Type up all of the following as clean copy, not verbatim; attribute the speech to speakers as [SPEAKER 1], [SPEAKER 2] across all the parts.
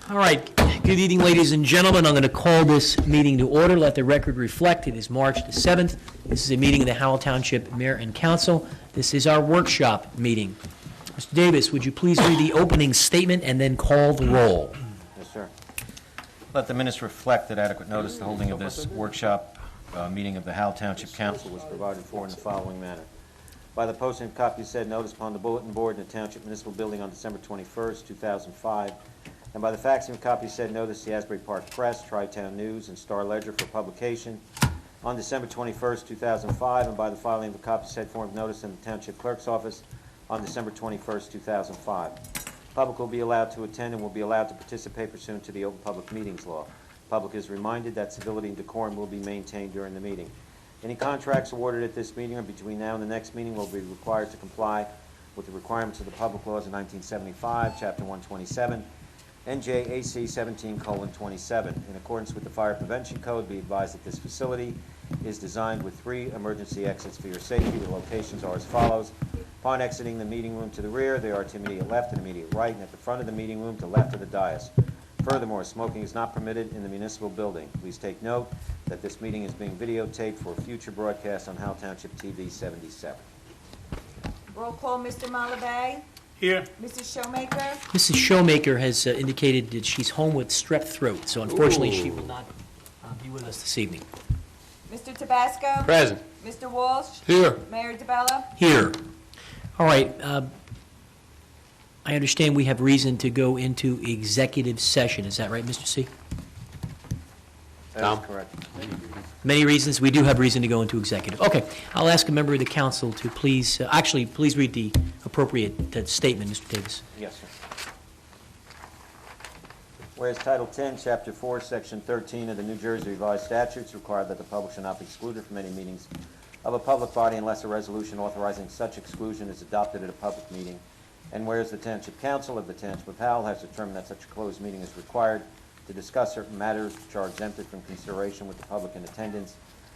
[SPEAKER 1] All right. Good evening, ladies and gentlemen. I'm going to call this meeting to order. Let the record reflect it is March the 7th. This is a meeting of the Howell Township Mayor and Council. This is our workshop meeting. Mr. Davis, would you please read the opening statement and then call the roll?
[SPEAKER 2] Yes, sir. Let the minutes reflect that adequate notice the holding of this workshop meeting of the Howell Township Council was provided for in the following manner. By the posting of copies of said notice upon the bulletin board in the Township Municipal Building on December 21st, 2005, and by the faxing of copies of said notice to the Asbury Park Press, Tri-Town News, and Star Ledger for publication on December 21st, 2005, and by the filing of a copy of said form of notice in the Township Clerk's office on December 21st, 2005. Public will be allowed to attend and will be allowed to participate pursuant to the Open Public Meetings Law. Public is reminded that civility and decorum will be maintained during the meeting. Any contracts awarded at this meeting or between now and the next meeting will be required to comply with the requirements of the public laws of 1975, Chapter 127, NJAC 17:27. In accordance with the Fire Prevention Code, be advised that this facility is designed with 3 emergency exits for your safety. The locations are as follows. Upon exiting the meeting room to the rear, they are to immediate left and immediate right, and at the front of the meeting room to left of the dais. Furthermore, smoking is not permitted in the municipal building. Please take note that this meeting is being videotaped for future broadcast on Howell Township TV 77.
[SPEAKER 3] Roll call, Mr. Malavey.
[SPEAKER 4] Here.
[SPEAKER 3] Mrs. Showmaker.
[SPEAKER 1] Mrs. Showmaker has indicated that she's home with strep throat, so unfortunately she will not be with us this evening.
[SPEAKER 3] Mr. Tabasco.
[SPEAKER 4] Present.
[SPEAKER 3] Mr. Walsh.
[SPEAKER 4] Here.
[SPEAKER 3] Mayor DeBella.
[SPEAKER 1] Here. All right. I understand we have reason to go into executive session. Is that right, Mr. C?
[SPEAKER 2] That is correct.
[SPEAKER 1] Many reasons. We do have reason to go into executive. Okay. I'll ask a member of the council to please, please read the appropriate statement, Mr. Davis.
[SPEAKER 2] Yes, sir. Whereas Title 10, Chapter 4, Section 13 of the New Jersey Revised Statutes require that the public shall not be excluded from any meetings of a public body unless a resolution authorizing such exclusion is adopted at a public meeting. And whereas the Township Council of the Township of Howell has determined that such a closed meeting is required to discuss certain matters which are exempted from consideration with the public in attendance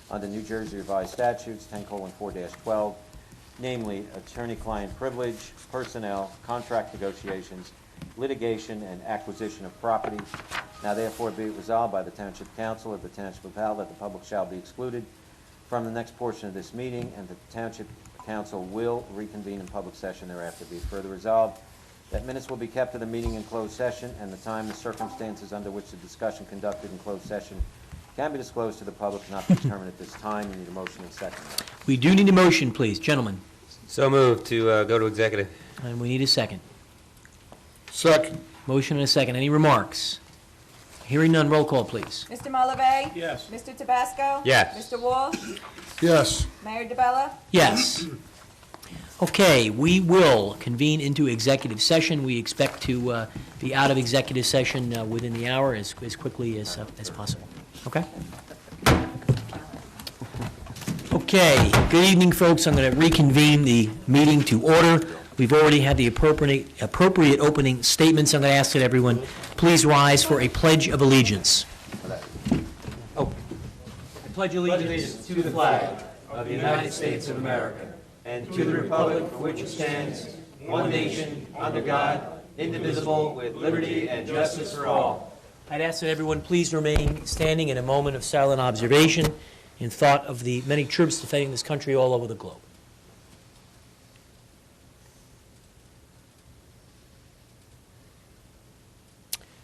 [SPEAKER 2] under New Jersey Revised Statutes 10:4-12, namely attorney-client privilege, personnel, contract negotiations, litigation, and acquisition of property. Now therefore be it resolved by the Township Council of the Township of Howell that the public shall be excluded from the next portion of this meeting, and the Township Council will reconvene in public session thereafter. Be it further resolved that minutes will be kept of the meeting in closed session, and the time and circumstances under which the discussion conducted in closed session can be disclosed to the public not be determined at this time. We need a motion and second.
[SPEAKER 1] We do need a motion, please. Gentlemen.
[SPEAKER 4] So moved to go to executive.
[SPEAKER 1] And we need a second.
[SPEAKER 4] Second.
[SPEAKER 1] Motion and a second. Any remarks? Hearing none, roll call, please.
[SPEAKER 3] Mr. Malavey.
[SPEAKER 4] Yes.
[SPEAKER 3] Mr. Tabasco.
[SPEAKER 4] Yes.
[SPEAKER 3] Mr. Walsh.
[SPEAKER 4] Yes.
[SPEAKER 3] Mayor DeBella.
[SPEAKER 1] Yes. Okay, we will convene into executive session. We expect to be out of executive session within the hour as quickly as possible. Okay? Okay, good evening, folks. I'm going to reconvene the meeting to order. We've already had the appropriate opening statements. I'm going to ask that everyone please rise for a pledge of allegiance. I pledge allegiance to the flag of the United States of America and to the republic for which it stands, one nation, under God, indivisible, with liberty and justice for all. I'd ask that everyone please remain standing in a moment of silent observation in thought of the many troops defending this country all over the globe.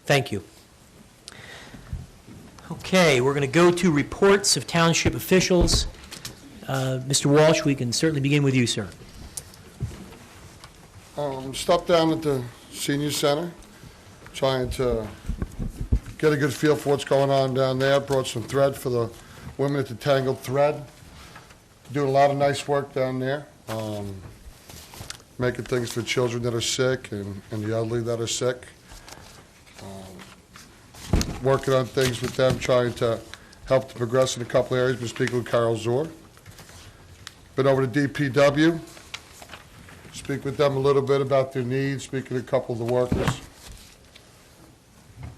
[SPEAKER 1] Thank you. Okay, we're going to go to reports of township officials. Mr. Walsh, we can certainly begin with you, sir.
[SPEAKER 5] Stopped down at the senior center, trying to get a good feel for what's going on down there. Brought some thread for the women at the Tangled Thread. Doing a lot of nice work down there. Making things for children that are sick and the elderly that are sick. Working on things with them, trying to help them progress in a couple areas. Been speaking with Carol Zor. Been over to DPW. Speak with them a little bit about their needs. Speaking to a couple of the workers.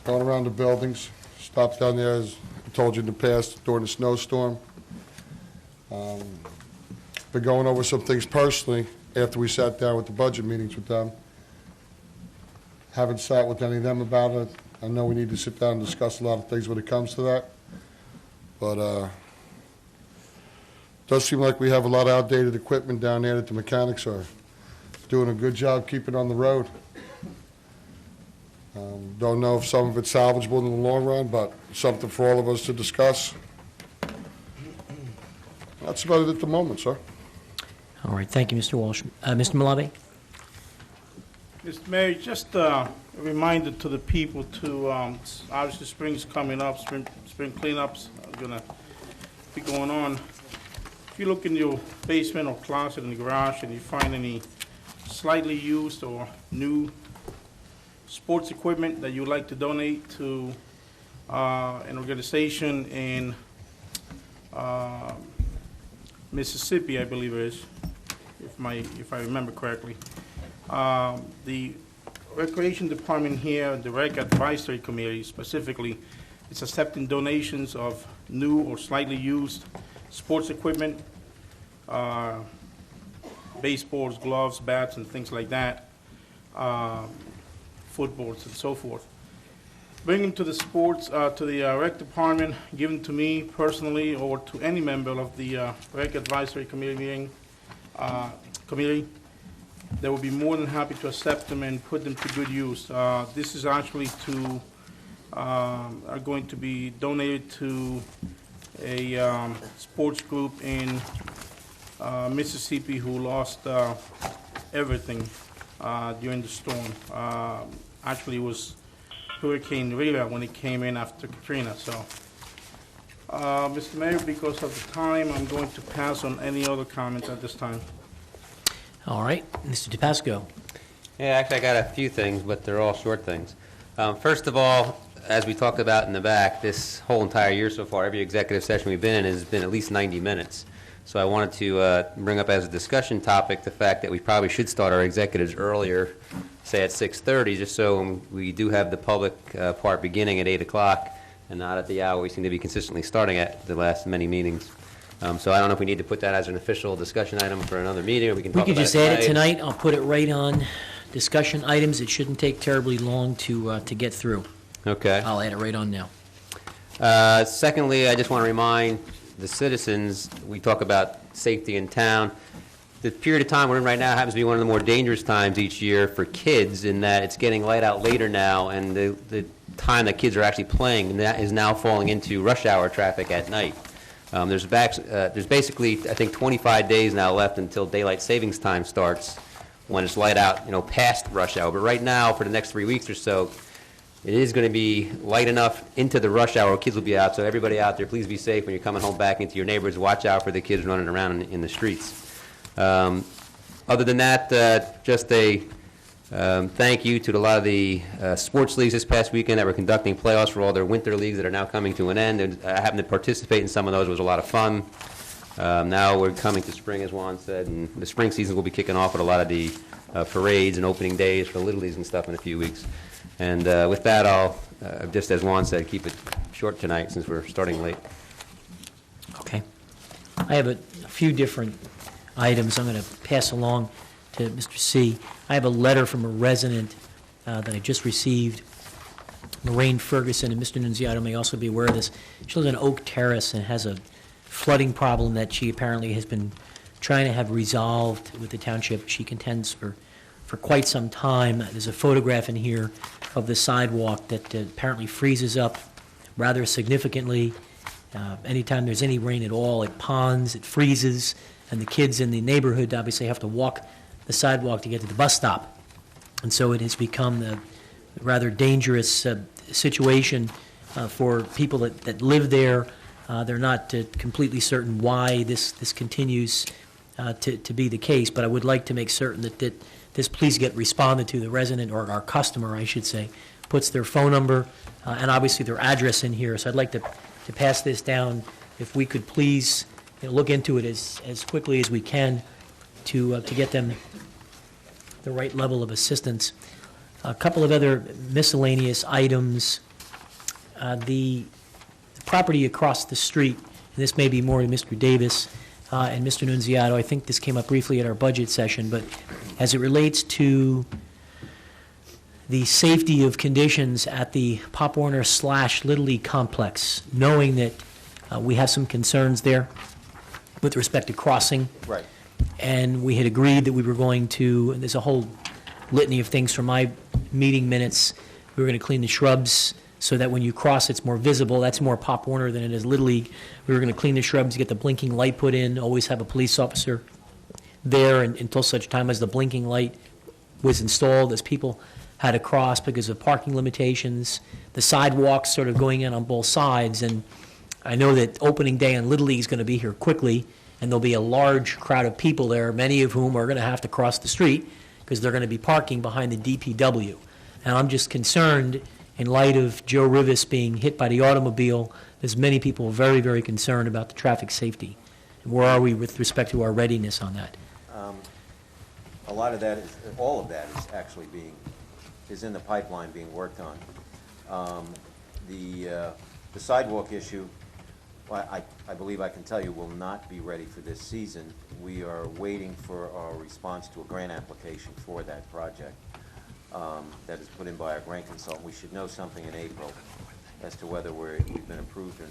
[SPEAKER 5] Going around the buildings. Stopped down there, as I told you in the past, during the snowstorm. Been going over some things personally after we sat down with the budget meetings with them. Haven't sat with any of them about it I know we need to sit down and discuss a lot of things when it comes to that, but does seem like we have a lot of outdated equipment down there that the mechanics are doing a good job keeping on the road. Don't know if some of it's salvageable in the long run, but something for all of us to discuss. That's about it at the moment, sir.
[SPEAKER 1] All right, thank you, Mr. Walsh. Mr. Malave?
[SPEAKER 6] Mr. Mayor, just a reminder to the people to, obviously spring's coming up, spring cleanups are gonna be going on. If you look in your basement or closet in the garage and you find any slightly used or new sports equipment that you'd like to donate to an organization in Mississippi, I believe it is, if I remember correctly. The Recreation Department here, the Rec Advisory Committee specifically, is accepting donations of new or slightly used sports equipment, baseballs, gloves, bats, and things like that, footballs and so forth. Bring them to the Rec Department, give them to me personally or to any member of the Rec Advisory Committee committee. They will be more than happy to accept them and put them to good use. This is actually are going to be donated to a sports group in Mississippi who lost everything during the storm. Actually, it was Hurricane Rita when it came in after Katrina. So, Mr. Mayor, because of the time, I'm going to pass on any other comments at this time.
[SPEAKER 1] All right, Mr. DePasco.
[SPEAKER 4] Yeah, actually, I got a few things, but they're all short things. First of all, as we talked about in the back, this whole entire year so far, every executive session we've been in has been at least 90 minutes. So I wanted to bring up as a discussion topic the fact that we probably should start our executives earlier, say at 6:30, just so we do have the public part beginning at 8 o'clock and not at the hour we seem to be consistently starting at the last many meetings. So I don't know if we need to put that as an official discussion item for another meeting, or we can talk about it
[SPEAKER 1] We could just add it tonight. I'll put it right on discussion items. It shouldn't take terribly long to get through.
[SPEAKER 4] Okay.
[SPEAKER 1] I'll add it right on now.
[SPEAKER 4] Secondly, I just want to remind the citizens, we talk about safety in town. The period of time we're in right now happens to be one of the more dangerous times each year for kids, in that it's getting light out later now, and the time that kids are actually playing is now falling into rush hour traffic at night. There's basically, I think, 25 days now left until daylight savings time starts, when it's light out, past rush hour. But right now, for the next 3 weeks or so, it is going to be light enough into the rush hour. Kids will be out, so everybody out there, please be safe when you're coming home back into your neighborhoods. Watch out for the kids running around in the streets. Other than that, just a thank you to a lot of the sports leagues this past weekend that were conducting playoffs for all their winter leagues that are now coming to an end. And I happened to participate in some of those. It was a lot of fun. Now we're coming to spring, as Juan said, and the spring season will be kicking off with a lot of the parades and opening days for the Little Leagues and stuff in a few weeks. And with that, I'll, just as Juan said, keep it short tonight since we're starting late.
[SPEAKER 1] Okay. I have a few different items I'm going to pass along to Mr. C. I have a letter from a resident that I just received. Lorraine Ferguson, and Mr. Nunziato may also be aware of this. She lives in Oak Terrace and has a flooding problem that she apparently has been trying to have resolved with the township. She contends for quite some time. There's a photograph in here of the sidewalk that apparently freezes up rather significantly. Anytime there's any rain at all, it ponds, it freezes, and the kids in the neighborhood obviously have to walk the sidewalk to get to the bus stop. And so it has become a rather dangerous situation for people that live there. They're not completely certain why this continues to be the case, but I would like to make certain that this please get responded to. The resident, or our customer, I should say, puts their phone number and obviously their address in here. So I'd like to pass this down. If we could please look into it as quickly as we can to get them the right level of assistance. A couple of other miscellaneous items. The property across the street, and this may be more to Mr. Davis and Mr. Nunziato. I think this came up briefly at our budget session, but as it relates to the safety of conditions at the Pop Warner / Little League complex, knowing that we have some concerns there with respect to crossing.
[SPEAKER 2] Right.
[SPEAKER 1] And we had agreed that we were going to, and there's a whole litany of things from my meeting minutes, we were going to clean the shrubs so that when you cross, it's more visible. That's more Pop Warner than it is Little League. We were going to clean the shrubs, get the blinking light put in, always have a police officer there until such time as the blinking light was installed, as people had to cross because of parking limitations, the sidewalks sort of going in on both sides. And I know that opening day on Little League is going to be here quickly, and there'll be a large crowd of people there, many of whom are going to have to cross the street because they're going to be parking behind the DPW. And I'm just concerned, in light of Joe Rivas being hit by the automobile, there's many people very, very concerned about the traffic safety. And where are we with respect to our readiness on that?
[SPEAKER 2] A lot of that is, all of that is actually is in the pipeline being worked on. The sidewalk issue, I believe I can tell you, will not be ready for this season. We are waiting for our response to a grant application for that project that is put in by our grant consultant. We should know something in April as to whether we've been approved or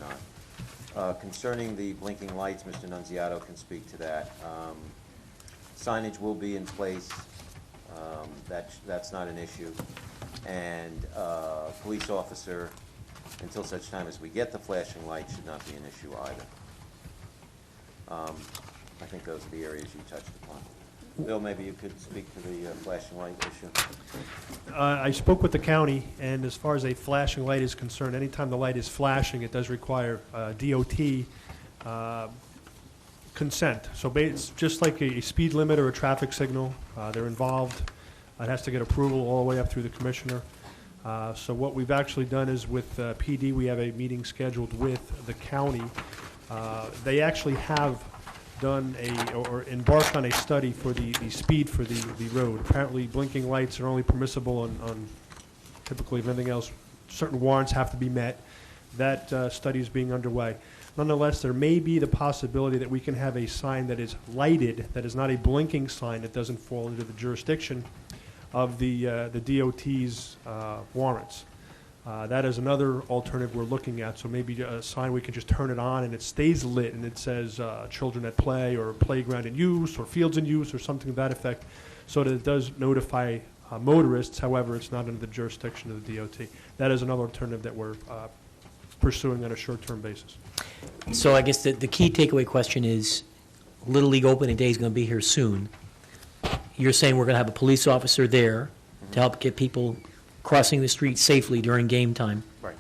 [SPEAKER 2] not. Concerning the blinking lights, Mr. Nunziato can speak to that. Signage will be in place. That's not an issue. And police officer, until such time as we get the flashing light, should not be an issue either. I think those are the areas you touched upon. Bill, maybe you could speak to the flashing light issue.
[SPEAKER 7] I spoke with the county, and as far as a flashing light is concerned, anytime the light is flashing, it does require DOT consent. So it's just like a speed limit or a traffic signal. They're involved. It has to get approval all the way up through the commissioner. So what we've actually done is with PD, we have a meeting scheduled with the county. They actually have done or embarked on a study for the speed for the road. Apparently, blinking lights are only permissible on typically, if anything else, certain warrants have to be met. That study is being underway. Nonetheless, there may be the possibility that we can have a sign that is lighted, that is not a blinking sign, that doesn't fall into the jurisdiction of the DOT's warrants. That is another alternative we're looking at. So maybe a sign we can just turn it on and it stays lit and it says children at play or playground in use or fields in use or something to that effect, so that it does notify motorists. However, it's not under the jurisdiction of the DOT. That is another alternative that we're pursuing on a short-term basis.
[SPEAKER 1] So I guess the key takeaway question is, Little League opening day is going to be here soon. You're saying we're going to have a police officer there to help get people crossing the street safely during game time.
[SPEAKER 2] Right.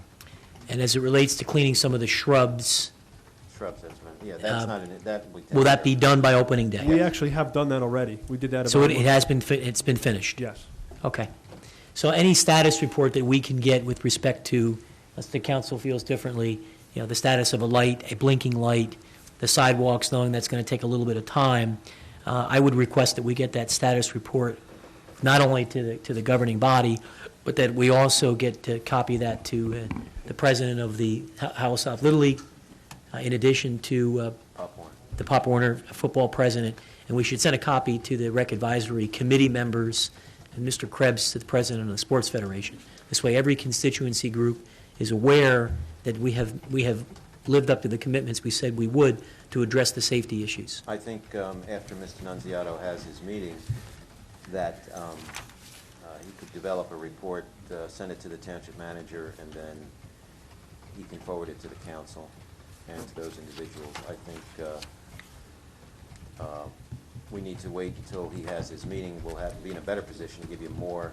[SPEAKER 1] And as it relates to cleaning some of the shrubs,
[SPEAKER 2] Shrubs, that's right. Yeah, that's not that.
[SPEAKER 1] will that be done by opening day?
[SPEAKER 7] We actually have done that already. We did that about
[SPEAKER 1] So
[SPEAKER 7] a
[SPEAKER 1] it
[SPEAKER 7] month-
[SPEAKER 1] has been, it's been finished?
[SPEAKER 7] Yes.
[SPEAKER 1] Okay. So any status report that we can get with respect to, unless the council feels differently, you know, the status of a light, a blinking light, the sidewalks, knowing that's going to take a little bit of time, I would request that we get that status report not only to the governing body, but that we also get to copy that to the president of the Howell South Little League, in addition to
[SPEAKER 2] Pop Warner.
[SPEAKER 1] the Pop Warner football president, and we should send a copy to the Rec Advisory Committee members and Mr. Krebs to the president of the Sports Federation. This way, every constituency group is aware that we have lived up to the commitments we said we would to address the safety issues.
[SPEAKER 2] I think after Mr. Nunziato has his meeting, that he could develop a report, send it to the township manager, and then he can forward it to the council and to those individuals. I think we need to wait until he has his meeting. We'll have to be in a better position to give you a more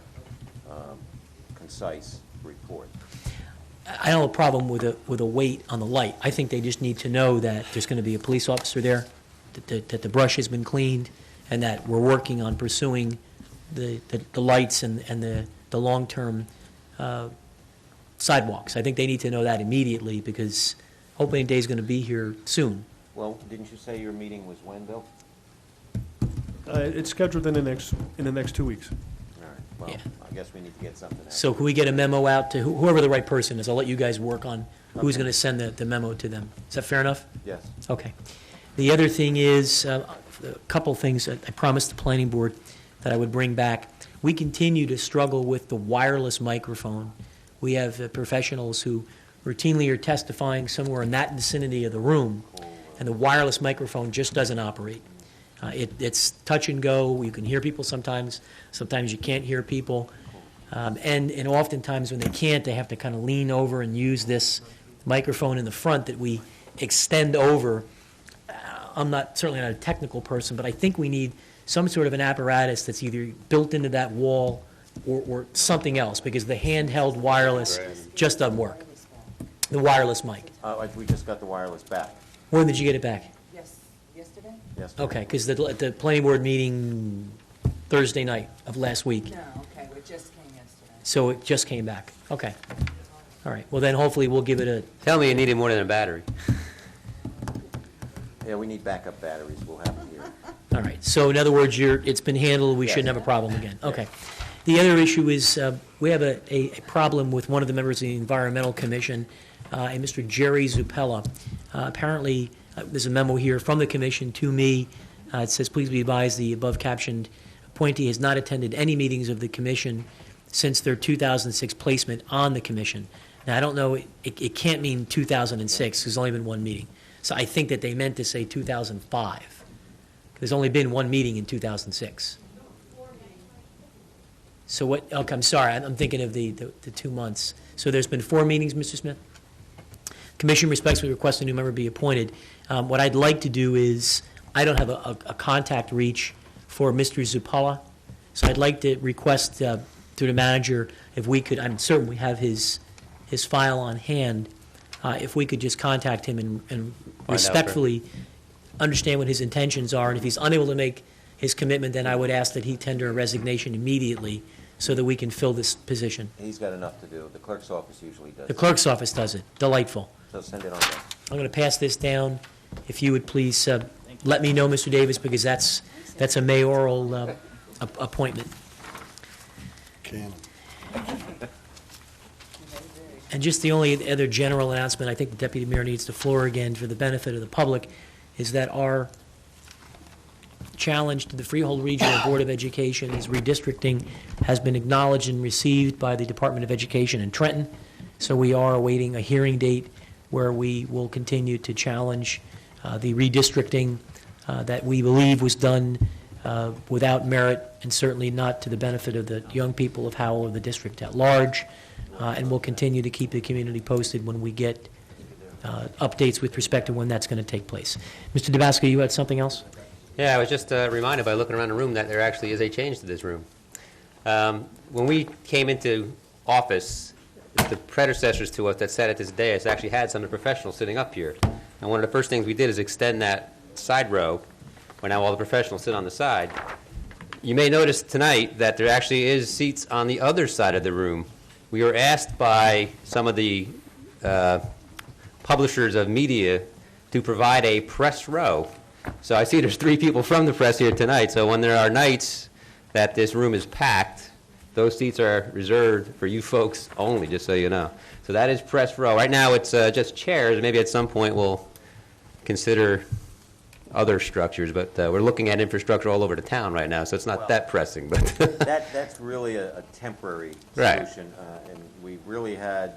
[SPEAKER 2] concise report.
[SPEAKER 1] I don't have a problem with a wait on the light. I think they just need to know that there's going to be a police officer there, that the brush has been cleaned, and that we're working on pursuing the lights and the long-term sidewalks. I think they need to know that immediately, because opening day is going to be here soon.
[SPEAKER 2] Well, didn't you say your meeting was when, Bill?
[SPEAKER 7] It's scheduled in the next 2 weeks.
[SPEAKER 2] All right, well,
[SPEAKER 1] Yeah.
[SPEAKER 2] I guess we need to get something out.
[SPEAKER 1] So can we get a memo out to whoever the right person is? I'll let you guys work on who's going to send the memo to them. Is that fair enough?
[SPEAKER 2] Yes.
[SPEAKER 1] Okay. The other thing is, a couple things I promised the planning board that I would bring back. we continue to struggle with the wireless microphone. We have professionals who routinely are testifying somewhere in that vicinity of the room, and the wireless microphone just doesn't operate. It's touch and go. You can hear people sometimes. Sometimes you can't hear people. And oftentimes when they can't, they have to kind of lean over and use this microphone in the front that we extend over. I'm certainly not a technical person, but I think we need some sort of an apparatus that's either built into that wall or something else, because the handheld wireless just doesn't work. The wireless mic.
[SPEAKER 2] We just got the wireless back.
[SPEAKER 1] When did you get it back?
[SPEAKER 8] Yesterday?
[SPEAKER 2] Yes.
[SPEAKER 1] Okay, because at the planning board meeting Thursday night of last week,
[SPEAKER 8] No, okay, it just came yesterday.
[SPEAKER 1] so it just came back. Okay. All right, well then hopefully we'll give it a,
[SPEAKER 4] Tell me you needed more than a battery.
[SPEAKER 2] Yeah, we need backup batteries. We'll have it here.
[SPEAKER 1] all right. So in other words, it's been handled, we shouldn't have a problem again. Okay. The other issue is, we have a problem with one of the members of the Environmental Commission, a Mr. Jerry Zupella. Apparently, there's a memo here from the commission to me. It says, please be advised, the above-captioned appointee has not attended any meetings of the commission since their 2006 placement on the commission. Now, I don't know, it can't mean 2006, there's only been one meeting. So I think that they meant to say 2005. There's only been one meeting in 2006. So what, okay, I'm sorry, I'm thinking of the 2 months. So there's been 4 meetings, Mr. Smith? Commission respectfully requests a new member be appointed. What I'd like to do is, I don't have a contact reach for Mr. Zupala, so I'd like to request through the manager if we could, I'm certain we have his file on hand, if we could just contact him and respectfully understand what his intentions are, and if he's unable to make his commitment, then I would ask that he tender a resignation immediately so that we can fill this position.
[SPEAKER 2] He's got enough to do. The clerk's office usually does.
[SPEAKER 1] The clerk's office does it. Delightful.
[SPEAKER 2] So send it on down.
[SPEAKER 1] I'm going to pass this down. If you would please let me know, Mr. Davis, because that's a mayoral appointment. And just the only other general announcement, I think the deputy mayor needs the floor again for the benefit of the public, is that our challenge to the Freehold Regional Board of Education is redistricting has been acknowledged and received by the Department of Education in Trenton. So we are awaiting a hearing date where we will continue to challenge the redistricting that we believe was done without merit and certainly not to the benefit of the young people of Howell or the district at large. And we'll continue to keep the community posted when we get updates with respect to when that's going to take place. Mr. DeBasco, you had something else?
[SPEAKER 4] Yeah, I was just reminded by looking around the room that there actually is a change to this room. When we came into office, the predecessors to us that sat at this dais actually had some of the professionals sitting up here. And one of the first things we did is extend that side row, where now all the professionals sit on the side. You may notice tonight that there actually is seats on the other side of the room. We were asked by some of the publishers of media to provide a press row. So I see there's 3 people from the press here tonight, so when there are nights that this room is packed, those seats are reserved for you folks only, just so you know. So that is press row. Right now it's just chairs. Maybe at some point we'll consider other structures, but we're looking at infrastructure all over the town right now, so it's not that pressing. But
[SPEAKER 2] That's really a temporary
[SPEAKER 4] Right.
[SPEAKER 2] solution, and we really had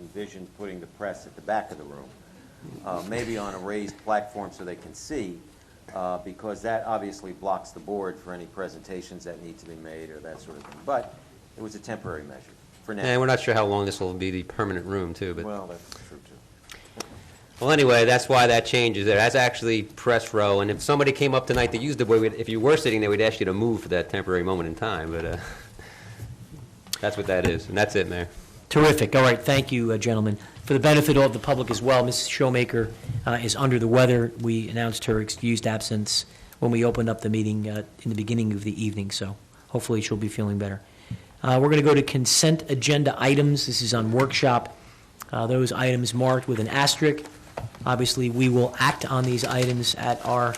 [SPEAKER 2] envisioned putting the press at the back of the room, maybe on a raised platform so they can see, because that obviously blocks the board for any presentations that need to be made or that sort of thing. But it was a temporary measure for now.
[SPEAKER 4] and we're not sure how long this will be the permanent room, too. But
[SPEAKER 2] Well, that's true, too.
[SPEAKER 4] well, anyway, that's why that changes there. That's actually press row, and if somebody came up tonight to use the board, if you were sitting there, we'd ask you to move for that temporary moment in time, but that's what that is, and that's it, Mayor.
[SPEAKER 1] Terrific. All right, thank you, gentlemen. For the benefit of the public as well, Mrs. Showmaker is under the weather. We announced her excused absence when we opened up the meeting in the beginning of the evening, so hopefully she'll be feeling better. We're going to go to consent agenda items. This is on workshop. Those items marked with an asterisk. Obviously, we will act on these items at our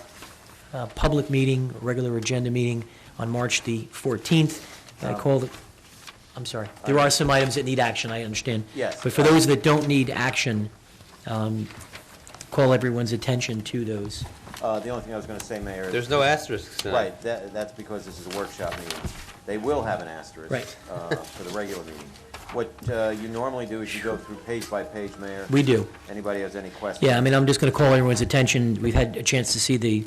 [SPEAKER 1] public meeting, regular agenda meeting on March the 14th. I call the, I'm sorry. There are some items that need action, I understand.
[SPEAKER 2] Yes.
[SPEAKER 1] But for those that don't need action, call everyone's attention to those.
[SPEAKER 2] The only thing I was going to say, Mayor, is...
[SPEAKER 4] There's no asterisks tonight.
[SPEAKER 2] Right, that's because this is a workshop meeting. They will have an asterisk.
[SPEAKER 1] Right.
[SPEAKER 2] For the regular meeting. What you normally do is you go through page by page, Mayor.
[SPEAKER 1] We do.
[SPEAKER 2] Anybody has any questions?
[SPEAKER 1] Yeah, I mean, I'm just going to call everyone's attention. We've had a chance to see the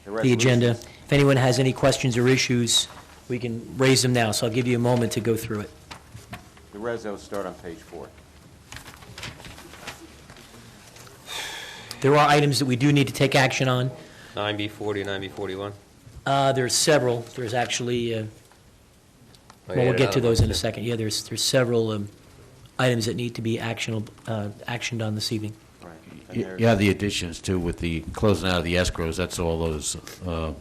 [SPEAKER 1] agenda.
[SPEAKER 2] resolutions.
[SPEAKER 1] If anyone has any questions or issues, we can raise them now, so I'll give you a moment to go through it.
[SPEAKER 2] The resos start on page 4.
[SPEAKER 1] There are items that we do need to take action on.
[SPEAKER 4] 9B40, 9B41.
[SPEAKER 1] There's several. There's actually,
[SPEAKER 4] Oh,
[SPEAKER 1] well,
[SPEAKER 4] yeah,
[SPEAKER 1] we'll get to
[SPEAKER 4] another
[SPEAKER 1] those
[SPEAKER 4] one,
[SPEAKER 1] in a
[SPEAKER 4] too.
[SPEAKER 1] second. Yeah, there's several items that need to be actioned on this evening.
[SPEAKER 2] Right. And
[SPEAKER 9] You
[SPEAKER 2] there's-
[SPEAKER 9] you have the additions too with the closing out of the escrows, that's all those
[SPEAKER 2] it's all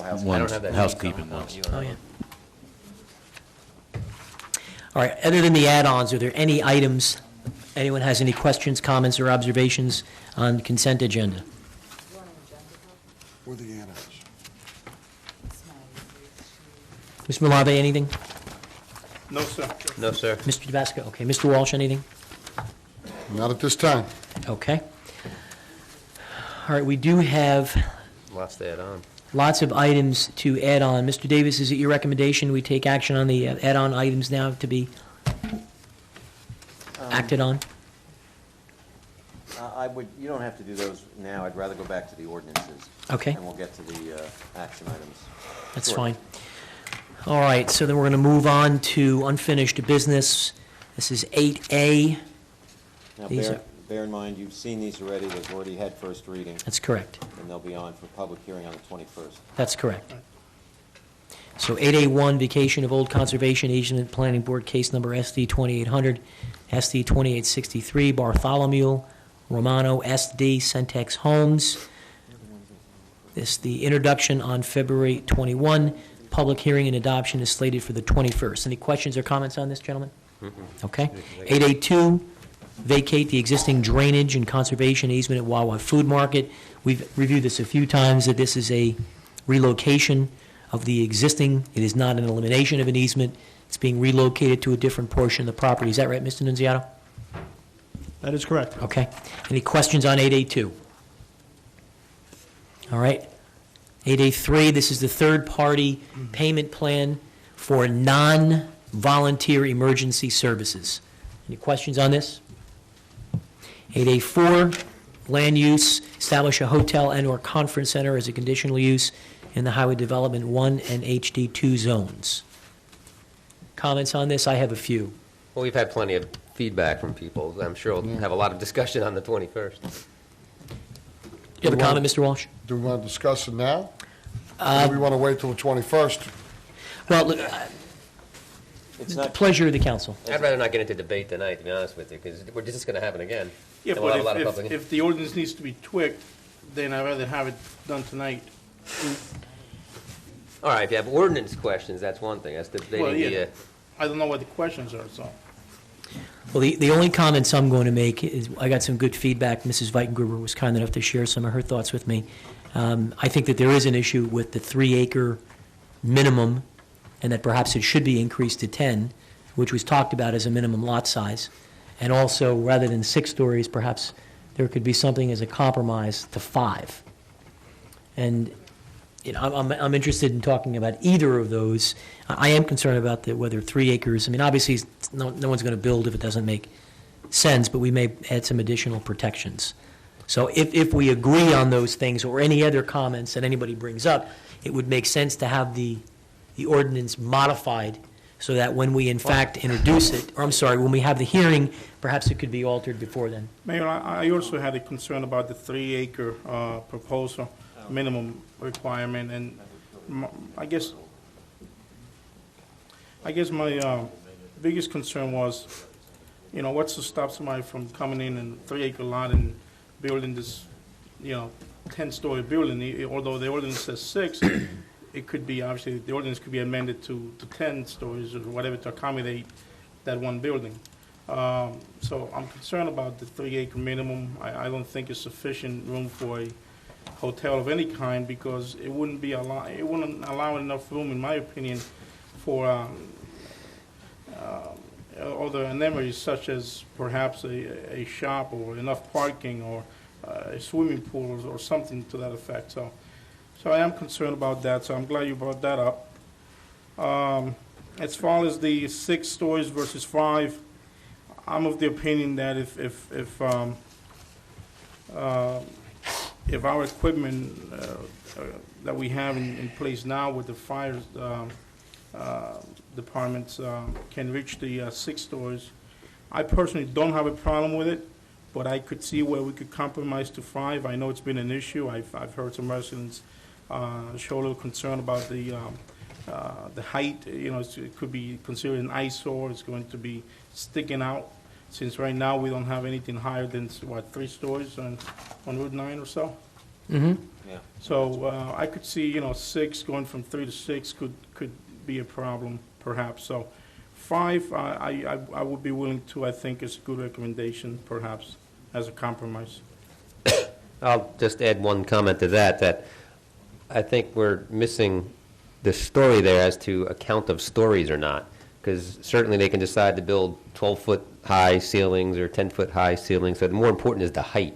[SPEAKER 2] house-
[SPEAKER 4] I don't have that.
[SPEAKER 9] housekeeping ones.
[SPEAKER 4] You
[SPEAKER 1] Oh,
[SPEAKER 4] don't
[SPEAKER 1] yeah.
[SPEAKER 4] have
[SPEAKER 1] All right, other than the add-ons, are there any items, anyone has any questions, comments, or observations on consent agenda?
[SPEAKER 5] With the annex.
[SPEAKER 1] Ms. Malave, anything?
[SPEAKER 6] No, sir.
[SPEAKER 4] it. No, sir.
[SPEAKER 1] Mr. Tabasco? Okay. Mr. Walsh, anything?
[SPEAKER 5] Not at this time.
[SPEAKER 1] Okay. All right, we do have
[SPEAKER 4] Lots to add on.
[SPEAKER 1] lots of items to add on. Mr. Davis, is it your recommendation we take action on the add-on items now to be acted on?
[SPEAKER 2] you don't have to do those now. I'd rather go back to the ordinances.
[SPEAKER 1] Okay.
[SPEAKER 2] And we'll get to the action items.
[SPEAKER 1] That's
[SPEAKER 2] Sure.
[SPEAKER 1] fine. All right, so then we're going to move on to unfinished business. This is 8A.
[SPEAKER 2] Now,
[SPEAKER 1] These
[SPEAKER 2] bear in mind, you've seen these already. They've already had first reading,
[SPEAKER 1] That's correct.
[SPEAKER 2] and they'll be on for public hearing on the 21st.
[SPEAKER 1] That's correct. So 8A1, vacation of old conservation easement, planning board case number SD 2800, SD 2863, Bartholomew Romano SD, Centex Homes. This, the introduction on February 21, public hearing and adoption is slated for the 21st. Any questions or comments on this, gentlemen? Okay. 8A2, vacate the existing drainage and conservation easement at Wawa Food Market. We've reviewed this a few times, that this is a relocation of the existing. It is not an elimination of an easement. It's being relocated to a different portion of the property. Is that right, Mr. Nunziato?
[SPEAKER 7] That is correct.
[SPEAKER 1] Okay. Any questions on 8A2? All right. 8A3, this is the third-party payment plan for non-volunteer emergency services. Any questions on this? 8A4, land use, establish a hotel and/or conference center as a conditional use in the Highway Development 1 and HD2 zones. Comments on this? I have a few.
[SPEAKER 4] Well, we've had plenty of feedback from people. I'm sure we'll have a lot of discussion on the 21st.
[SPEAKER 1] Do you have a comment, Mr. Walsh?
[SPEAKER 5] Do we want to discuss it now? Or do we want to wait till the 21st?
[SPEAKER 1] Well, look,
[SPEAKER 2] It's not,
[SPEAKER 1] pleasure of the council.
[SPEAKER 4] I'd rather not get into debate tonight, to be honest with you, because we're just going to happen again.
[SPEAKER 6] Yeah,
[SPEAKER 4] And we'll have a lot
[SPEAKER 6] but
[SPEAKER 4] of public-
[SPEAKER 6] if the ordinance needs to be tweaked, then I'd rather have it done tonight.
[SPEAKER 4] All right, if you have ordinance questions, that's one thing. That's
[SPEAKER 6] Well,
[SPEAKER 4] debating
[SPEAKER 6] yeah.
[SPEAKER 4] the,
[SPEAKER 6] I don't know what the questions are, so.
[SPEAKER 1] Well, the only comments I'm going to make is, I got some good feedback. Mrs. Weitengruber was kind enough to share some of her thoughts with me. I think that there is an issue with the 3-acre minimum, and that perhaps it should be increased to 10, which was talked about as a minimum lot size. And also, rather than 6 stories, perhaps there could be something as a compromise to 5. And you know, I'm interested in talking about either of those. I am concerned about whether 3 acres, I mean, obviously, no one's going to build if it doesn't make sense, but we may add some additional protections. So if we agree on those things, or any other comments that anybody brings up, it would make sense to have the ordinance modified so that when we in fact introduce it, or I'm sorry, when we have the hearing, perhaps it could be altered before then.
[SPEAKER 6] Mayor, I also had a concern about the 3-acre proposal minimum requirement, and I guess my biggest concern was, you know, what's to stop somebody from coming in and 3-acre lot and building this, 10-story building? Although the ordinance says 6, it could be, obviously, the ordinance could be amended to 10 stories or whatever to accommodate that one building. So I'm concerned about the 3-acre minimum. I don't think it's sufficient room for a hotel of any kind, because it wouldn't allow enough room, in my opinion, for other amenities such as perhaps a shop, or enough parking, or a swimming pool, or something to that effect. So I am concerned about that, so I'm glad you brought that up. As far as the 6 stories versus 5, I'm of the opinion that if our equipment that we have in place now with the fire departments can reach the 6 stories, I personally don't have a problem with it, but I could see where we could compromise to 5. I know it's been an issue. I've heard some residents show a little concern about the height. You know, it could be considered an eyesore. It's going to be sticking out, since right now we don't have anything higher than, what, 3 stories on Route 9 or so?
[SPEAKER 1] Mm-hmm.
[SPEAKER 2] Yeah.
[SPEAKER 6] So I could see, you know, 6 going from 3 to 6 could be a problem, perhaps. So 5, I would be willing to, I think is a good recommendation, perhaps, as a compromise.
[SPEAKER 4] I'll just add one comment to that I think we're missing the story there as to a count of stories or not, because certainly they can decide to build 12-foot high ceilings or 10-foot high ceilings, so the more important is the height.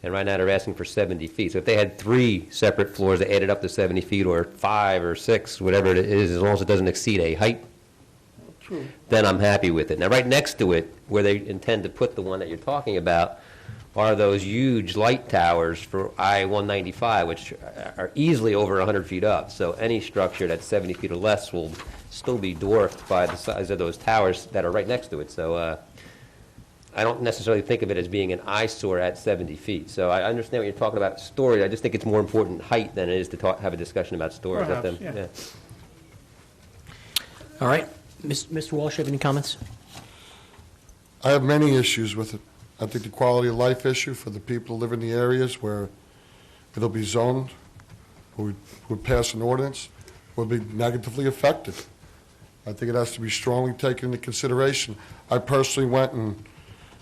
[SPEAKER 4] And right now they're asking for 70 feet. So if they had 3 separate floors that added up to 70 feet, or 5 or 6, whatever it is, as long as it doesn't exceed a height,
[SPEAKER 6] True.
[SPEAKER 4] then I'm happy with it. Now, right next to it, where they intend to put the one that you're talking about, are those huge light towers for I-195, which are easily over 100 feet up. So any structure that's 70 feet or less will still be dwarfed by the size of those towers that are right next to it. So I don't necessarily think of it as being an eyesore at 70 feet. So I understand what you're talking about, story. I just think it's more important height than it is to have a discussion about stories.
[SPEAKER 6] Perhaps, yeah.
[SPEAKER 1] All right. Mr. Walsh, have any comments?
[SPEAKER 5] I have many issues with it. I think the quality of life issue for the people who live in the areas where it'll be zoned, or would pass an ordinance, will be negatively affected. I think it has to be strongly taken into consideration. I personally went and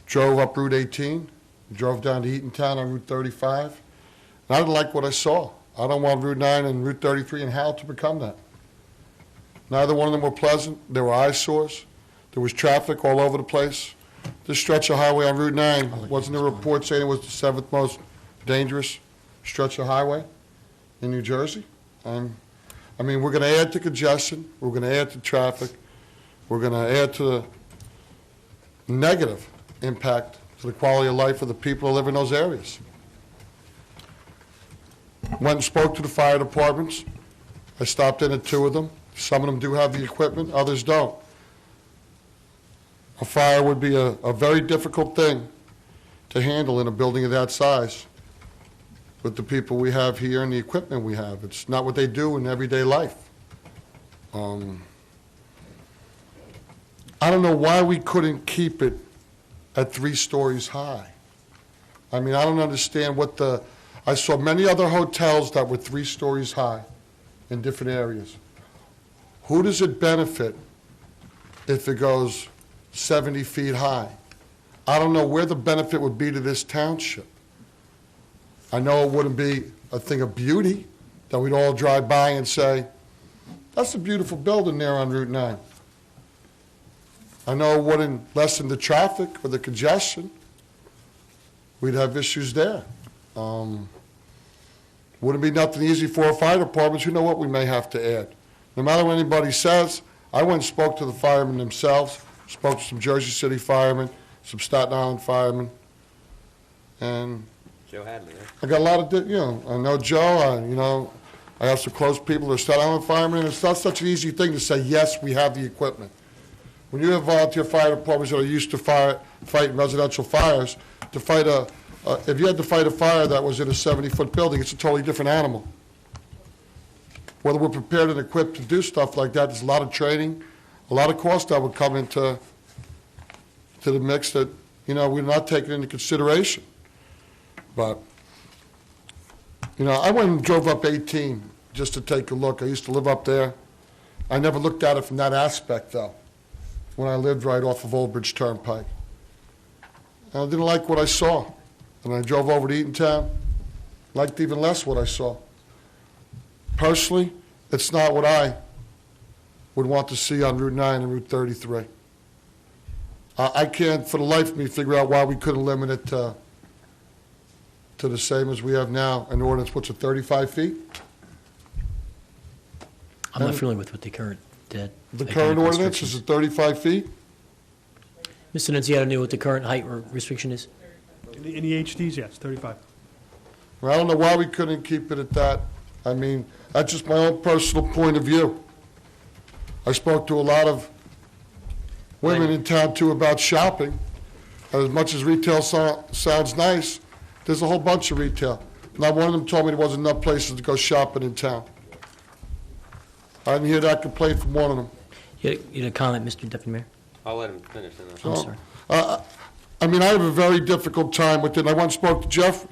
[SPEAKER 5] drove up Route 18, drove down to Eatontown on Route 35, and I didn't like what I saw. I don't want Route 9 and Route 33 and Howell to become that. Neither one of them were pleasant. There were eyesores. There was traffic all over the place. This stretch of highway on Route 9, wasn't there a report saying it was the 7th most dangerous stretch of highway in New Jersey? I mean, we're going to add to congestion. We're going to add to traffic. We're going to add to the negative impact to the quality of life of the people who live in those areas. Went and spoke to the fire departments. I stopped in at 2 of them. Some of them do have the equipment, others don't. A fire would be a very difficult thing to handle in a building of that size with the people we have here and the equipment we have. It's not what they do in everyday life. I don't know why we couldn't keep it at 3 stories high. I mean, I don't understand I saw many other hotels that were 3 stories high in different areas. Who does it benefit if it goes 70 feet high? I don't know where the benefit would be to this township. I know it wouldn't be a thing of beauty that we'd all drive by and say, that's a beautiful building there on Route 9. I know it wouldn't lessen the traffic or the congestion. We'd have issues there. Wouldn't be nothing easy for our fire departments. You know what we may have to add. No matter what anybody says, I went and spoke to the firemen themselves, spoke to some Jersey City firemen, some Staten Island firemen, and
[SPEAKER 4] Joe Hadley, right?
[SPEAKER 5] I got a lot of, I know Joe, I have some close people who are Staten Island firemen, and it's not such an easy thing to say, yes, we have the equipment. When you have volunteer fire departments that are used to fighting residential fires, to fight if you had to fight a fire that was in a 70-foot building, it's a totally different animal. Whether we're prepared and equipped to do stuff like that, there's a lot of training, a lot of cost that would come into the mix that, we're not taking into consideration. But, I went and drove up 18 just to take a look. I used to live up there. I never looked at it from that aspect, though, when I lived right off of Old Bridge Turnpike. And I didn't like what I saw. And I drove over to Eatontown, liked even less what I saw. Personally, it's not what I would want to see on Route 9 and Route 33. I can't, for the life of me, figure out why we couldn't limit it to the same as we have now. An ordinance, what's it, 35 feet?
[SPEAKER 1] I'm not familiar with what the current The
[SPEAKER 5] current ordinance, is it 35 feet?
[SPEAKER 1] Mr. Nunziata knew what the current height restriction is?
[SPEAKER 7] In the HDs, yes, 35.
[SPEAKER 5] Well, I don't know why we couldn't keep it at that. I mean, that's just my own personal point of view. I spoke to a lot of women in town, too, about shopping. As much as retail sounds nice, there's a whole bunch of retail. Not one of them told me there wasn't enough places to go shopping in town. I didn't hear that complaint from one of them.
[SPEAKER 1] You had a comment, Mr. Deputy Mayor?
[SPEAKER 4] I'll let him finish. And
[SPEAKER 1] I'm
[SPEAKER 4] I'll-
[SPEAKER 1] sorry.
[SPEAKER 5] I mean, I have a very difficult time with it. I once spoke to Jeff,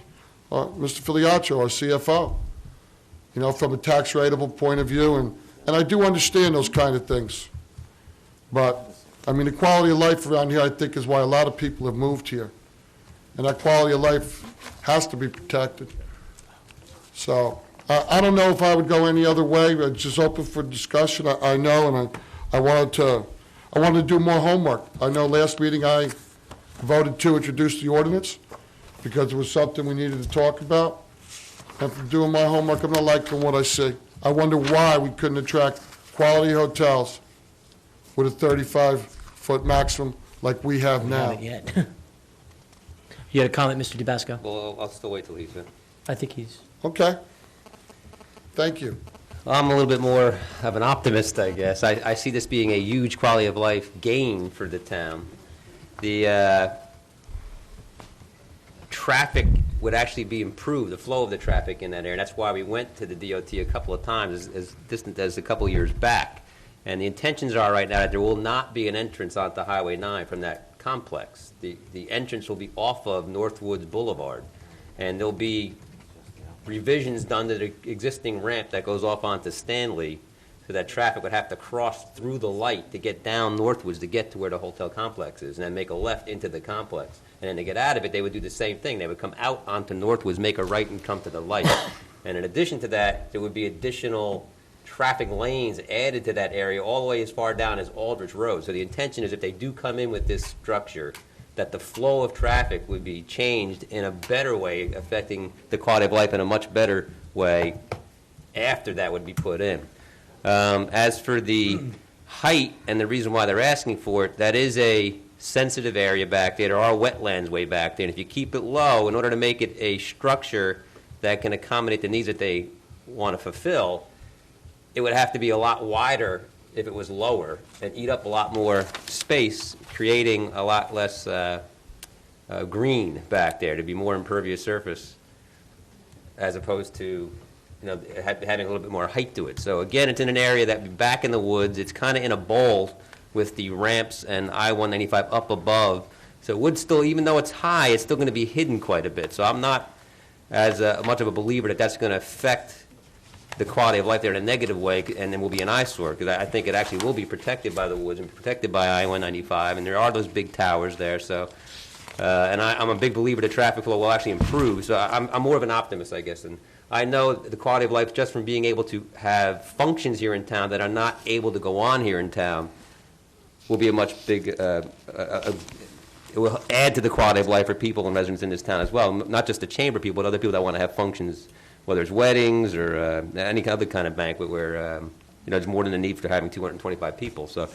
[SPEAKER 5] Mr. Filiaccio, our CFO, you know, from a tax rateable point of view, and I do understand those kind of things. But, I mean, the quality of life around here, I think, is why a lot of people have moved here. And that quality of life has to be protected. So, I don't know if I would go any other way. It's just open for discussion. I know, and I wanted to do more homework. I know last meeting I voted to introduce the ordinance because it was something we needed to talk about. And from doing my homework, I'm not liking what I see. I wonder why we couldn't attract quality hotels with a 35-foot maximum like we have
[SPEAKER 1] We
[SPEAKER 5] now.
[SPEAKER 1] haven't yet. You had a comment, Mr. DeBasco?
[SPEAKER 4] Well, I'll still wait till he's in.
[SPEAKER 1] I think he's...
[SPEAKER 5] Okay. Thank you.
[SPEAKER 4] I'm a little bit more of an optimist, I guess. I see this being a huge quality of life gain for the town. The traffic would actually be improved, the flow of the traffic in that area. And that's why we went to the DOT a couple of times, as distant as a couple of years back. And the intentions are right now that there will not be an entrance onto Highway 9 from that complex. The entrance will be off of Northwoods Boulevard. And there'll be revisions done to the existing ramp that goes off onto Stanley, so that traffic would have to cross through the light to get down Northwoods to get to where the hotel complex is, and then make a left into the complex. And then to get out of it, they would do the same thing. They would come out onto Northwoods, make a right, and come to the light. And in addition to that, there would be additional traffic lanes added to that area all the way as far down as Aldrich Road. So the intention is if they do come in with this structure, that the flow of traffic would be changed in a better way, affecting the quality of life in a much better way after that would be put in. As for the height and the reason why they're asking for it, that is a sensitive area back there. There are wetlands way back there. And if you keep it low, in order to make it a structure that can accommodate the needs that they want to fulfill, it would have to be a lot wider if it was lower and eat up a lot more space, creating a lot less green back there to be more impervious surface, as opposed to having a little bit more height to it. So again, it's in an area that would be back in the woods. It's kind of in a bowl with the ramps and I-195 up above. So it would still, even though it's high, it's still going to be hidden quite a bit. So I'm not as much of a believer that that's going to affect the quality of life there in a negative way, and then will be an eyesore, because I think it actually will be protected by the woods and protected by I-195, and there are those big towers there. So, and I'm a big believer the traffic flow will actually improve. So I'm more of an optimist, I guess. And I know the quality of life just from being able to have functions here in town that are not able to go on here in town will be a much big, it will add to the quality of life for people and residents in this town as well, not just the chamber people, but other people that want to have functions, whether it's weddings or any other kind of banquet where there's more than a need for having 225 people. So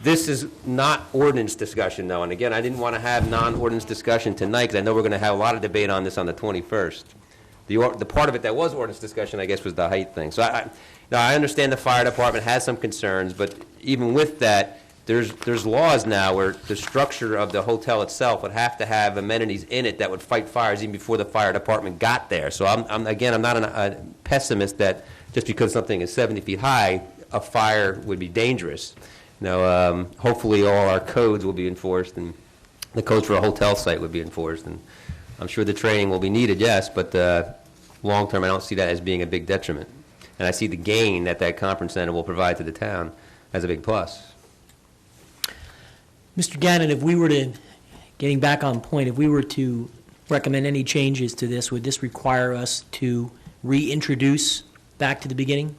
[SPEAKER 4] this is not ordinance discussion, though. And again, I didn't want to have non-ordinance discussion tonight because I know we're going to have a lot of debate on this on the 21st. The part of it that was ordinance discussion, I guess, was the height thing. So I understand the fire department has some concerns, but even with that, there's laws now where the structure of the hotel itself would have to have amenities in it that would fight fires even before the fire department got there. So I'm not a pessimist that just because something is 70 feet high, a fire would be dangerous. Hopefully all our codes will be enforced, and the codes for a hotel site would be enforced, and I'm sure the training will be needed, yes, but long term I don't see that as being a big detriment. And I see the gain that conference center will provide to the town as a big plus.
[SPEAKER 1] Mr. Gannon, if we were to, getting back on point, if we were to recommend any changes to this, would this require us to reintroduce back to the beginning?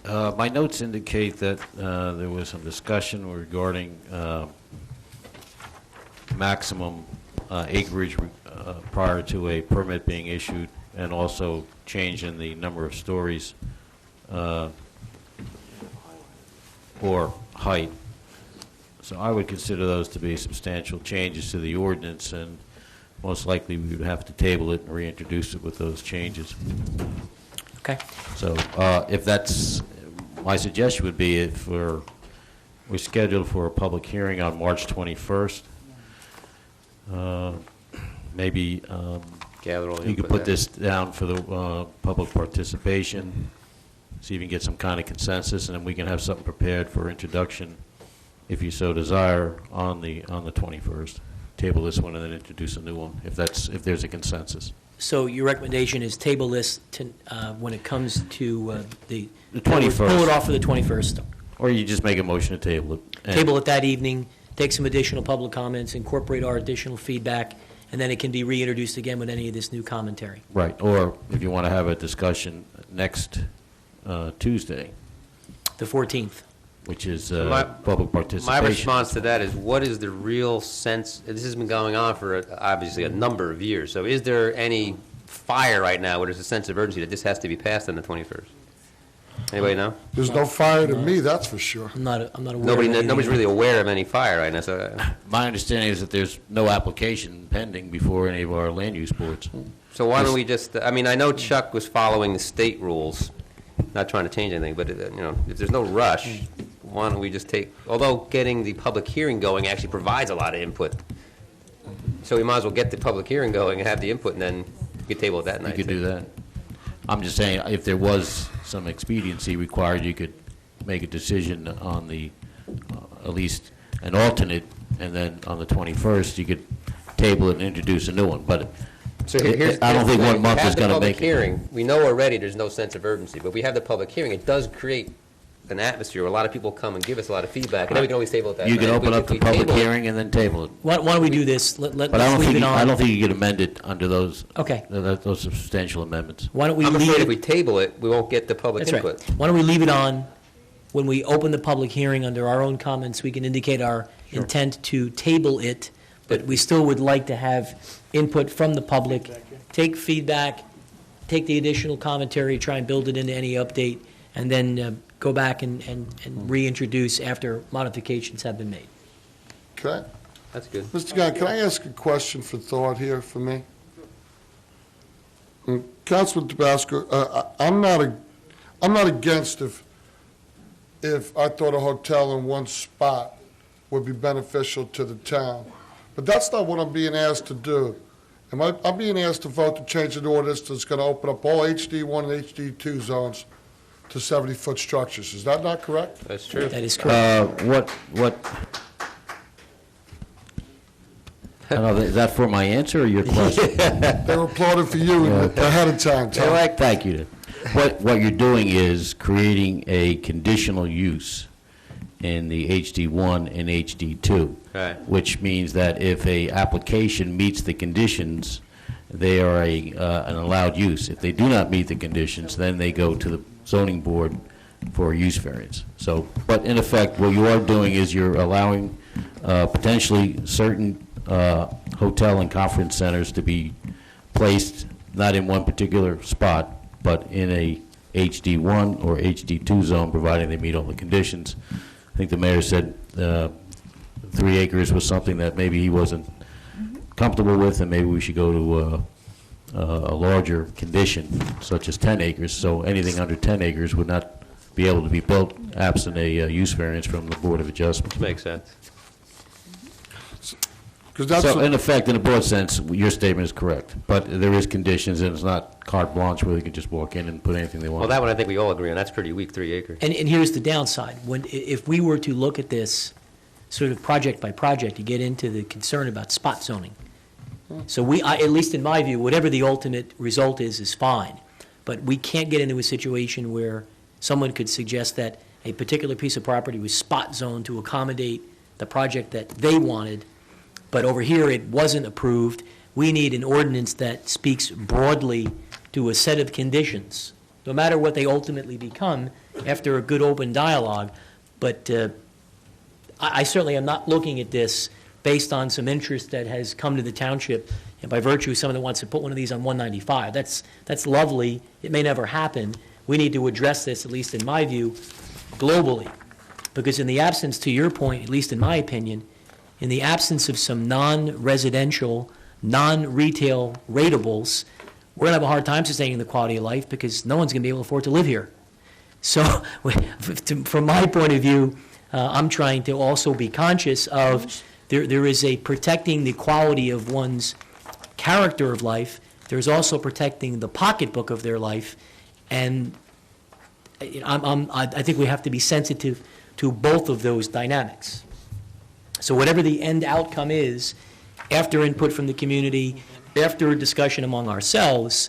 [SPEAKER 9] My notes indicate that there was some discussion regarding maximum acreage prior to a permit being issued and also change in the number of stories or height. So I would consider those to be substantial changes to the ordinance, and most likely we would have to table it and reintroduce it with those changes.
[SPEAKER 1] Okay.
[SPEAKER 9] So if that's, my suggestion would be if we're scheduled for a public hearing on March 21st, maybe
[SPEAKER 4] Gather all the
[SPEAKER 9] you could
[SPEAKER 4] input
[SPEAKER 9] put
[SPEAKER 4] there.
[SPEAKER 9] this down for the public participation, see if you can get some kind of consensus, and then we can have something prepared for introduction, if you so desire, on the 21st. Table this one and then introduce a new one, if there's a consensus.
[SPEAKER 1] So your recommendation is table this to, when it comes to the...
[SPEAKER 9] The 21st.
[SPEAKER 1] Pull it off for the 21st.
[SPEAKER 9] Or you just make a motion to table it. And-
[SPEAKER 1] Table it that evening, take some additional public comments, incorporate our additional feedback, and then it can be reintroduced again with any of this new commentary.
[SPEAKER 9] Right, or if you want to have a discussion next Tuesday,
[SPEAKER 1] The 14th.
[SPEAKER 9] which is
[SPEAKER 4] My-
[SPEAKER 9] public participation.
[SPEAKER 4] My response to that is, what is the real sense, this has been going on for obviously a number of years, so is there any fire right now where there's a sense of urgency that this has to be passed on the 21st? Anybody know?
[SPEAKER 5] There's no fire to me, that's for sure.
[SPEAKER 1] I'm not aware of anything.
[SPEAKER 4] Nobody's really aware of any fire right now, so,
[SPEAKER 9] My understanding is that there's no application pending before any of our land use boards.
[SPEAKER 4] so why don't we just, I mean, I know Chuck was following the state rules, not trying to change anything, but, you know, if there's no rush, why don't we just take, although getting the public hearing going actually provides a lot of input, so we might as well get the public hearing going and have the input, and then you could table it that
[SPEAKER 9] You
[SPEAKER 4] night.
[SPEAKER 9] could
[SPEAKER 4] too.
[SPEAKER 9] do that. I'm just saying, if there was some expediency required, you could make a decision on the, at least an alternate, and then on the 21st, you could table it and introduce a new one. But
[SPEAKER 4] So here's
[SPEAKER 9] I don't think 1 month is going to make
[SPEAKER 4] We have the public
[SPEAKER 9] it.
[SPEAKER 4] hearing, we know already there's no sense of urgency, but we have the public hearing, it does create an atmosphere where a lot of people come and give us a lot of feedback, and then we can always table it that night.
[SPEAKER 9] You can
[SPEAKER 4] If
[SPEAKER 9] open
[SPEAKER 4] we-
[SPEAKER 9] up
[SPEAKER 4] if
[SPEAKER 9] the
[SPEAKER 4] we
[SPEAKER 9] public
[SPEAKER 4] table it-
[SPEAKER 9] hearing and then table it.
[SPEAKER 1] Why don't we do this?
[SPEAKER 9] But I
[SPEAKER 1] Let's
[SPEAKER 9] don't
[SPEAKER 1] leave
[SPEAKER 9] think,
[SPEAKER 1] it
[SPEAKER 9] I
[SPEAKER 1] on.
[SPEAKER 9] don't think you could amend it under those,
[SPEAKER 1] Okay.
[SPEAKER 9] those substantial amendments.
[SPEAKER 1] Why don't we
[SPEAKER 4] I'm
[SPEAKER 1] leave
[SPEAKER 4] afraid
[SPEAKER 1] it?
[SPEAKER 4] if we table it, we won't get the public
[SPEAKER 1] That's right.
[SPEAKER 4] input.
[SPEAKER 1] Why don't we leave it on? When we open the public hearing under our own comments, we can indicate our intent to table it, but we still would like to have input from the public, take feedback, take the additional commentary, try and build it into any update, and then go back and reintroduce after modifications have been made.
[SPEAKER 5] Okay?
[SPEAKER 4] That's good.
[SPEAKER 5] Mr. Gunn, can I ask a question for thought here for me? Councilman Tabasco, I'm not against if I thought a hotel in one spot would be beneficial to the town. But that's not what I'm being asked to do. I'm being asked to vote to change an ordinance that's going to open up all HD1 and HD2 zones to 70-foot structures. Is that not correct?
[SPEAKER 4] That's true.
[SPEAKER 1] That is correct.
[SPEAKER 9] I don't know, is that for my answer or your question?
[SPEAKER 5] They were applauding for you ahead of time, Tom.
[SPEAKER 9] Thank you. What you're doing is creating a conditional use in the HD1 and HD2.
[SPEAKER 4] Right.
[SPEAKER 9] Which means that if a application meets the conditions, they are an allowed use. If they do not meet the conditions, then they go to the zoning board for a use variance. So, but in effect, what you are doing is you're allowing potentially certain hotel and conference centers to be placed not in one particular spot, but in a HD1 or HD2 zone, providing they meet all the conditions. I think the mayor said 3 acres was something that maybe he wasn't comfortable with, and maybe we should go to a larger condition, such as 10 acres. So anything under 10 acres would not be able to be built absent a use variance from the Board of Adjustment.
[SPEAKER 4] Makes sense.
[SPEAKER 5] Because that's
[SPEAKER 9] So
[SPEAKER 5] what-
[SPEAKER 9] in effect, in a broad sense, your statement is correct, but there is conditions, and it's not carte blanche where they can just walk in and put anything they want.
[SPEAKER 4] Well, that one I think we all agree on, that's pretty weak, 3 acres.
[SPEAKER 1] And here's the downside. If we were to look at this sort of project by project, you get into the concern about spot zoning. So at least in my view, whatever the ultimate result is fine. But we can't get into a situation where someone could suggest that a particular piece of property was spot zoned to accommodate the project that they wanted, but over here it wasn't approved. We need an ordinance that speaks broadly to a set of conditions, no matter what they ultimately become after a good open dialogue. But I certainly am not looking at this based on some interest that has come to the township and by virtue, someone that wants to put one of these on 195. That's lovely. It may never happen. We need to address this, at least in my view, globally. Because in the absence, to your point, at least in my opinion, in the absence of some non-residential, non-retail ratables, we're going to have a hard time sustaining the quality of life because no one's going to be able to afford to live here. So from my point of view, I'm trying to also be conscious of there is a protecting the quality of one's character of life. There's also protecting the pocketbook of their life. And I think we have to be sensitive to both of those dynamics. So whatever the end outcome is, after input from the community, after a discussion among ourselves,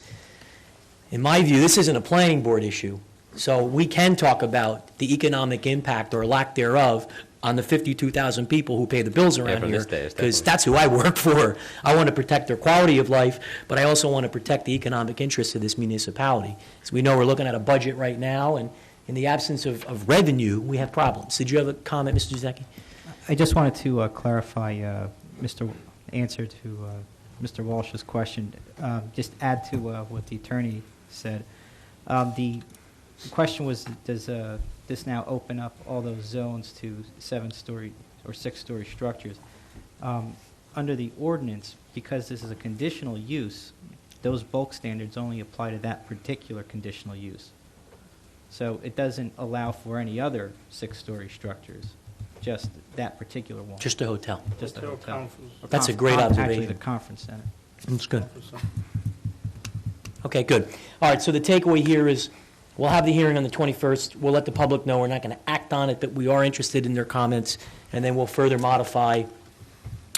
[SPEAKER 1] in my view, this isn't a planning board issue. So we can talk about the economic impact or lack thereof on the 52,000 people who pay the bills around
[SPEAKER 4] from
[SPEAKER 1] here,
[SPEAKER 4] this day, it's
[SPEAKER 1] because
[SPEAKER 4] definitely-
[SPEAKER 1] that's who I work for. I want to protect their quality of life, but I also want to protect the economic interests of this municipality. So we know we're looking at a budget right now, and in the absence of revenue, we have problems. Did you have a comment, Mr. Giuseppe?
[SPEAKER 10] I just wanted to clarify answer to Mr. Walsh's question. Just add to what the attorney said. The question was, does this now open up all those zones to 7-story or 6-story structures? Under the ordinance, because this is a conditional use, those bulk standards only apply to that particular conditional use. So it doesn't allow for any other 6-story structures, just that particular one.
[SPEAKER 1] Just a hotel.
[SPEAKER 10] Just a
[SPEAKER 6] Hotel
[SPEAKER 10] hotel.
[SPEAKER 6] conference.
[SPEAKER 10] Or
[SPEAKER 1] That's a
[SPEAKER 10] conf-
[SPEAKER 1] great
[SPEAKER 10] conf-
[SPEAKER 1] observation.
[SPEAKER 10] Actually, the conference center.
[SPEAKER 1] That's good. Okay, good. All right, so the takeaway here is, we'll have the hearing on the 21st. We'll let the public know we're not going to act on it, but we are interested in their comments, and then we'll further modify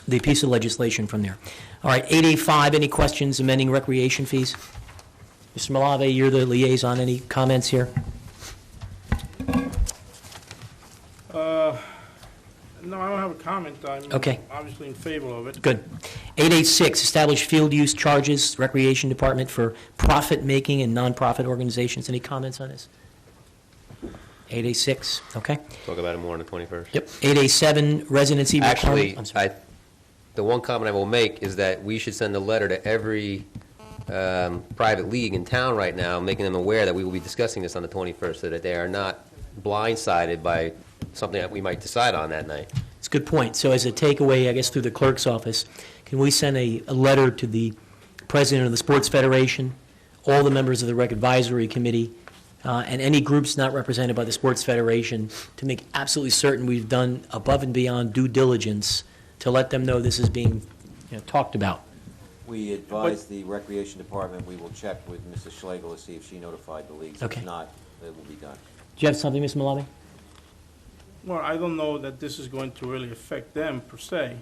[SPEAKER 1] the piece of legislation from there. All right, 8A5, any questions amending recreation fees? Mr. Malave, you're the liaison. Any comments here?
[SPEAKER 6] No, I don't have a comment. I'm
[SPEAKER 1] Okay.
[SPEAKER 6] obviously in favor of it.
[SPEAKER 1] Good. 886, establish field use charges, Recreation Department for profit-making and nonprofit organizations. Any comments on this? 886, okay.
[SPEAKER 4] Talk about it more on the 21st.
[SPEAKER 1] Yep. 887, residency requirement.
[SPEAKER 4] Actually,
[SPEAKER 1] I'm sorry.
[SPEAKER 4] the one comment I will make is that we should send a letter to every private league in town right now, making them aware that we will be discussing this on the 21st, so that they are not blindsided by something that we might decide on that night.
[SPEAKER 1] It's a good point. So as a takeaway, I guess through the clerk's office, can we send a letter to the president of the Sports Federation, all the members of the Rec Advisory Committee, and any groups not represented by the Sports Federation, to make absolutely certain we've done above and beyond due diligence to let them know this is being talked about?
[SPEAKER 2] We advise the Recreation Department, we will check with Mrs. Schlegel to see if she notified the leagues.
[SPEAKER 1] Okay.
[SPEAKER 2] If not, it will be done.
[SPEAKER 1] Do you have something, Ms. Malabi?
[SPEAKER 6] Well, I don't know that this is going to really affect them per se.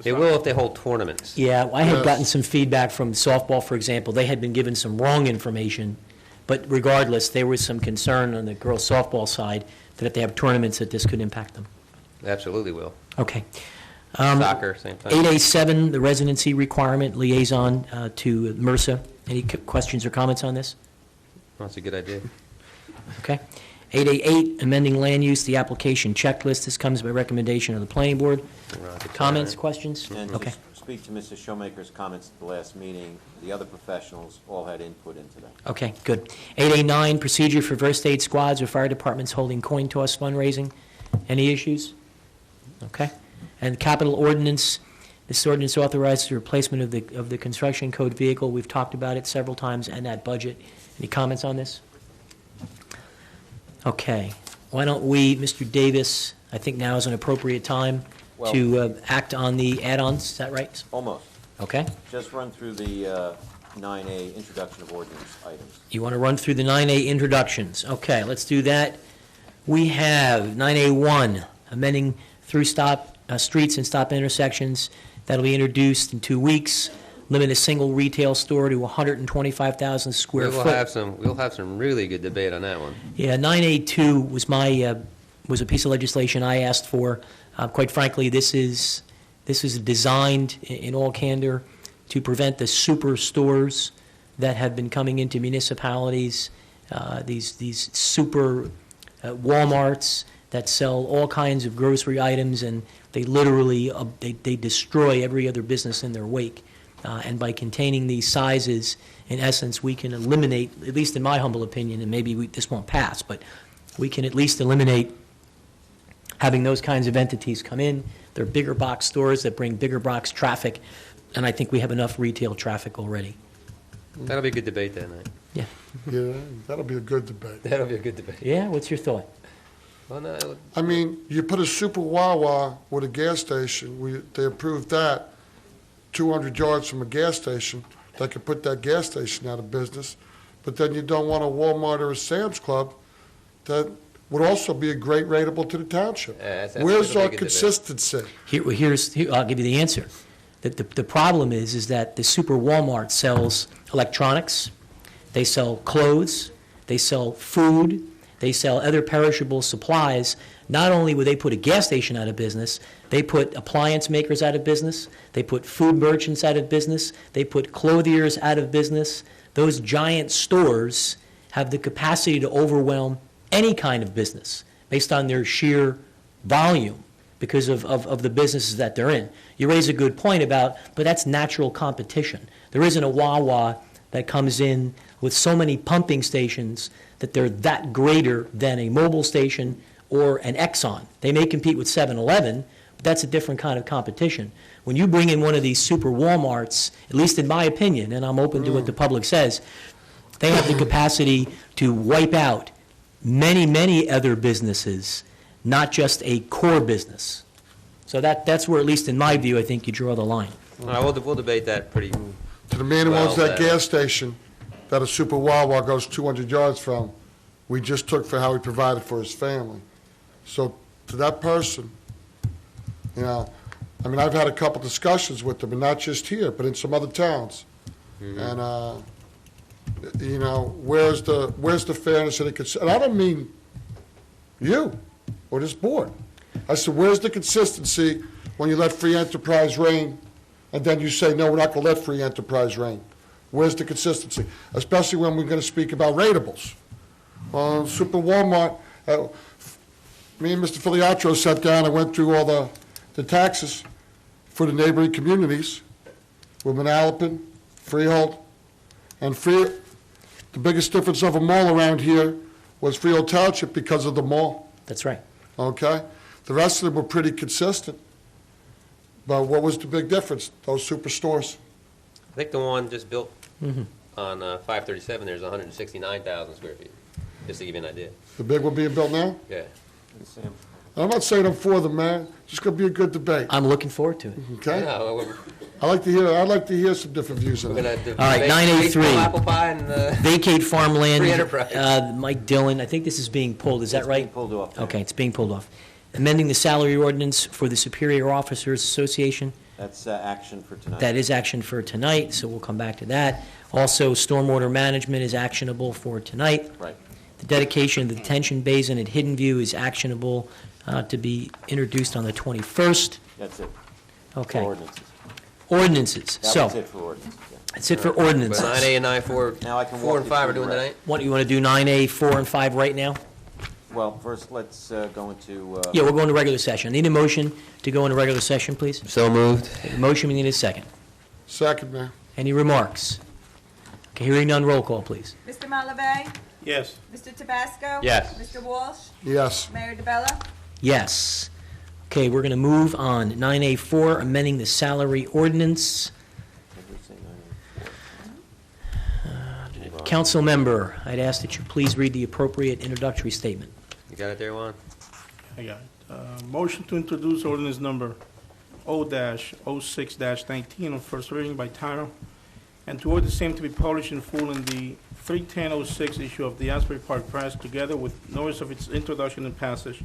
[SPEAKER 4] They will if they hold tournaments.
[SPEAKER 1] Yeah, I had
[SPEAKER 5] Yes.
[SPEAKER 1] gotten some feedback from softball, for example. They had been given some wrong information, but regardless, there was some concern on the girls' softball side that if they have tournaments, that this could impact them.
[SPEAKER 4] Absolutely will.
[SPEAKER 1] Okay.
[SPEAKER 4] Soccer, same thing.
[SPEAKER 1] 8A7, the residency requirement liaison to MRSA. Any questions or comments on this?
[SPEAKER 4] That's a good idea.
[SPEAKER 1] Okay. 8A8, amending land use, the application checklist. This comes by recommendation of the planning board. Comments, questions?
[SPEAKER 2] And
[SPEAKER 1] Okay.
[SPEAKER 2] to speak to Mr. Showmaker's comments at the last meeting, the other professionals all had input into that.
[SPEAKER 1] Okay, good. 8A9, procedure for first aid squads or fire departments holding coin toss fundraising. Any issues? Okay. And capital ordinance, this ordinance authorizes the replacement of the construction code vehicle. We've talked about it several times, and that budget. Any comments on this? Okay. Why don't we, Mr. Davis, I think now is an appropriate time to act on the add-ons. Is that right?
[SPEAKER 2] Almost.
[SPEAKER 1] Okay.
[SPEAKER 2] Just run through the 9A introduction of ordinance items.
[SPEAKER 1] You want to run through the 9A introductions. Okay, let's do that. We have 9A1, amending through stop streets and stop intersections. That'll be introduced in 2 weeks. Limit a single retail store to 125,000 square foot.
[SPEAKER 4] We'll have some really good debate on that one.
[SPEAKER 1] Yeah, 9A2 was was a piece of legislation I asked for. Quite frankly, this is designed, in all candor, to prevent the superstores that have been coming into municipalities, these super Walmarts that sell all kinds of grocery items, and they literally they destroy every other business in their wake. And by containing these sizes, in essence, we can eliminate, at least in my humble opinion, and maybe this won't pass, but we can at least eliminate having those kinds of entities come in. They're bigger box stores that bring bigger box traffic, and I think we have enough retail traffic already.
[SPEAKER 4] That'll be a good debate that night.
[SPEAKER 1] Yeah.
[SPEAKER 5] Yeah, that'll be a good debate.
[SPEAKER 4] That'll be a good debate.
[SPEAKER 1] Yeah, what's your thought?
[SPEAKER 4] Well, no,
[SPEAKER 5] I mean, you put a Super Wawa with a gas station, they approved that, 200 yards from a gas station, that could put that gas station out of business. But then you don't want a Walmart or a Sam's Club that would also be a great rateable to the township.
[SPEAKER 4] that's
[SPEAKER 5] Where's
[SPEAKER 4] gonna
[SPEAKER 5] our
[SPEAKER 4] be a good debate.
[SPEAKER 5] consistency?
[SPEAKER 1] I'll give you the answer. The problem is that the Super Walmart sells electronics, they sell clothes, they sell food, they sell other perishable supplies. Not only would they put a gas station out of business, they put appliance makers out of business, they put food merchants out of business, they put clothiers out of business. Those giant stores have the capacity to overwhelm any kind of business based on their sheer volume because of the businesses that they're in. You raise a good point about, but that's natural competition. There isn't a Wawa that comes in with so many pumping stations that they're that greater than a Mobil station or an Exxon. They may compete with 7-Eleven, but that's a different kind of competition. When you bring in one of these super Walmarts, at least in my opinion, and I'm open to what the public says, they have the capacity to wipe out many, many other businesses, not just a core business. So that's where, at least in my view, I think you draw the line.
[SPEAKER 4] all right, we'll debate that pretty.
[SPEAKER 5] To the man who
[SPEAKER 4] Well,
[SPEAKER 5] owns that
[SPEAKER 4] that-
[SPEAKER 5] gas station that a Super Wawa goes 200 yards from, we just took for how he provided for his family. So to that person, you know, I mean, I've had a couple discussions with them, and not just here, but in some other towns. And, you know, where's the fairness and and I don't mean you or this board. I said, where's the consistency when you let free enterprise reign, and then you say, no, we're not going to let free enterprise reign? Where's the consistency? Especially when we're going to speak about ratables. Super Walmart, me and Mr. Filiatro sat down and went through all the taxes for the neighboring communities with Manalapan, Freehold, and the biggest difference of them all around here was Freehold Township because of the mall,
[SPEAKER 1] That's right.
[SPEAKER 5] okay? The rest of them were pretty consistent. But what was the big difference? Those superstores.
[SPEAKER 4] I think the one just built on 537, there's 169,000 square feet, just to give you an idea.
[SPEAKER 5] The big one being built now?
[SPEAKER 4] Yeah.
[SPEAKER 5] And I'm not saying I'm for them, man. It's just going to be a good debate,
[SPEAKER 1] I'm looking forward to it.
[SPEAKER 5] okay?
[SPEAKER 4] Yeah, we're
[SPEAKER 5] I'd like to hear some different views on
[SPEAKER 4] going
[SPEAKER 5] that.
[SPEAKER 4] to
[SPEAKER 1] All right, 983.
[SPEAKER 4] apple pie and
[SPEAKER 1] Vacate farmland.
[SPEAKER 4] Free enterprise.
[SPEAKER 1] Mike Dillon, I think this is being pulled, is that
[SPEAKER 2] It's
[SPEAKER 1] right?
[SPEAKER 2] being pulled off.
[SPEAKER 1] Okay, it's being pulled off. Amending the salary ordinance for the Superior Officers Association.
[SPEAKER 2] That's action for tonight.
[SPEAKER 1] That is action for tonight, so we'll come back to that. Also, stormwater management is actionable for tonight.
[SPEAKER 2] Right.
[SPEAKER 1] The dedication of the detention basin at Hidden View is actionable to be introduced on the 21st.
[SPEAKER 2] That's it.
[SPEAKER 1] Okay.
[SPEAKER 2] For ordinances.
[SPEAKER 1] Ordinances.
[SPEAKER 2] That
[SPEAKER 1] So,
[SPEAKER 2] was it for ordinances. Yeah.
[SPEAKER 1] that's it for
[SPEAKER 4] But
[SPEAKER 1] ordinances.
[SPEAKER 4] 9A and 9-4,
[SPEAKER 2] Now I can
[SPEAKER 4] 4
[SPEAKER 2] walk
[SPEAKER 4] and
[SPEAKER 2] you
[SPEAKER 4] 5 are
[SPEAKER 2] through
[SPEAKER 4] doing
[SPEAKER 2] the
[SPEAKER 4] tonight?
[SPEAKER 1] What, you want to do 9A, 4, and 5 right now?
[SPEAKER 2] Well, first, let's go into...
[SPEAKER 1] Yeah, we're going to regular session. Need a motion to go into regular session, please?
[SPEAKER 4] So moved.
[SPEAKER 1] Motion, we need a second.
[SPEAKER 5] Second, man.
[SPEAKER 1] Any remarks? Okay, hearing none, roll call, please.
[SPEAKER 3] Mr. Malabay?
[SPEAKER 6] Yes.
[SPEAKER 3] Mr. Tabasco?
[SPEAKER 4] Yes.
[SPEAKER 3] Mr. Walsh?
[SPEAKER 5] Yes.
[SPEAKER 3] Mayor DeBella?
[SPEAKER 1] Yes. Okay, we're going to move on. 9A4, amending the salary ordinance. Council member, I'd ask that you please read the appropriate introductory statement.
[SPEAKER 4] You got it there, Juan?
[SPEAKER 6] I got it. Motion to introduce ordinance number O-06-19 on first reading by title, and to order the same to be published in full in the 3/10/06 issue of the Asbury Park Press, together with notice of its introduction and passage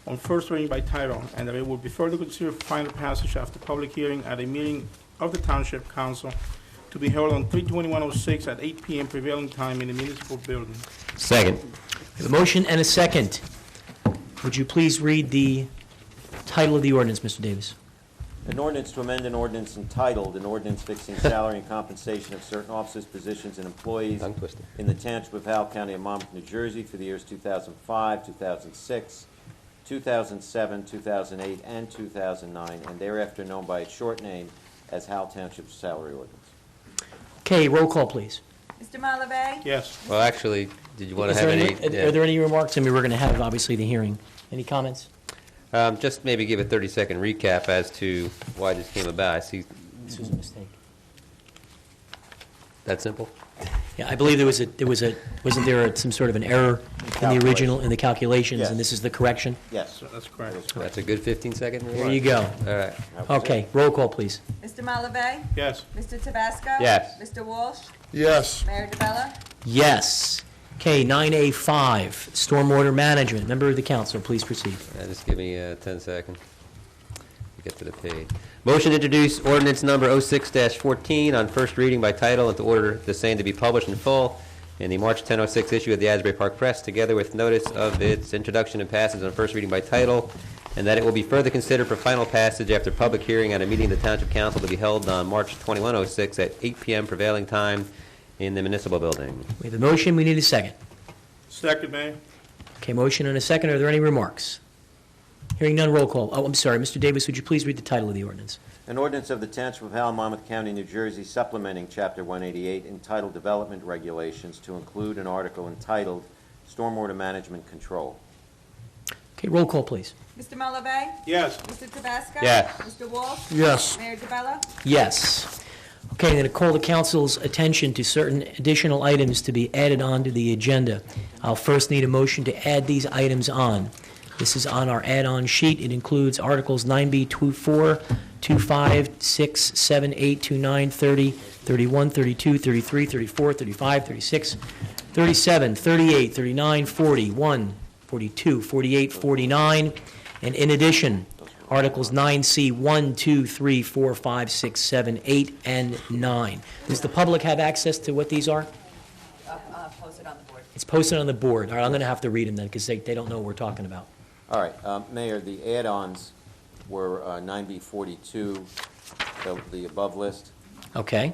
[SPEAKER 6] on first reading by title, and that it will be further considered for final passage after public hearing at a meeting of the Township Council to be held on 3/21/06 at 8 p.m. prevailing time in the municipal building.
[SPEAKER 4] Second.
[SPEAKER 1] We have a motion and a second. Would you please read the title of the ordinance, Mr. Davis?
[SPEAKER 2] An ordinance to amend an ordinance entitled, an ordinance fixing salary and compensation of certain officers, positions, and employees
[SPEAKER 4] Tongue twister.
[SPEAKER 2] in the Township of Howell, County of Monmouth, New Jersey, for the years 2005, 2006, 2007, 2008, and 2009, and thereafter known by its short name, as Howell Township's salary ordinance.
[SPEAKER 1] Okay, roll call, please.
[SPEAKER 3] Mr. Malave?
[SPEAKER 6] Yes.
[SPEAKER 4] Well, actually, did you want
[SPEAKER 1] Is
[SPEAKER 4] to have
[SPEAKER 1] there
[SPEAKER 4] any?
[SPEAKER 1] any- Are there any remarks? I mean, we're going to have, obviously, the hearing. Any comments?
[SPEAKER 4] Just maybe give a 30-second recap as to why this came about. I see,
[SPEAKER 1] This was a mistake.
[SPEAKER 4] that simple?
[SPEAKER 1] Yeah, I believe wasn't there some sort of an error in the original, in the calculations,
[SPEAKER 2] Yes.
[SPEAKER 1] and this is the correction?
[SPEAKER 2] Yes.
[SPEAKER 6] That's correct.
[SPEAKER 4] That's a good 15-second remark?
[SPEAKER 1] There you go.
[SPEAKER 4] All right.
[SPEAKER 2] That was
[SPEAKER 1] Okay,
[SPEAKER 2] it.
[SPEAKER 1] roll call, please.
[SPEAKER 3] Mr. Malave?
[SPEAKER 6] Yes.
[SPEAKER 3] Mr. Tabasco?
[SPEAKER 4] Yes.
[SPEAKER 3] Mr. Walsh?
[SPEAKER 5] Yes.
[SPEAKER 3] Mayor DeBella?
[SPEAKER 1] Yes. Okay, 9A5, Stormwater Management. Member of the council, please proceed.
[SPEAKER 4] Just give me 10 seconds to get to the page. Motion to introduce ordinance number 06-14 on first reading by title and to order the same to be published in full in the March 10/06 issue of the Asbury Park Press, together with notice of its introduction and passage on first reading by title, and that it will be further considered for final passage after public hearing at a meeting of the Township Council to be held on March 21/06 at 8 p.m. prevailing time in the municipal building.
[SPEAKER 1] We have a motion, we need a second.
[SPEAKER 6] Second, Mayor.
[SPEAKER 1] Okay, motion and a second. Are there any remarks? Hearing none, roll call. Oh, I'm sorry, Mr. Davis, would you please read the title of the ordinance?
[SPEAKER 2] An ordinance of the Township of Howell, Monmouth County, New Jersey, supplementing Chapter 188 entitled Development Regulations to include an article entitled Stormwater Management Control.
[SPEAKER 1] Okay, roll call, please.
[SPEAKER 3] Mr. Malave?
[SPEAKER 6] Yes.
[SPEAKER 3] Mr. Tabasco?
[SPEAKER 4] Yes.
[SPEAKER 3] Mr. Walsh?
[SPEAKER 5] Yes.
[SPEAKER 3] Mayor DeBella?
[SPEAKER 1] Yes. Okay, I'm going to call the council's attention to certain additional items to be added on to the agenda. I'll first need a motion to add these items on. This is on our add-on sheet. It includes Articles 9B, 24, 25, 6, 7, 8, 29, 30, 31, 32, 33, 34, 35, 36, 37, 38, 39, 40, 1, 42, 48, 49, and in addition, Articles 9C, 1, 2, 3, 4, 5, 6, 7, 8, and 9. Does the public have access to what these are?
[SPEAKER 8] Posted on the board.
[SPEAKER 1] It's posted on the board. All right, I'm going to have to read them then, because they don't know what we're talking about.
[SPEAKER 2] All right, Mayor, the add-ons were 9B42, the above list.
[SPEAKER 1] Okay,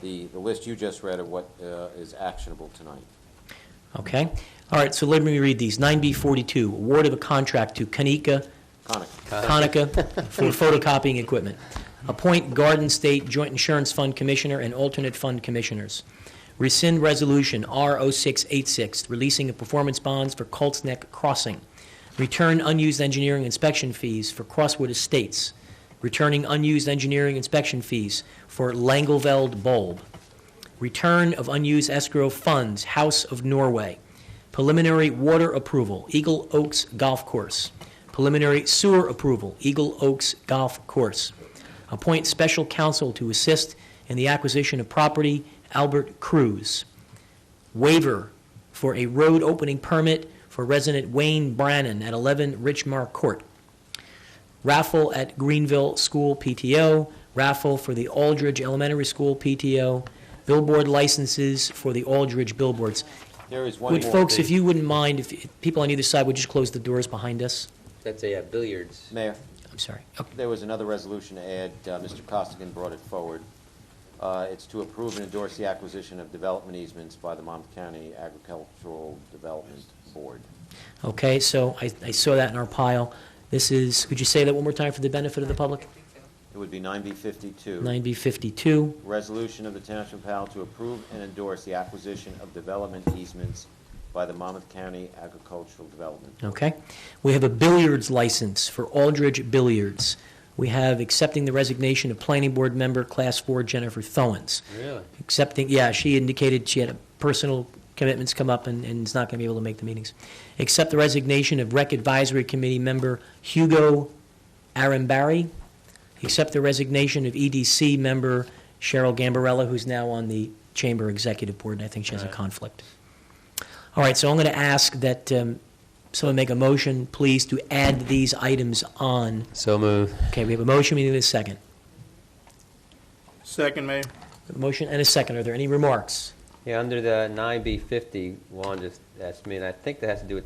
[SPEAKER 2] The list you just read of what is actionable tonight.
[SPEAKER 1] okay. All right, so let me read these. 9B42, award of a contract to Konica for photocopying equipment. Appoint Garden State Joint Insurance Fund Commissioner and alternate fund commissioners. Rescind Resolution R0686, releasing of performance bonds for Colts Neck Crossing. Return unused engineering inspection fees for Crosswood Estates. Returning unused engineering inspection fees for Langelveld Bulb. Return of unused escrow funds, House of Norway. Preliminary water approval, Eagle Oaks Golf Course. Preliminary sewer approval, Eagle Oaks Golf Course. Appoint special counsel to assist in the acquisition of property, Albert Cruz. Waiver for a road opening permit for resident Wayne Brannon at 11 Richmar Court. Raffle at Greenville School PTO. Raffle for the Aldridge Elementary School PTO. Billboard licenses for the Aldridge billboards.
[SPEAKER 2] There is one
[SPEAKER 1] Would
[SPEAKER 2] more
[SPEAKER 1] folks,
[SPEAKER 2] thing.
[SPEAKER 1] if you wouldn't mind, if people on either side would just close the doors behind us?
[SPEAKER 4] That's a billiards.
[SPEAKER 2] Mayor,
[SPEAKER 1] I'm sorry. Okay.
[SPEAKER 2] there was another resolution to add. Mr. Costigan brought it forward. It's to approve and endorse the acquisition of development easements by the Monmouth County Agricultural Development Board.
[SPEAKER 1] Okay, so I saw that in our pile. This is, could you say that one more time for the benefit of the public?
[SPEAKER 2] It would be 9B52.
[SPEAKER 1] 9B52.
[SPEAKER 2] Resolution of the Township of Howell to approve and endorse the acquisition of development easements by the Monmouth County Agricultural Development.
[SPEAKER 1] Okay. We have a billiards license for Aldridge Billiards. We have accepting the resignation of Planning Board member, Class 4, Jennifer Thowens.
[SPEAKER 4] Really?
[SPEAKER 1] Accepting, yeah, she indicated she had personal commitments come up and is not going to be able to make the meetings. Accept the resignation of Rec Advisory Committee member Hugo Arambari. Accept the resignation of EDC member Cheryl Gambarella, who's now on the Chamber Executive Board, and I think she has a conflict. All right, so I'm going to ask that someone make a motion, please, to add these items on.
[SPEAKER 4] So moved.
[SPEAKER 1] Okay, we have a motion, we need a second.
[SPEAKER 6] Second, Mayor.
[SPEAKER 1] A motion and a second. Are there any remarks?
[SPEAKER 4] Yeah, under the 9B50, Juan just asked me, and I think that has to do with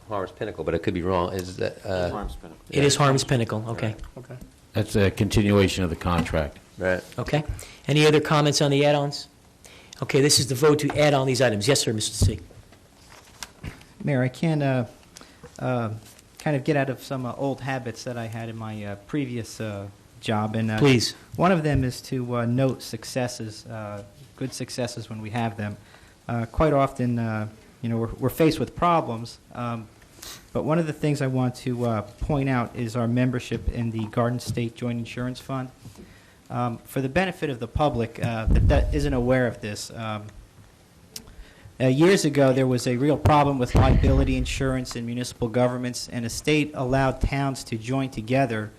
[SPEAKER 4] Harms Pinnacle, but I could be wrong. Is that
[SPEAKER 2] Farms Pinnacle.
[SPEAKER 1] It is Harms Pinnacle, okay.
[SPEAKER 6] Okay.
[SPEAKER 9] That's a continuation of the contract.
[SPEAKER 4] right?
[SPEAKER 1] Okay. Any other comments on the add-ons? Okay, this is the vote to add on these items. Yes, sir, Mr. C.
[SPEAKER 10] Mayor, I can kind of get out of some old habits that I had in my previous job. And
[SPEAKER 1] Please.
[SPEAKER 10] one of them is to note successes, good successes when we have them. Quite often, we're faced with problems, but one of the things I want to point out is our membership in the Garden State Joint Insurance Fund. For the benefit of the public that isn't aware of this, years ago there was a real problem with liability insurance in municipal governments, and the state allowed towns to join together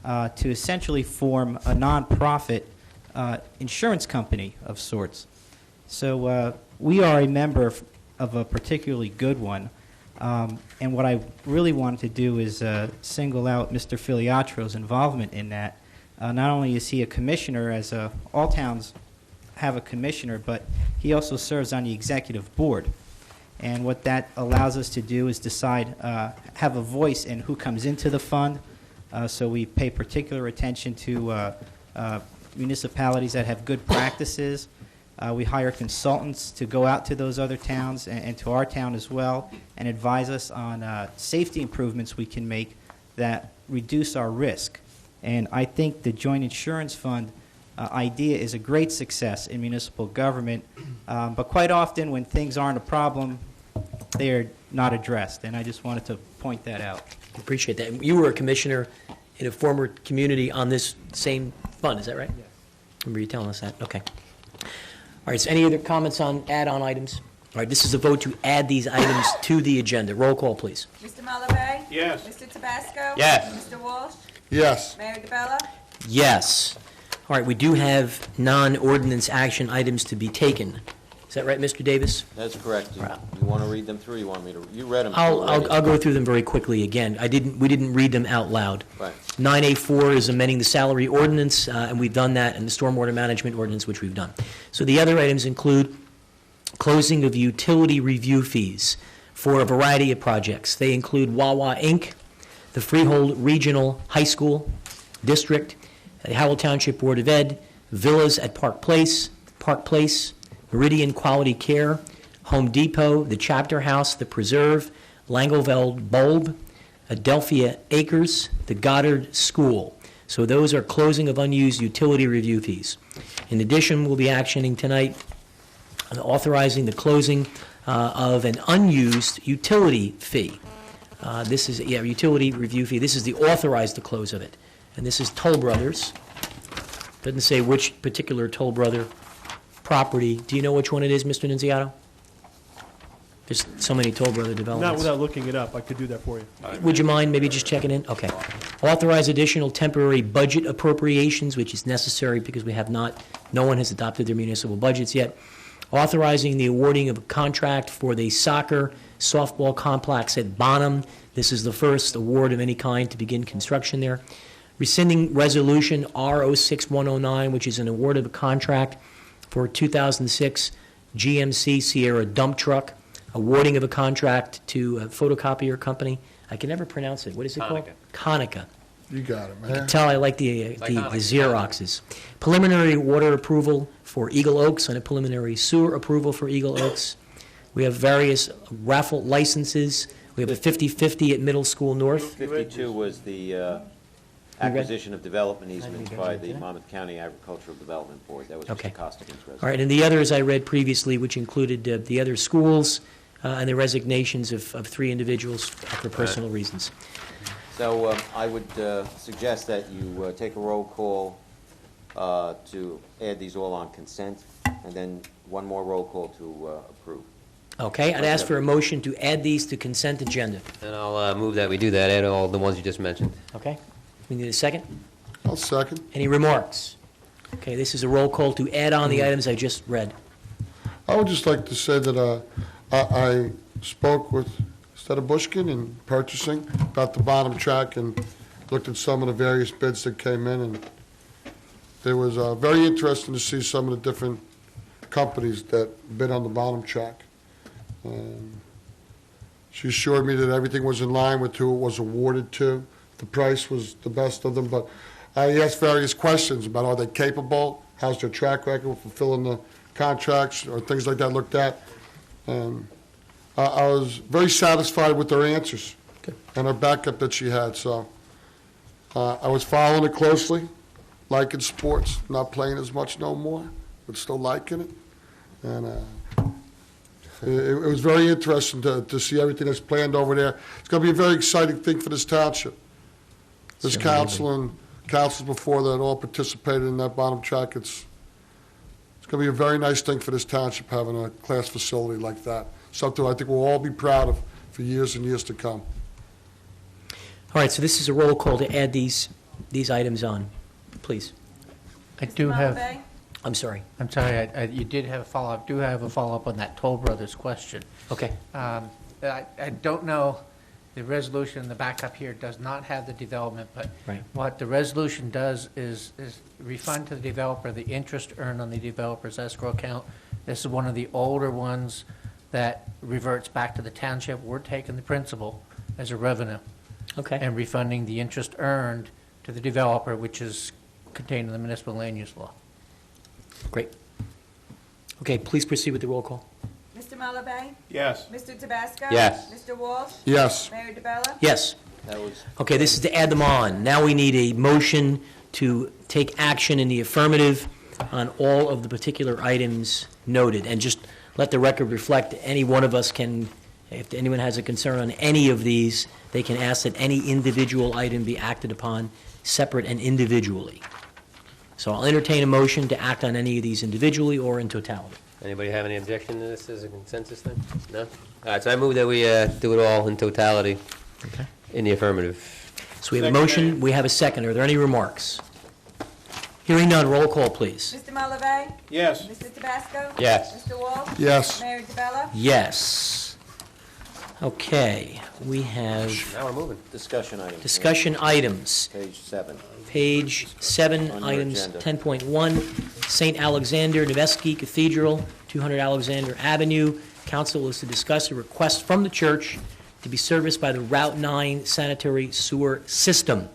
[SPEAKER 10] to essentially form a nonprofit insurance company of sorts. So we are a member of a particularly good one, and what I really wanted to do is single out Mr. Filiatro's involvement in that. Not only is he a commissioner, as all towns have a commissioner, but he also serves on the executive board. And what that allows us to do is decide, have a voice in who comes into the fund. So we pay particular attention to municipalities that have good practices. We hire consultants to go out to those other towns and to our town as well and advise us on safety improvements we can make that reduce our risk. And I think the joint insurance fund idea is a great success in municipal government, but quite often when things aren't a problem, they are not addressed, and I just wanted to point that out.
[SPEAKER 1] Appreciate that. You were a commissioner in a former community on this same fund, is that right?
[SPEAKER 10] Yes.
[SPEAKER 1] Remember you telling us that? Okay. All right, so any other comments on add-on items? All right, this is a vote to add these items to the agenda. Roll call, please.
[SPEAKER 3] Mr. Malabay?
[SPEAKER 6] Yes.
[SPEAKER 3] Mr. Tabasco?
[SPEAKER 4] Yes.
[SPEAKER 3] Mr. Walsh?
[SPEAKER 5] Yes.
[SPEAKER 3] Mayor DeBella?
[SPEAKER 1] Yes. All right, we do have non-ordinance action items to be taken. Is that right, Mr. Davis?
[SPEAKER 2] That's correct. You
[SPEAKER 1] Right.
[SPEAKER 2] want to read them through, or you want me to? You read them.
[SPEAKER 1] I'll go through them very quickly again. We didn't read them out loud.
[SPEAKER 2] Right.
[SPEAKER 1] 9A4 is amending the salary ordinance, and we've done that, and the stormwater management ordinance, which we've done. So the other items include closing of utility review fees for a variety of projects. They include Wawa Inc., the Freehold Regional High School District, the Howell Township Board of Ed, villas at Park Place, Meridian Quality Care, Home Depot, the Chapter House, the Preserve, Langelveld Bulb, Adelphia Acres, the Goddard School. So those are closing of unused utility review fees. In addition, we'll be actioning tonight on authorizing the closing of an unused utility fee. This is, utility review fee. This is the authorized to close of it. And this is Toll Brothers. Doesn't say which particular Toll Brother property. Do you know which one it is, Mr. Nunziato? There's so many Toll Brother
[SPEAKER 7] Not
[SPEAKER 1] developments.
[SPEAKER 7] without looking it up, I could do that for you.
[SPEAKER 1] Would you mind maybe just checking in? Okay. Authorize additional temporary budget appropriations, which is necessary because no one has adopted their municipal budgets yet. Authorizing the awarding of a contract for the soccer softball complex at Bonham. This is the first award of any kind to begin construction there. Rescinding Resolution R06109, which is an award of a contract for 2006 GMC Sierra dump truck. Awarding of a contract to a photocopier company. I can never pronounce it. What is it called? Konica.
[SPEAKER 5] You got it,
[SPEAKER 1] You can
[SPEAKER 5] man.
[SPEAKER 1] tell I like the Xeroxes. Preliminary water approval for Eagle Oaks and a preliminary sewer approval for Eagle Oaks. We have various raffle licenses. We have a 50/50 at Middle School North.
[SPEAKER 2] 52 was the acquisition of development easements by the Monmouth County Agricultural Development Board. That was
[SPEAKER 1] Okay.
[SPEAKER 2] Mr. Costigan's resolution.
[SPEAKER 1] All right, and the others I read previously, which included the other schools and the resignations of 3 individuals for personal reasons.
[SPEAKER 2] So I would suggest that you take a roll call to add these all on consent, and then one more roll call to approve.
[SPEAKER 1] Okay, I'd ask for a motion to add these to consent agenda.
[SPEAKER 4] And I'll move that we do that, add all the ones you just mentioned.
[SPEAKER 1] Okay? We need a second?
[SPEAKER 5] I'll second.
[SPEAKER 1] Any remarks? Okay, this is a roll call to add on the items I just read.
[SPEAKER 5] I would just like to say that I spoke with Bushkin in purchasing about the bottom track and looked at some of the various bids that came in, and it was very interesting to see some of the different companies that bid on the bottom track. She assured me that everything was in line with who it was awarded to. The price was the best of them, but I asked various questions about are they capable, how's their track record with fulfilling the contracts, or things like that looked at. And I was very satisfied with their answers and her backup that she had. So I was following it closely. liking sports, not playing as much no more, but still liking it. And it was very interesting to see everything that's planned over there. It's going to be a very exciting thing for this township. This
[SPEAKER 1] Certainly
[SPEAKER 5] council and councils before that all participated in that bottom track. It's going to be a very nice thing for this township having a class facility like that. Something I think we'll all be proud of for years and years to come.
[SPEAKER 1] All right, so this is a roll call to add these items on. Please.
[SPEAKER 11] I do have,
[SPEAKER 3] Malabay?
[SPEAKER 1] I'm sorry.
[SPEAKER 11] I'm sorry, you did have a follow-up, do have a follow-up on that Toll Brothers question.
[SPEAKER 1] Okay.
[SPEAKER 11] I don't know, the resolution, the backup here does not have the development, but
[SPEAKER 1] Right.
[SPEAKER 11] what the resolution does is refund to the developer the interest earned on the developer's escrow account. This is one of the older ones that reverts back to the township. We're taking the principal as a revenue
[SPEAKER 1] Okay.
[SPEAKER 11] and refunding the interest earned to the developer, which is contained in the municipal land use law.
[SPEAKER 1] Great. Okay, please proceed with the roll call.
[SPEAKER 3] Mr. Malabay?
[SPEAKER 6] Yes.
[SPEAKER 3] Mr. Tabasco?
[SPEAKER 4] Yes.
[SPEAKER 3] Mr. Walsh?
[SPEAKER 5] Yes.
[SPEAKER 3] Mayor DeBella?
[SPEAKER 1] Yes.
[SPEAKER 2] That was,
[SPEAKER 1] Okay, this is to add them on. Now we need a motion to take action in the affirmative on all of the particular items noted. And just let the record reflect, any one of us can, if anyone has a concern on any of these, they can ask that any individual item be acted upon separate and individually. So I'll entertain a motion to act on any of these individually or in totality.
[SPEAKER 4] Anybody have any objection to this as a consensus thing? No? All right, so I move that we do it all in totality
[SPEAKER 1] Okay.
[SPEAKER 4] in the affirmative.
[SPEAKER 1] So we have a motion, we have a second. Are there any remarks? Hearing none, roll call, please.
[SPEAKER 3] Mr. Malabay?
[SPEAKER 6] Yes.
[SPEAKER 3] Mr. Tabasco?
[SPEAKER 4] Yes.
[SPEAKER 3] Mr. Walsh?
[SPEAKER 5] Yes.
[SPEAKER 3] Mayor DeBella?
[SPEAKER 1] Yes. Okay, we have
[SPEAKER 4] Now we're moving.
[SPEAKER 2] discussion item.
[SPEAKER 1] discussion items.
[SPEAKER 2] Page 7.
[SPEAKER 1] Page 7,
[SPEAKER 2] On your
[SPEAKER 1] items
[SPEAKER 2] agenda.
[SPEAKER 1] 10.1, St. Alexander Nevsky Cathedral, 200 Alexander Avenue. Council is to discuss a request from the church to be serviced by the Route 9 sanitary sewer system.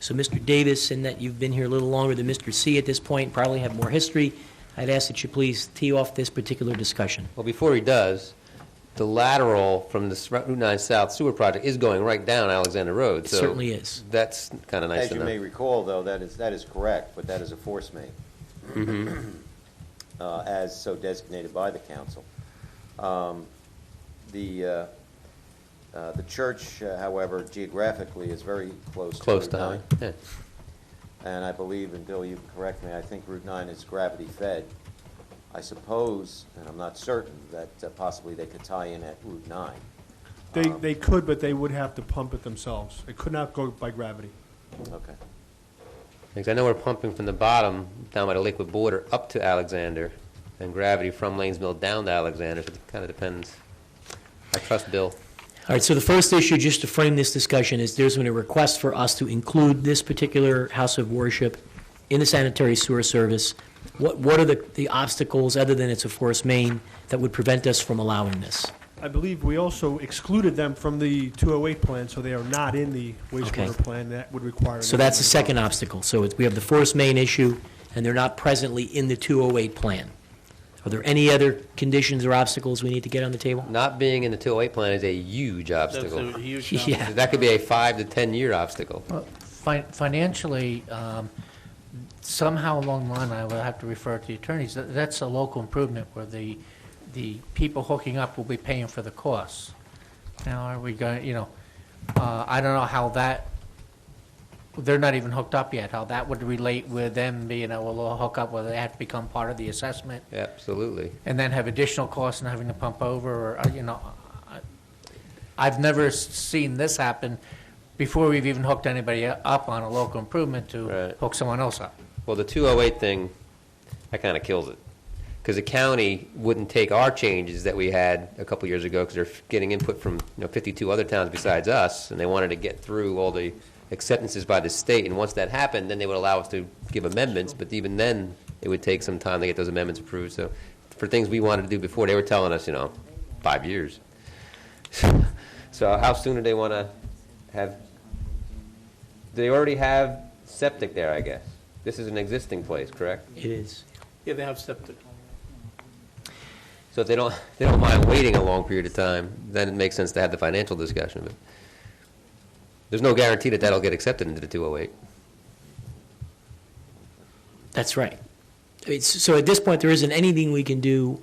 [SPEAKER 1] So, Mr. Davis, in that you've been here a little longer than Mr. C at this point, probably have more history, I'd ask that you please tee off this particular discussion.
[SPEAKER 4] Well, before he does, the lateral from the Route 9 South Sewer Project is going right down Alexander Road.
[SPEAKER 1] It
[SPEAKER 4] so
[SPEAKER 1] certainly is.
[SPEAKER 4] That's kind of nice
[SPEAKER 2] As
[SPEAKER 4] to
[SPEAKER 2] you
[SPEAKER 4] know.
[SPEAKER 2] may recall, though, that is correct, but that is a force main, as so designated by the council. The church, however, geographically is very close
[SPEAKER 4] Close
[SPEAKER 2] to
[SPEAKER 4] to
[SPEAKER 2] Route 9.
[SPEAKER 4] high. Yeah.
[SPEAKER 2] And I believe, and Bill, you can correct me, I think Route 9 is gravity-fed. I suppose, and I'm not certain, that possibly they could tie in at Route 9.
[SPEAKER 7] They could, but they would have to pump it themselves. It could not go by gravity.
[SPEAKER 2] Okay.
[SPEAKER 4] Because I know we're pumping from the bottom down by the Lakewood border up to Alexander, and gravity from Lanes Mill down to Alexander, so it kind of depends. I trust Bill.
[SPEAKER 1] All right, so the first issue, just to frame this discussion, is there's been a request for us to include this particular house of worship in the sanitary sewer service. What are the obstacles, other than it's a force main, that would prevent us from allowing this?
[SPEAKER 7] I believe we also excluded them from the 208 plan, so they are not in the wastewater
[SPEAKER 1] Okay.
[SPEAKER 7] plan. That would require.
[SPEAKER 1] So that's the second obstacle. So we have the force main issue, and they're not presently in the 208 plan. Are there any other conditions or obstacles we need to get on the table?
[SPEAKER 4] Not being in the 208 plan is a huge obstacle.
[SPEAKER 6] That's a huge
[SPEAKER 1] Yeah.
[SPEAKER 4] That could be a 5 to 10 year obstacle.
[SPEAKER 11] Well, financially, somehow along the line, I will have to refer to the attorneys, that's a local improvement where the people hooking up will be paying for the costs. Now, are we going, I don't know how that, they're not even hooked up yet, how that would relate with them being able to hook up, whether they have to become part of the assessment,
[SPEAKER 4] Absolutely.
[SPEAKER 11] and then have additional costs and having to pump over, or, I've never seen this happen before we've even hooked anybody up on a local improvement to
[SPEAKER 4] Right.
[SPEAKER 11] hook someone else up.
[SPEAKER 4] Well, the 208 thing, that kind of kills it. Because the county wouldn't take our changes that we had a couple years ago, because they're getting input from 52 other towns besides us, and they wanted to get through all the acceptances by the state. And once that happened, then they would allow us to give amendments, but even then, it would take some time to get those amendments approved. So for things we wanted to do before, they were telling us, 5 years. So how soon do they want to have, do they already have septic there, I guess? This is an existing place, correct?
[SPEAKER 1] It is.
[SPEAKER 6] Yeah, they have septic.
[SPEAKER 4] So if they don't mind waiting a long period of time, then it makes sense to have the financial discussion. But there's no guarantee that that'll get accepted into the 208.
[SPEAKER 1] That's right. So at this point, there isn't anything we can do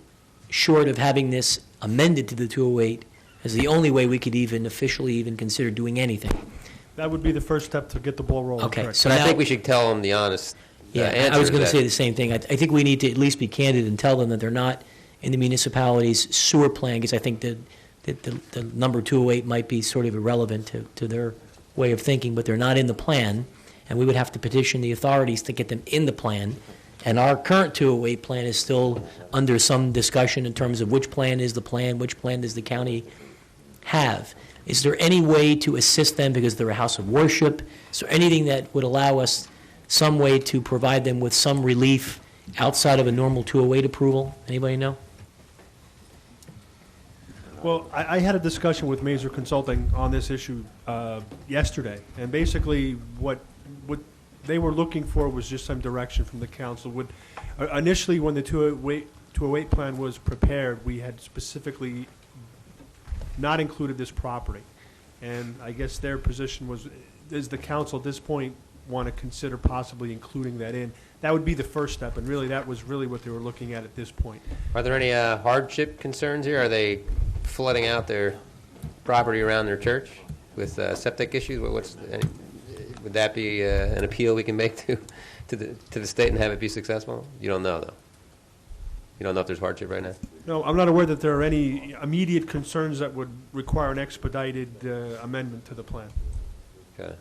[SPEAKER 1] short of having this amended to the 208 as the only way we could even officially even consider doing anything.
[SPEAKER 7] That would be the first step to get the ball rolling.
[SPEAKER 1] Okay,
[SPEAKER 7] correct.
[SPEAKER 1] so
[SPEAKER 4] But I
[SPEAKER 1] now-
[SPEAKER 4] think we should tell them the honest answer.
[SPEAKER 1] I was going to
[SPEAKER 4] that-
[SPEAKER 1] say the same thing. I think we need to at least be candid and tell them that they're not in the municipality's sewer plan, because I think that the number 208 might be sort of irrelevant to their way of thinking, but they're not in the plan, and we would have to petition the authorities to get them in the plan. And our current 208 plan is still under some discussion in terms of which plan is the plan, which plan does the county have. Is there any way to assist them because they're a house of worship? Is there anything that would allow us some way to provide them with some relief outside of a normal 208 approval? Anybody know?
[SPEAKER 7] Well, I had a discussion with Mazer Consulting on this issue yesterday, and basically what they were looking for was just some direction from the council. Initially, when the 208 plan was prepared, we had specifically not included this property. And I guess their position was, does the council at this point want to consider possibly including that in? That would be the first step, and really, that was really what they were looking at this point.
[SPEAKER 4] Are there any hardship concerns here? Are they flooding out their property around their church with septic issues? Would that be an appeal we can make to the state and have it be successful? You don't know, though. You don't know if there's hardship right now?
[SPEAKER 7] No, I'm not aware that there are any immediate concerns that would require an expedited amendment to the plan.
[SPEAKER 4] Okay.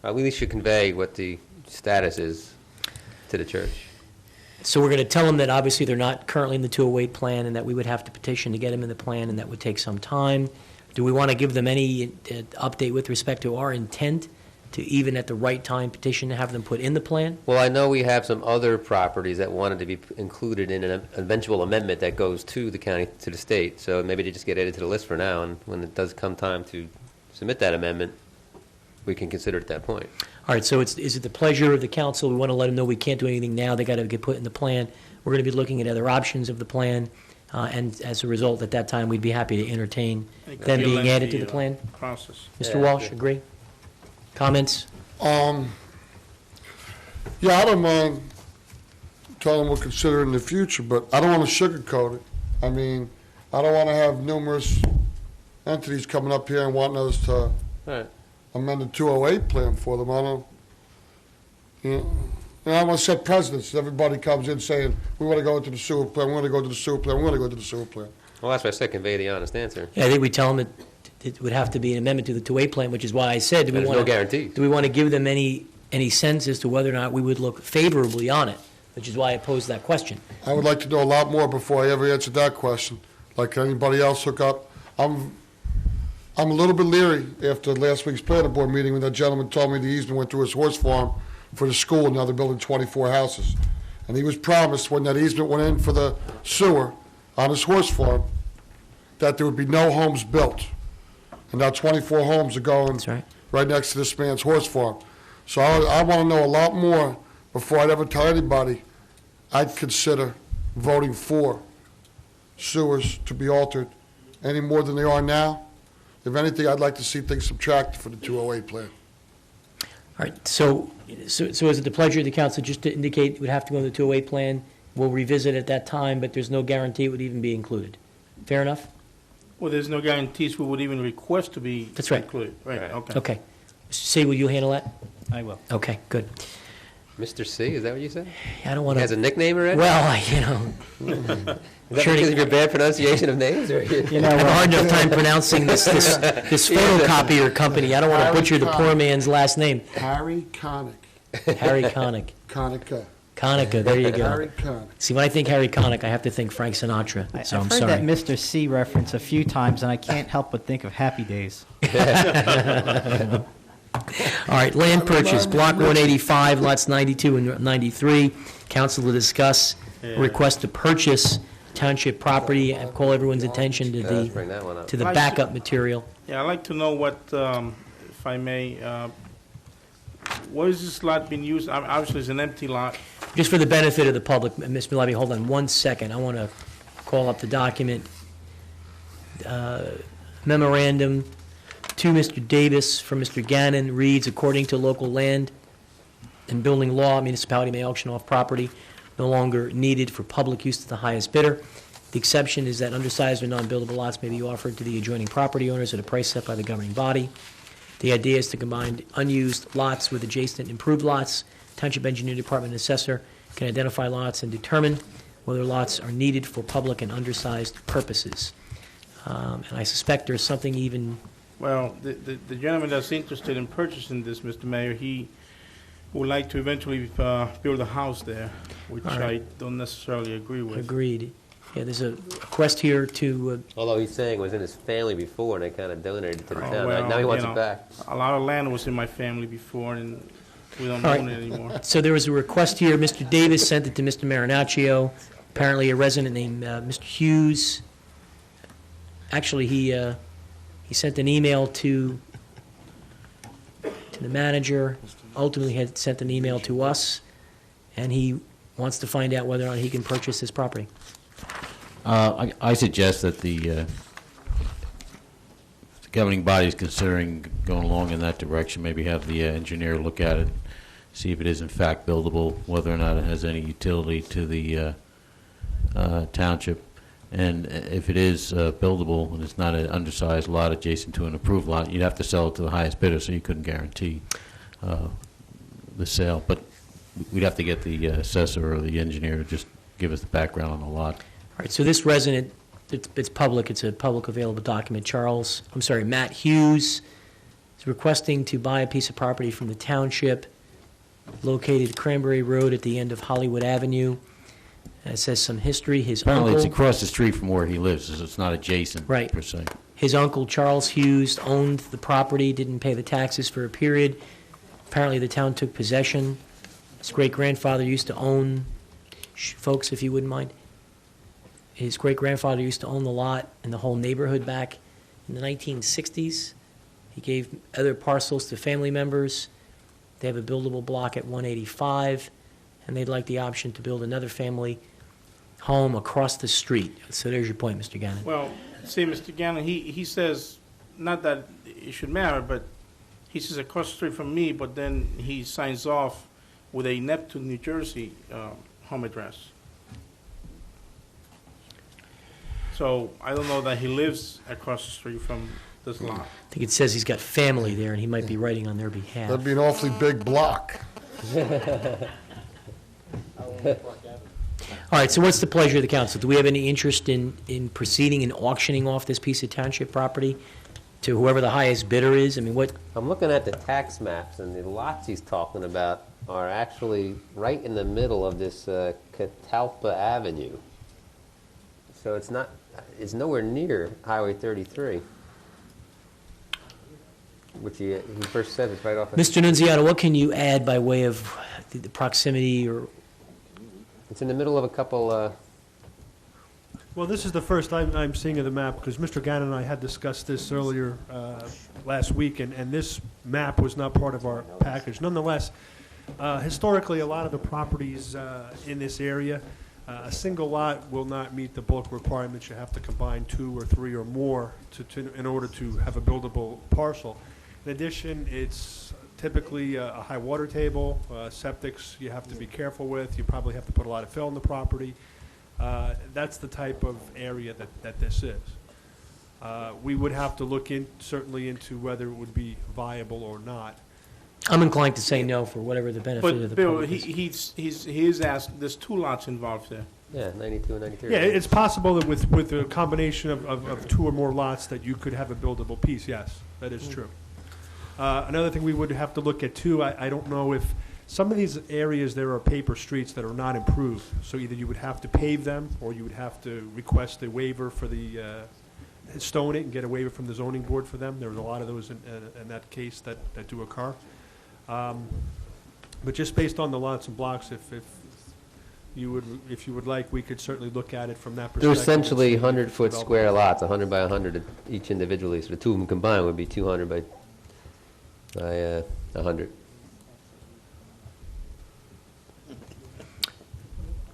[SPEAKER 4] We at least should convey what the status is to the church.
[SPEAKER 1] So we're going to tell them that obviously they're not currently in the 208 plan and that we would have to petition to get them in the plan and that would take some time. Do we want to give them any update with respect to our intent to even at the right time petition to have them put in the plan?
[SPEAKER 4] Well, I know we have some other properties that wanted to be included in an eventual amendment that goes to the county, to the state, so maybe they just get added to the list for now, and when it does come time to submit that amendment, we can consider it at that point.
[SPEAKER 1] All right, so is it the pleasure of the council? We want to let them know we can't do anything now. They got to get put in the plan. We're going to be looking at other options of the plan, and as a result, at that time, we'd be happy to entertain them being added to the plan.
[SPEAKER 6] Process.
[SPEAKER 1] Mr. Walsh, agree? Comments?
[SPEAKER 5] Yeah, I don't mind telling them we'll consider it in the future, but I don't want to sugarcoat it. I mean, I don't want to have numerous entities coming up here and wanting us to
[SPEAKER 4] All right.
[SPEAKER 5] amend the 208 plan for them. I don't, I want to set precedents. Everybody comes in saying, we want to go into the sewer plan, we want to go to the sewer plan, we want to go to the sewer plan.
[SPEAKER 4] Well, that's why I said convey the honest answer.
[SPEAKER 1] Yeah, I think we tell them that it would have to be an amendment to the 208 plan, which is why I said, do we
[SPEAKER 4] There's
[SPEAKER 1] want
[SPEAKER 4] no
[SPEAKER 1] to...
[SPEAKER 4] guarantee.
[SPEAKER 1] Do we want to give them any sense as to whether or not we would look favorably on it, which is why I posed that question.
[SPEAKER 5] I would like to know a lot more before I ever answered that question. Like anybody else hook up? I'm a little bit leery after last week's planning board meeting when that gentleman told me the easement went through his horse farm for the school, and now they're building 24 houses. And he was promised when that easement went in for the sewer on his horse farm that there would be no homes built. And now 24 homes are going
[SPEAKER 1] That's right.
[SPEAKER 5] right next to this man's horse farm. So I want to know a lot more before I'd ever tell anybody I'd consider voting for sewers to be altered any more than they are now. If anything, I'd like to see things subtracted for the 208 plan.
[SPEAKER 1] All right, so is it the pleasure of the council just to indicate it would have to go in the 208 plan? We'll revisit at that time, but there's no guarantee it would even be included. Fair enough?
[SPEAKER 6] Well, there's no guarantees we would even request to be
[SPEAKER 1] That's right.
[SPEAKER 6] included. Right,
[SPEAKER 4] Right.
[SPEAKER 6] okay.
[SPEAKER 1] Okay. Mr. C, will you handle that?
[SPEAKER 10] I will.
[SPEAKER 1] Okay, good.
[SPEAKER 4] Mr. C, is that what you said?
[SPEAKER 1] I don't want
[SPEAKER 4] He has a
[SPEAKER 1] to,
[SPEAKER 4] nickname already?
[SPEAKER 1] well,
[SPEAKER 4] Is that
[SPEAKER 1] sure
[SPEAKER 4] because
[SPEAKER 1] to-
[SPEAKER 4] of your bad pronunciation of names? Or
[SPEAKER 10] You know,
[SPEAKER 1] I have a hard enough time pronouncing this photocopier company. I don't want to butcher the poor man's last name.
[SPEAKER 5] Harry Connick.
[SPEAKER 1] Harry Connick.
[SPEAKER 5] Connica.
[SPEAKER 1] Conica, there you go.
[SPEAKER 5] Harry Connick.
[SPEAKER 1] See, when I think Harry Connick, I have to think Frank Sinatra, so I'm
[SPEAKER 10] I've heard that
[SPEAKER 1] sorry.
[SPEAKER 10] Mr. C reference a few times, and I can't help but think of Happy Days.
[SPEAKER 1] All right, land purchase, Block 185, lots 92 and 93. Council to discuss request to purchase township property and call everyone's attention to
[SPEAKER 4] Let's bring that one up.
[SPEAKER 1] the backup material.
[SPEAKER 6] Yeah, I'd like to know what, if I may, what is this lot being used? Obviously, it's an empty lot.
[SPEAKER 1] Just for the benefit of the public, Ms. Malabi, hold on 1 second. I want to call up the document. Memorandum to Mr. Davis from Mr. Gannon reads, according to local land and building law, municipality may auction off property no longer needed for public use to the highest bidder. The exception is that undersized or non-buildable lots may be offered to the adjoining property owners at a price set by the governing body. The idea is to combine unused lots with adjacent improved lots. Township Engineer Department assessor can identify lots and determine whether lots are needed for public and undersized purposes. And I suspect there's something even,
[SPEAKER 6] Well, the gentleman that's interested in purchasing this, Mr. Mayor, he would like to eventually build a house there, which
[SPEAKER 1] All right.
[SPEAKER 6] I don't necessarily agree with.
[SPEAKER 1] agreed. Yeah, there's a request here to,
[SPEAKER 4] Although he's saying it was in his family before, and they kind of donated it to the
[SPEAKER 6] Oh,
[SPEAKER 4] town.
[SPEAKER 6] well,
[SPEAKER 4] Now he wants
[SPEAKER 6] you
[SPEAKER 4] it
[SPEAKER 6] know,
[SPEAKER 4] back.
[SPEAKER 6] A lot of land was in my family before, and we don't
[SPEAKER 1] All right.
[SPEAKER 6] own it anymore.
[SPEAKER 1] so there was a request here. Mr. Davis sent it to Mr. Marinaccio. Apparently a resident named Mr. Hughes. Actually, he sent an email to the manager, ultimately had sent an email to us, and he wants to find out whether or not he can purchase this property.
[SPEAKER 9] I suggest that the governing body is considering going along in that direction, maybe have the engineer look at it, see if it is in fact buildable, whether or not it has any utility to the township. And if it is buildable and it's not an undersized lot adjacent to an approved lot, you'd have to sell it to the highest bidder, so you couldn't guarantee the sale. But we'd have to get the assessor or the engineer to just give us the background on the lot.
[SPEAKER 1] All right, so this resident, it's public, it's a public available document. Matt Hughes is requesting to buy a piece of property from the township located at Cranberry Road at the end of Hollywood Avenue. It says some history. His
[SPEAKER 9] Apparently, it's
[SPEAKER 1] uncle,
[SPEAKER 9] across the street from where he lives, so it's not adjacent
[SPEAKER 1] Right.
[SPEAKER 9] per se.
[SPEAKER 1] his uncle Charles Hughes owned the property, didn't pay the taxes for a period. Apparently, the town took possession. His great-grandfather used to own, folks, if you wouldn't mind, his great-grandfather used to own the lot and the whole neighborhood back in the 1960s. He gave other parcels to family members. They have a buildable block at 185, and they'd like the option to build another family home across the street. So there's your point, Mr. Gannon.
[SPEAKER 6] Well, see, Mr. Gannon, he says, not that it should matter, but he says across the street from me, but then he signs off with a Neptune, New Jersey home address. So I don't know that he lives across the street from this lot.
[SPEAKER 1] I think it says he's got family there, and he might be writing on their behalf.
[SPEAKER 5] That'd be an awfully big block.
[SPEAKER 1] All right, so what's the pleasure of the council? Do we have any interest in proceeding and auctioning off this piece of township property to whoever the highest bidder is? I mean, what,
[SPEAKER 4] I'm looking at the tax maps, and the lots he's talking about are actually right in the middle of this Catalpa Avenue. So it's nowhere near Highway 33, which he first said it's right off of...
[SPEAKER 1] Mr. Nunziata, what can you add by way of the proximity or...
[SPEAKER 4] It's in the middle of a couple...
[SPEAKER 7] Well, this is the first time I'm seeing of the map, because Mr. Gannon and I had discussed this earlier last week, and this map was not part of our package. Nonetheless, historically, a lot of the properties in this area, a single lot will not meet the bulk requirements. You have to combine 2 or 3 or more in order to have a buildable parcel. In addition, it's typically a high water table, septics you have to be careful with. You probably have to put a lot of fill in the property. That's the type of area that this is. We would have to look certainly into whether it would be viable or not.
[SPEAKER 1] I'm inclined to say no for whatever the benefit of
[SPEAKER 6] But
[SPEAKER 1] the
[SPEAKER 6] Bill,
[SPEAKER 1] public is.
[SPEAKER 6] he is asked, there's 2 lots involved there.
[SPEAKER 4] Yeah, 92 and 93.
[SPEAKER 7] Yeah, it's possible that with a combination of 2 or more lots that you could have a buildable piece, yes, that is true. Another thing we would have to look at too, I don't know if, some of these areas there are paper streets that are not improved, so either you would have to pave them, or you would have to request a waiver for the, stone it and get a waiver from the zoning board for them. There's a lot of those in that case that do occur. But just based on the lots and blocks, if you would like, we could certainly look at it from that perspective.
[SPEAKER 4] They're essentially
[SPEAKER 7] and see if it's
[SPEAKER 4] 100-foot
[SPEAKER 7] developable.
[SPEAKER 4] square lots, 100 by 100 each individually. So the 2 of them combined would be 200 by 100.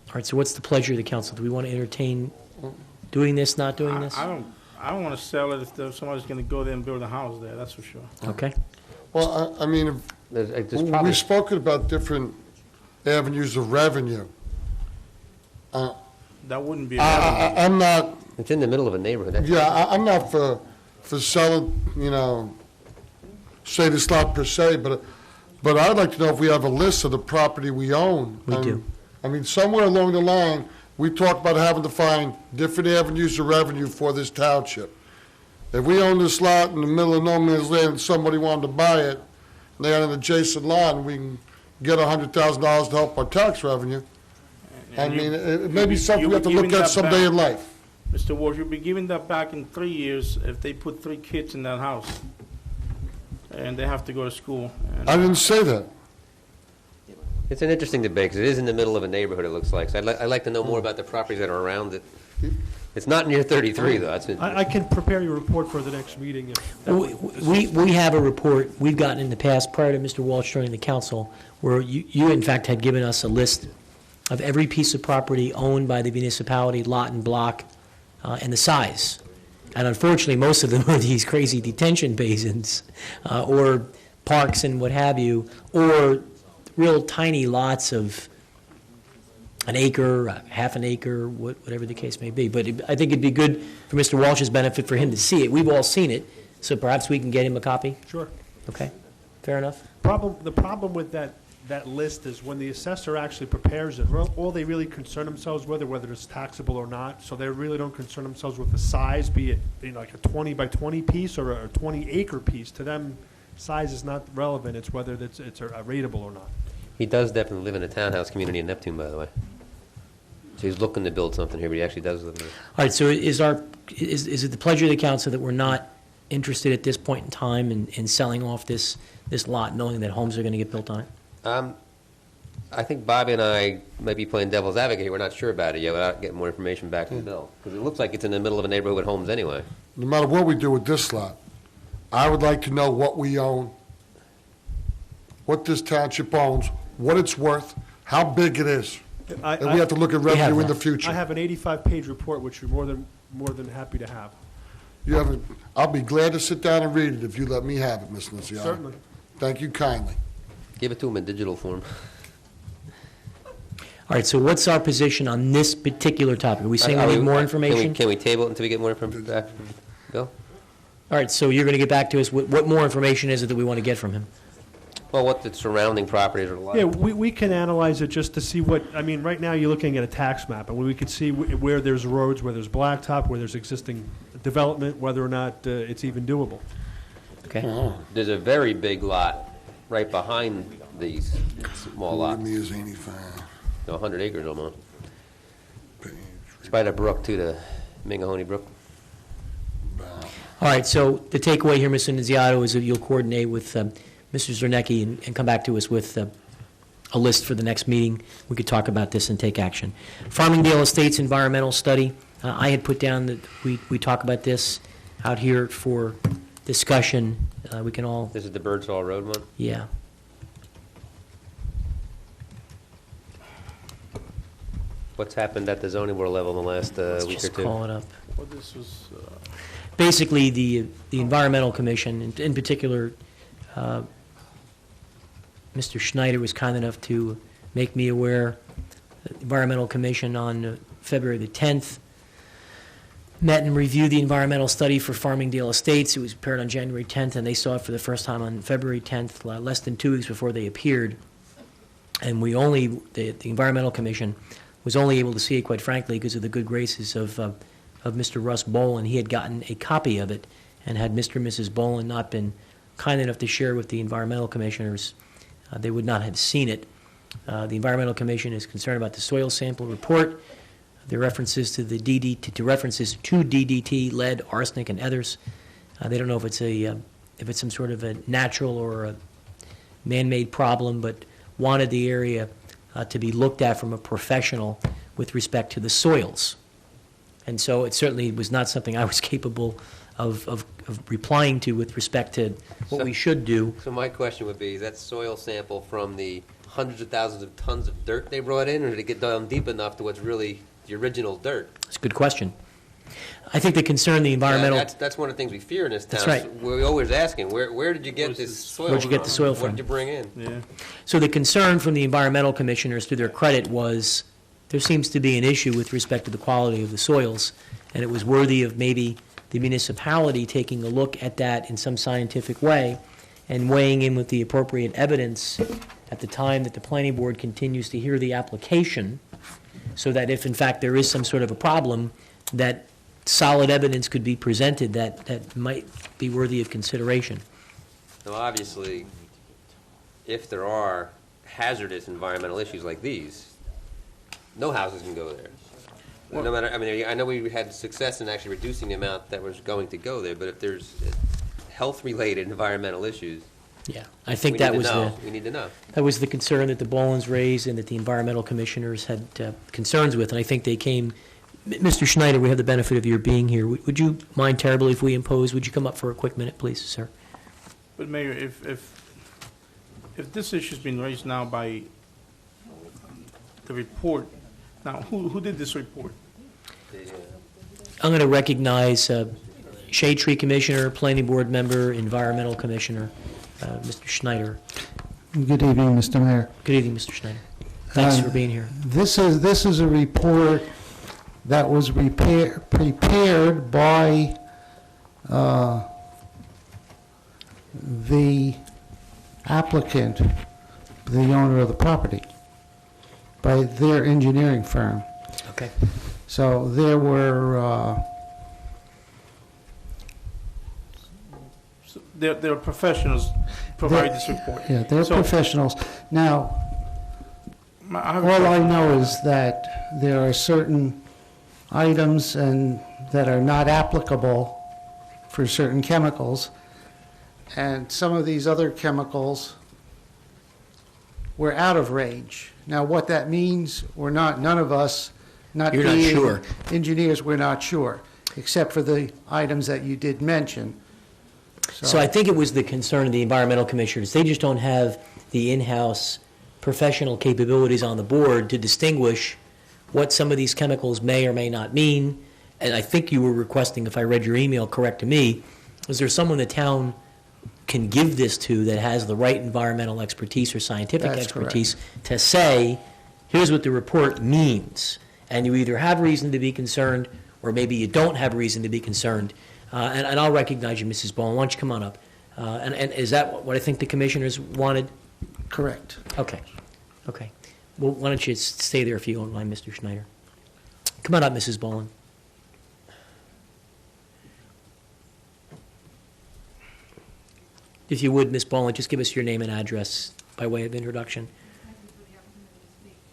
[SPEAKER 1] All right, so what's the pleasure of the council? Do we want to entertain doing this, not doing this?
[SPEAKER 6] I don't want to sell it if somebody's going to go there and build a house there, that's for sure.
[SPEAKER 1] Okay.
[SPEAKER 5] Well, I mean,
[SPEAKER 4] There's probably,
[SPEAKER 5] we've spoken about different avenues of revenue.
[SPEAKER 6] That wouldn't be revenue.
[SPEAKER 5] I'm not,
[SPEAKER 4] it's in the middle of a neighborhood. That's-
[SPEAKER 5] yeah, I'm not for selling, say this lot per se, but I'd like to know if we have a list of the property we own.
[SPEAKER 1] We do.
[SPEAKER 5] I mean, somewhere along the line, we talked about having to find different avenues of revenue for this township. If we own this lot in the middle of no man's land and somebody wanted to buy it, and they had an adjacent lot, and we can get $100,000 to help our tax revenue, I
[SPEAKER 6] And you-
[SPEAKER 5] mean, it may be something
[SPEAKER 6] you'll
[SPEAKER 5] we have to
[SPEAKER 6] be
[SPEAKER 5] look
[SPEAKER 6] giving
[SPEAKER 5] at
[SPEAKER 6] that
[SPEAKER 5] someday
[SPEAKER 6] back.
[SPEAKER 5] in life.
[SPEAKER 6] Mr. Walsh, you'll be giving that back in 3 years if they put 3 kids in that house. And they have to go to school. And-
[SPEAKER 5] I didn't say that.
[SPEAKER 4] It's an interesting debate, because it is in the middle of a neighborhood, it looks like. So I'd like to know more about the properties that are around it. It's not near 33, though. That's
[SPEAKER 7] I can prepare your report for the next meeting. If that
[SPEAKER 1] We have a report we've gotten in the past, prior to Mr. Walsh joining the council, where you in fact had given us a list of every piece of property owned by the municipality, lot and block, and the size. And unfortunately, most of them are these crazy detention basins, or parks and what have you, or real tiny lots of an acre, half an acre, whatever the case may be. But I think it'd be good for Mr. Walsh's benefit for him to see it. We've all seen it, so perhaps we can get him a copy?
[SPEAKER 7] Sure.
[SPEAKER 1] Okay, fair enough.
[SPEAKER 7] The problem with that list is when the assessor actually prepares it, all they really concern themselves with, whether it's taxable or not, so they really don't concern themselves with the size, be it like a 20 by 20 piece or a 20 acre piece. To them, size is not relevant, it's whether it's a rateable or not.
[SPEAKER 4] He does definitely live in a townhouse community in Neptune, by the way. So he's looking to build something here, but he actually does live there.
[SPEAKER 1] All right, so is it the pleasure of the council that we're not interested at this point in time in selling off this lot, knowing that homes are going to get built on it?
[SPEAKER 4] I think Bobby and I may be playing devil's advocate here. We're not sure about it yet without getting more information back from Bill. Because it looks like it's in the middle of a neighborhood with homes anyway.
[SPEAKER 5] No matter what we do with this lot, I would like to know what we own, what this township owns, what it's worth, how big it is. And we have to look at revenue in the future.
[SPEAKER 7] I have an 85-page report, which you're more than happy to have.
[SPEAKER 5] I'll be glad to sit down and read it if you let me have it, Ms. Nunziata.
[SPEAKER 7] Certainly.
[SPEAKER 5] Thank you kindly.
[SPEAKER 4] Give it to him in digital form.
[SPEAKER 1] All right, so what's our position on this particular topic? Are we saying we need more information?
[SPEAKER 4] Can we table it until we get more information back from Bill?
[SPEAKER 1] All right, so you're going to get back to us, what more information is it that we want to get from him?
[SPEAKER 4] Well, what the surrounding properties are like.
[SPEAKER 7] Yeah, we can analyze it just to see right now you're looking at a tax map, and we could see where there's roads, where there's blacktop, where there's existing development, whether or not it's even doable.
[SPEAKER 1] Okay.
[SPEAKER 4] There's a very big lot right behind these small lots.
[SPEAKER 5] Me is 85.
[SPEAKER 4] 100 acres almost. It's by the brook, too, the Mingahoney Brook.
[SPEAKER 1] All right, so the takeaway here, Mr. Nunziato, is that you'll coordinate with Mr. Zernecki and come back to us with a list for the next meeting. We could talk about this and take action. Farmingdale Estates environmental study. I had put down that we talk about this out here for discussion. We can all,
[SPEAKER 4] This is the Birdsall Road one?
[SPEAKER 1] yeah.
[SPEAKER 4] What's happened at the zoning board level in the last
[SPEAKER 1] Let's
[SPEAKER 4] week or
[SPEAKER 1] just
[SPEAKER 4] two?
[SPEAKER 1] call it up.
[SPEAKER 6] Well, this was,
[SPEAKER 1] Basically, the Environmental Commission, in particular, Mr. Schneider was kind enough to make me aware, the Environmental Commission on February the 10th met and reviewed the environmental study for Farmingdale Estates. It was prepared on January 10th, and they saw it for the first time on February 10th, less than 2 weeks before they appeared. And the Environmental Commission was only able to see it, quite frankly, because of the good graces of Mr. Russ Boland. He had gotten a copy of it, and had Mr. and Mrs. Boland not been kind enough to share with the environmental commissioners, they would not have seen it. The Environmental Commission is concerned about the soil sample report, the references to the references to DDT, lead, arsenic, and others. They don't know if it's some sort of a natural or a man-made problem, but wanted the area to be looked at from a professional with respect to the soils. And so it certainly was not something I was capable of replying to with respect to what we should do.
[SPEAKER 4] So my question would be, is that soil sample from the hundreds of thousands of tons of dirt they brought in, or did it get down deep enough to what's really the original dirt?
[SPEAKER 1] It's a good question. I think the concern, the environmental,
[SPEAKER 4] That's one of the things we fear in this town.
[SPEAKER 1] That's right.
[SPEAKER 4] We're always asking, where did you get this soil from?
[SPEAKER 1] Where'd you get the soil
[SPEAKER 4] What
[SPEAKER 1] from?
[SPEAKER 4] did you bring in?
[SPEAKER 6] Yeah.
[SPEAKER 1] so the concern from the environmental commissioners, to their credit, was there seems to be an issue with respect to the quality of the soils, and it was worthy of maybe the municipality taking a look at that in some scientific way and weighing in with the appropriate evidence at the time that the planning board continues to hear the application, so that if in fact there is some sort of a problem, that solid evidence could be presented that might be worthy of consideration.
[SPEAKER 4] Now, obviously, if there are hazardous environmental issues like these, no houses can go there. No matter, I mean, I know we had success in actually reducing the amount that was going to go there, but if there's health-related environmental issues,
[SPEAKER 1] Yeah, I think that was
[SPEAKER 4] we need to know.
[SPEAKER 1] that was the concern that the Bolins raised and that the environmental commissioners had concerns with, and I think they came. Mr. Schneider, we have the benefit of your being here. Would you mind terribly if we impose? Would you come up for a quick minute, please, sir?
[SPEAKER 6] But Mayor, if this issue's been raised now by the report, now, who did this report?
[SPEAKER 1] I'm going to recognize Shade Tree Commissioner, Planning Board Member, Environmental Commissioner, Mr. Schneider.
[SPEAKER 12] Good evening, Mr. Mayor.
[SPEAKER 1] Good evening, Mr. Schneider. Thanks for being here.
[SPEAKER 12] This is a report that was prepared by the applicant, the owner of the property, by their engineering firm.
[SPEAKER 1] Okay.
[SPEAKER 12] So there were,
[SPEAKER 6] They're professionals provide this report.
[SPEAKER 12] yeah, they're
[SPEAKER 6] So,
[SPEAKER 12] professionals. Now,
[SPEAKER 6] I have a
[SPEAKER 12] all I
[SPEAKER 6] question.
[SPEAKER 12] know is that there are certain items that are not applicable for certain chemicals, and some of these other chemicals were out of range. Now, what that means, none of us, not
[SPEAKER 1] You're not
[SPEAKER 12] being
[SPEAKER 1] sure.
[SPEAKER 12] engineers, we're not sure, except for the items that you did mention.
[SPEAKER 1] So I think it was the concern of the environmental commissioners. They just don't have the in-house professional capabilities on the board to distinguish what some of these chemicals may or may not mean. And I think you were requesting, if I read your email correct to me, is there someone the town can give this to that has the right environmental expertise or scientific
[SPEAKER 12] That's
[SPEAKER 1] expertise to say, here's what the report means. And you either have reason to be concerned, or maybe you don't have reason to be concerned. And I'll recognize you, Mrs. Bowen. Why don't you come on up? And is that what I think the commissioners wanted?
[SPEAKER 12] Correct.
[SPEAKER 1] Okay. Okay. Well, why don't you stay there if you don't mind, Mr. Schneider. Come on up, Mrs. Bowen. If you would, Ms. Bowen, just give us your name and address by way of introduction.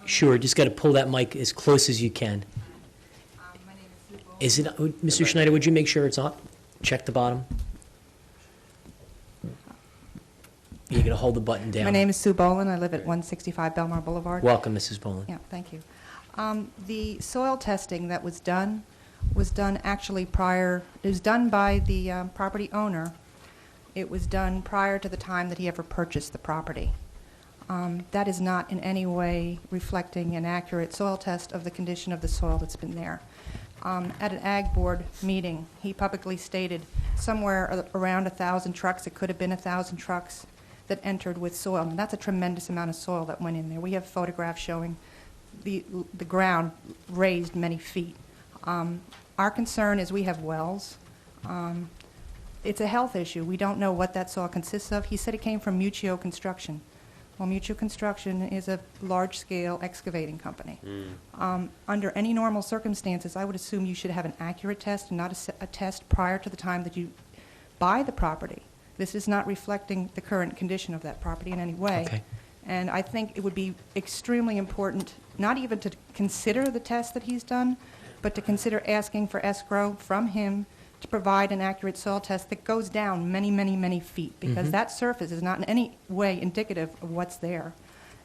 [SPEAKER 1] Sure, just got to pull that mic as close as you can. Is it, Mr. Schneider, would you make sure it's on? Check the bottom. You're going to hold the button down.
[SPEAKER 13] My name is Sue Boland. I live at 165 Belmar Boulevard.
[SPEAKER 1] Welcome, Mrs. Boland.
[SPEAKER 13] Yeah, thank you. The soil testing that was done actually prior, it was done by the property owner. It was done prior to the time that he ever purchased the property. That is not in any way reflecting an accurate soil test of the condition of the soil that's been there. At an Ag Board meeting, he publicly stated somewhere around 1,000 trucks, it could have been 1,000 trucks that entered with soil, and that's a tremendous amount of soil that went in there. We have photographs showing the ground raised many feet. Our concern is we have wells. It's a health issue. We don't know what that soil consists of. He said it came from Muccio Construction. Well, Muccio Construction is a large-scale excavating company. Under any normal circumstances, I would assume you should have an accurate test and not a test prior to the time that you buy the property. This is not reflecting the current condition of that property in any way.
[SPEAKER 1] Okay.
[SPEAKER 13] And I think it would be extremely important, not even to consider the test that he's done, but to consider asking for escrow from him to provide an accurate soil test that goes down many, many, many feet, because that surface is not in any way indicative of what's there.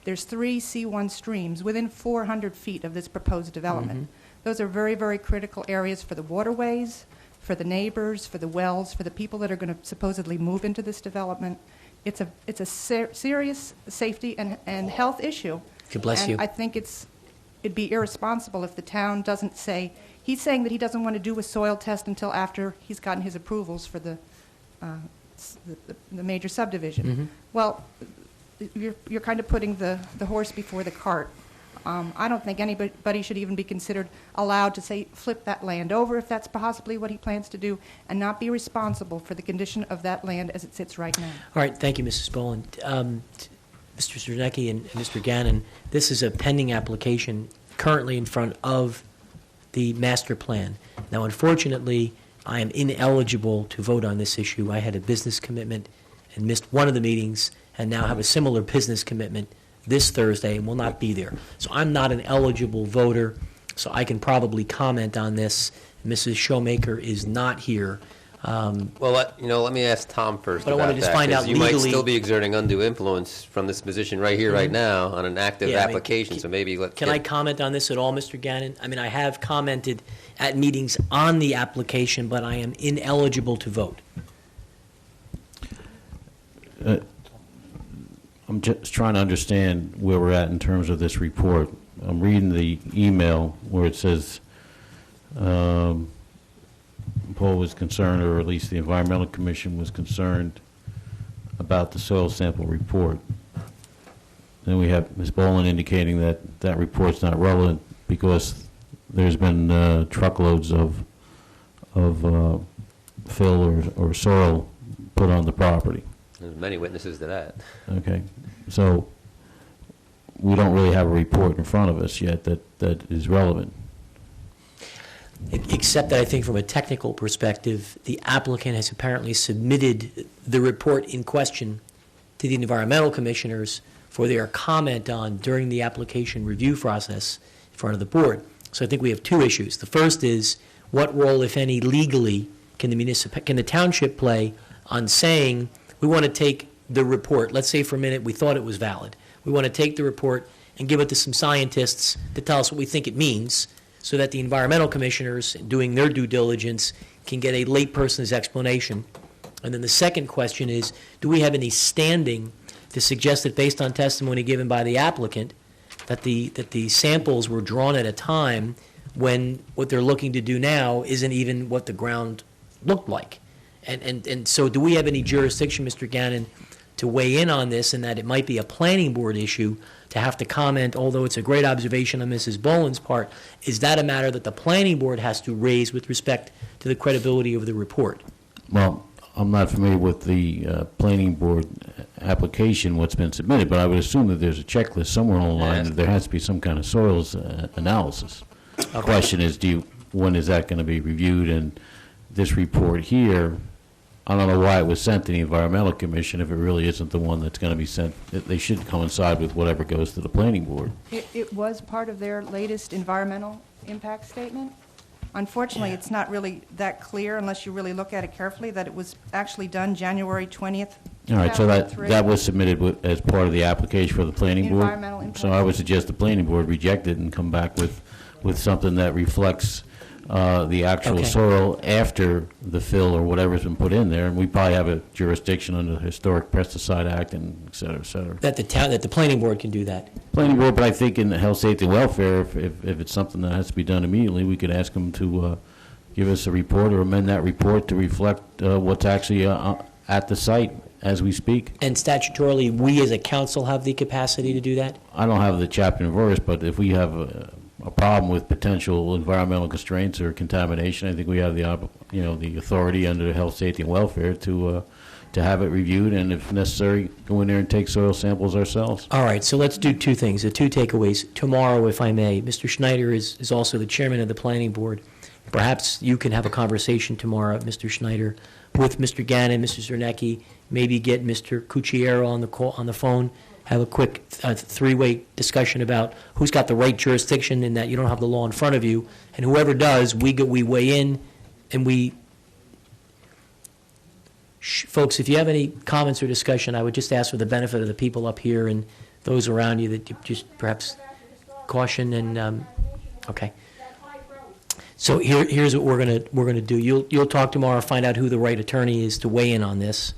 [SPEAKER 13] There's 3 C1 streams within 400 feet of this proposed development. Those are very, very critical areas for the waterways, for the neighbors, for the wells, for the people that are going to supposedly move into this development. It's a serious safety and health issue.
[SPEAKER 1] God bless you.
[SPEAKER 13] And I think it'd be irresponsible if the town doesn't say, he's saying that he doesn't want to do a soil test until after he's gotten his approvals for the major subdivision. Well, you're kind of putting the horse before the cart. I don't think anybody should even be considered allowed to say, flip that land over if that's possibly what he plans to do, and not be responsible for the condition of that land as it sits right now.
[SPEAKER 1] All right, thank you, Mrs. Boland. Mr. Zernecki and Mr. Gannon, this is a pending application currently in front of the master plan. Now, unfortunately, I am ineligible to vote on this issue. I had a business commitment and missed one of the meetings, and now have a similar business commitment this Thursday and will not be there. So I'm not an eligible voter, so I can probably comment on this. Mrs. Showmaker is not here.
[SPEAKER 4] Well, let me ask Tom first
[SPEAKER 1] But I
[SPEAKER 4] about
[SPEAKER 1] want to just
[SPEAKER 4] that,
[SPEAKER 1] find
[SPEAKER 4] 'cause
[SPEAKER 1] out
[SPEAKER 4] you might
[SPEAKER 1] legally-
[SPEAKER 4] still be exerting undue influence from this position right here, right now, on an active
[SPEAKER 1] Yeah, I mean,
[SPEAKER 4] application, so maybe
[SPEAKER 1] Can I comment on this at all, Mr. Gannon? I mean, I have commented at meetings on the application, but I am ineligible to vote.
[SPEAKER 9] I'm just trying to understand where we're at in terms of this report. I'm reading the email where it says Paul was concerned, or at least the Environmental Commission was concerned about the soil sample report. Then we have Ms. Boland indicating that that report's not relevant because there's been truckloads of fill or soil put on the property.
[SPEAKER 4] There's many witnesses to that.
[SPEAKER 9] Okay, so we don't really have a report in front of us yet that is relevant.
[SPEAKER 1] Except that I think from a technical perspective, the applicant has apparently submitted the report in question to the environmental commissioners for their comment on during the application review process in front of the board. So I think we have two issues. The first is, what role, if any, legally can the township play on saying, we want to take the report, let's say for a minute we thought it was valid. We want to take the report and give it to some scientists to tell us what we think it means, so that the environmental commissioners, doing their due diligence, can get a layperson's explanation. And then the second question is, do we have any standing to suggest that based on testimony given by the applicant, that the samples were drawn at a time when what they're looking to do now isn't even what the ground looked like? And so do we have any jurisdiction, Mr. Gannon, to weigh in on this, and that it might be a planning board issue to have to comment, although it's a great observation on Mrs. Boland's part? Is that a matter that the planning board has to raise with respect to the credibility of the report?
[SPEAKER 9] Well, I'm not familiar with the planning board application, what's been submitted, but I would assume that there's a checklist somewhere along the line that there has to be some kind of soils analysis. The question is, when is that going to be reviewed? And this report here, I don't know why it was sent to the Environmental Commission if it really isn't the one that's going to be sent. They should coincide with whatever goes to the planning board.
[SPEAKER 13] It was part of their latest environmental impact statement. Unfortunately, it's not really that clear unless you really look at it carefully, that it was actually done January 20th, 2003.
[SPEAKER 9] All right, so that was submitted as part of the application for the planning board?
[SPEAKER 13] Environmental impact.
[SPEAKER 9] So I would suggest the planning board reject it and come back with something that reflects the actual
[SPEAKER 1] Okay.
[SPEAKER 9] soil after the fill or whatever's been put in there, and we probably have a jurisdiction under the Historic Pesticide Act and et cetera, et cetera.
[SPEAKER 1] That the planning board can do that?
[SPEAKER 9] Planning board, but I think in the health, safety, and welfare, if it's something that has to be done immediately, we could ask them to give us a report or amend that report to reflect what's actually at the site as we speak.
[SPEAKER 1] And statutorily, we as a council have the capacity to do that?
[SPEAKER 9] I don't have the chapter and verse, but if we have a problem with potential environmental constraints or contamination, I think we have the authority under the health, safety, and welfare to have it reviewed, and if necessary, go in there and take soil samples ourselves.
[SPEAKER 1] All right, so let's do two things, the two takeaways. Tomorrow, if I may, Mr. Schneider is also the chairman of the planning board. Perhaps you can have a conversation tomorrow, Mr. Schneider, with Mr. Gannon, Mr. Zernecki, maybe get Mr. Cucchiaro on the phone, have a quick three-way discussion about who's got the right jurisdiction, in that you don't have the law in front of you, and whoever does, we weigh in, and we... Folks, if you have any comments or discussion, I would just ask for the benefit of the people up here and those around you that you just perhaps caution and, okay. So here's what we're gonna do. You'll talk tomorrow, find out who the right attorney is to weigh in on this.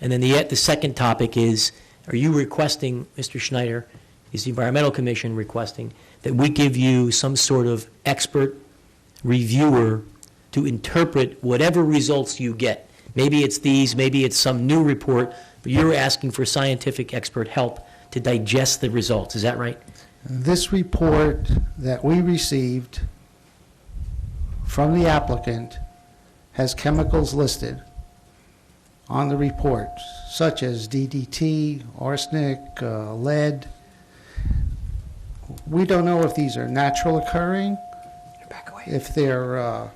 [SPEAKER 1] And then the second topic is, are you requesting, Mr. Schneider, is the Environmental Commission requesting that we give you some sort of expert reviewer to interpret whatever results you get. Maybe it's these, maybe it's some new report, but you're asking for scientific expert help to digest the results. Is that right?
[SPEAKER 12] This report that we received from the applicant has chemicals listed on the report, such as DDT, arsenic, lead. We don't know if these are natural occurring, if they're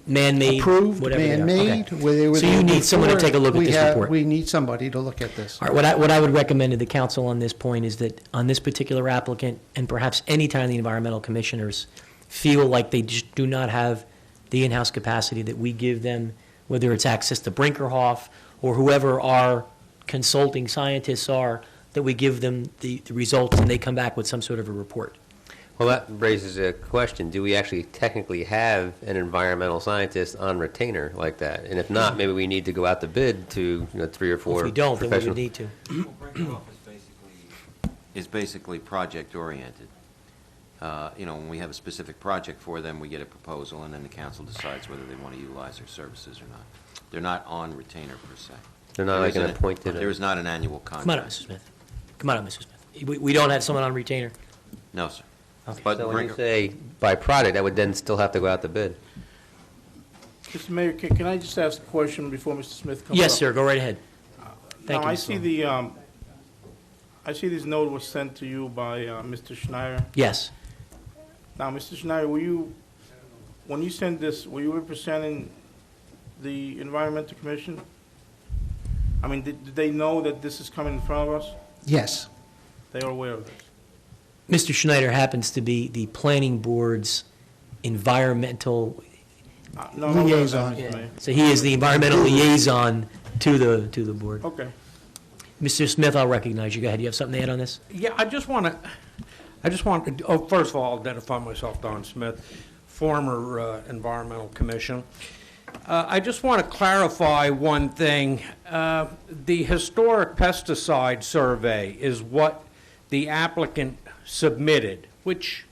[SPEAKER 1] Man-made,
[SPEAKER 12] approved,
[SPEAKER 1] whatever they are.
[SPEAKER 12] man-made.
[SPEAKER 1] Okay.
[SPEAKER 12] where they were
[SPEAKER 1] So you
[SPEAKER 12] there
[SPEAKER 1] need someone to
[SPEAKER 12] before.
[SPEAKER 1] take a look at
[SPEAKER 12] We
[SPEAKER 1] this
[SPEAKER 12] have-
[SPEAKER 1] report.
[SPEAKER 12] We need somebody to look at this.
[SPEAKER 1] All right, what I would recommend to the council on this point is that on this particular applicant, and perhaps any time the environmental commissioners feel like they just do not have the in-house capacity, that we give them, whether it's access to Brinkerhoff or whoever our consulting scientists are, that we give them the results and they come back with some sort of a report.
[SPEAKER 4] Well, that raises a question. Do we actually technically have an environmental scientist on retainer like that? And if not, maybe we need to go out to bid to 3 or 4
[SPEAKER 1] If we don't, then we
[SPEAKER 4] professional-
[SPEAKER 1] would need to.
[SPEAKER 2] Brinkerhoff is basically project-oriented. When we have a specific project for them, we get a proposal, and then the council decides whether they want to utilize their services or not. They're not on retainer per se.
[SPEAKER 4] They're not like an appointed...
[SPEAKER 2] There is not an annual
[SPEAKER 1] Come on up,
[SPEAKER 2] contract.
[SPEAKER 1] Mr. Smith. Come on up, Mr. Smith. We don't have someone on retainer?
[SPEAKER 2] No, sir.
[SPEAKER 1] Okay.
[SPEAKER 2] But
[SPEAKER 4] So when you
[SPEAKER 2] Brinker-
[SPEAKER 4] say by product, that would then still have to go out to bid.
[SPEAKER 6] Mr. Mayor, can I just ask a question before Mr. Smith comes up?
[SPEAKER 1] Yes, sir, go right ahead. Thank
[SPEAKER 6] Now,
[SPEAKER 1] you,
[SPEAKER 6] I
[SPEAKER 1] Mr.
[SPEAKER 6] see
[SPEAKER 1] Sullivan.
[SPEAKER 6] I see this note was sent to you by Mr. Schneider.
[SPEAKER 1] Yes.
[SPEAKER 6] Now, Mr. Schneider, when you sent this, were you representing the Environmental Commission? I mean, did they know that this is coming in front of us?
[SPEAKER 12] Yes.
[SPEAKER 6] They are aware of this?
[SPEAKER 1] Mr. Schneider happens to be the planning board's environmental,
[SPEAKER 6] No, no,
[SPEAKER 12] Liaison.
[SPEAKER 6] Mr. Mayor.
[SPEAKER 1] so he is the environmental liaison to the board.
[SPEAKER 6] Okay.
[SPEAKER 1] Mr. Smith, I'll recognize you. Go ahead. You have something to add on this?
[SPEAKER 14] Yeah, I just want to, first of all, identify myself, Don Smith, former Environmental Commission. I just want to clarify one thing. The historic pesticide survey is what the applicant submitted, which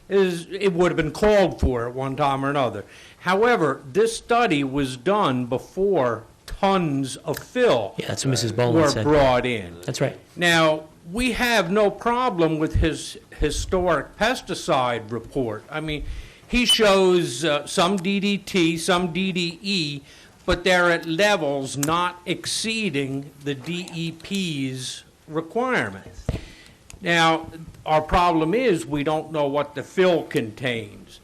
[SPEAKER 14] it would have been called for at one time or another. However, this study was done before tons of fill
[SPEAKER 1] Yeah, that's what Mrs. Boland
[SPEAKER 14] were
[SPEAKER 1] said.
[SPEAKER 14] brought in.
[SPEAKER 1] That's right.
[SPEAKER 14] Now, we have no problem with his historic pesticide report. I mean, he shows some DDT, some DDE, but they're at levels not exceeding the DEP's requirements. Now, our problem is we don't know what the fill contains.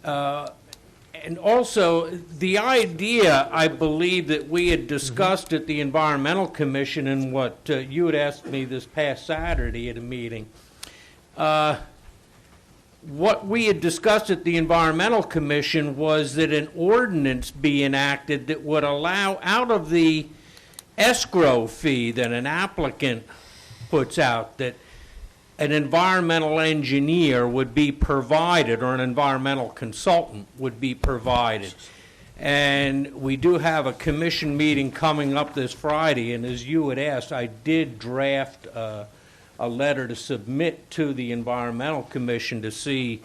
[SPEAKER 14] And also, the idea, I believe, that we had discussed at the Environmental Commission and what you had asked me this past Saturday at a meeting, what we had discussed at the Environmental Commission was that an ordinance be enacted that would allow, out of the escrow fee that an applicant puts out, that an environmental engineer would be provided, or an environmental consultant would be provided. And we do have a commission meeting coming up this Friday, and as you had asked, I did draft a letter to submit to the Environmental Commission to see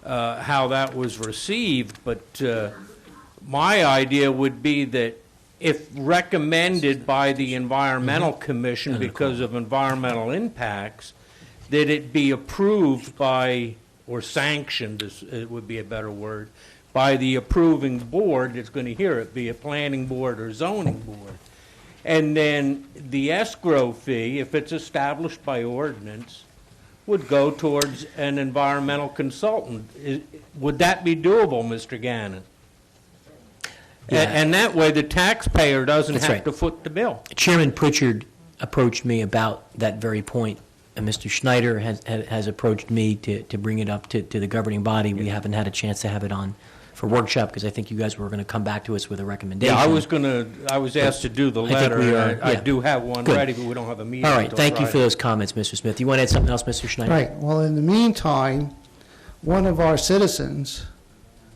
[SPEAKER 14] how that was received. But my idea would be that if recommended by the Environmental Commission because of environmental impacts, that it be approved by, or sanctioned, it would be a better word, by the approving board that's going to hear it, be a planning board or zoning board. And then the escrow fee, if it's established by ordinance, would go towards an environmental consultant. Would that be doable, Mr. Gannon?
[SPEAKER 1] Yeah.
[SPEAKER 14] And that way, the taxpayer doesn't
[SPEAKER 1] That's
[SPEAKER 14] have
[SPEAKER 1] right.
[SPEAKER 14] to foot the bill.
[SPEAKER 1] Chairman Pritchard approached me about that very point, and Mr. Schneider has approached me to bring it up to the governing body. We haven't had a chance to have it on for workshop, because I think you guys were going to come back to us with a recommendation.
[SPEAKER 14] Yeah, I was asked to do the
[SPEAKER 1] I think
[SPEAKER 14] letter,
[SPEAKER 1] we
[SPEAKER 14] and
[SPEAKER 1] are,
[SPEAKER 14] I
[SPEAKER 1] yeah.
[SPEAKER 14] do have one
[SPEAKER 1] Good.
[SPEAKER 14] ready, but we don't have a meeting
[SPEAKER 1] All right,
[SPEAKER 14] until
[SPEAKER 1] thank you for
[SPEAKER 14] Friday.
[SPEAKER 1] those comments, Mr. Smith. You want to add something else, Mr. Schneider?
[SPEAKER 12] Right. Well, in the meantime, one of our citizens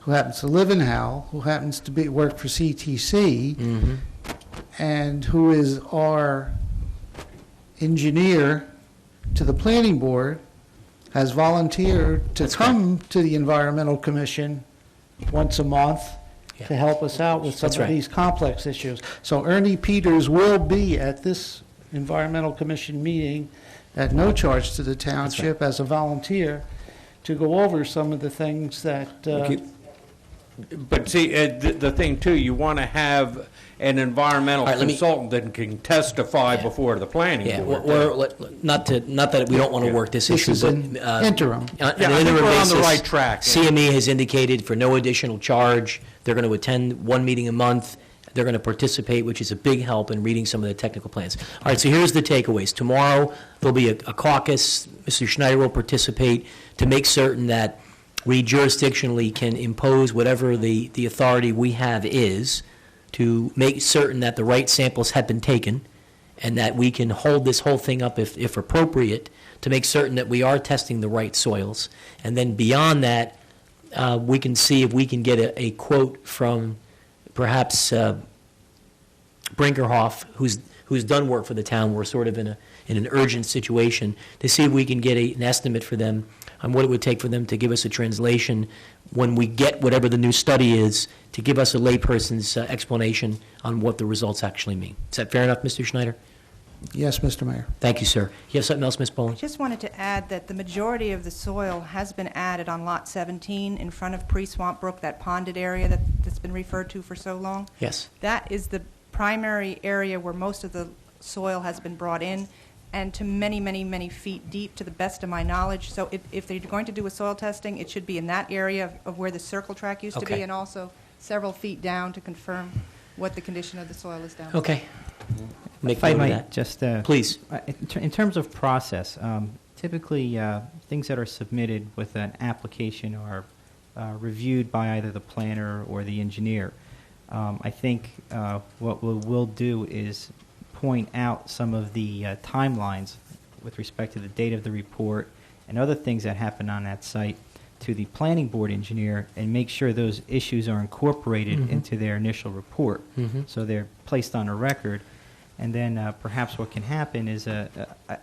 [SPEAKER 12] who happens to live in Howell, who happens to work for CTC, and who is our engineer to the planning board, has volunteered to come to the Environmental Commission once a month
[SPEAKER 1] Yeah.
[SPEAKER 12] to help us out with some
[SPEAKER 1] That's
[SPEAKER 12] of
[SPEAKER 1] right.
[SPEAKER 12] these complex issues. So Ernie Peters will be at this Environmental Commission meeting at no charge to the township as a volunteer to go over some of the things that,
[SPEAKER 14] But see, the thing too, you want to have an environmental
[SPEAKER 1] All right, let me-
[SPEAKER 14] consultant that can testify before the planning
[SPEAKER 1] Yeah,
[SPEAKER 14] board.
[SPEAKER 1] not that we don't want to work this
[SPEAKER 12] this
[SPEAKER 1] issue,
[SPEAKER 12] is
[SPEAKER 1] but.
[SPEAKER 12] an interim.
[SPEAKER 1] On
[SPEAKER 14] Yeah,
[SPEAKER 1] an
[SPEAKER 14] I think
[SPEAKER 1] interim
[SPEAKER 14] we're on the
[SPEAKER 1] basis,
[SPEAKER 14] right track.
[SPEAKER 1] CME has indicated for no additional charge, they're going to attend one meeting a month, they're going to participate, which is a big help in reading some of the technical plans. All right, so here's the takeaways. Tomorrow, there'll be a caucus, Mr. Schneider will participate to make certain that we jurisdictionally can impose whatever the authority we have is to make certain that the right samples have been taken, and that we can hold this whole thing up if appropriate, to make certain that we are testing the right soils. And then beyond that, we can see if we can get a quote from perhaps Brinkerhoff, who's done work for the town. We're sort of in an urgent situation, to see if we can get an estimate for them on what it would take for them to give us a translation when we get whatever the new study is, to give us a layperson's explanation on what the results actually mean. Is that fair enough, Mr. Schneider?
[SPEAKER 12] Yes, Mr. Mayor.
[SPEAKER 1] Thank you, sir. You have something else, Ms.
[SPEAKER 13] I
[SPEAKER 1] Bowling?
[SPEAKER 13] just wanted to add that the majority of the soil has been added on Lot 17 in front of Pre-Swamp Brook, that ponded area that's been referred to for so long.
[SPEAKER 1] Yes.
[SPEAKER 13] That is the primary area where most of the soil has been brought in, and to many, many, many feet deep, to the best of my knowledge. So if they're going to do a soil testing, it should be in that area of where the circle track used to
[SPEAKER 1] Okay.
[SPEAKER 13] be, and also several feet down to confirm what the condition of the soil is down.
[SPEAKER 1] Okay. Make
[SPEAKER 10] If I
[SPEAKER 1] note of
[SPEAKER 10] might
[SPEAKER 1] that.
[SPEAKER 10] just...
[SPEAKER 1] Please.
[SPEAKER 10] In terms of process, typically, things that are submitted with an application are reviewed by either the planner or the engineer. I think what we'll do is point out some of the timelines with respect to the date of the report and other things that happen on that site to the planning board engineer, and make sure those issues are incorporated into their initial report. So they're placed on a record. And then perhaps what can happen is, I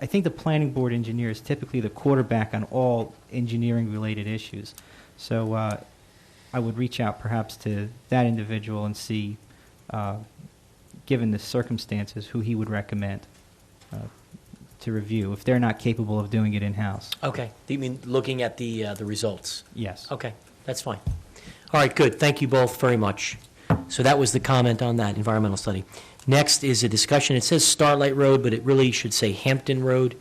[SPEAKER 10] think the planning board engineer is typically the quarterback on all engineering-related issues. So I would reach out perhaps to that individual and see, given the circumstances, who he would recommend to review, if they're not capable of doing it in-house.
[SPEAKER 1] Okay. Do you mean looking at the results?
[SPEAKER 10] Yes.
[SPEAKER 1] Okay, that's fine. All right, good. Thank you both very much. So that was the comment on that environmental study. Next is a discussion. It says Starlight Road, but it really should say Hampton Road.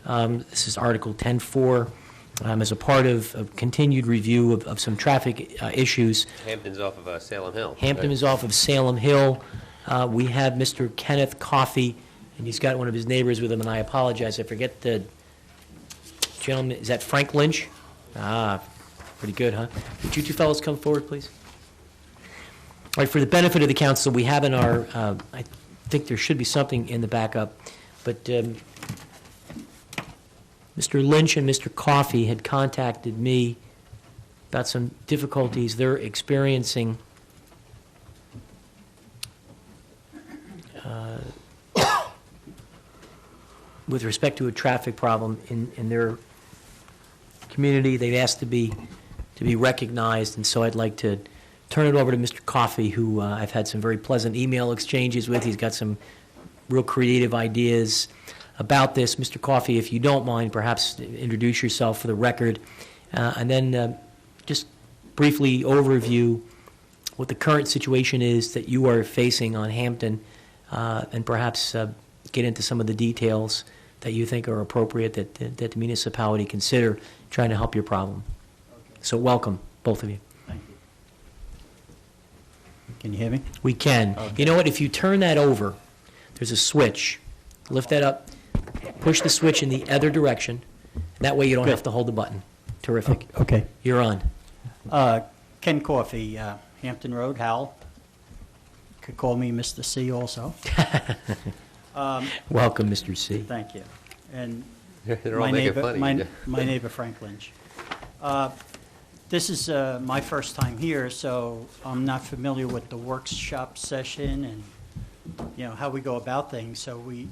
[SPEAKER 1] This is Article 10.4. As a part of continued review of some traffic issues.
[SPEAKER 4] Hampton's off of Salem Hill.
[SPEAKER 1] Hampton is off of Salem Hill. We have Mr. Kenneth Coffey, and he's got one of his neighbors with him, and I apologize, I forget the gentleman. Is that Frank Lynch? Ah, pretty good, huh? Would you two fellows come forward, please? All right, for the benefit of the council, we have in our, I think there should be something in the backup, but Mr. Lynch and Mr. Coffey had contacted me about some difficulties they're experiencing with respect to a traffic problem in their community. They've asked to be recognized, and so I'd like to turn it over to Mr. Coffey, who I've had some very pleasant email exchanges with. He's got some real creative ideas about this. Mr. Coffey, if you don't mind, perhaps introduce yourself for the record, and then just briefly overview what the current situation is that you are facing on Hampton, and perhaps get into some of the details that you think are appropriate that the municipality consider trying to help your problem. Okay. So welcome, both of you.
[SPEAKER 15] Thank you. Can you hear me?
[SPEAKER 1] We can.
[SPEAKER 15] Okay.
[SPEAKER 1] You know what? If you turn that over, there's a switch. Lift that up. Push the switch in the other direction. That way you don't have to hold the button. Terrific.
[SPEAKER 15] Okay.
[SPEAKER 1] You're on.
[SPEAKER 15] Ken Coffey, Hampton Road, Howell. Could call me Mr. C also.
[SPEAKER 1] Welcome, Mr. C.
[SPEAKER 15] Thank you. And
[SPEAKER 4] They're all making fun of you.
[SPEAKER 15] my neighbor, Frank Lynch. This is my first time here, so I'm not familiar with the workshop session and, how we go about things. So we...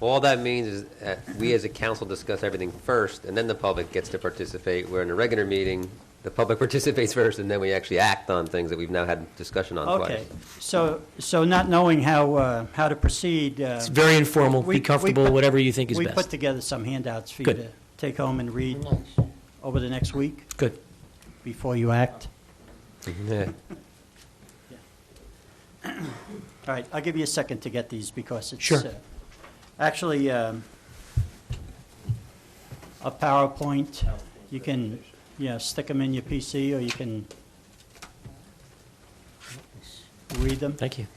[SPEAKER 4] All that means is that we as a council discuss everything first, and then the public gets to participate, where in a regular meeting, the public participates first, and then we actually act on things that we've now had discussion on twice.
[SPEAKER 15] Okay, so not knowing how to proceed.
[SPEAKER 1] It's very informal. Be comfortable, whatever you think is
[SPEAKER 15] We
[SPEAKER 1] best.
[SPEAKER 15] put together some handouts for you
[SPEAKER 1] Good.
[SPEAKER 15] to take home and read over the next week
[SPEAKER 1] Good.
[SPEAKER 15] before you act.
[SPEAKER 4] Yeah.
[SPEAKER 15] All right, I'll give you a second to get these because it's
[SPEAKER 1] Sure.
[SPEAKER 15] Actually a PowerPoint. You can stick them in your PC or you can read them.
[SPEAKER 1] Thank you.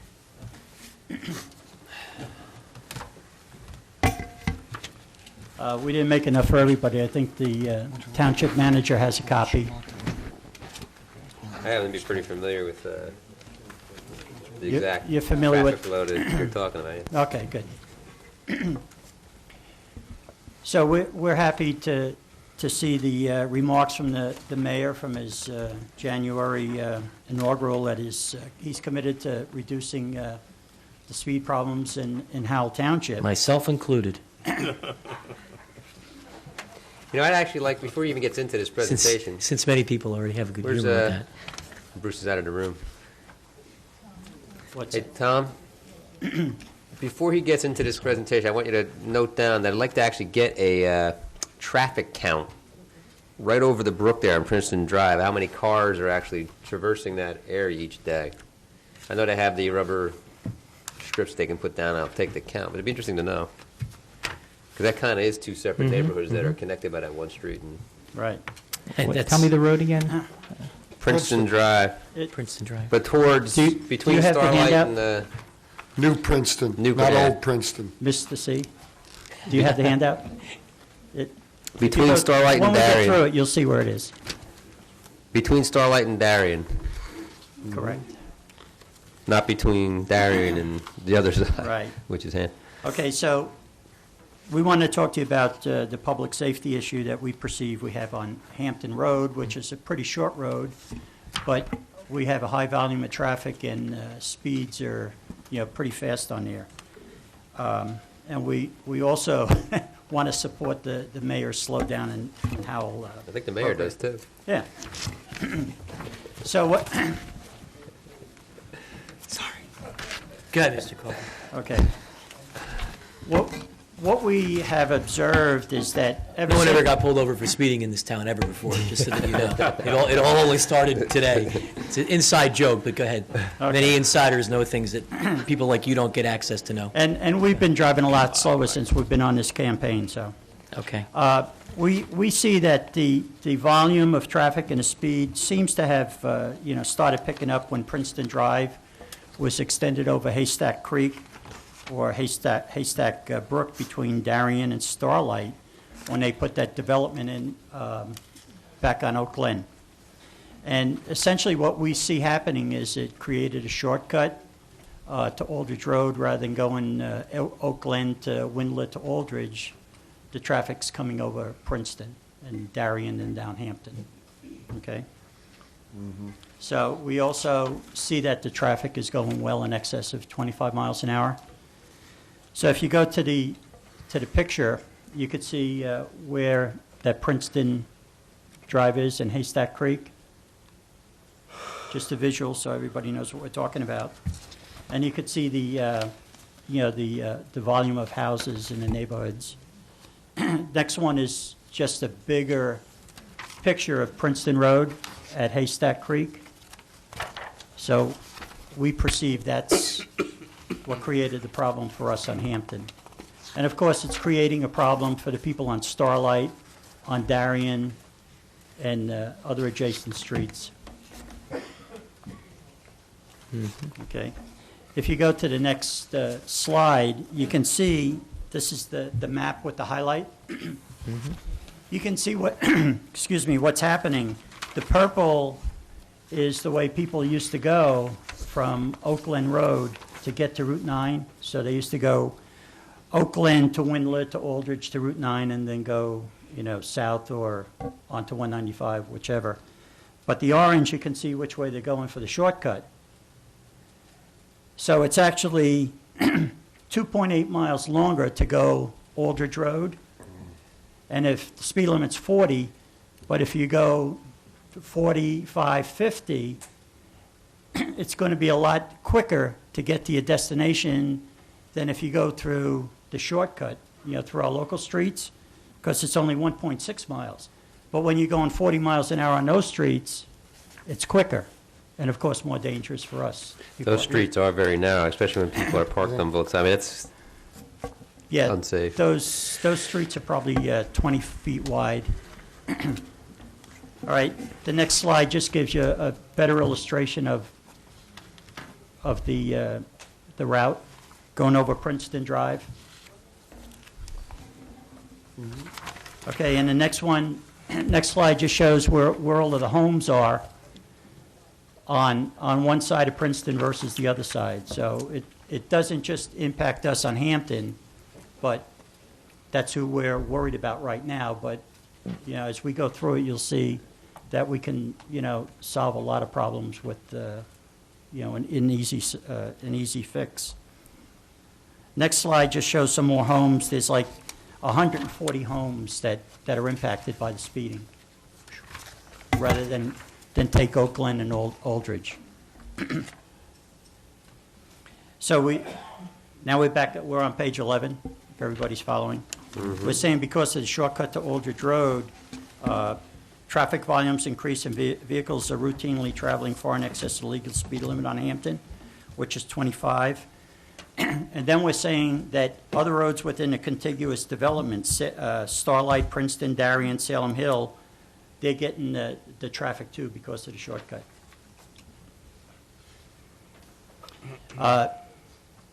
[SPEAKER 15] We didn't make enough for everybody. I think the township manager has a copy.
[SPEAKER 4] I happen to be pretty familiar with the exact
[SPEAKER 15] You're familiar with-
[SPEAKER 4] traffic load that you're talking about. Yeah.
[SPEAKER 15] Okay, good. So we're happy to see the remarks from the mayor from his January inaugural that he's committed to reducing the speed problems in Howell Township.
[SPEAKER 1] Myself included.
[SPEAKER 4] You know, I'd actually like, before he even gets into this presentation,
[SPEAKER 1] Since many people already have a good
[SPEAKER 4] where's,
[SPEAKER 1] humor with that.
[SPEAKER 4] Bruce is out of the room.
[SPEAKER 15] What's
[SPEAKER 4] Hey, Tom, before he gets into this presentation, I want you to note down that I'd like to actually get a traffic count right over the brook there on Princeton Drive, how many cars are actually traversing that area each day. I know they have the rubber strips they can put down, I'll take the count, but it'd be interesting to know. Because that kind of is two separate neighborhoods that are connected by that one street. And
[SPEAKER 15] Right.
[SPEAKER 1] And that's
[SPEAKER 10] Tell me the road again.
[SPEAKER 4] Princeton Drive,
[SPEAKER 1] Princeton Drive.
[SPEAKER 4] but towards,
[SPEAKER 15] Do
[SPEAKER 4] between
[SPEAKER 15] you have the
[SPEAKER 4] Starlight
[SPEAKER 15] handout?
[SPEAKER 4] and the,
[SPEAKER 5] New Princeton,
[SPEAKER 4] New-
[SPEAKER 5] not
[SPEAKER 4] yeah.
[SPEAKER 5] old Princeton.
[SPEAKER 15] Mr. C, do you have the handout?
[SPEAKER 4] between Starlight and
[SPEAKER 15] When we get through
[SPEAKER 4] Darien.
[SPEAKER 15] it, you'll see where it is.
[SPEAKER 4] Between Starlight and Darien,
[SPEAKER 15] Correct.
[SPEAKER 4] not between Darien and the other side.
[SPEAKER 15] Right.
[SPEAKER 4] Which is hand.
[SPEAKER 15] Okay, so we want to talk to you about the public safety issue that we perceive we have on Hampton Road, which is a pretty short road, but we have a high volume of traffic and speeds are, pretty fast on there. And we also want to support the mayor's slowdown in Howell.
[SPEAKER 4] I think the mayor
[SPEAKER 15] program.
[SPEAKER 4] does too.
[SPEAKER 15] Yeah. So what,
[SPEAKER 1] Go ahead, Mr. Copeland.
[SPEAKER 15] okay. What we have observed is that ever
[SPEAKER 1] No one ever
[SPEAKER 15] since-
[SPEAKER 1] got pulled over for speeding in this town ever before, just so that you know. It all only started today. It's an inside joke, but go ahead. Many insiders know things that people like you don't get access to know.
[SPEAKER 15] And we've been driving a lot slower since we've been on this campaign, so.
[SPEAKER 1] Okay.
[SPEAKER 15] We see that the volume of traffic and the speed seems to have, started picking up when Princeton Drive was extended over Haystack Creek or Haystack Brook between Darien and Starlight when they put that development in back on Oak Glen. And essentially what we see happening is it created a shortcut to Aldridge Road rather than going Oak Glen to Windlet to Aldridge. The traffic's coming over Princeton and Darien and down Hampton, okay? So we also see that the traffic is going well in excess of 25 miles an hour. So if you go to the picture, you could see where that Princeton Drive is in Haystack Creek. Just a visual so everybody knows what we're talking about. And you could see the volume of houses in the neighborhoods. Next one is just a bigger picture of Princeton Road at Haystack Creek. So we perceive that's what created the problem for us on Hampton. And of course, it's creating a problem for the people on Starlight, on Darien, and other adjacent streets. Okay. If you go to the next slide, you can see, this is the map with the highlight. You can see what, excuse me, what's happening. The purple is the way people used to go from Oak Glen Road to get to Route 9. So they used to go Oak Glen to Windlet to Aldridge to Route 9 and then go, south or onto 195, whichever. But the orange, you can see which way they're going for the shortcut. So it's actually 2.8 miles longer to go Aldridge Road. And if the speed limit's 40, but if you go 45, 50, it's going to be a lot quicker to get to your destination than if you go through the shortcut, through our local streets, because it's only 1.6 miles. But when you're going 40 miles an hour on those streets, it's quicker, and of course, more dangerous for us.
[SPEAKER 4] Those streets are very narrow, especially when people are parked on both sides. I mean, it's unsafe.
[SPEAKER 15] Those streets are probably 20 feet wide. All right, the next slide just gives you a better illustration of the route going over Princeton Drive. Okay, and the next slide just shows where all of the homes are on one side of Princeton versus the other side. So it doesn't just impact us on Hampton, but that's who we're worried about right now. But as we go through it, you'll see that we can solve a lot of problems with an easy fix. Next slide just shows some more homes. There's like 140 homes that are impacted by the speeding, rather than take Oakland and Aldridge. So we're on page 11, if everybody's following. We're saying because of the shortcut to Aldridge Road, traffic volumes increase and vehicles are routinely traveling far in excess of the legal speed limit on Hampton, which is 25. And then we're saying that other roads within the contiguous developments, Starlight, Princeton, Darien, Salem Hill, they're getting the traffic too because of the shortcut.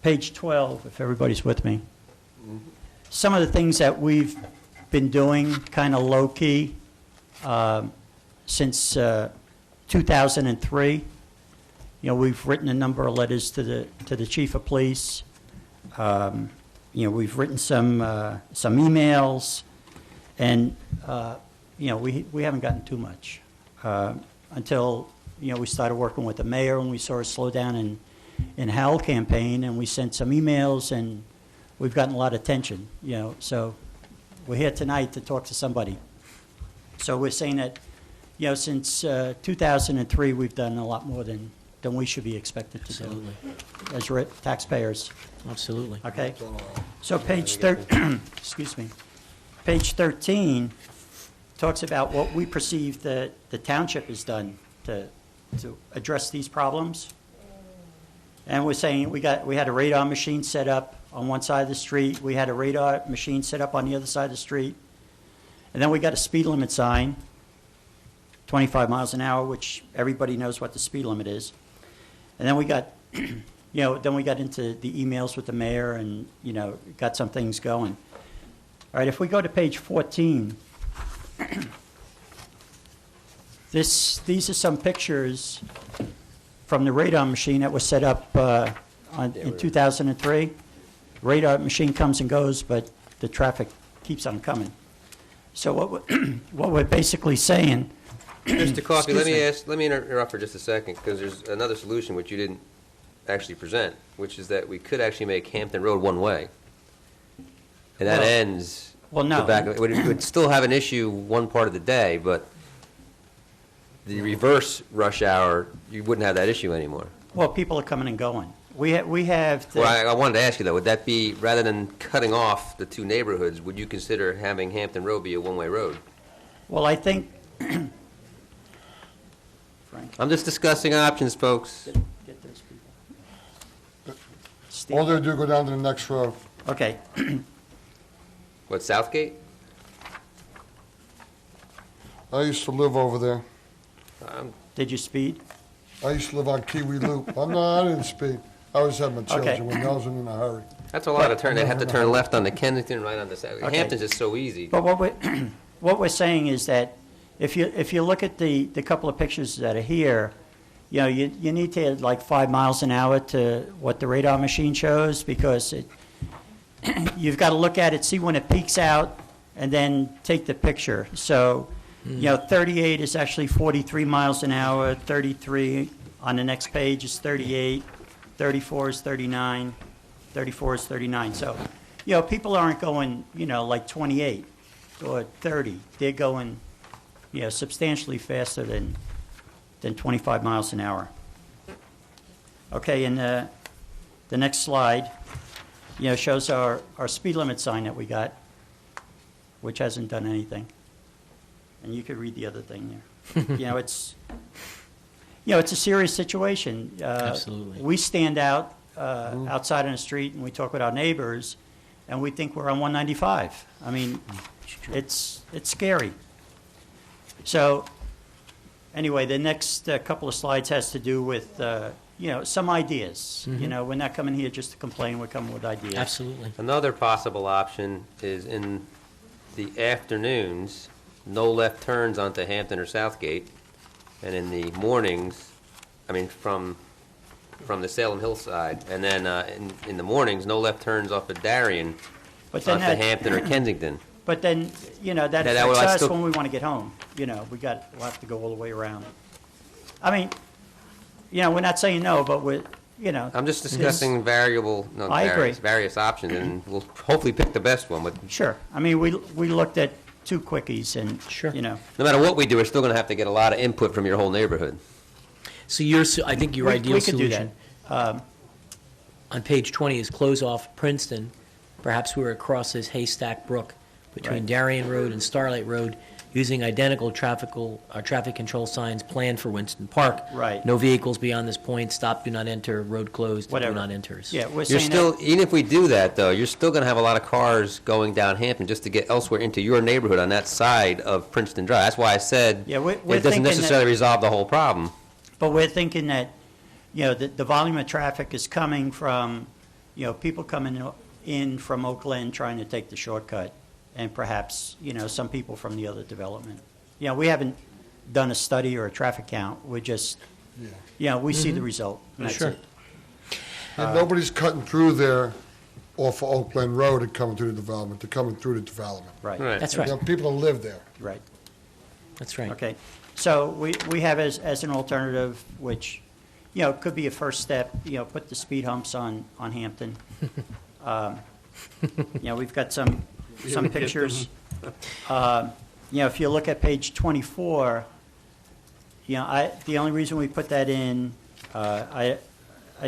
[SPEAKER 15] Page 12, if everybody's with me. Some of the things that we've been doing kind of low-key since 2003. We've written a number of letters to the chief of police. We've written some emails, and we haven't gotten too much until we started working with the mayor, and we saw a slowdown in Howell campaign, and we sent some emails, and we've gotten a lot of attention. So we're here tonight to talk to somebody. So we're saying that since 2003, we've done a lot more than we should be expected to do as taxpayers.
[SPEAKER 1] Absolutely.
[SPEAKER 15] Okay. So page 13 talks about what we perceive that the township has done to address these problems. And we're saying we had a radar machine set up on one side of the street. We had a radar machine set up on the other side of the street. And then we got a speed limit sign, 25 miles an hour, which everybody knows what the speed limit is. And then we got, then we got into the emails with the mayor and, got some things going. All right, if we go to page 14, these are some pictures from the radar machine that was set up in 2003. Radar machine comes and goes, but the traffic keeps on coming. So what we're basically saying.
[SPEAKER 4] Mr. Coffey, let me interrupt for just a second, because there's another solution which you didn't actually present, which is that we could actually make Hampton Road one way, and that ends.
[SPEAKER 15] Well, no.
[SPEAKER 4] The back of it. We would still have an issue one part of the day, but the reverse rush hour, you wouldn't have that issue anymore.
[SPEAKER 15] Well, people are coming and going. We have.
[SPEAKER 4] Well, I wanted to ask you though, would that be, rather than cutting off the two neighborhoods, would you consider having Hampton Road be a one-way road?
[SPEAKER 15] Well, I think.
[SPEAKER 4] I'm just discussing options, folks.
[SPEAKER 15] Get those people.
[SPEAKER 5] All they're doing, go down to the next road.
[SPEAKER 15] Okay.
[SPEAKER 4] What, Southgate?
[SPEAKER 5] I used to live over there.
[SPEAKER 15] Did you speed?
[SPEAKER 5] I used to live on Kiwi Loop. I didn't speed. I always had my children when I wasn't in a hurry.
[SPEAKER 4] That's a lot of turn. They have to turn left on the Kensington, right on the South.
[SPEAKER 15] Okay.
[SPEAKER 4] Hampton's is so easy.
[SPEAKER 15] But what we're saying is that if you look at the couple of pictures that are here, you need to add like 5 miles an hour to what the radar machine shows, because you've got to look at it, see when it peaks out, and then take the picture. So, 38 is actually 43 miles an hour, 33 on the next page is 38, 34 is 39, 34 is 39. So, you know, people aren't going, you know, like 28 or 30. They're going, you know, substantially faster than 25 miles an hour. Okay, and the next slide, you know, shows our speed limit sign that we got, which hasn't done anything. And you could read the other thing there. You know, it's a serious situation.
[SPEAKER 1] Absolutely.
[SPEAKER 15] We stand out outside on the street and we talk with our neighbors, and we think we're on 195. I mean, it's scary. So, anyway, the next couple of slides has to do with, you know, some ideas. You know, we're not coming here just to complain, we're coming with ideas.
[SPEAKER 1] Absolutely.
[SPEAKER 4] Another possible option is in the afternoons, no left turns onto Hampton or Southgate, and in the mornings, I mean, from the Salem Hillside, and then in the mornings, no left turns off of Darien
[SPEAKER 15] But
[SPEAKER 4] onto
[SPEAKER 15] then
[SPEAKER 4] Hampton or Kensington.
[SPEAKER 15] But then, you know, that
[SPEAKER 4] Yeah,
[SPEAKER 15] affects us
[SPEAKER 4] still-
[SPEAKER 15] when we want to get home. You know, we'll have to go all the way around. I mean, you know, we're not saying no, but we're, you know.
[SPEAKER 4] I'm just
[SPEAKER 15] it's-
[SPEAKER 4] discussing
[SPEAKER 15] I agree.
[SPEAKER 4] various options, and we'll hopefully pick the best one, but
[SPEAKER 15] Sure. I mean, we looked at two quickies and, you know.
[SPEAKER 4] no matter what we do, we're still going to have to get a lot of input from your whole neighborhood.
[SPEAKER 1] So I think your ideal
[SPEAKER 15] We could do
[SPEAKER 1] solution
[SPEAKER 15] that.
[SPEAKER 1] on page 20 is close off Princeton. Perhaps we're across this Haystack Brook between
[SPEAKER 15] Right.
[SPEAKER 1] Darien Road and Starlight Road, using identical traffic control signs planned for Winston Park.
[SPEAKER 15] Right.
[SPEAKER 1] No vehicles beyond this point. Stop, do not enter. Road closed.
[SPEAKER 15] Whatever.
[SPEAKER 1] Do not enters.
[SPEAKER 15] Yeah, we're
[SPEAKER 4] You're
[SPEAKER 15] saying
[SPEAKER 4] still,
[SPEAKER 15] that.
[SPEAKER 4] even if we do that, though, you're still going to have a lot of cars going down Hampton just to get elsewhere into your neighborhood on that side of Princeton Drive. That's why I said
[SPEAKER 15] Yeah, we're
[SPEAKER 4] it doesn't
[SPEAKER 15] thinking that-
[SPEAKER 4] necessarily resolve the whole problem.
[SPEAKER 15] But we're thinking that, you know, the volume of traffic is coming from, you know, people coming in from Oak Glen trying to take the shortcut, and perhaps, you know, some people from the other development. You know, we haven't done a study or a traffic count. We're just, you know, we see the result. And that's
[SPEAKER 1] Sure.
[SPEAKER 15] it.
[SPEAKER 5] And nobody's cutting through there off of Oak Glen Road and coming through the development. They're coming through the development.
[SPEAKER 15] Right.
[SPEAKER 1] That's
[SPEAKER 5] You
[SPEAKER 1] right.
[SPEAKER 5] know, people that live there.
[SPEAKER 15] Right.
[SPEAKER 1] That's right.
[SPEAKER 15] Okay. So we have as an alternative, which, you know, could be a first step, you know, put the speed humps on Hampton. You know, we've got some pictures. You know, if you look at page 24, you know, the only reason we put that in, I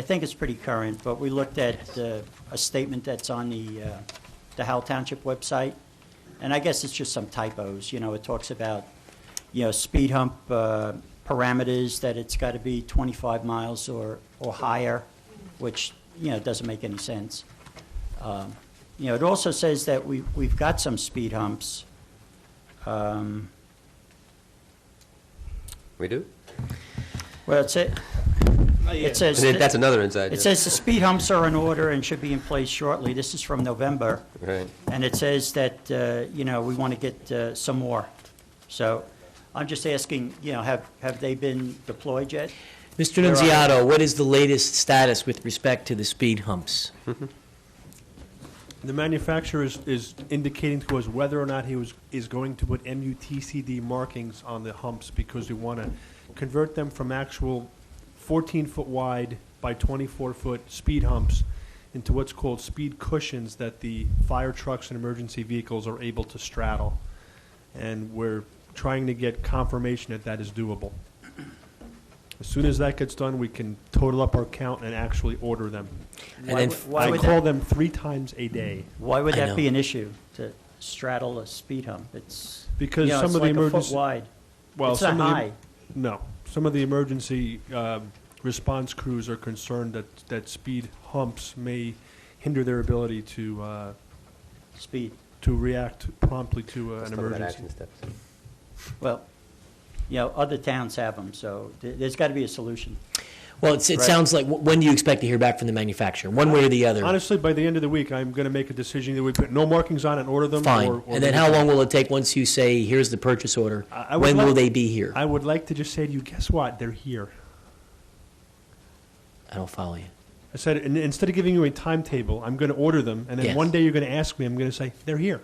[SPEAKER 15] think it's pretty current, but we looked at a statement that's on the Howell Township website, and I guess it's just some typos. You know, it talks about, you know, speed hump parameters, that it's got to be 25 miles or higher, which, you know, doesn't make any sense. You know, it also says that we've got some speed humps.
[SPEAKER 4] We do?
[SPEAKER 15] Well, it says.
[SPEAKER 4] That's another inside
[SPEAKER 15] It
[SPEAKER 4] joke.
[SPEAKER 15] says the speed humps are in order and should be in place shortly. This is from November.
[SPEAKER 4] Right.
[SPEAKER 15] And it says that, you know, we want to get some more. So I'm just asking, you know, have they been deployed yet?
[SPEAKER 1] Mr.
[SPEAKER 15] Where are they?
[SPEAKER 1] Nunziato, what is the latest status with respect to the speed humps?
[SPEAKER 7] The manufacturer is indicating to us whether or not he is going to put MUTCD markings on the humps, because we want to convert them from actual 14-foot wide by 24-foot speed humps into what's called speed cushions that the fire trucks and emergency vehicles are able to straddle. And we're trying to get confirmation that that is doable. As soon as that gets done, we can total up our count and actually order them.
[SPEAKER 1] And then
[SPEAKER 15] Why
[SPEAKER 7] I
[SPEAKER 15] would
[SPEAKER 7] call
[SPEAKER 15] that-
[SPEAKER 7] them 3 times a day.
[SPEAKER 15] Why would
[SPEAKER 1] I
[SPEAKER 15] that
[SPEAKER 1] know.
[SPEAKER 15] be an issue, to straddle a speed hump? It's,
[SPEAKER 7] Because
[SPEAKER 15] you know,
[SPEAKER 7] some
[SPEAKER 15] it's
[SPEAKER 7] of the
[SPEAKER 15] like a foot
[SPEAKER 7] emergency-
[SPEAKER 15] wide.
[SPEAKER 7] Well,
[SPEAKER 15] It's not
[SPEAKER 7] some of the-
[SPEAKER 15] high.
[SPEAKER 7] No. Some of the emergency response crews are concerned that speed humps may hinder their ability to
[SPEAKER 15] Speed.
[SPEAKER 7] react promptly to
[SPEAKER 4] Let's
[SPEAKER 7] an
[SPEAKER 4] talk about
[SPEAKER 7] emergency.
[SPEAKER 4] action steps.
[SPEAKER 15] Well, you know, other towns have them, so there's got to be a solution.
[SPEAKER 1] Well, it
[SPEAKER 15] Right.
[SPEAKER 1] sounds like, when do you expect to hear back from the manufacturer? One way or the other?
[SPEAKER 7] Honestly, by the end of the week, I'm going to make a decision that we put no markings on and order them.
[SPEAKER 1] Fine.
[SPEAKER 7] or
[SPEAKER 1] And then how long will it take once you say, here's the purchase order?
[SPEAKER 7] I would
[SPEAKER 1] When will
[SPEAKER 7] like-
[SPEAKER 1] they be here?
[SPEAKER 7] I would like to just say to you, guess what? They're here.
[SPEAKER 1] I don't follow you.
[SPEAKER 7] I said, instead of giving you a timetable, I'm going to order them, and then
[SPEAKER 1] Yes.
[SPEAKER 7] one day you're going to ask me, I'm going to say, they're here.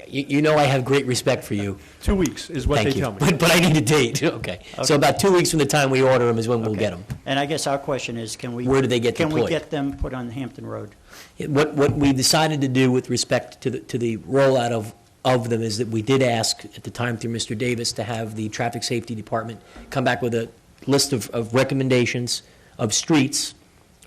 [SPEAKER 1] You know I have great respect for you.
[SPEAKER 7] 2 weeks is what
[SPEAKER 1] Thank
[SPEAKER 7] they
[SPEAKER 1] you.
[SPEAKER 7] tell me.
[SPEAKER 1] But I need a date. Okay. So about 2 weeks from the time we order them is when we'll
[SPEAKER 15] Okay.
[SPEAKER 1] get them.
[SPEAKER 15] And I guess our question is, can we...
[SPEAKER 1] Where do they get
[SPEAKER 15] Can we
[SPEAKER 1] deployed?
[SPEAKER 15] get them put on Hampton Road?
[SPEAKER 1] What we decided to do with respect to the rollout of them is that we did ask at the time through Mr. Davis to have the Traffic Safety Department come back with a list of recommendations of streets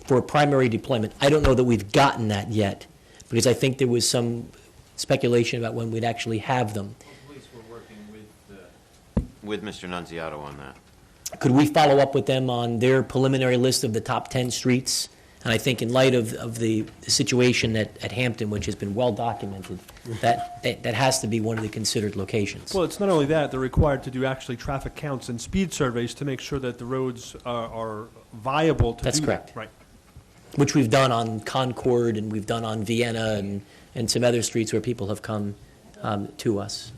[SPEAKER 1] for a primary deployment. I don't know that we've gotten that yet, because I think there was some speculation about when we'd actually have them.
[SPEAKER 2] Police were working with Mr. Nunziato on that.
[SPEAKER 1] Could we follow up with them on their preliminary list of the top 10 streets? And I think in light of the situation at Hampton, which has been well documented, that has to be one of the considered locations.
[SPEAKER 7] Well, it's not only that, they're required to do actually traffic counts and speed surveys to make sure that the roads are viable to do that.
[SPEAKER 1] That's correct.
[SPEAKER 7] Right.
[SPEAKER 1] Which we've done on Concord, and we've done on Vienna, and some other streets where people have come to us.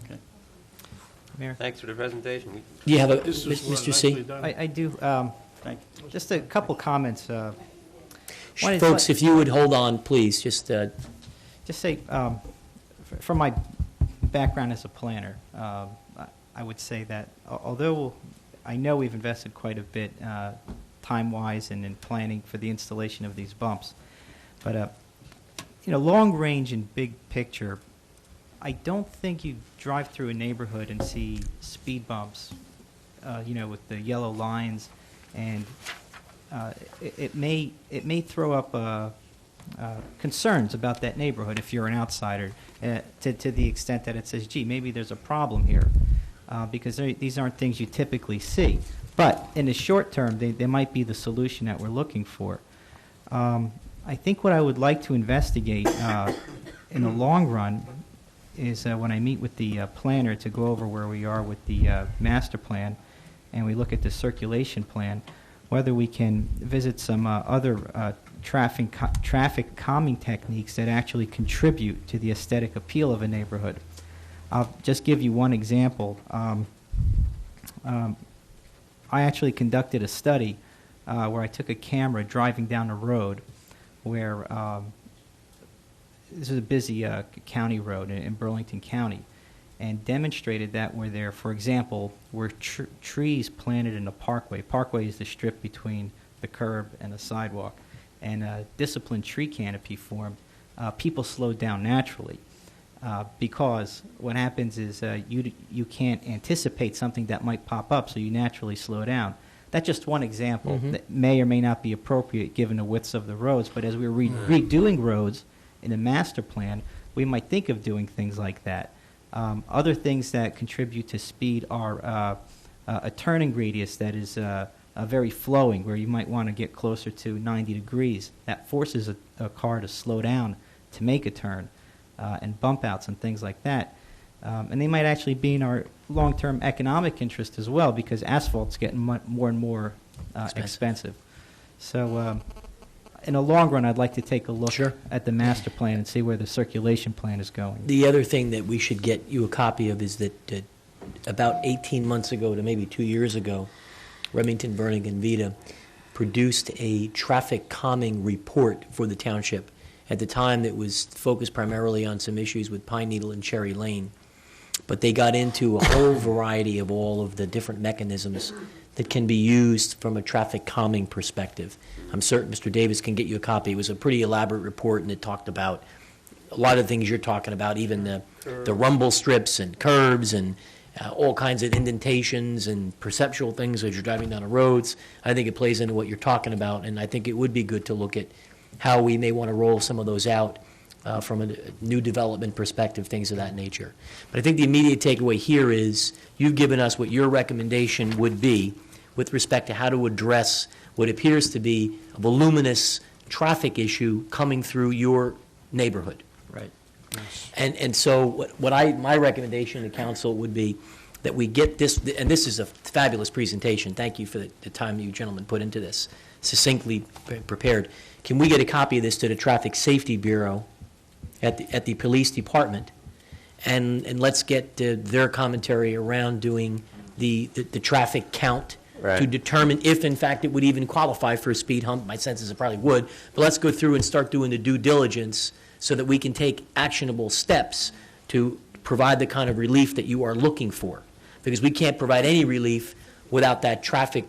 [SPEAKER 10] Mayor?
[SPEAKER 4] Thanks for the presentation.
[SPEAKER 1] Do you have a,
[SPEAKER 6] This was
[SPEAKER 1] Mr. C?
[SPEAKER 6] actually done.
[SPEAKER 10] I do,
[SPEAKER 15] Thank you.
[SPEAKER 10] just a couple comments. One is
[SPEAKER 1] Folks,
[SPEAKER 10] like-
[SPEAKER 1] if you would hold on, please, just,
[SPEAKER 10] Just say, from my background as a planner, I would say that although I know we've invested quite a bit time-wise and in planning for the installation of these bumps, but long range and big picture, I don't think you drive through a neighborhood and see speed bumps, with the yellow lines, and it may throw up concerns about that neighborhood if you're an outsider, to the extent that it says, gee, maybe there's a problem here, because these aren't things you typically see. But in the short term, they might be the solution that we're looking for. I think what I would like to investigate in the long run is when I meet with the planner to go over where we are with the master plan, and we look at the circulation plan, whether we can visit some other traffic calming techniques that actually contribute to the aesthetic appeal of a neighborhood. I'll just give you one example. I actually conducted a study where I took a camera driving down a road where this is a busy county road in Burlington County, and demonstrated that where there, for example, were trees planted in a parkway. Parkway is the strip between the curb and the sidewalk, and a disciplined tree canopy formed. People slowed down naturally. Because what happens is you can't anticipate something that might pop up, so you naturally slow down. That's just one example that may or may not be appropriate given the widths of the roads, but as we're redoing roads in a master plan, we might think of doing things like that. Other things that contribute to speed are a turning radius that is very flowing, where you might want to get closer to 90 degrees. That forces a car to slow down to make a turn. And bump outs and things like that. And they might actually be in our long-term economic interest as well, because asphalt's getting more and more expensive. So in the long run, I'd like to take a look at the master plan and see where the circulation plan is going.
[SPEAKER 1] The other thing that we should get you a copy of is that about 18 months ago to maybe 2 years ago, Remington, Vernon, and Vita produced a traffic calming report for the township. At the time, it was focused primarily on some issues with Pine Needle and Cherry Lane. But they got into a whole variety of all of the different mechanisms that can be used from a traffic calming perspective. I'm certain Mr. Davis can get you a copy. It was a pretty elaborate report, and it talked about a lot of things you're talking about, even the rumble strips and curbs and all kinds of indentations and perceptual things as you're driving down the roads. I think it plays into what you're talking about, and I think it would be good to look at how we may want to roll some of those out from a new development perspective, things of that nature. But I think the immediate takeaway here is you've given us what your recommendation would be with respect to how to address what appears to be a voluminous traffic issue coming through your neighborhood.
[SPEAKER 10] Right.
[SPEAKER 1] And so my recommendation to council would be that we get this, and this is a fabulous presentation. Thank you for the time you gentlemen put into this, succinctly prepared. Can we get a copy of this to the Traffic Safety Bureau at the police department, and let's get their commentary around doing the traffic count to determine if, in fact, it would even qualify for a speed hump. My sense is it probably would, but let's go through and start doing the due diligence so that we can take actionable steps to provide the kind of relief that you are looking for. Because we can't provide any relief without that traffic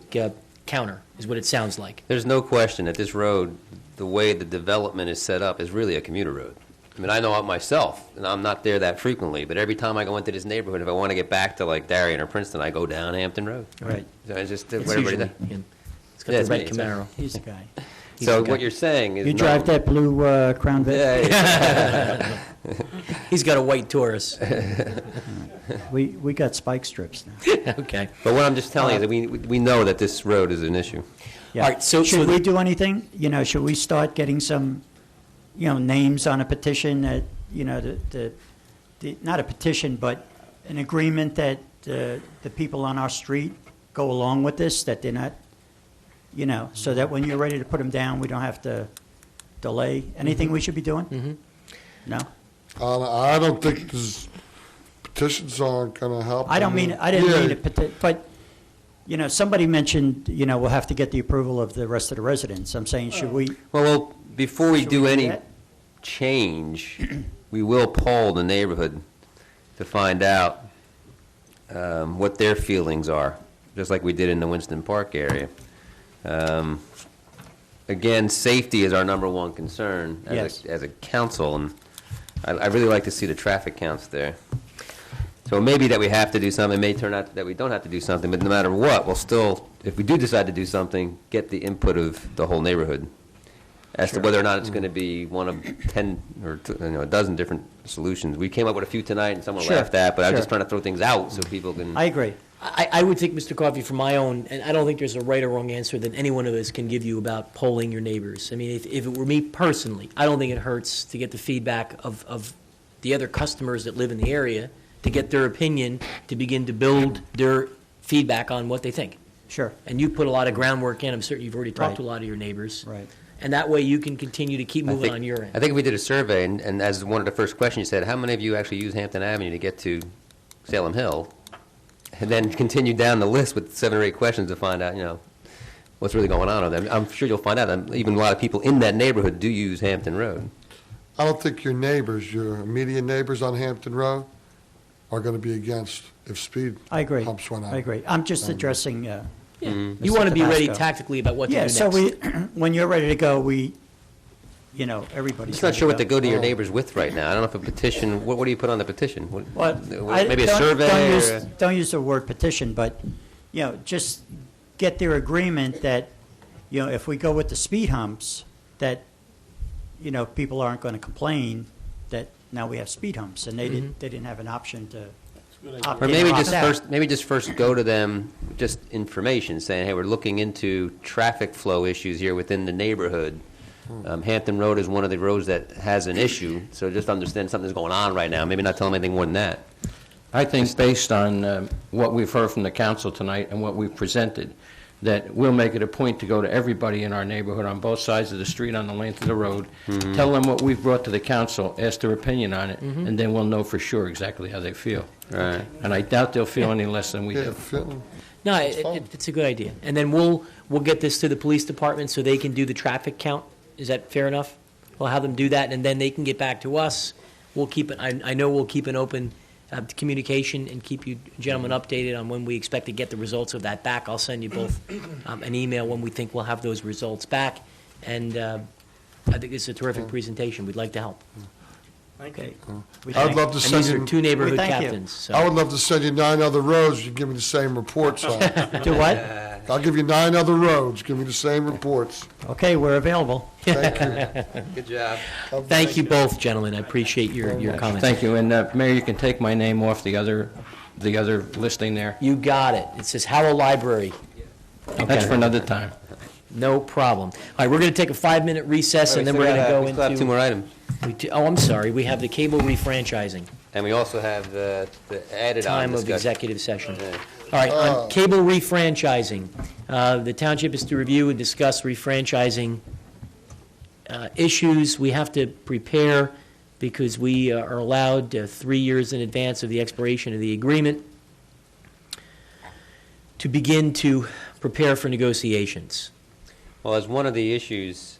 [SPEAKER 1] counter, is what it sounds like.
[SPEAKER 4] There's no question that this road, the way the development is set up, is really a commuter road. I mean, I know it myself, and I'm not there that frequently, but every time I go into this neighborhood, if I want to get back to like Darien or Princeton, I go down Hampton Road.
[SPEAKER 15] Right.
[SPEAKER 4] So it's just
[SPEAKER 1] It's
[SPEAKER 4] where everybody
[SPEAKER 1] usually
[SPEAKER 4] does.
[SPEAKER 1] him. It's got
[SPEAKER 4] Yeah,
[SPEAKER 1] the
[SPEAKER 4] it's
[SPEAKER 1] red
[SPEAKER 4] me, it's
[SPEAKER 1] Camaro.
[SPEAKER 15] He's the guy.
[SPEAKER 4] So what you're saying is
[SPEAKER 15] You drive that blue Crown Vic?
[SPEAKER 4] Yeah.
[SPEAKER 1] He's got a white Taurus.
[SPEAKER 15] We got spike strips now.
[SPEAKER 1] Okay.
[SPEAKER 4] But what I'm just telling you is that we know that this road is an issue.
[SPEAKER 15] Yeah.
[SPEAKER 1] All right, so
[SPEAKER 15] Should we do anything? You know, should we start getting some, names on a petition that, not a petition, but an agreement that the people on our street go along with this, that they're not, so that when you're ready to put them down, we don't have to delay? Anything we should be doing?
[SPEAKER 1] Mhm.
[SPEAKER 15] No?
[SPEAKER 5] I don't think petitions aren't going to help.
[SPEAKER 15] I didn't mean a petition, but, somebody mentioned, we'll have to get the approval of the rest of the residents. I'm saying, should we?
[SPEAKER 4] Well, before we
[SPEAKER 15] Should
[SPEAKER 4] do
[SPEAKER 15] we do
[SPEAKER 4] any
[SPEAKER 15] that?
[SPEAKER 4] change, we will poll the neighborhood to find out what their feelings are, just like we did in the Winston Park area. Again, safety is our number one concern as a council, and I really like to see the traffic counts there. So maybe that we have to do something, it may turn out that we don't have to do something, but no matter what, we'll still, if we do decide to do something, get the input of the whole neighborhood as to whether or not it's going to be one of 10 or a dozen different solutions. We came up with a few tonight, and someone
[SPEAKER 15] Sure,
[SPEAKER 4] laughed at, but I was
[SPEAKER 15] sure.
[SPEAKER 4] just trying to throw things out so people can...
[SPEAKER 15] I agree.
[SPEAKER 1] I would think, Mr. Coffey, from my own, and I don't think there's a right or wrong answer that any one of us can give you about polling your neighbors. I mean, if it were me personally, I don't think it hurts to get the feedback of the other customers that live in the area, to get their opinion, to begin to build their feedback on what they think.
[SPEAKER 15] Sure.
[SPEAKER 1] And you put a lot of groundwork in. I'm certain you've already talked
[SPEAKER 15] Right.
[SPEAKER 1] to a lot of your neighbors.
[SPEAKER 15] Right.
[SPEAKER 1] And that way you can continue to keep moving on your end.
[SPEAKER 4] I think if we did a survey, and as one of the first questions you said, how many of you actually use Hampton Avenue to get to Salem Hill? And then continue down the list with 7 or 8 questions to find out, what's really going on with them. I'm sure you'll find out that even a lot of people in that neighborhood do use Hampton Road.
[SPEAKER 5] I don't think your neighbors, your immediate neighbors on Hampton Road, are going to be against if speed
[SPEAKER 15] I agree.
[SPEAKER 5] humps went out.
[SPEAKER 15] I agree. I'm just addressing,
[SPEAKER 1] Yeah.
[SPEAKER 15] Mr.
[SPEAKER 1] You want to be ready
[SPEAKER 15] Tabasco.
[SPEAKER 1] tactically about what to do
[SPEAKER 15] Yeah,
[SPEAKER 1] next.
[SPEAKER 15] so when you're ready to go, everybody's
[SPEAKER 4] I'm just
[SPEAKER 15] ready
[SPEAKER 4] not sure what to
[SPEAKER 15] go.
[SPEAKER 4] go to your neighbors with right now. I don't know if a petition, what do you put on the petition?
[SPEAKER 15] Well,
[SPEAKER 4] Maybe a
[SPEAKER 15] don't-
[SPEAKER 4] survey?
[SPEAKER 15] Don't use the word petition, but, just get their agreement that, if we go with the speed humps, that, people aren't going to complain that now we have speed humps, and they didn't have an option to opt
[SPEAKER 4] Or
[SPEAKER 15] in
[SPEAKER 4] maybe
[SPEAKER 15] opt out.
[SPEAKER 4] just first go to them, just information, saying, hey, we're looking into traffic flow issues here within the neighborhood. Hampton Road is one of the roads that has an issue, so just understand something's going on right now. Maybe not tell them anything more than that.
[SPEAKER 16] I think based on what we've heard from the council tonight and what we've presented, that we'll make it a point to go to everybody in our neighborhood on both sides of the street, on the length of the road, tell them what we've brought to the council, ask their opinion on it, and then we'll know for sure exactly how they feel.
[SPEAKER 4] Right.
[SPEAKER 16] And I doubt they'll feel any less than we
[SPEAKER 5] Yeah,
[SPEAKER 16] do.
[SPEAKER 1] No, it's a good idea. And then we'll get this to the police department so they can do the traffic count. Is that fair enough? We'll have them do that, and then they can get back to us. We'll keep it. I know we'll keep an open communication and keep you gentlemen updated on when we expect to get the results of that back. I'll send you both an email when we think we'll have those results back. And I think it's a terrific presentation. We'd like to help.
[SPEAKER 15] Okay.
[SPEAKER 5] I'd love to
[SPEAKER 1] And
[SPEAKER 5] send
[SPEAKER 1] these are
[SPEAKER 5] you,
[SPEAKER 1] 2 neighborhood
[SPEAKER 15] thank you.
[SPEAKER 1] captains. So.
[SPEAKER 5] I would love to send you 9 other roads, you give me the same reports on.
[SPEAKER 15] Do what?
[SPEAKER 5] I'll give you 9 other roads, give me the same reports.
[SPEAKER 15] Okay, we're available.
[SPEAKER 5] Thank you.
[SPEAKER 4] Good job.
[SPEAKER 1] Thank you both, gentlemen. I appreciate your comments.
[SPEAKER 16] Thank you, and Mayor, you can take my name off the other listing there.
[SPEAKER 1] You got it. It says Howell Library.
[SPEAKER 16] That's for another time.
[SPEAKER 1] No problem. All right, we're going to take a 5-minute recess, and then we're going to go
[SPEAKER 4] We still have 2
[SPEAKER 1] into...
[SPEAKER 4] more items.
[SPEAKER 1] I'm sorry. We have the cable refranchising,
[SPEAKER 4] And we also have the added on
[SPEAKER 1] time of
[SPEAKER 4] discussion.
[SPEAKER 1] executive session.
[SPEAKER 4] Yeah.
[SPEAKER 1] All right, on cable refranchising, the township is to review and discuss refranchising issues. We have to prepare because we are allowed 3 years in advance of the expiration of the agreement to begin to prepare for negotiations.
[SPEAKER 4] Well, as one of the issues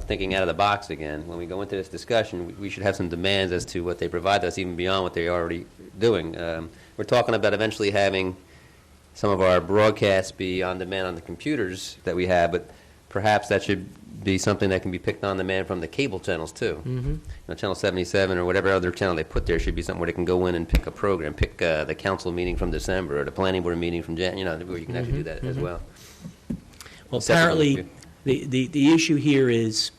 [SPEAKER 4] thinking out of the box again, when we go into this discussion, we should have some demands as to what they provide us, even beyond what they're already doing. We're talking about eventually having some of our broadcasts be on demand on the computers that we have, but perhaps that should be something that can be picked on demand from the cable channels too. Channel 77 or whatever other channel they put there should be something where they can go in and pick a program, pick the council meeting from December or the planning board meeting from January, where you can actually do that as well.
[SPEAKER 1] Well, apparently, the issue here is,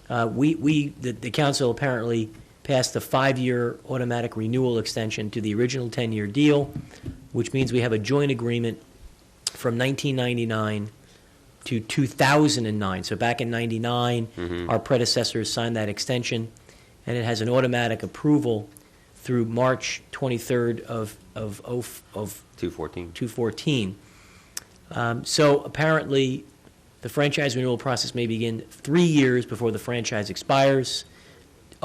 [SPEAKER 1] the council apparently passed a 5-year automatic renewal extension to the original 10-year deal, which means we have a joint agreement from 1999 to 2009. So back in 99, our predecessors signed that extension, and it has an automatic approval through March 23rd of 2014. So apparently, the franchise renewal process may begin 3 years before the franchise expires.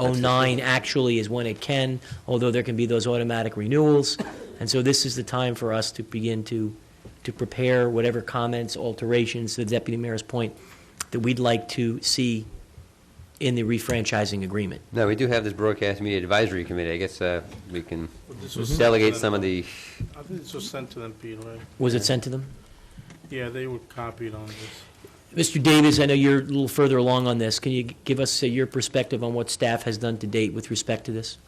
[SPEAKER 1] 09 actually is when it can, although there can be those automatic renewals. And so this is the time for us to begin to prepare whatever comments, alterations, to the Deputy Mayor's point, that we'd like to see in the refranchising agreement.
[SPEAKER 4] No, we do have this Broadcast Media Advisory Committee. I guess we can
[SPEAKER 6] This was
[SPEAKER 4] delegate
[SPEAKER 6] sent to
[SPEAKER 4] some
[SPEAKER 6] them.
[SPEAKER 4] of the...
[SPEAKER 6] I think this was sent to them, Peter, right?
[SPEAKER 1] Was it sent to them?
[SPEAKER 6] Yeah, they were copied on this.
[SPEAKER 1] Mr. Davis, I know you're a little further along on this. Can you give us your perspective on what staff has done to date with respect to this?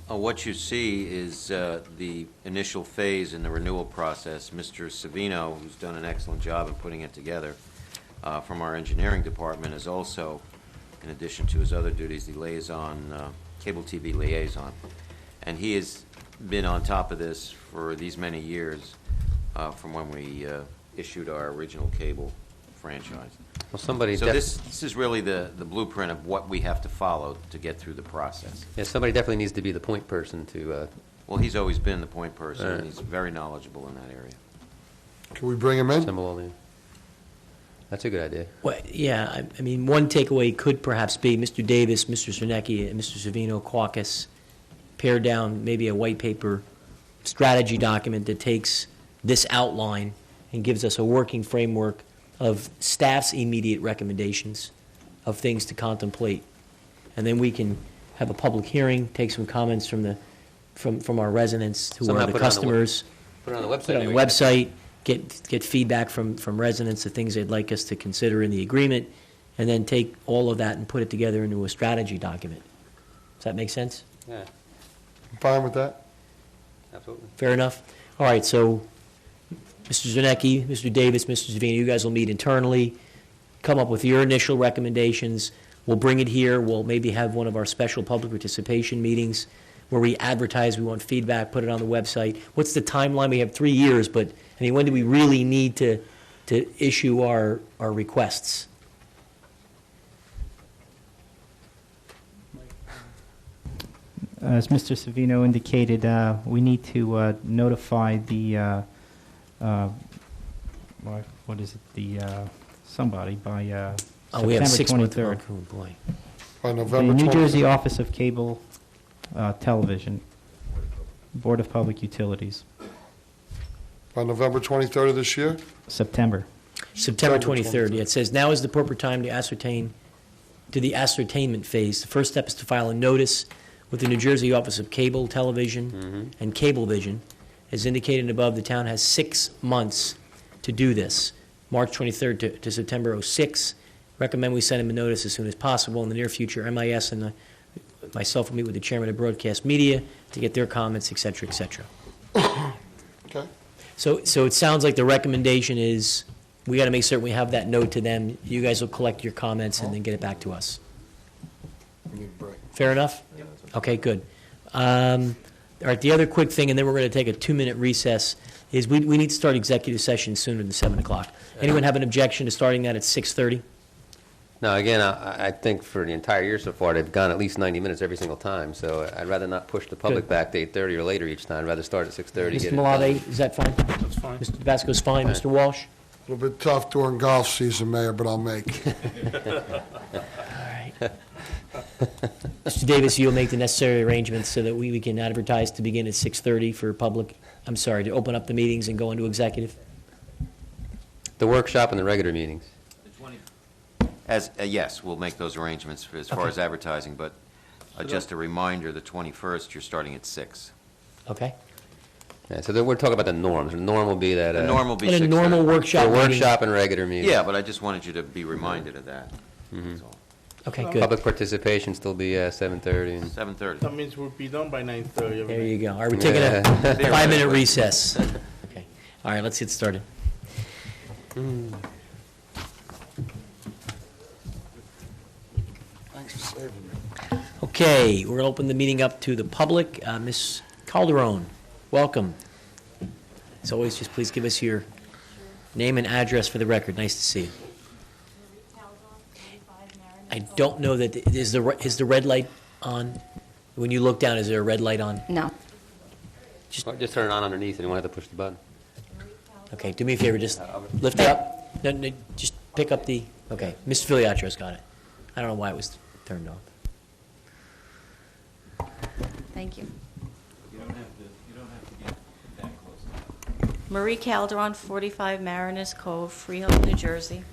[SPEAKER 2] What you see is the initial phase in the renewal process. Mr. Savino, who's done an excellent job in putting it together, from our engineering department, is also, in addition to his other duties, the liaison, cable TV liaison. And he has been on top of this for these many years, from when we issued our original cable franchise.
[SPEAKER 4] Well, somebody
[SPEAKER 2] So this is really the blueprint of what we have to follow to get through the process.
[SPEAKER 4] Yeah, somebody definitely needs to be the point person to...
[SPEAKER 2] Well, he's always been the point person, and he's very knowledgeable in that area.
[SPEAKER 5] Can we bring him in?
[SPEAKER 4] assemble all the... That's a good idea.
[SPEAKER 1] Well, yeah, I mean, one takeaway could perhaps be Mr. Davis, Mr. Zernecki, and Mr. Savino caucus pare down maybe a white paper strategy document that takes this outline and gives us a working framework of staff's immediate recommendations of things to contemplate. And then we can have a public hearing, take some comments from our residents who
[SPEAKER 4] Somehow
[SPEAKER 1] are the
[SPEAKER 4] put it on the
[SPEAKER 1] customers.
[SPEAKER 4] Put it on the website.
[SPEAKER 1] Put it on the website, get feedback from residents of things they'd like us to consider in the agreement, and then take all of that and put it together into a strategy document. Does that make sense?
[SPEAKER 4] Yeah,
[SPEAKER 5] Fine with that?
[SPEAKER 4] absolutely.
[SPEAKER 1] Fair enough? All right, so Mr. Zernecki, Mr. Davis, Mr. Zavino, you guys will meet internally, come up with your initial recommendations. We'll bring it here. We'll maybe have one of our special public participation meetings where we advertise, we want feedback, put it on the website. What's the timeline? We have 3 years, but, I mean, when do we really need to issue our requests?
[SPEAKER 10] As Mr. Savino indicated, we need to notify the, what is it, somebody by
[SPEAKER 1] We have
[SPEAKER 10] September
[SPEAKER 1] 6 months.
[SPEAKER 10] 23rd.
[SPEAKER 1] Oh, boy.
[SPEAKER 5] By
[SPEAKER 10] The
[SPEAKER 5] November
[SPEAKER 10] New
[SPEAKER 5] 20th?
[SPEAKER 10] Jersey Office of Cable Television, Board of Public Utilities,
[SPEAKER 5] By November 23rd of this year?
[SPEAKER 10] September.
[SPEAKER 1] September
[SPEAKER 5] September
[SPEAKER 1] 23rd. Yeah, it says, now is the appropriate time to the ascertainment phase. The first step is to file a notice with the New Jersey Office of Cable, Television, and Cablevision. As indicated above, the town has 6 months to do this, March 23rd to September 06. Recommend we send him a notice as soon as possible. In the near future, MIS and myself will meet with the chairman of Broadcast Media to get their comments, et cetera, et cetera.
[SPEAKER 5] Okay.
[SPEAKER 1] So it sounds like the recommendation is, we got to make certain we have that note to them. You guys will collect your comments and then get it back to us. Fair enough? Okay, good. All right, the other quick thing, and then we're going to take a 2-minute recess, is we need to start executive session sooner than 7 o'clock. Anyone have an objection to starting that at 6:30?
[SPEAKER 4] No, again, I think for the entire year so far, they've gone at least 90 minutes every single time, so I'd rather not push the public
[SPEAKER 1] Good.
[SPEAKER 4] back to 8:30 or later each time. I'd rather start at 6:30.
[SPEAKER 1] Mr.
[SPEAKER 4] get it done.
[SPEAKER 1] Malave, is that fine?
[SPEAKER 6] That's fine.
[SPEAKER 1] Mr. Vasco's fine. Mr. Walsh?
[SPEAKER 5] A little bit tough during golf season, Mayor, but I'll make.
[SPEAKER 1] All right. Mr. Davis, you'll make the necessary arrangements so that we can advertise to begin at 6:30 for public, to open up the meetings and go into executive?
[SPEAKER 4] The workshop and the regular meetings.
[SPEAKER 2] Yes, we'll make those arrangements as far
[SPEAKER 1] Okay.
[SPEAKER 2] as advertising, but just a reminder, the 21st, you're starting at 6.
[SPEAKER 1] Okay?
[SPEAKER 4] Yeah, so we're talking about the norms. The norm will be that.
[SPEAKER 2] The norm will be
[SPEAKER 1] In a
[SPEAKER 2] 6:30.
[SPEAKER 1] normal workshop
[SPEAKER 4] The
[SPEAKER 1] meeting.
[SPEAKER 4] workshop and regular meetings.
[SPEAKER 2] Yeah, but I just wanted you to be reminded of that. That's all.
[SPEAKER 1] Okay, good.
[SPEAKER 4] Public participation still be 7:30. And
[SPEAKER 2] 7:30.
[SPEAKER 6] That means we'll be done by 9:30.
[SPEAKER 1] There you go. All right, we're taking
[SPEAKER 4] Yeah.
[SPEAKER 1] a 5-minute recess. Okay. All right, let's get started. Okay, we're going to open the meeting up to the public. Ms. Calderon, welcome. As always, just please give us your name and address for the record. Nice to see you. I don't know that, is the red light on? When you look down, is there a red light on?
[SPEAKER 8] No.
[SPEAKER 4] Just turn it on underneath, and you won't have to push the button.
[SPEAKER 1] Okay, do me a favor, just lift it up. No, just pick up the, okay. Mr. Filiatro's got it. I don't know why it was turned off.
[SPEAKER 8] Thank you. Marie Calderon, 45 Mariners Cove, Freehold, New Jersey.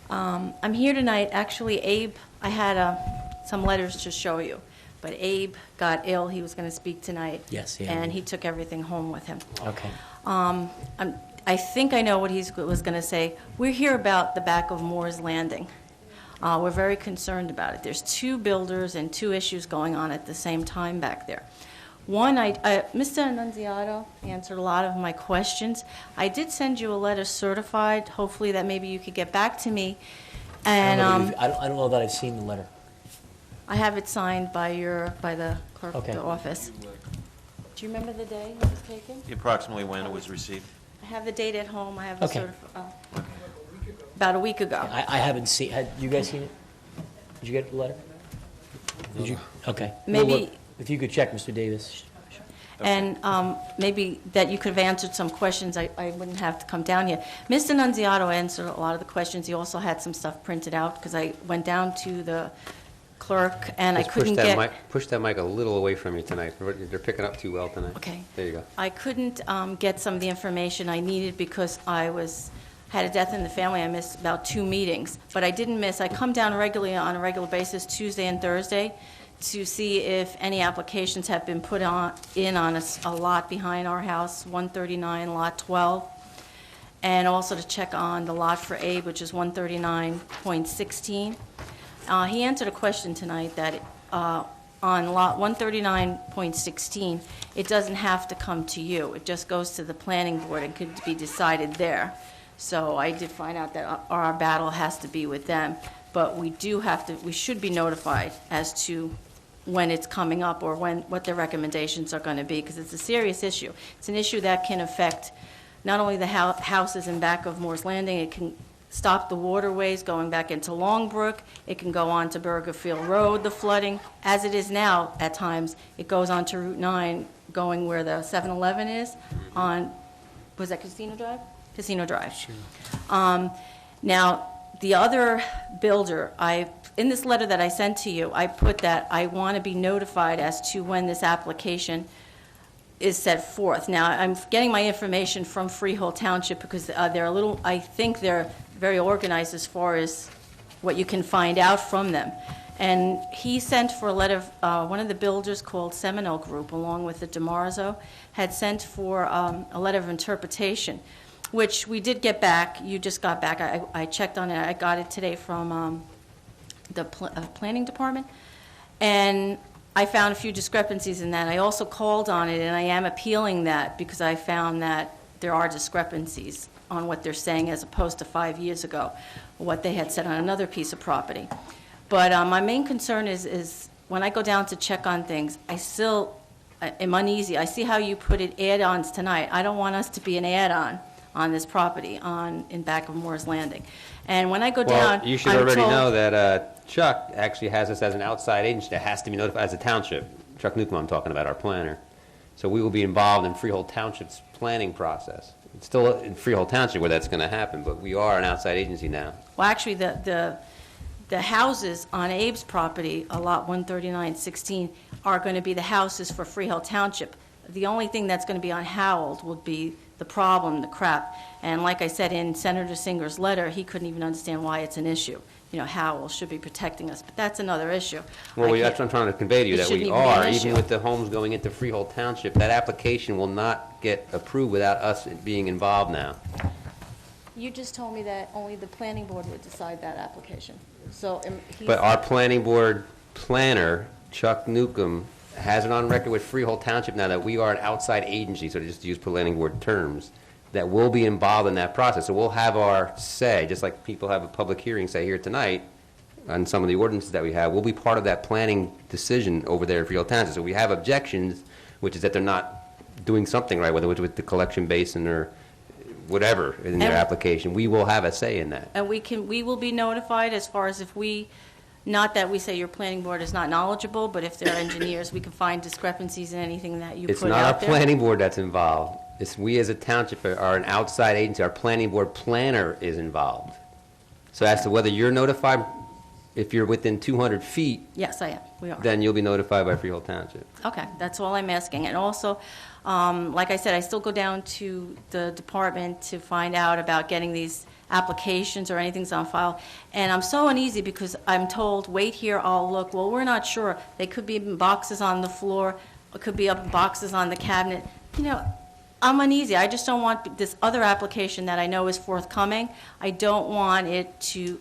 [SPEAKER 8] I'm here tonight, actually, Abe, I had some letters to show you, but Abe got ill, he was going to speak tonight.
[SPEAKER 1] Yes, yeah.
[SPEAKER 8] And he took everything home with him.
[SPEAKER 1] Okay.
[SPEAKER 8] I think I know what he was going to say. We're here about the back of Moore's Landing. We're very concerned about it. There's 2 builders and 2 issues going on at the same time back there. One, Mr. Annunziato answered a lot of my questions. I did send you a letter certified, hopefully that maybe you could get back to me. And
[SPEAKER 1] I don't know that I've seen the letter.
[SPEAKER 8] I have it signed by the clerk of
[SPEAKER 1] Okay.
[SPEAKER 8] the office. Do you remember the day it was taken?
[SPEAKER 2] Approximately when it was received?
[SPEAKER 8] I have the date at home. I have the
[SPEAKER 1] Okay.
[SPEAKER 8] about a week ago.
[SPEAKER 1] I haven't seen, had you guys seen it? Did you get the letter? Did you? Okay.
[SPEAKER 8] Maybe-
[SPEAKER 1] Well, look, if you could check, Mr. Davis.
[SPEAKER 8] And maybe that you could have answered some questions, I wouldn't have to come down here. Mr. Nunziato answered a lot of the questions. He also had some stuff printed out, because I went down to the clerk, and I
[SPEAKER 4] Just
[SPEAKER 8] couldn't get...
[SPEAKER 4] Push that mic a little away from you tonight. They're picking up too well tonight.
[SPEAKER 8] Okay.
[SPEAKER 4] There you go.
[SPEAKER 8] I couldn't get some of the information I needed because had a death in the family. I missed about 2 meetings, but I didn't miss. I come down regularly on a regular basis Tuesday and Thursday to see if any applications have been put in on a lot behind our house, 139, lot 12, and also to check on the lot for Abe, which is 139.16. He answered a question tonight that on lot 139.16, it doesn't have to come to you. It just goes to the planning board and could be decided there. So I did find out that our battle has to be with them, but we should be notified as to when it's coming up or what their recommendations are going to be, because it's a serious issue. It's an issue that can affect not only the houses in back of Moore's Landing, it can stop the waterways going back into Longbrook, it can go on to Burgerfield Road, the flooding. As it is now, at times, it goes on to Route 9, going where the 7-Eleven is, was that Casino Drive? Casino Drive. Sure. Now, the other builder, in this letter that I sent to you, I put that I want to be notified as to when this application is set forth. Now, I'm getting my information from Freehold Township because I think they're very organized as far as what you can find out from them. And he sent for a letter, one of the builders called Seminole Group, along with the DeMarzo, had sent for a letter of interpretation, which we did get back. You just got back. I checked on it. I got it today from the planning department. And I found a few discrepancies in that. I also called on it, and I am appealing that because I found that there are discrepancies on what they're saying as opposed to 5 years ago, what they had said on another piece of property. But my main concern is when I go down to check on things, I still am uneasy. I see how you put it add-ons tonight. I don't want us to be an add-on on this property in back of Moore's Landing. And when I go down,
[SPEAKER 4] you should
[SPEAKER 8] I'm
[SPEAKER 4] already
[SPEAKER 8] told-
[SPEAKER 4] know that Chuck actually has us as an outside agent that has to be notified as a township. Chuck Newcomb, I'm talking about, our planner. So we will be involved in Freehold Township's planning process. It's still in Freehold Township where that's going to happen, but we are an outside agency now.
[SPEAKER 8] Well, actually, the houses on Abe's property, lot 13916, are going to be the houses for Freehold Township. The only thing that's going to be on Howell will be the problem, the crap. And like I said, in Senator Singer's letter, he couldn't even understand why it's an issue. You know, Howell should be protecting us, but that's another issue.
[SPEAKER 4] Well,
[SPEAKER 8] I
[SPEAKER 4] that's
[SPEAKER 8] can't-
[SPEAKER 4] what I'm trying to convey to you,
[SPEAKER 8] It
[SPEAKER 4] that
[SPEAKER 8] shouldn't
[SPEAKER 4] we
[SPEAKER 8] even be an
[SPEAKER 4] are,
[SPEAKER 8] issue.
[SPEAKER 4] even with the homes going into Freehold Township, that application will not get approved without us being involved now.
[SPEAKER 8] You just told me that only the planning board would decide that application. So
[SPEAKER 4] But our planning board planner, Chuck Newcomb, has it on record with Freehold Township now that we are an outside agency, so just to use planning board terms, that will be involved in that process. So we'll have our say, just like people have a public hearing say here tonight on some of the ordinances that we have. We'll be part of that planning decision over there in Freehold Township. So we have objections, which is that they're not doing something right, whether it's with the collection basin or whatever in their application. We will have a say in that.
[SPEAKER 8] And we will be notified as far as if not that we say your planning board is not knowledgeable, but if there are engineers, we can find discrepancies in anything that you
[SPEAKER 4] It's
[SPEAKER 8] put
[SPEAKER 4] not
[SPEAKER 8] out
[SPEAKER 4] our
[SPEAKER 8] there.
[SPEAKER 4] planning board that's involved. It's we as a township are an outside agency. Our planning board planner is involved. So as to whether you're notified, if you're within 200 feet,
[SPEAKER 8] Yes, I am. We are.
[SPEAKER 4] then you'll be notified by Freehold Township.
[SPEAKER 8] Okay, that's all I'm asking. And also, like I said, I still go down to the department to find out about getting these applications or anything's on file. And I'm so uneasy because I'm told, wait here, I'll look. Well, we're not sure. They could be in boxes on the floor, it could be up in boxes on the cabinet. You know, I'm uneasy. I just don't want this other application that I know is forthcoming. I don't want it to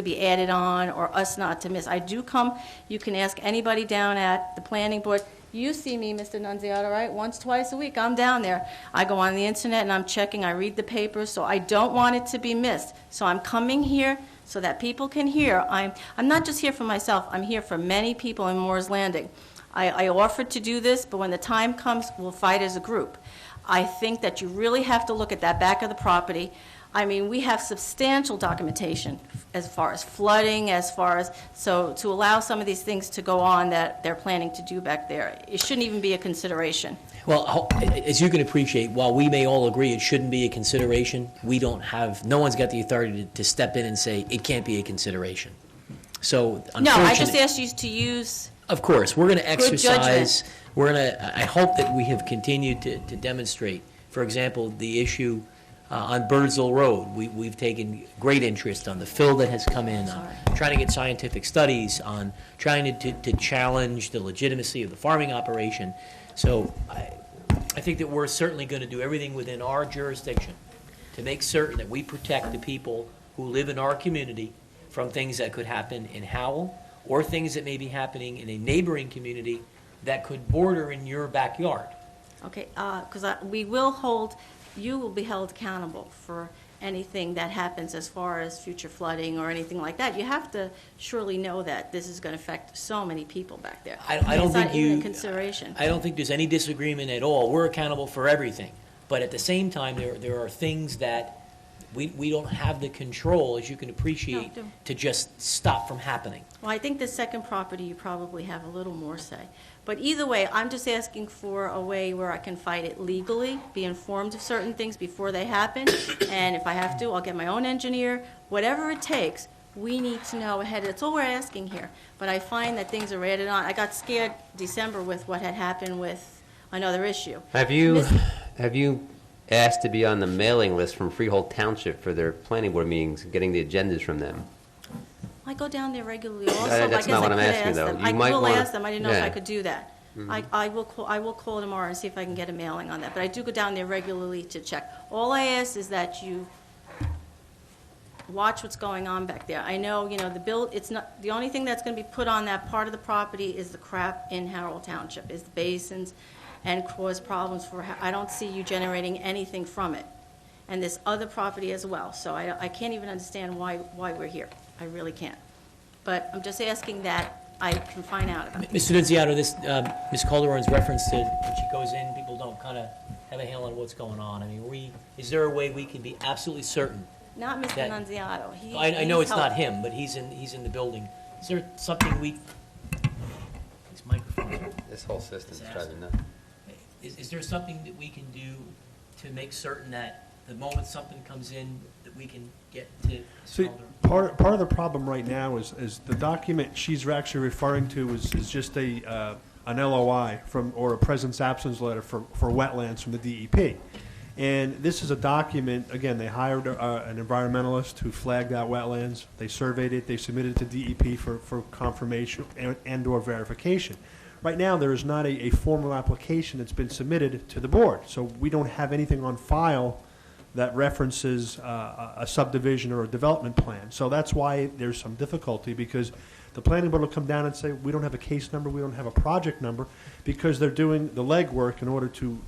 [SPEAKER 8] be added on or us not to miss. I do come, you can ask anybody down at the planning board. You see me, Mr. Nunziato, right? Once, twice a week, I'm down there. I go on the internet and I'm checking, I read the papers, so I don't want it to be missed. So I'm coming here so that people can hear. I'm not just here for myself, I'm here for many people in Moore's Landing. I offered to do this, but when the time comes, we'll fight as a group. I think that you really have to look at that back of the property. I mean, we have substantial documentation as far as flooding, so to allow some of these things to go on that they're planning to do back there, it shouldn't even be a consideration.
[SPEAKER 1] Well, as you can appreciate, while we may all agree it shouldn't be a consideration, no one's got the authority to step in and say it can't be a consideration. So,
[SPEAKER 8] No, I just
[SPEAKER 1] unfortunately,
[SPEAKER 8] asked you to use,
[SPEAKER 1] of course, we're going to
[SPEAKER 8] Good judgment.
[SPEAKER 1] exercise, I hope that we have continued to demonstrate, for example, the issue on Birdsville Road. We've taken great interest on the fill that has come in, on trying to get scientific studies, on trying to challenge the legitimacy of the farming operation. So I think that we're certainly going to do everything within our jurisdiction to make certain that we protect the people who live in our community from things that could happen in Howell or things that may be happening in a neighboring community that could border in your backyard.
[SPEAKER 8] okay, because you will be held accountable for anything that happens as far as future flooding or anything like that. You have to surely know that this is going to affect so many people back there.
[SPEAKER 1] I don't
[SPEAKER 8] It's
[SPEAKER 1] think
[SPEAKER 8] not even a consideration.
[SPEAKER 1] I don't think there's any disagreement at all. We're accountable for everything. But at the same time, there are things that we don't have the control, as you can appreciate,
[SPEAKER 8] No,
[SPEAKER 1] to just stop from happening.
[SPEAKER 8] Well, I think the second property, you probably have a little more say. But either way, I'm just asking for a way where I can fight it legally, be informed of certain things before they happen, and if I have to, I'll get my own engineer. Whatever it takes, we need to know ahead. That's all we're asking here. But I find that things are added on. I got scared December with what had happened with another issue.
[SPEAKER 4] Have you asked to be on the mailing list from Freehold Township for their planning board meetings, getting the agendas from them?
[SPEAKER 8] I go down there regularly also.
[SPEAKER 4] That's
[SPEAKER 8] I guess
[SPEAKER 4] not what
[SPEAKER 8] I
[SPEAKER 4] I'm
[SPEAKER 8] could
[SPEAKER 4] asking,
[SPEAKER 8] ask
[SPEAKER 4] though.
[SPEAKER 8] them.
[SPEAKER 4] You
[SPEAKER 8] I
[SPEAKER 4] might
[SPEAKER 8] will
[SPEAKER 4] wanna-
[SPEAKER 8] ask them. I didn't know if
[SPEAKER 4] yeah.
[SPEAKER 8] I could do that. I will call tomorrow and see if I can get a mailing on that. But I do go down there regularly to check. All I ask is that you watch what's going on back there. I know, it's not, the only thing that's going to be put on that part of the property is the crap in Howell Township, is the basins, and cause problems I don't see you generating anything from it. And this other property as well. So I can't even understand why we're here. I really can't. But I'm just asking that I can find out about it.
[SPEAKER 1] Mr. Nunziato, Ms. Calderon's reference to when she goes in, people don't kind of have a handle on what's going on. I mean, is there a way we can be absolutely certain?
[SPEAKER 8] Not Mr.
[SPEAKER 1] that-
[SPEAKER 8] Nunziato.
[SPEAKER 1] I know
[SPEAKER 8] he's
[SPEAKER 1] it's not
[SPEAKER 8] helped.
[SPEAKER 1] him, but he's in the building. Is there something these microphones?
[SPEAKER 4] This whole system's driving nuts.
[SPEAKER 1] Is there something that we can do to make certain that the moment something comes in, that we can get to
[SPEAKER 7] See, part of the problem right now is the document she's actually referring to is just an LOI or a presence absence letter for wetlands from the DEP. And this is a document, again, they hired an environmentalist who flagged out wetlands. They surveyed it, they submitted it to DEP for confirmation and/or verification. Right now, there is not a formal application that's been submitted to the board, so we don't have anything on file that references a subdivision or a development plan. So that's why there's some difficulty, because the planning board will come down and say, we don't have a case number, we don't have a project number, because they're doing the legwork in order to,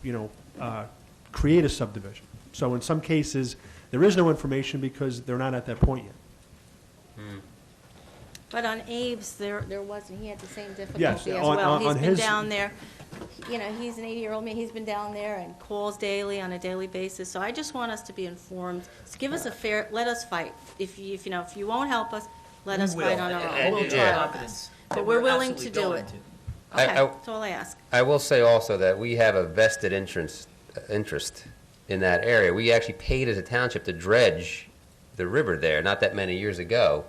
[SPEAKER 7] create a subdivision. So in some cases, there is no information because they're not at that point yet.
[SPEAKER 8] But on Abe's, there wasn't, he had the same difficulty
[SPEAKER 7] Yes,
[SPEAKER 8] as
[SPEAKER 7] on-
[SPEAKER 8] well.
[SPEAKER 7] on
[SPEAKER 8] He's been
[SPEAKER 7] his-
[SPEAKER 8] down there, he's an 80-year-old man, he's been down there and calls daily on a daily basis. So I just want us to be informed. Just give us let us fight. If you won't help us, let us fight on our own. We'll try our best. But we're willing to do it. Okay, that's all I ask.
[SPEAKER 4] I will say also that we have a vested interest in that area. We actually paid as a township to dredge the river there not that many years ago.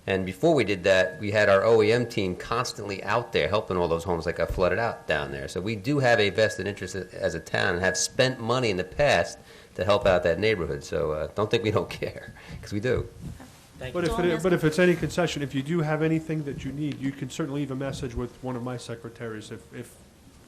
[SPEAKER 4] And before we did that, we had our OEM team constantly out there helping all those homes that got flooded out down there. So we do have a vested interest as a town and have spent money in the past to help out that neighborhood. So don't think we don't care, because we do.
[SPEAKER 7] But if it's any concession, if you do have anything that you need, you can certainly leave a message with one of my secretaries if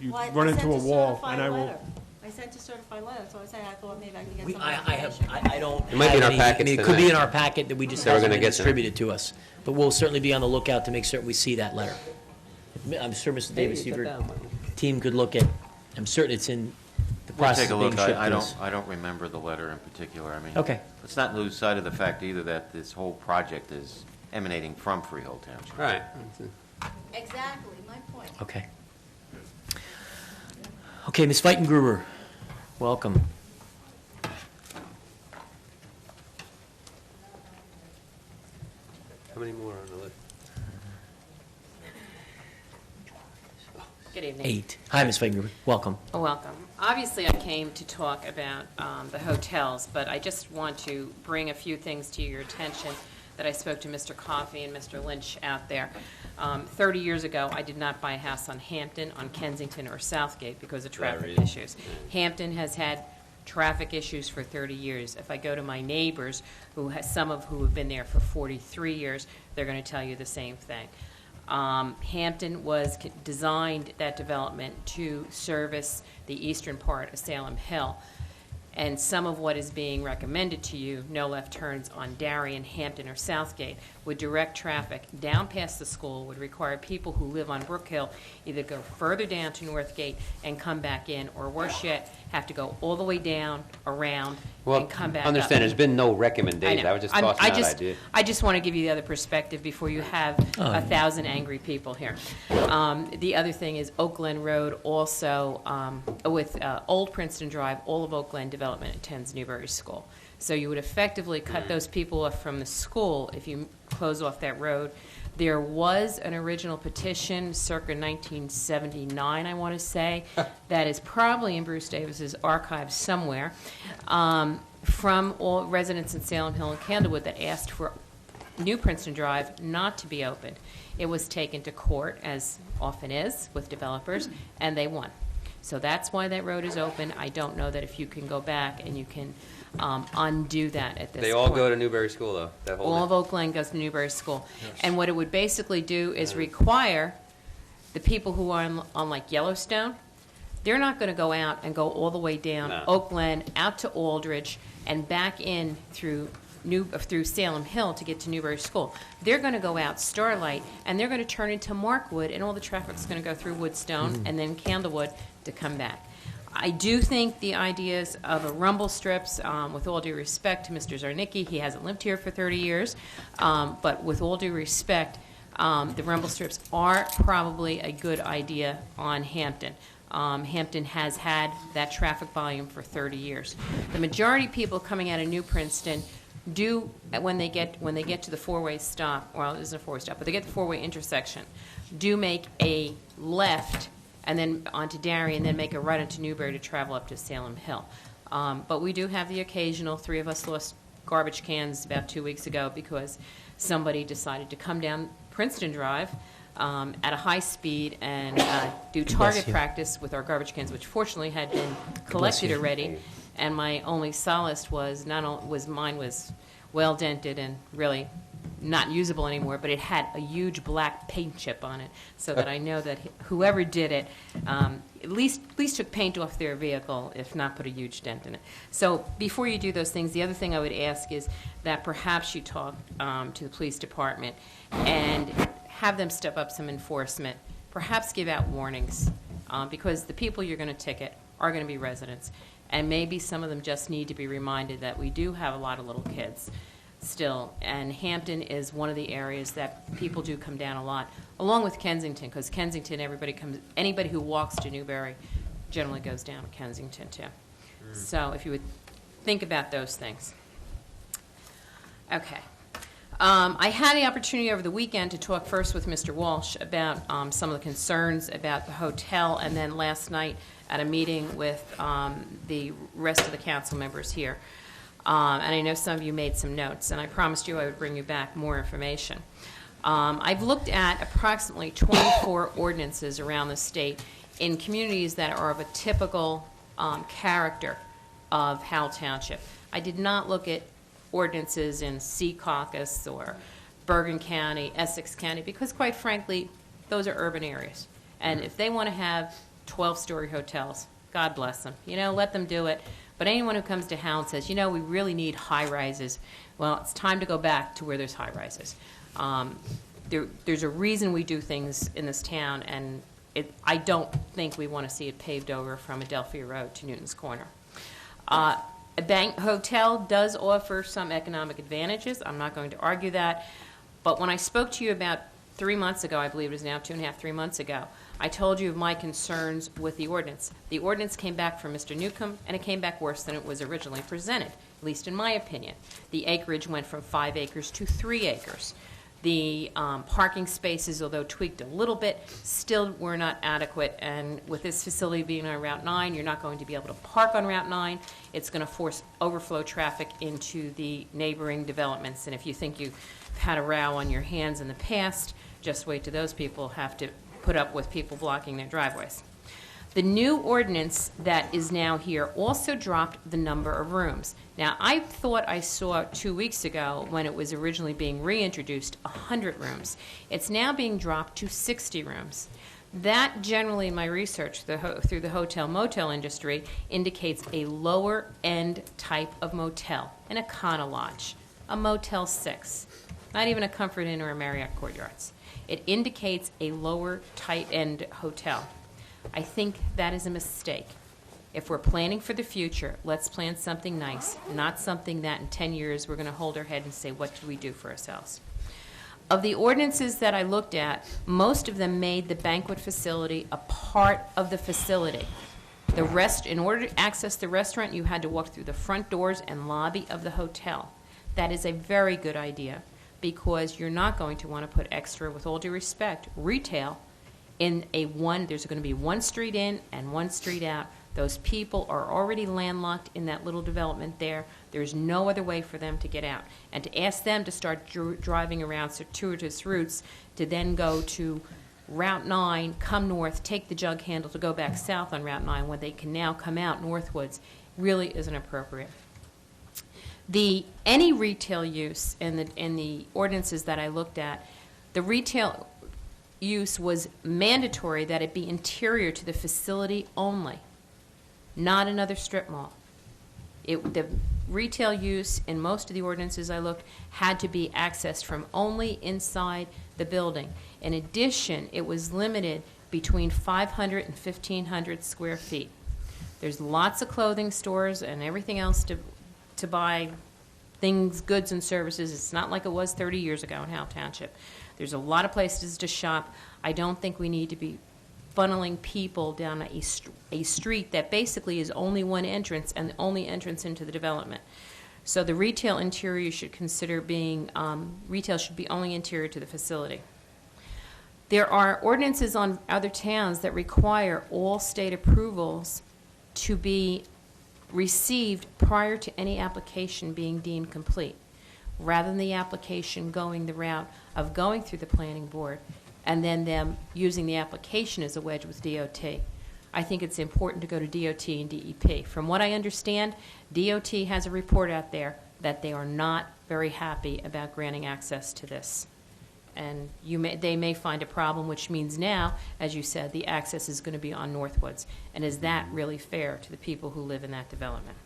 [SPEAKER 7] you
[SPEAKER 8] Well, I
[SPEAKER 7] run into
[SPEAKER 8] sent
[SPEAKER 7] a wall,
[SPEAKER 8] certified
[SPEAKER 7] and I will.
[SPEAKER 8] letter. I sent a certified letter, so I said I thought maybe I could get some
[SPEAKER 1] I
[SPEAKER 8] information.
[SPEAKER 1] don't.
[SPEAKER 4] It might be in our
[SPEAKER 1] have any-
[SPEAKER 4] packets
[SPEAKER 1] I mean, it could be
[SPEAKER 4] tonight.
[SPEAKER 1] in our packet that we just
[SPEAKER 4] So we're
[SPEAKER 1] hasn't
[SPEAKER 4] gonna
[SPEAKER 1] been
[SPEAKER 4] get there.
[SPEAKER 1] distributed to us. But we'll certainly be on the lookout to make certain we see that letter. I'm sure Mr. Davis, your team could look at, I'm certain it's in the
[SPEAKER 2] We'll
[SPEAKER 1] process
[SPEAKER 2] take a
[SPEAKER 1] of being
[SPEAKER 2] look.
[SPEAKER 1] shipped
[SPEAKER 2] I
[SPEAKER 1] to us.
[SPEAKER 2] don't remember the letter in particular. I mean,
[SPEAKER 1] Okay.
[SPEAKER 2] let's not lose sight of the fact either that this whole project is emanating from Freehold Township.
[SPEAKER 4] Right.
[SPEAKER 8] Exactly, my point.
[SPEAKER 1] Okay. Okay, Ms. Feitengruber, welcome.
[SPEAKER 4] How many more on the list?
[SPEAKER 17] Good evening.
[SPEAKER 1] 8. Hi, Ms. Feitengruber, welcome.
[SPEAKER 17] Welcome. Obviously, I came to talk about the hotels, but I just want to bring a few things to your attention that I spoke to Mr. Coffey and Mr. Lynch out there. 30 years ago, I did not buy a house on Hampton, on Kensington, or Southgate because of traffic issues. Hampton has had traffic issues for 30 years. If I go to my neighbors, some of who have been there for 43 years, they're going to tell you the same thing. Hampton was designed, that development, to service the eastern part of Salem Hill. And some of what is being recommended to you, no left turns on Darien, Hampton, or Southgate, would direct traffic down past the school, would require people who live on Brook Hill either go further down to Northgate and come back in, or worse yet, have to go all the way down, around, and come back up.
[SPEAKER 4] Understand, there's been no recommendation.
[SPEAKER 17] I know.
[SPEAKER 4] I was just tossing out ideas.
[SPEAKER 17] I just want to give you the other perspective before you have 1,000 angry people here. The other thing is Oak Glen Road also, with Old Princeton Drive, all of Oak Glen development attends Newbury School. So you would effectively cut those people off from the school if you close off that road. There was an original petition circa 1979, I want to say, that is probably in Bruce Davis's archives somewhere, from all residents in Salem Hill and Candlewood that asked for New Princeton Drive not to be opened. It was taken to court, as often is with developers, and they won. So that's why that road is open. I don't know that if you can go back and you can undo that at this point.
[SPEAKER 4] They all go to Newbury School, though, that whole
[SPEAKER 17] All of Oak Glen goes to Newbury School. And what it would basically do is require the people who are on like Yellowstone, they're not going to go out and go all the way down Oak Glen, out to Aldridge, and back in through Salem Hill to get to Newbury School. They're going to go out Starlight, and they're going to turn into Markwood, and all the traffic's going to go through Woodstone and then Candlewood to come back. I do think the ideas of a rumble strips, with all due respect to Mr. Zarnicki, he hasn't lived here for 30 years, but with all due respect, the rumble strips are probably a good idea on Hampton. Hampton has had that traffic volume for 30 years. The majority of people coming out of New Princeton do, when they get to the four-way stop, well, it isn't a four-way stop, but they get the four-way intersection, do make a left and then onto Darien, and then make a right into Newbury to travel up to Salem Hill. But we do have the occasional, 3 of us lost garbage cans about 2 weeks ago because somebody decided to come down Princeton Drive at a high speed and do target practice with our garbage cans, which fortunately had been collected already, And my only solace was mine was well dented and really not usable anymore, but it had a huge black paint chip on it, so that I know that whoever did it at least took paint off their vehicle, if not put a huge dent in it. So before you do those things, the other thing I would ask is that perhaps you talk to the police department and have them step up some enforcement, perhaps give out warnings, because the people you're going to ticket are going to be residents, and maybe some of them just need to be reminded that we do have a lot of little kids still, and Hampton is one of the areas that people do come down a lot, along with Kensington, because Kensington, anybody who walks to Newbury generally goes down to Kensington too. So if you would think about those things. Okay. I had the opportunity over the weekend to talk first with Mr. Walsh about some of the concerns about the hotel, and then last night at a meeting with the rest of the council members here. And I know some of you made some notes, and I promised you I would bring you back more information. I've looked at approximately 24 ordinances around the state in communities that are of a typical character of Howell Township. I did not look at ordinances in Secaucus or Bergen County, Essex County, because quite frankly, those are urban areas. And if they want to have 12-story hotels, God bless them. Let them do it. But anyone who comes to Howell and says, we really need high-rises, well, it's time to go back to where there's high-rises. There's a reason we do things in this town, and I don't think we want to see it paved over from Adelphia Road to Newton's Corner. A bank hotel does offer some economic advantages. I'm not going to argue that. But when I spoke to you about 3 months ago, I believe it is now 2.5, 3 months ago, I told you of my concerns with the ordinance. The ordinance came back from Mr. Newcomb, and it came back worse than it was originally presented, at least in my opinion. The acreage went from 5 acres to 3 acres. The parking spaces, although tweaked a little bit, still were not adequate. And with this facility being on Route 9, you're not going to be able to park on Route 9. It's going to force overflow traffic into the neighboring developments. And if you think you've had a row on your hands in the past, just wait till those people have to put up with people blocking their driveways. The new ordinance that is now here also dropped the number of rooms. Now, I thought I saw 2 weeks ago, when it was originally being reintroduced, 100 rooms. It's now being dropped to 60 rooms. That, generally, in my research through the hotel-motel industry, indicates a lower-end type of motel, an Econo Lodge, a Motel 6, not even a Comfort Inn or a Marriott Courtyards. It indicates a lower tight-end hotel. I think that is a mistake. If we're planning for the future, let's plan something nice, not something that in 10 years we're going to hold our head and say, what did we do for ourselves? Of the ordinances that I looked at, most of them made the banquet facility a part of the facility. In order to access the restaurant, you had to walk through the front doors and lobby of the hotel. That is a very good idea, because you're not going to want to put extra, with all due respect, retail in there's going to be one street in and one street out. Those people are already landlocked in that little development there. There's no other way for them to get out. And to ask them to start driving around circuitous routes to then go to Route 9, come north, take the jug handle to go back south on Route 9 when they can now come out northwards really isn't appropriate. Any retail use in the ordinances that I looked at, the retail use was mandatory that it be interior to the facility only, not another strip mall. The retail use in most of the ordinances I looked had to be accessed from only inside the building. In addition, it was limited between 500 and 1,500 square feet. There's lots of clothing stores and everything else to buy things, goods and services. It's not like it was 30 years ago in Howell Township. There's a lot of places to shop. I don't think we need to be funneling people down a street that basically is only one entrance and the only entrance into the development. So the retail interior should consider being, retail should be only interior to the facility. There are ordinances on other towns that require all state approvals to be received prior to any application being deemed complete, rather than the application going the route of going through the planning board and then them using the application as a wedge with DOT. I think it's important to go to DOT and DEP. From what I understand, DOT has a report out there that they are not very happy about granting access to this. And they may find a problem, which means now, as you said, the access is going to be on Northwoods. And is that really fair to the people who live in that development?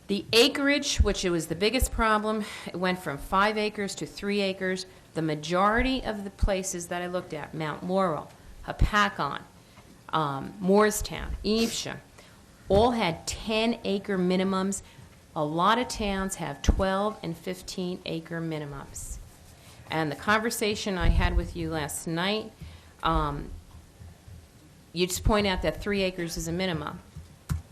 [SPEAKER 17] The acreage, which was the biggest problem, it went from 5 acres to 3 acres. The majority of the places that I looked at, Mount Laurel, Hapakon, Moorestown, Evesham, all had 10-acre minimums. A lot of towns have 12 and 15-acre minimums. And the conversation I had with you last night, you just point out that 3 acres is a minimum.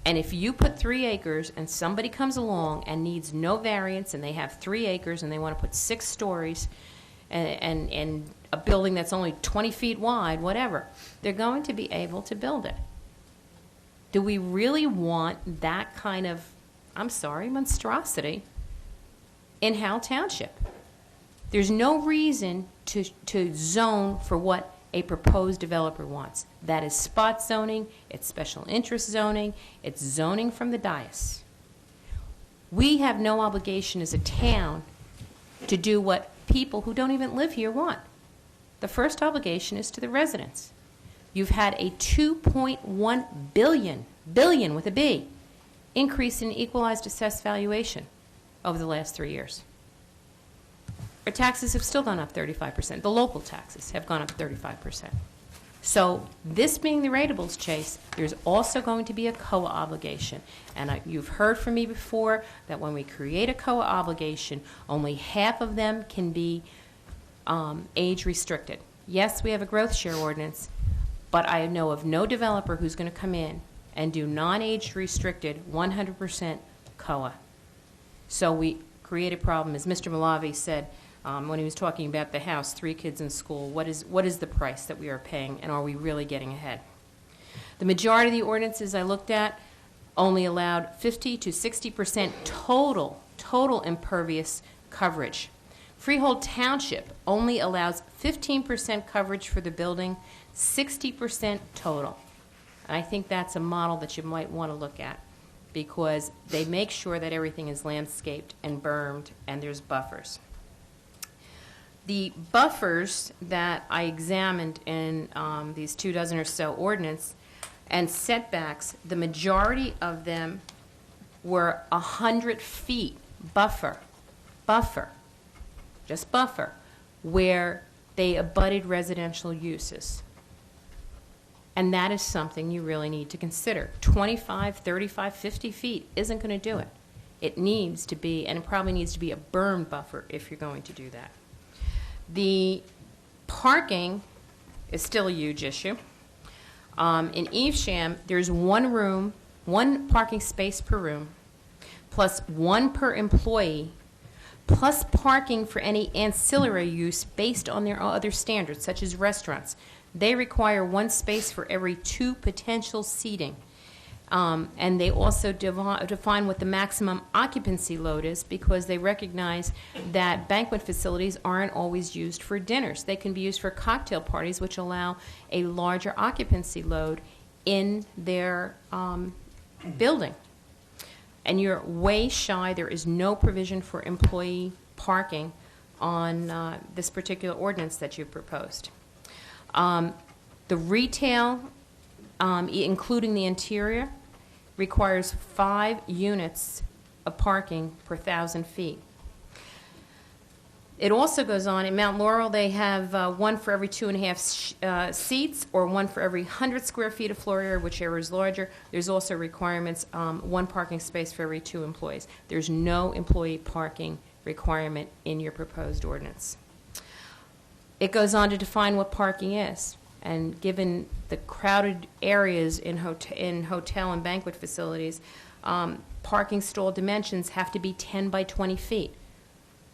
[SPEAKER 17] And if you put 3 acres and somebody comes along and needs no variance and they have 3 acres and they want to put 6 stories and a building that's only 20 feet wide, whatever, they're going to be able to build it. Do we really want that kind of, I'm sorry, monstrosity in Howell Township? There's no reason to zone for what a proposed developer wants. That is spot zoning, it's special interest zoning, it's zoning from the dais. We have no obligation as a town to do what people who don't even live here want. The first obligation is to the residents. You've had a $2.1 billion with a B, increase in equalized assessed valuation over the last 3 years. Our taxes have still gone up 35%. The local taxes have gone up 35%. So this being the ratables chase, there's also going to be a COA obligation. And you've heard from me before that when we create a COA obligation, only half of them can be age restricted. Yes, we have a growth share ordinance, but I know of no developer who's going to come in and do non-age restricted 100% COA. So we create a problem, as Mr. Malavi said, when he was talking about the house, 3 kids in school, what is the price that we are paying, and are we really getting ahead? The majority of the ordinances I looked at only allowed 50 to 60% total impervious coverage. Freehold Township only allows 15% coverage for the building, 60% total. And I think that's a model that you might want to look at, because they make sure that everything is landscaped and bermed and there's buffers. The buffers that I examined in these 24 or so ordinance and setbacks, the majority of them were 100 feet buffer, just buffer, where they abutted residential uses. And that is something you really need to consider. 25, 35, 50 feet isn't going to do it. It needs to be, and it probably needs to be a berm buffer if you're going to do that. The parking is still a huge issue. In Evesham, there's one parking space per room, plus 1 per employee, plus parking for any ancillary use based on their other standards, such as restaurants. They require 1 space for every 2 potential seating. And they also define what the maximum occupancy load is, because they recognize that banquet facilities aren't always used for dinners. They can be used for cocktail parties, which allow a larger occupancy load in their building. And you're way shy. There is no provision for employee parking on this particular ordinance that you proposed. The retail, including the interior, requires 5 units of parking per 1,000 feet. It also goes on, in Mount Laurel, they have 1 for every 2.5 seats, or 1 for every 100 square feet of floor area, whichever is larger. There's also requirements, 1 parking space for every 2 employees. There's no employee parking requirement in your proposed ordinance. It goes on to define what parking is. And given the crowded areas in hotel and banquet facilities, parking stall dimensions have to be 10 by 20 feet.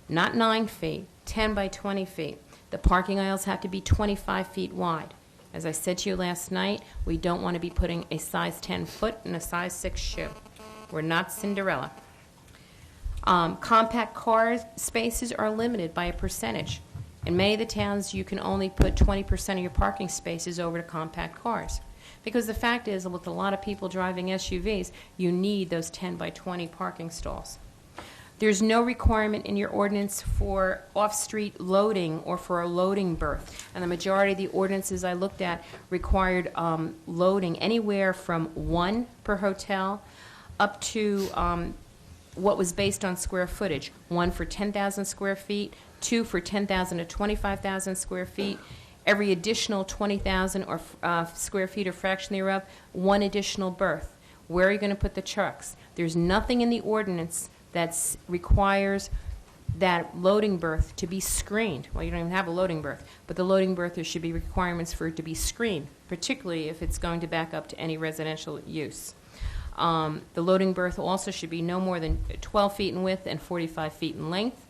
[SPEAKER 17] Not 9 feet, 10 by 20 feet. The parking aisles have to be 25 feet wide. As I said to you last night, we don't want to be putting a size 10 foot in a size 6 shoe. We're not Cinderella. Compact car spaces are limited by a percentage. In many of the towns, you can only put 20% of your parking spaces over to compact cars. Because the fact is, with a lot of people driving SUVs, you need those 10 by 20 parking stalls. There's no requirement in your ordinance for off-street loading or for a loading berth. And the majority of the ordinances I looked at required loading anywhere from 1 per hotel up to what was based on square footage. 1 for 10,000 square feet, 2 for 10,000 to 25,000 square feet. Every additional 20,000 or square feet or fraction thereof, 1 additional berth. Where are you going to put the trucks? There's nothing in the ordinance that requires that loading berth to be screened. Well, you don't even have a loading berth, but the loading berth, there should be requirements for it to be screened, particularly if it's going to back up to any residential use. The loading berth also should be no more than 12 feet in width and 45 feet in length,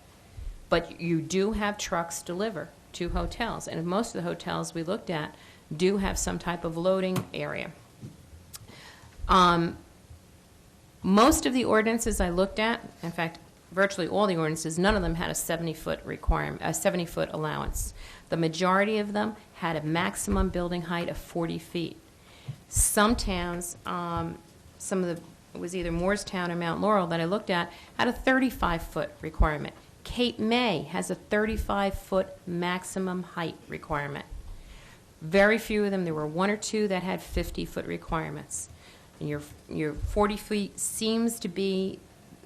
[SPEAKER 17] but you do have trucks deliver to hotels, and most of the hotels we looked at do have some type of loading area. Most of the ordinances I looked at, in fact, virtually all the ordinances, none of them had a 70-foot requirement, a 70-foot allowance. The majority of them had a maximum building height of 40 feet. Some towns, it was either Moorestown or Mount Laurel that I looked at, had a 35-foot requirement. Cape May has a 35-foot maximum height requirement. Very few of them, there were 1 or 2 that had 50-foot requirements. And your 40 feet seems to be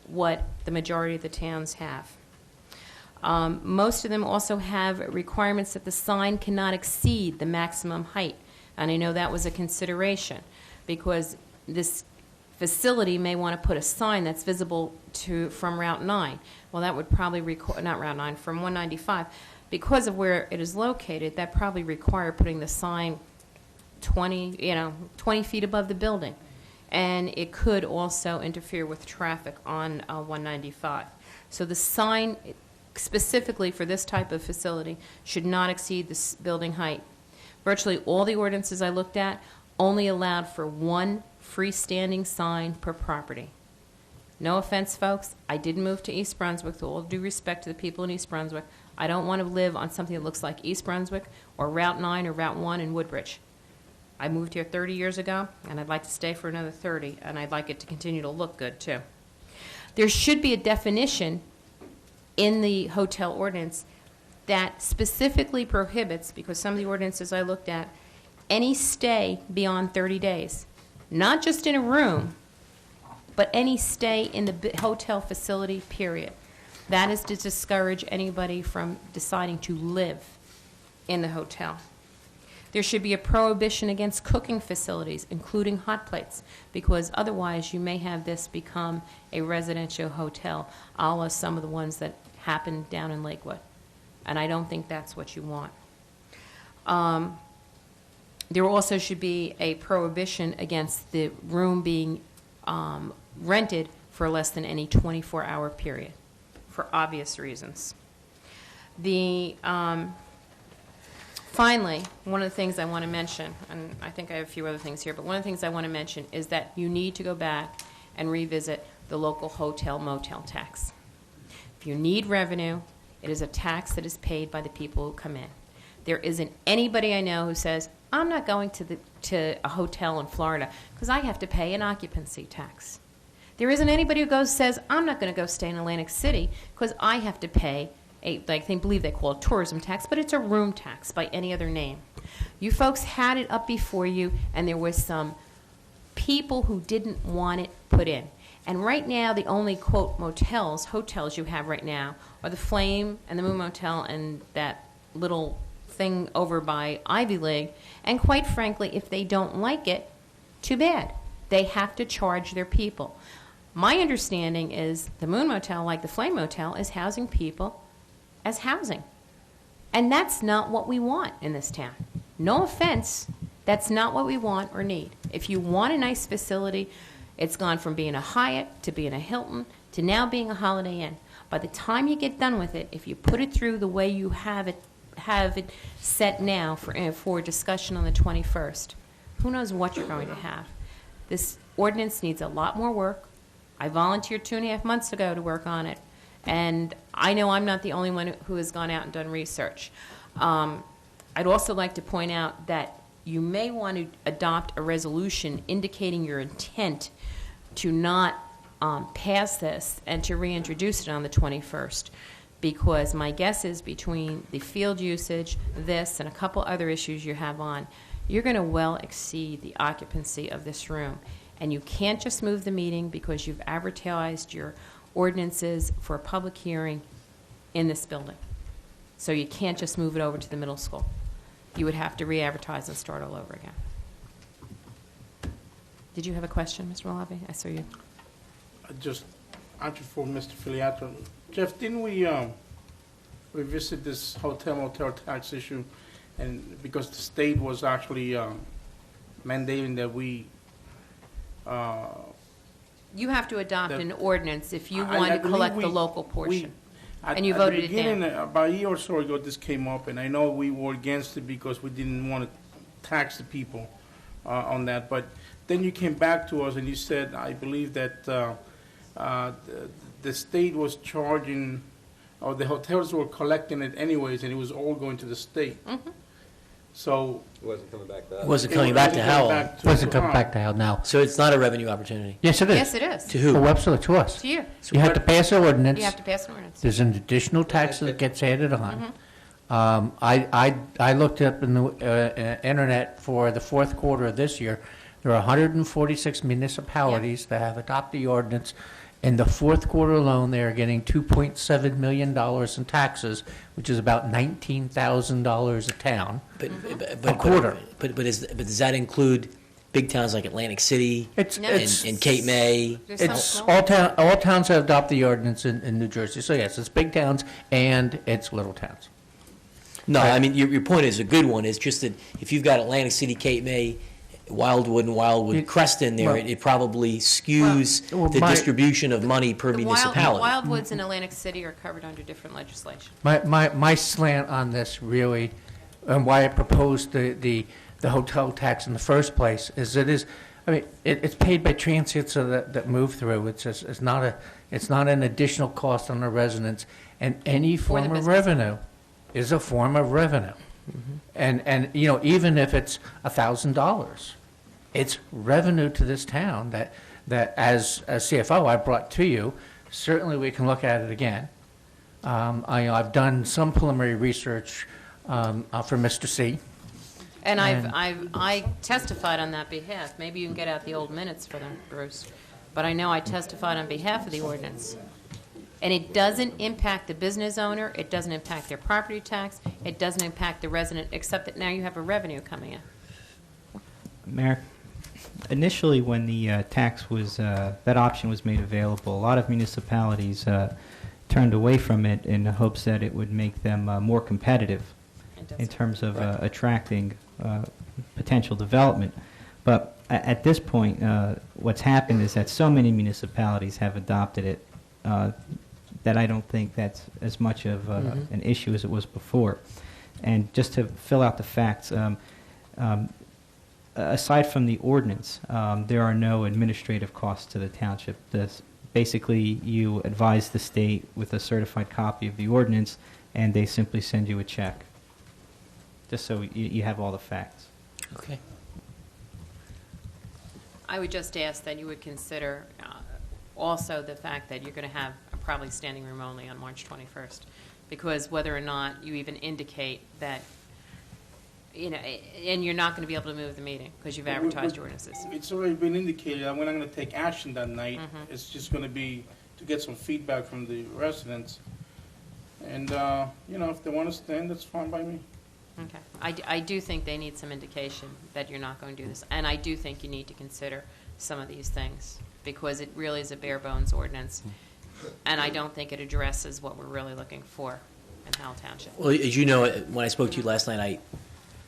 [SPEAKER 17] what the majority of the towns have. Most of them also have requirements that the sign cannot exceed the maximum height. And I know that was a consideration because this facility may want to put a sign that's visible from Route 9. Well, that would probably require, not Route 9, from 195. Because of where it is located, that probably require putting the sign 20 feet above the building. And it could also interfere with traffic on 195. So the sign specifically for this type of facility should not exceed the building height. Virtually all the ordinances I looked at only allowed for 1 freestanding sign per property. No offense, folks, I did move to East Brunswick, with all due respect to the people in East Brunswick. I don't want to live on something that looks like East Brunswick or Route 9 or Route 1 in Woodbridge. I moved here 30 years ago, and I'd like to stay for another 30, and I'd like it to continue to look good, too. There should be a definition in the hotel ordinance that specifically prohibits, because some of the ordinances I looked at, any stay beyond 30 days. Not just in a room, but any stay in the hotel facility, period. That is to discourage anybody from deciding to live in the hotel. There should be a prohibition against cooking facilities, including hot plates, because otherwise you may have this become a residential hotel, a la some of the ones that happened down in Lakewood. And I don't think that's what you want. There also should be a prohibition against the room being rented for less than any 24-hour period, for obvious reasons. Finally, one of the things I want to mention, and I think I have a few other things here, but one of the things I want to mention is that you need to go back and revisit the local hotel motel tax. If you need revenue, it is a tax that is paid by the people who come in. There isn't anybody I know who says, I'm not going to a hotel in Florida because I have to pay an occupancy tax. There isn't anybody who says, I'm not going to go stay in Atlantic City because I have to pay they believe they call it tourism tax, but it's a room tax by any other name. You folks had it up before you, and there was some people who didn't want it put in. And right now, the only, quote, hotels you have right now are the Flame and the Moon Motel and that little thing over by Ivy League. And quite frankly, if they don't like it, too bad. They have to charge their people. My understanding is the Moon Motel, like the Flame Motel, is housing people as housing. And that's not what we want in this town. No offense, that's not what we want or need. If you want a nice facility, it's gone from being a Hyatt to being a Hilton to now being a Holiday Inn. By the time you get done with it, if you put it through the way you have it set now for discussion on the 21st, who knows what you're going to have. This ordinance needs a lot more work. I volunteered 2.5 months ago to work on it. And I know I'm not the only one who has gone out and done research. I'd also like to point out that you may want to adopt a resolution indicating your intent to not pass this and to reintroduce it on the 21st. Because my guess is between the field usage, this, and a couple other issues you have on, you're going to well exceed the occupancy of this room. And you can't just move the meeting because you've advertised your ordinances for a public hearing in this building. So you can't just move it over to the middle school. You would have to re-advertise and start all over again. Did you have a question, Mr. Malabi? I saw you.
[SPEAKER 6] Just answer for Mr. Filiatro. Jeff, didn't we revisit this hotel-motel tax issue? And because the state was actually mandating that we...
[SPEAKER 17] You have to adopt
[SPEAKER 6] that-
[SPEAKER 17] an ordinance if you
[SPEAKER 6] I
[SPEAKER 17] want to
[SPEAKER 6] believe
[SPEAKER 17] collect the
[SPEAKER 6] we-
[SPEAKER 17] local portion.
[SPEAKER 6] At-
[SPEAKER 17] And you
[SPEAKER 6] at the
[SPEAKER 17] voted it down.
[SPEAKER 6] beginning, about a year or so ago, this came up, and I know we were against it because we didn't want to tax the people on that. But then you came back to us and you said, I believe that the state was charging, or the hotels were collecting it anyways, and it was all going to the state. So
[SPEAKER 14] It wasn't coming back to
[SPEAKER 1] It wasn't coming back to Howell.
[SPEAKER 11] Wasn't coming back to Howell now.
[SPEAKER 1] So it's not a revenue opportunity.
[SPEAKER 11] Yes, it is.
[SPEAKER 17] Yes, it is.
[SPEAKER 1] To who?
[SPEAKER 11] To Webster, to us.
[SPEAKER 17] To you.
[SPEAKER 11] You have to pass an ordinance.
[SPEAKER 17] You have to pass an ordinance.
[SPEAKER 11] There's an additional tax that gets added on. I looked up in the internet for the fourth quarter of this year. There are 146 municipalities that have adopted the ordinance. In the fourth quarter alone, they are getting $2.7 million in taxes, which is about $19,000 a town. A quarter.
[SPEAKER 1] But does that include big towns like Atlantic City and Cape May?
[SPEAKER 11] It's all towns have adopted the ordinance in New Jersey. So yes, it's big towns and it's little towns.
[SPEAKER 1] No, I mean, your point is a good one. It's just that if you've got Atlantic City, Cape May, Wildwood and Wildwood Crest in there, it probably skews the distribution of money per municipality.
[SPEAKER 17] Wildwoods in Atlantic City are covered under different legislation.
[SPEAKER 11] My slant on this really, and why I proposed the hotel tax in the first place, is it's paid by transients that move through. It's not an additional cost on the residents, and any form of revenue is a form of revenue. And even if it's $1,000, it's revenue to this town that as CFO I brought to you. Certainly we can look at it again. I've done some preliminary research for Mr. C.
[SPEAKER 17] And I testified on that behalf. Maybe you can get out the old minutes for them, Bruce. But I know I testified on behalf of the ordinance. And it doesn't impact the business owner, it doesn't impact their property tax, it doesn't impact the resident, except that now you have a revenue coming in.
[SPEAKER 10] Mayor, initially when the tax was, that option was made available, a lot of municipalities turned away from it in the hopes that it would make them more competitive in terms of attracting potential development. But at this point, what's happened is that so many municipalities have adopted it that I don't think that's as much of an issue as it was before. And just to fill out the facts, aside from the ordinance, there are no administrative costs to the township. Basically, you advise the state with a certified copy of the ordinance, and they simply send you a check, just so you have all the facts.
[SPEAKER 1] Okay.
[SPEAKER 17] I would just ask that you would consider also the fact that you're going to have a probably standing room only on March 21st, because whether or not you even indicate that, and you're not going to be able to move the meeting because you've advertised your ordinances.
[SPEAKER 6] It's already been indicated that we're not going to take action that night. It's just going to be to get some feedback from the residents. And, if they want to stand, that's fine by me.
[SPEAKER 17] Okay. I do think they need some indication that you're not going to do this. And I do think you need to consider some of these things, because it really is a bare bones ordinance. And I don't think it addresses what we're really looking for in Howell Township.
[SPEAKER 1] Well, as you know, when I spoke to you last night, I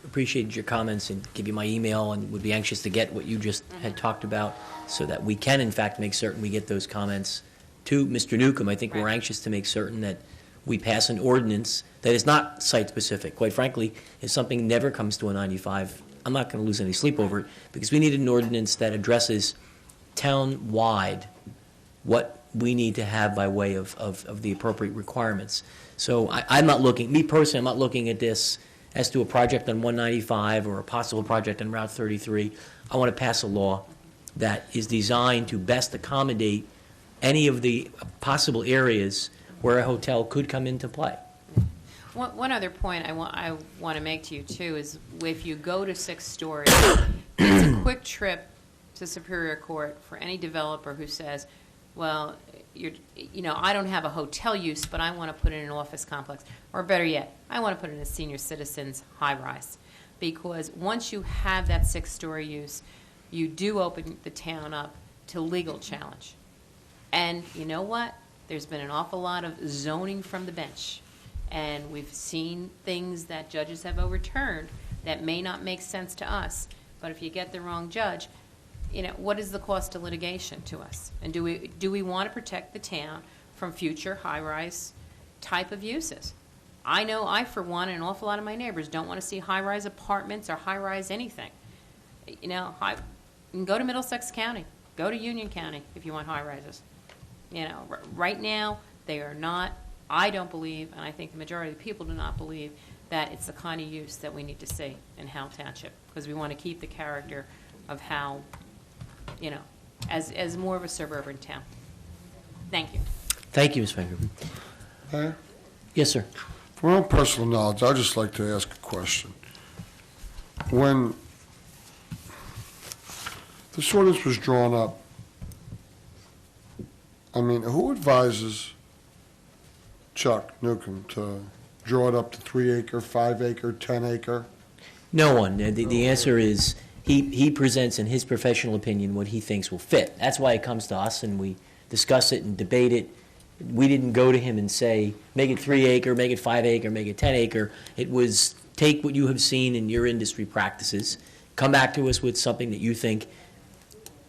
[SPEAKER 1] appreciated your comments and give you my email and would be anxious to get what you just had talked about so that we can, in fact, make certain we get those comments to Mr. Newcomb. I think we're anxious to make certain that we pass an ordinance that is not site-specific. Quite frankly, if something never comes to a 95, I'm not going to lose any sleep over it, because we need an ordinance that addresses town-wide what we need to have by way of the appropriate requirements. So I'm not looking, me personally, I'm not looking at this as to a project on 195 or a possible project on Route 33, I want to pass a law that is designed to best accommodate any of the possible areas where a hotel could come into play.
[SPEAKER 17] One other point I want to make to you, too, is if you go to 6 stories, it's a quick trip to Superior Court for any developer who says, well, I don't have a hotel use, but I want to put in an office complex. Or better yet, I want to put in a senior citizens high-rise. Because once you have that 6-story use, you do open the town up to legal challenge. And you know what? There's been an awful lot of zoning from the bench. And we've seen things that judges have overturned that may not make sense to us. But if you get the wrong judge, what is the cost of litigation to us? And do we want to protect the town from future high-rise type of uses? I know I, for one, and an awful lot of my neighbors don't want to see high-rise apartments or high-rise anything. You can go to Middlesex County, go to Union County if you want high-rises. Right now, they are not, I don't believe, and I think the majority of the people do not believe, that it's the kind of use that we need to see in Howell Township, because we want to keep the character of Howell, as more of a suburban town. Thank you.
[SPEAKER 1] Thank you, Ms. Vankerby.
[SPEAKER 5] Mayor?
[SPEAKER 1] Yes, sir.
[SPEAKER 5] For my own personal knowledge, I'd just like to ask a question. When this ordinance was drawn up, who advises Chuck Newcomb to draw it up to 3-acre, 5-acre, 10-acre?
[SPEAKER 1] No one. The answer is he presents in his professional opinion what he thinks will fit. That's why it comes to us, and we discuss it and debate it. We didn't go to him and say, make it 3-acre, make it 5-acre, make it 10-acre. It was take what you have seen in your industry practices, come back to us with something that you think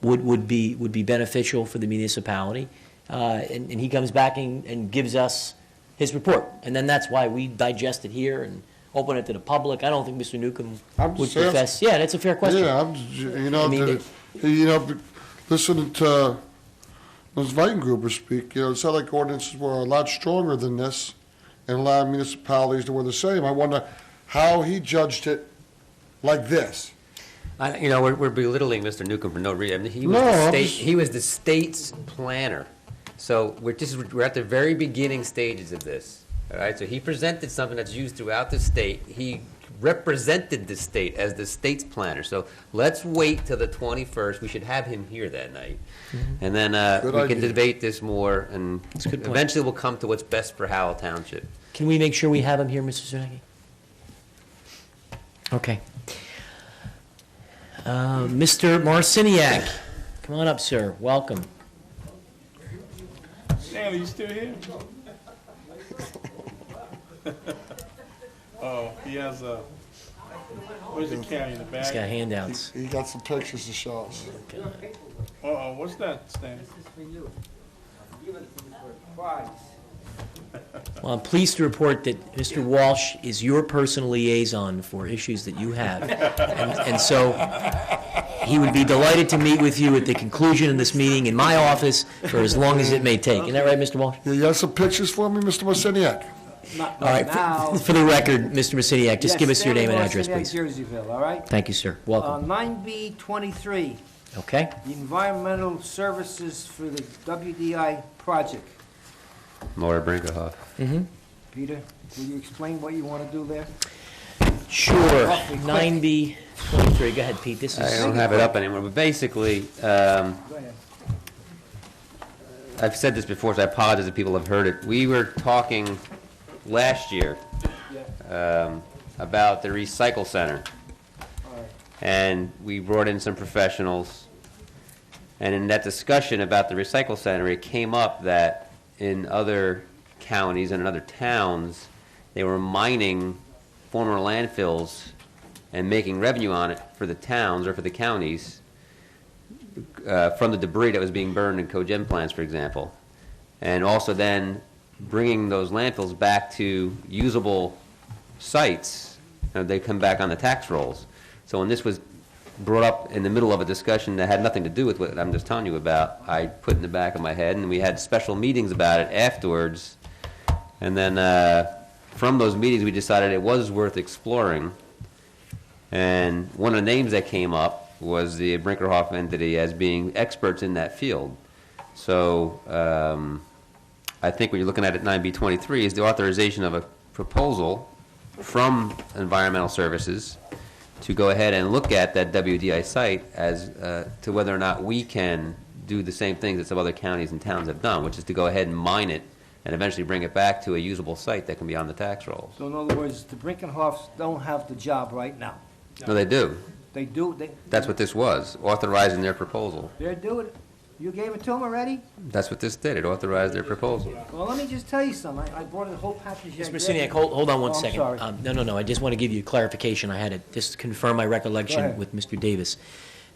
[SPEAKER 1] would be beneficial for the municipality, and he comes back and gives us his report. And then that's why we digest it here and open it to the public. I don't think Mr. Newcomb would profess. Yeah, that's a fair question.
[SPEAKER 5] Yeah, listening to those Weingruber speak, it sounded like ordinances were a lot stronger than this, and a lot of municipalities that were the same. I wonder how he judged it like this.
[SPEAKER 4] We're belittling Mr. Newcomb for no reason. He was the state's planner. So we're at the very beginning stages of this. All right, so he presented something that's used throughout the state. He represented the state as the state's planner. So let's wait till the 21st. We should have him here that night. Mm-hmm. And then we can debate this more, and eventually we'll come to what's best for Howell Township.
[SPEAKER 1] Can we make sure we have him here, Mr. Zernecki? Okay. Mr. Marciniak, come on up, sir. Welcome.
[SPEAKER 6] Stanley, you still here? Oh, he has a. Where's the county in the back?
[SPEAKER 1] He's got handouts.
[SPEAKER 5] He got some pictures to show us.
[SPEAKER 1] Okay.
[SPEAKER 6] Uh-oh, what's that, Stanley?
[SPEAKER 18] This is for you. Give it to me for a prize.
[SPEAKER 1] Well, I'm pleased to report that Mr. Walsh is your personal liaison for issues that you have. And so he would be delighted to meet with you at the conclusion of this meeting in my office for as long as it may take. Isn't that right, Mr. Walsh?
[SPEAKER 5] You got some pictures for me, Mr. Marciniak?
[SPEAKER 18] Not
[SPEAKER 1] all right,
[SPEAKER 18] now.
[SPEAKER 1] For the record, Mr. Marciniak, just give us your name and address, please.
[SPEAKER 18] Jerseyville, all right?
[SPEAKER 1] Thank you, sir. Welcome.
[SPEAKER 18] 9B23.
[SPEAKER 1] Okay.
[SPEAKER 18] The environmental services for the WDI project.
[SPEAKER 4] Laura Brinkerhoff.
[SPEAKER 1] Mm-hmm.
[SPEAKER 18] Peter, will you explain what you want to do there?
[SPEAKER 1] Sure. 9B23. Go ahead, Pete. This is.
[SPEAKER 4] I don't have it up anymore, but basically,
[SPEAKER 18] Go ahead.
[SPEAKER 4] I've said this before, so I apologize if people have heard it. We were talking last year about the recycle center, and we brought in some professionals. And in that discussion about the recycle center, it came up that in other counties and in other towns, they were mining former landfills and making revenue on it for the towns or for the counties from the debris that was being burned in cogen plants, for example. And also then bringing those landfills back to usable sites, they come back on the tax rolls. So when this was brought up in the middle of a discussion that had nothing to do with what I'm just telling you about, I put in the back of my head, and we had special meetings about it afterwards. And then from those meetings, we decided it was worth exploring. And one of the names that came up was the Brinkerhoff entity as being experts in that field. So I think what you're looking at 9B23 is the authorization of a proposal from Environmental Services to go ahead and look at that WDI site as to whether or not we can do the same things that some other counties and towns have done, which is to go ahead and mine it and eventually bring it back to a usable site that can be on the tax rolls.
[SPEAKER 18] So in other words, the Brinkenhoffs don't have the job right now.
[SPEAKER 4] No, they do.
[SPEAKER 18] They do,
[SPEAKER 4] That's what this was, authorizing their proposal.
[SPEAKER 18] they're doing it. You gave it to them already?
[SPEAKER 4] That's what this did. It authorized their proposal.
[SPEAKER 18] Well, let me just tell you something. I brought the whole package.
[SPEAKER 1] Mr. Messiniak, hold on one
[SPEAKER 18] Oh, I'm
[SPEAKER 1] second.
[SPEAKER 18] sorry.
[SPEAKER 1] No, I just want to give you clarification. I had to just confirm my
[SPEAKER 18] Go
[SPEAKER 1] recollection
[SPEAKER 18] ahead.
[SPEAKER 1] with Mr. Davis.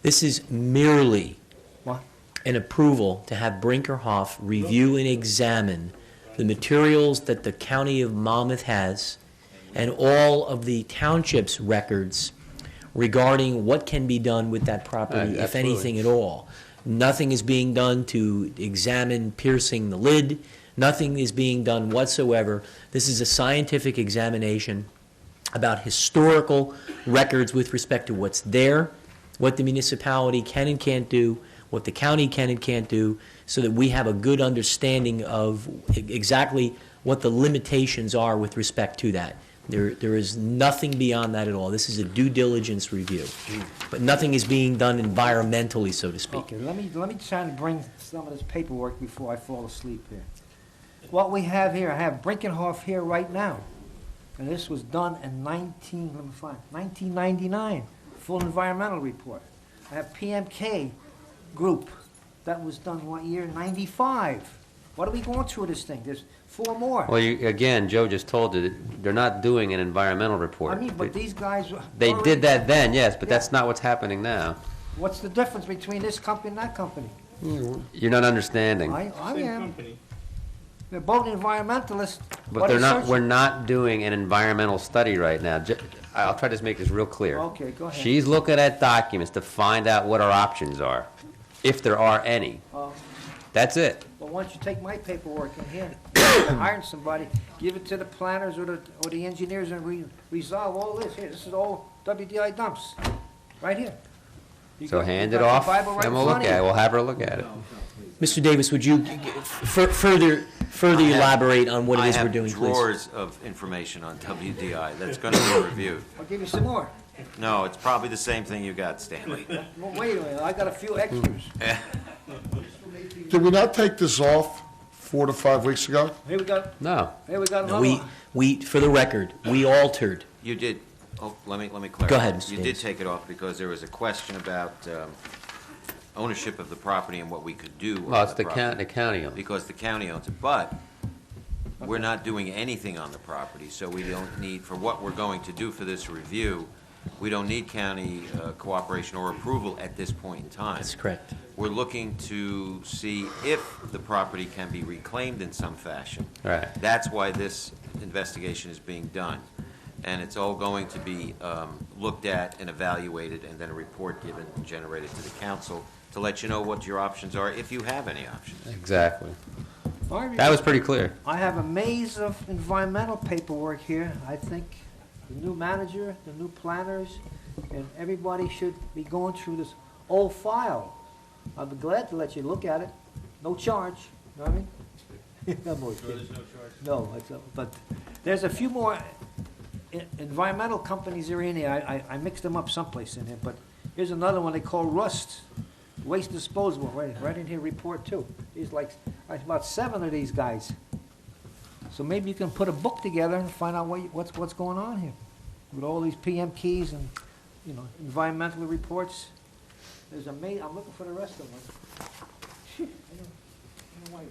[SPEAKER 1] This is merely
[SPEAKER 18] What?
[SPEAKER 1] an approval to have Brinkerhoff review and examine the materials that the county of Monmouth has and all of the township's records regarding what can be done with that property, if
[SPEAKER 4] Absolutely.
[SPEAKER 1] anything at all. Nothing is being done to examine piercing the lid. Nothing is being done whatsoever. This is a scientific examination about historical records with respect to what's there, what the municipality can and can't do, what the county can and can't do, so that we have a good understanding of exactly what the limitations are with respect to that. There is nothing beyond that at all. This is a due diligence review. But nothing is being done environmentally, so to speak.
[SPEAKER 18] Okay, let me try to bring some of this paperwork before I fall asleep here. What we have here, I have Brinkenhoff here right now. And this was done in 1999, full environmental report. I have PMK group. That was done what year? 95. What are we going through this thing? There's 4 more.
[SPEAKER 4] Well, again, Joe just told you that they're not doing an environmental report.
[SPEAKER 18] I mean, but these guys...
[SPEAKER 4] They
[SPEAKER 18] already-
[SPEAKER 4] did that then, yes, but that's not what's happening now.
[SPEAKER 18] What's the difference between this company and that company?
[SPEAKER 4] You're not understanding.
[SPEAKER 18] I am. They're both environmentalists.
[SPEAKER 4] But
[SPEAKER 18] What
[SPEAKER 4] they're
[SPEAKER 18] is
[SPEAKER 4] not,
[SPEAKER 18] search-
[SPEAKER 4] we're not doing an environmental study right now. I'll try to make this real clear.
[SPEAKER 18] Okay, go ahead.
[SPEAKER 4] She's looking at documents to find out what our options are, if there are any. That's it.
[SPEAKER 18] Well, why don't you take my paperwork in here, hiring somebody, give it to the planners or the engineers and resolve all this. Here, this is all WDI dumps, right here. You
[SPEAKER 4] So
[SPEAKER 18] got- you
[SPEAKER 4] hand
[SPEAKER 18] got
[SPEAKER 4] it
[SPEAKER 18] the
[SPEAKER 4] off,
[SPEAKER 18] Bible right
[SPEAKER 4] and
[SPEAKER 18] in
[SPEAKER 4] we'll look
[SPEAKER 18] front of
[SPEAKER 4] at it.
[SPEAKER 18] you.
[SPEAKER 4] We'll have her look at it.
[SPEAKER 1] Mr. Davis, would you further elaborate on what it is we're doing,
[SPEAKER 2] I have
[SPEAKER 1] please?
[SPEAKER 2] drawers of information on WDI that's going to be reviewed.
[SPEAKER 18] I'll give you some more.
[SPEAKER 2] No, it's probably the same thing you got, Stanley.
[SPEAKER 18] Well, wait a minute, I got a few extras.
[SPEAKER 5] Did we not take this off 4 to 5 weeks ago?
[SPEAKER 18] Here we got,
[SPEAKER 4] No.
[SPEAKER 18] here we got
[SPEAKER 1] No,
[SPEAKER 18] another one.
[SPEAKER 1] for the record, we altered.
[SPEAKER 2] You did, let me clarify.
[SPEAKER 1] Go ahead, Mr.
[SPEAKER 2] You
[SPEAKER 1] Davis.
[SPEAKER 2] did take it off because there was a question about ownership of the property and what we could do on
[SPEAKER 4] Well, it's the
[SPEAKER 2] property.
[SPEAKER 4] county owns it.
[SPEAKER 2] Because the county owns it, but we're not doing anything on the property, so we don't need, for what we're going to do for this review, we don't need county cooperation or approval at this point in time.
[SPEAKER 1] That's correct.
[SPEAKER 2] We're looking to see if the property can be reclaimed in some fashion.
[SPEAKER 4] Right.
[SPEAKER 2] That's why this investigation is being done. And it's all going to be looked at and evaluated, and then a report given and generated to the council to let you know what your options are, if you have any options.
[SPEAKER 4] Exactly.
[SPEAKER 18] Harvey,
[SPEAKER 4] That was pretty clear.
[SPEAKER 18] I have a maze of environmental paperwork here. I think the new manager, the new planners, and everybody should be going through this old file. I'll be glad to let you look at it. No charge, you know what I mean? I'm only kidding. No, but there's a few more environmental companies that are in here. I mixed them up someplace in here, but here's another one they call Rust, Waste Disposal, right in here, report too. There's like about 7 of these guys. So maybe you can put a book together and find out what's going on here with all these PM keys and, environmental reports. There's I'm looking for the rest of them. Phew, I don't know why.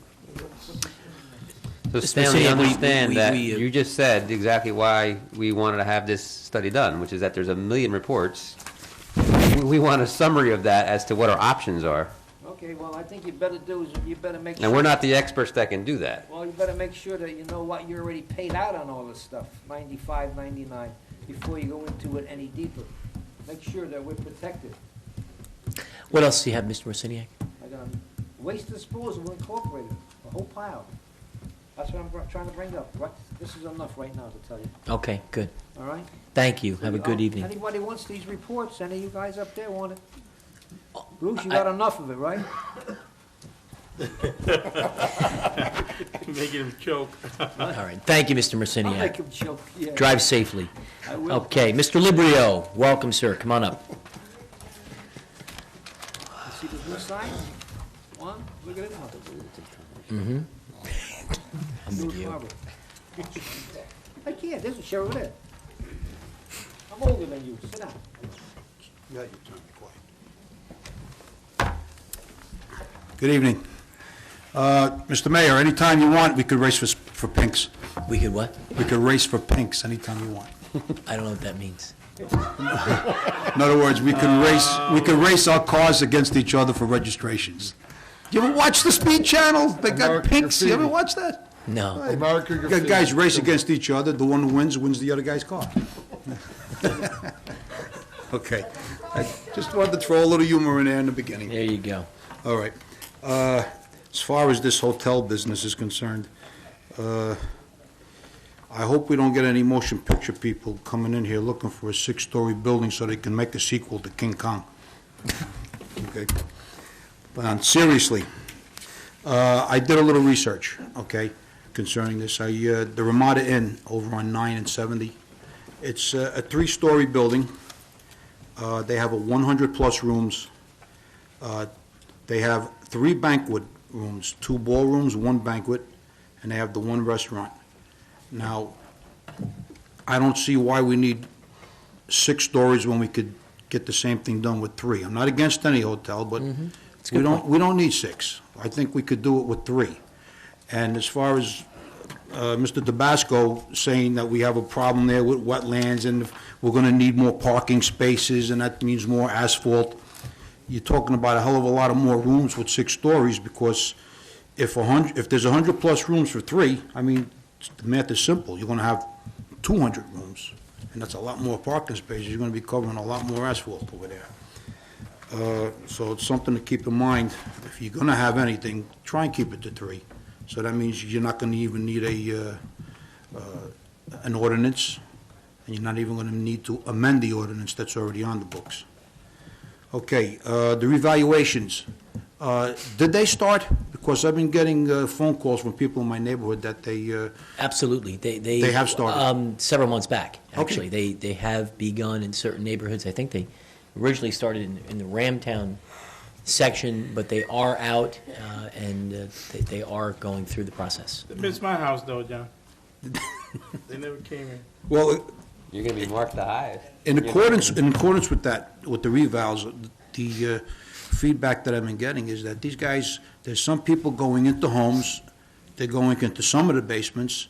[SPEAKER 4] So
[SPEAKER 1] Mr.
[SPEAKER 4] Stanley,
[SPEAKER 1] Messiniak,
[SPEAKER 4] understand that
[SPEAKER 1] we-
[SPEAKER 4] you just said exactly why we wanted to have this study done, which is that there's a million reports. We want a summary of that as to what our options are.
[SPEAKER 18] Okay, well, I think you better do is you better make sure.
[SPEAKER 4] And we're not the experts that can do that.
[SPEAKER 18] Well, you better make sure that you know what you already paid out on all this stuff, 95, 99, before you go into it any deeper. Make sure that we're protected.
[SPEAKER 1] What else do you have, Mr. Messiniak?
[SPEAKER 18] I got Waste Disposal Incorporated, a whole pile. That's what I'm trying to bring up. This is enough right now to tell you,
[SPEAKER 1] Okay, good.
[SPEAKER 18] all right?
[SPEAKER 1] Thank you. Have a good evening.
[SPEAKER 18] Anybody wants these reports, any of you guys up there want it? Bruce, you got enough of it, right?
[SPEAKER 6] Making him choke.
[SPEAKER 1] All right, thank you, Mr.
[SPEAKER 18] I'll
[SPEAKER 1] Marciniak.
[SPEAKER 18] make him choke, yeah.
[SPEAKER 1] Drive safely.
[SPEAKER 18] I will.
[SPEAKER 1] Okay, Mr. Librio, welcome, sir. Come on up.
[SPEAKER 18] See the blue sign? One, look at it.
[SPEAKER 1] Mm-hmm.
[SPEAKER 18] Blue Marble. I can't, there's a chair over there. I'm older than you, sit down.
[SPEAKER 19] Good evening. Mr. Mayor, anytime you want, we could race for pinks.
[SPEAKER 1] We could what?
[SPEAKER 19] We could race for pinks anytime you want.
[SPEAKER 1] I don't know what that means.
[SPEAKER 19] In other words, we could race our cars against each other for registrations. You ever watch the Speed Channel? They got
[SPEAKER 5] American
[SPEAKER 19] pinks. You ever
[SPEAKER 5] Graffiti.
[SPEAKER 19] watch that?
[SPEAKER 1] No.
[SPEAKER 5] American Graffiti.
[SPEAKER 19] Guys race against each other. The one who wins the other guy's car. Okay. I just wanted to throw a little humor in there in the beginning.
[SPEAKER 1] There you go.
[SPEAKER 19] All right. As far as this hotel business is concerned, I hope we don't get any motion picture people coming in here looking for a 6-story building so they can make a sequel to King Kong. Okay? But seriously, I did a little research, okay, concerning this. The Ramada Inn over on 9 and 70, it's a 3-story building. They have a 100-plus rooms. They have 3 banquet rooms, 2 ballrooms, 1 banquet, and they have the 1 restaurant. Now, I don't see why we need 6 stories when we could get the same thing done with 3. I'm not against any hotel, but we don't need 6. I think we could do it with 3. And as far as Mr. Tabasco saying that we have a problem there with wetlands and we're going to need more parking spaces and that means more asphalt, you're talking about a hell of a lot of more rooms with 6 stories, because if there's 100-plus rooms for 3, I mean, the math is simple. You're going to have 200 rooms, and that's a lot more parking spaces. You're going to be covering a lot more asphalt over there. So it's something to keep in mind. If you're going to have anything, try and keep it to 3. So that means you're not going to even need an ordinance, and you're not even going to need to amend the ordinance that's already on the books. Okay, the revaluations. Did they start? Because I've been getting phone calls from people in my neighborhood that they...
[SPEAKER 1] Absolutely. They
[SPEAKER 19] have started.
[SPEAKER 1] Several months back, actually.
[SPEAKER 19] Okay.
[SPEAKER 1] They have begun in certain neighborhoods. I think they originally started in the Ramtown section, but they are out, and they are going through the process.
[SPEAKER 6] They missed my house, though, John. They never came in.
[SPEAKER 19] Well,
[SPEAKER 4] You're going to be marked the highest.
[SPEAKER 19] in accordance with that, with the revals, the feedback that I've been getting is that these guys, there's some people going into homes, they're going into some of the basements,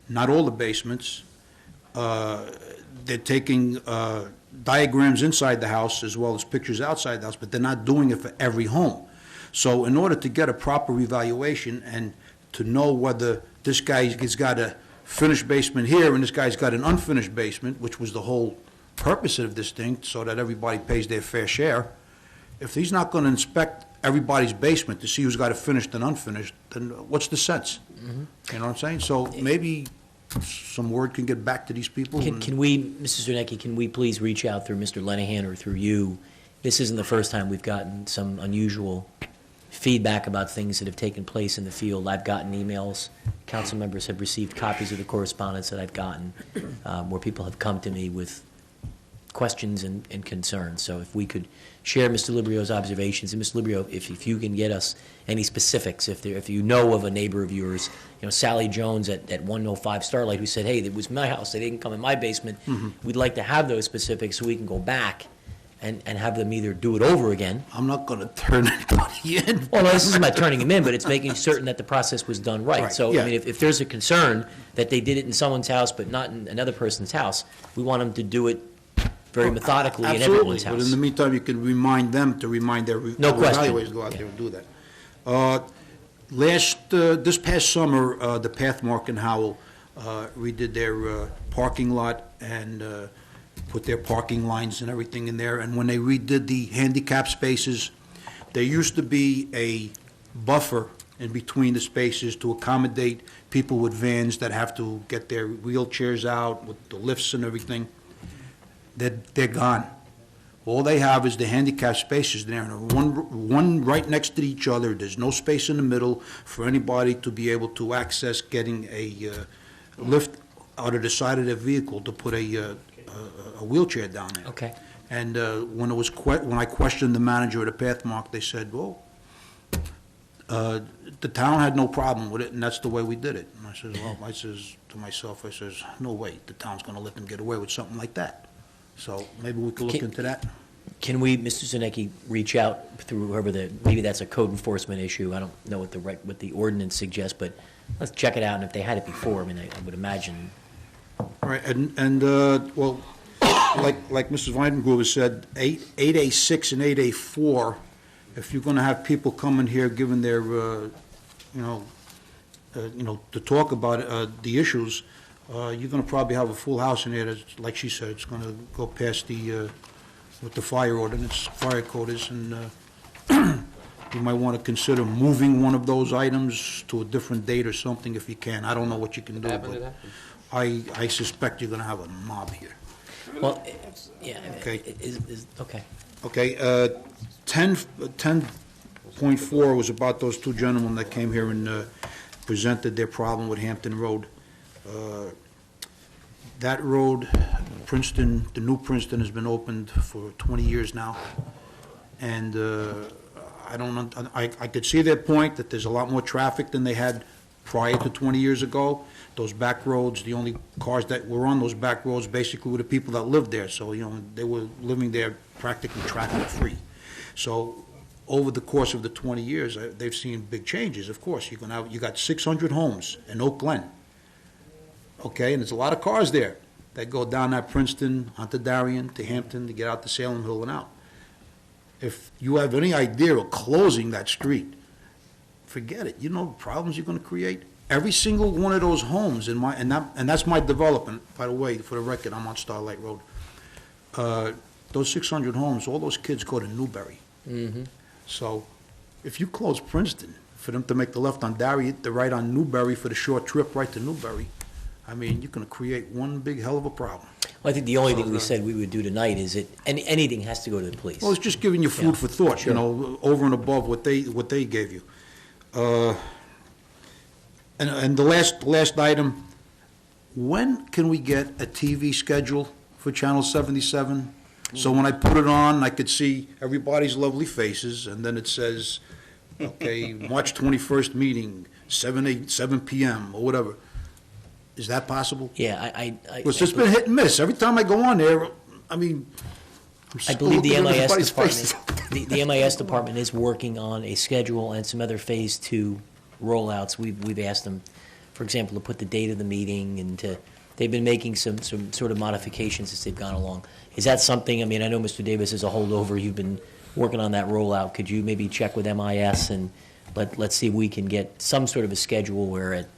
[SPEAKER 19] not all the basements. They're taking diagrams inside the house as well as pictures outside the house, but they're not doing it for every home. So in order to get a proper evaluation and to know whether this guy's got a finished basement here and this guy's got an unfinished basement, which was the whole purpose of this thing, so that everybody pays their fair share, if he's not going to inspect everybody's basement to see who's got it finished and unfinished, then what's the sense? You know what I'm saying? So maybe some word can get back to these people.
[SPEAKER 1] Can we, Mrs. Zernecki, can we please reach out through Mr. Lenahan or through you? This isn't the first time we've gotten some unusual feedback about things that have taken place in the field. I've gotten emails, council members have received copies of the correspondence that I've gotten, where people have come to me with questions and concerns. So if we could share Mr. Librio's observations, and Mr. Librio, if you can get us any specifics, if you know of a neighbor of yours, Sally Jones at 105 Starlight, who said, hey, it was my house, they didn't come in my basement, we'd like to have those specifics so we can go back and have them either do it over again.
[SPEAKER 19] I'm not going to turn anybody in.
[SPEAKER 1] Well, no, this isn't about turning them in, but it's making certain that the process was done right. So,
[SPEAKER 19] yeah.
[SPEAKER 1] I mean, if there's a concern that they did it in someone's house but not in another person's house, we want them to do it very methodically in everyone's house.
[SPEAKER 19] But in the meantime, you can remind them to remind their evaluators to go out there and do that. This past summer, the Pathmark in Howell redid their parking lot and put their parking lines and everything in there. And when they redid the handicap spaces, there used to be a buffer in between the spaces to accommodate people with vans that have to get their wheelchairs out with the lifts and everything. They're gone. All they have is the handicap spaces there, and one right next to each other. There's no space in the middle for anybody to be able to access getting a lift out of the side of their vehicle to put a wheelchair down there.
[SPEAKER 1] Okay.
[SPEAKER 19] And when I questioned the manager at the Pathmark, they said, well, the town had no problem with it, and that's the way we did it. And I says, well, I says to myself, I says, no way, the town's going to let them get away with something like that. So maybe we could look into that.
[SPEAKER 1] Can we, Mr. Zunecki, reach out through whoever maybe that's a code enforcement issue. I don't know what the ordinance suggests, but let's check it out, and if they had it before, I mean, I would imagine.
[SPEAKER 19] All right, well, like Mrs. Weidengruber said, 8A6 and 8A4, if you're going to have people come in here giving their, to talk about the issues, you're going to probably have a full house in there. That's, like she said, it's going to go past what the fire ordinance, fire code is, and you might want to consider moving one of those items to a different date or something if you can. I don't know what you can do, but I suspect you're going to have a mob here.
[SPEAKER 1] Well, yeah.
[SPEAKER 19] Okay.
[SPEAKER 1] Okay.
[SPEAKER 19] Okay, 10.4 was about those two gentlemen that came here and presented their problem with Hampton Road. That road, Princeton, the new Princeton has been opened for 20 years now. And I could see their point that there's a lot more traffic than they had prior to 20 years ago. Those back roads, the only cars that were on those back roads basically were the people that lived there. So, they were living there practically traffic-free. So over the course of the 20 years, they've seen big changes, of course. You got 600 homes in Oak Glen. Okay, and there's a lot of cars there that go down that Princeton, onto Darien, to Hampton, to get out to Salem Hill and out. If you have any idea of closing that street, forget it. You know the problems you're going to create? Every single one of those homes and that's my development, by the way, for the record, I'm on Starlight Road. Those 600 homes, all those kids go to Newberry.
[SPEAKER 1] Mm-hmm.
[SPEAKER 19] So if you close Princeton, for them to make the left on Darien, the right on Newberry for the short trip right to Newberry, I mean, you're going to create one big hell of a problem.
[SPEAKER 1] Well, I think the only thing we said we would do tonight is anything has to go to the police.
[SPEAKER 19] Well, it's just giving you food for thought,
[SPEAKER 1] sure.
[SPEAKER 19] Over and above what they gave you. And the last item, when can we get a TV schedule for Channel 77? So when I put it on, I could see everybody's lovely faces, and then it says, okay, March 21st meeting, 7 p.m. or whatever. Is that possible?
[SPEAKER 1] Yeah,
[SPEAKER 19] It's just been hit and miss. Every time I go on there, I mean,
[SPEAKER 1] I believe the
[SPEAKER 19] looking at
[SPEAKER 1] MIS
[SPEAKER 19] everybody's
[SPEAKER 1] department, the MIS department is working on a schedule and some other Phase 2 rollouts. We've asked them, for example, to put the date of the meeting, and they've been making some sort of modifications as they've gone along. Is that something, I mean, I know Mr. Davis is a holdover, you've been working on that rollout. Could you maybe check with MIS and let's see if we can get some sort of a schedule where at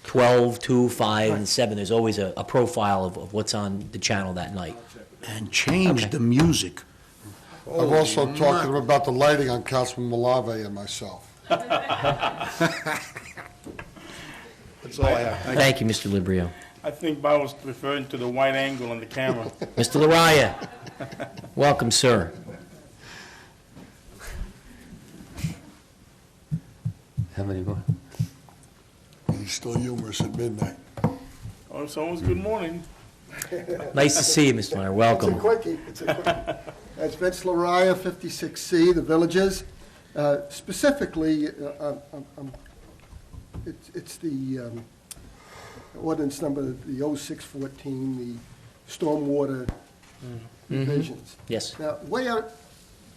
[SPEAKER 1] 12, 2, 5, and 7, there's always a profile of what's on the channel that night.
[SPEAKER 19] And change the music.
[SPEAKER 5] I've also talked to them about the lighting on Councilman Malave and myself.
[SPEAKER 19] That's all I have.
[SPEAKER 1] Thank you, Mr. Librio.
[SPEAKER 6] I think Bob was referring to the wide angle on the camera.
[SPEAKER 1] Mr. Laraya, welcome, sir.
[SPEAKER 4] How many more?
[SPEAKER 5] He's still humorous at midnight.
[SPEAKER 6] Oh, it's almost good morning.
[SPEAKER 1] Nice to see you, Mr. Meyer. Welcome.
[SPEAKER 20] It's a quickie. That's Vince Laraya, 56C, the Villages. Specifically, it's the ordinance number, the 0614, the stormwater provisions.
[SPEAKER 1] Yes.
[SPEAKER 20] Now, way out,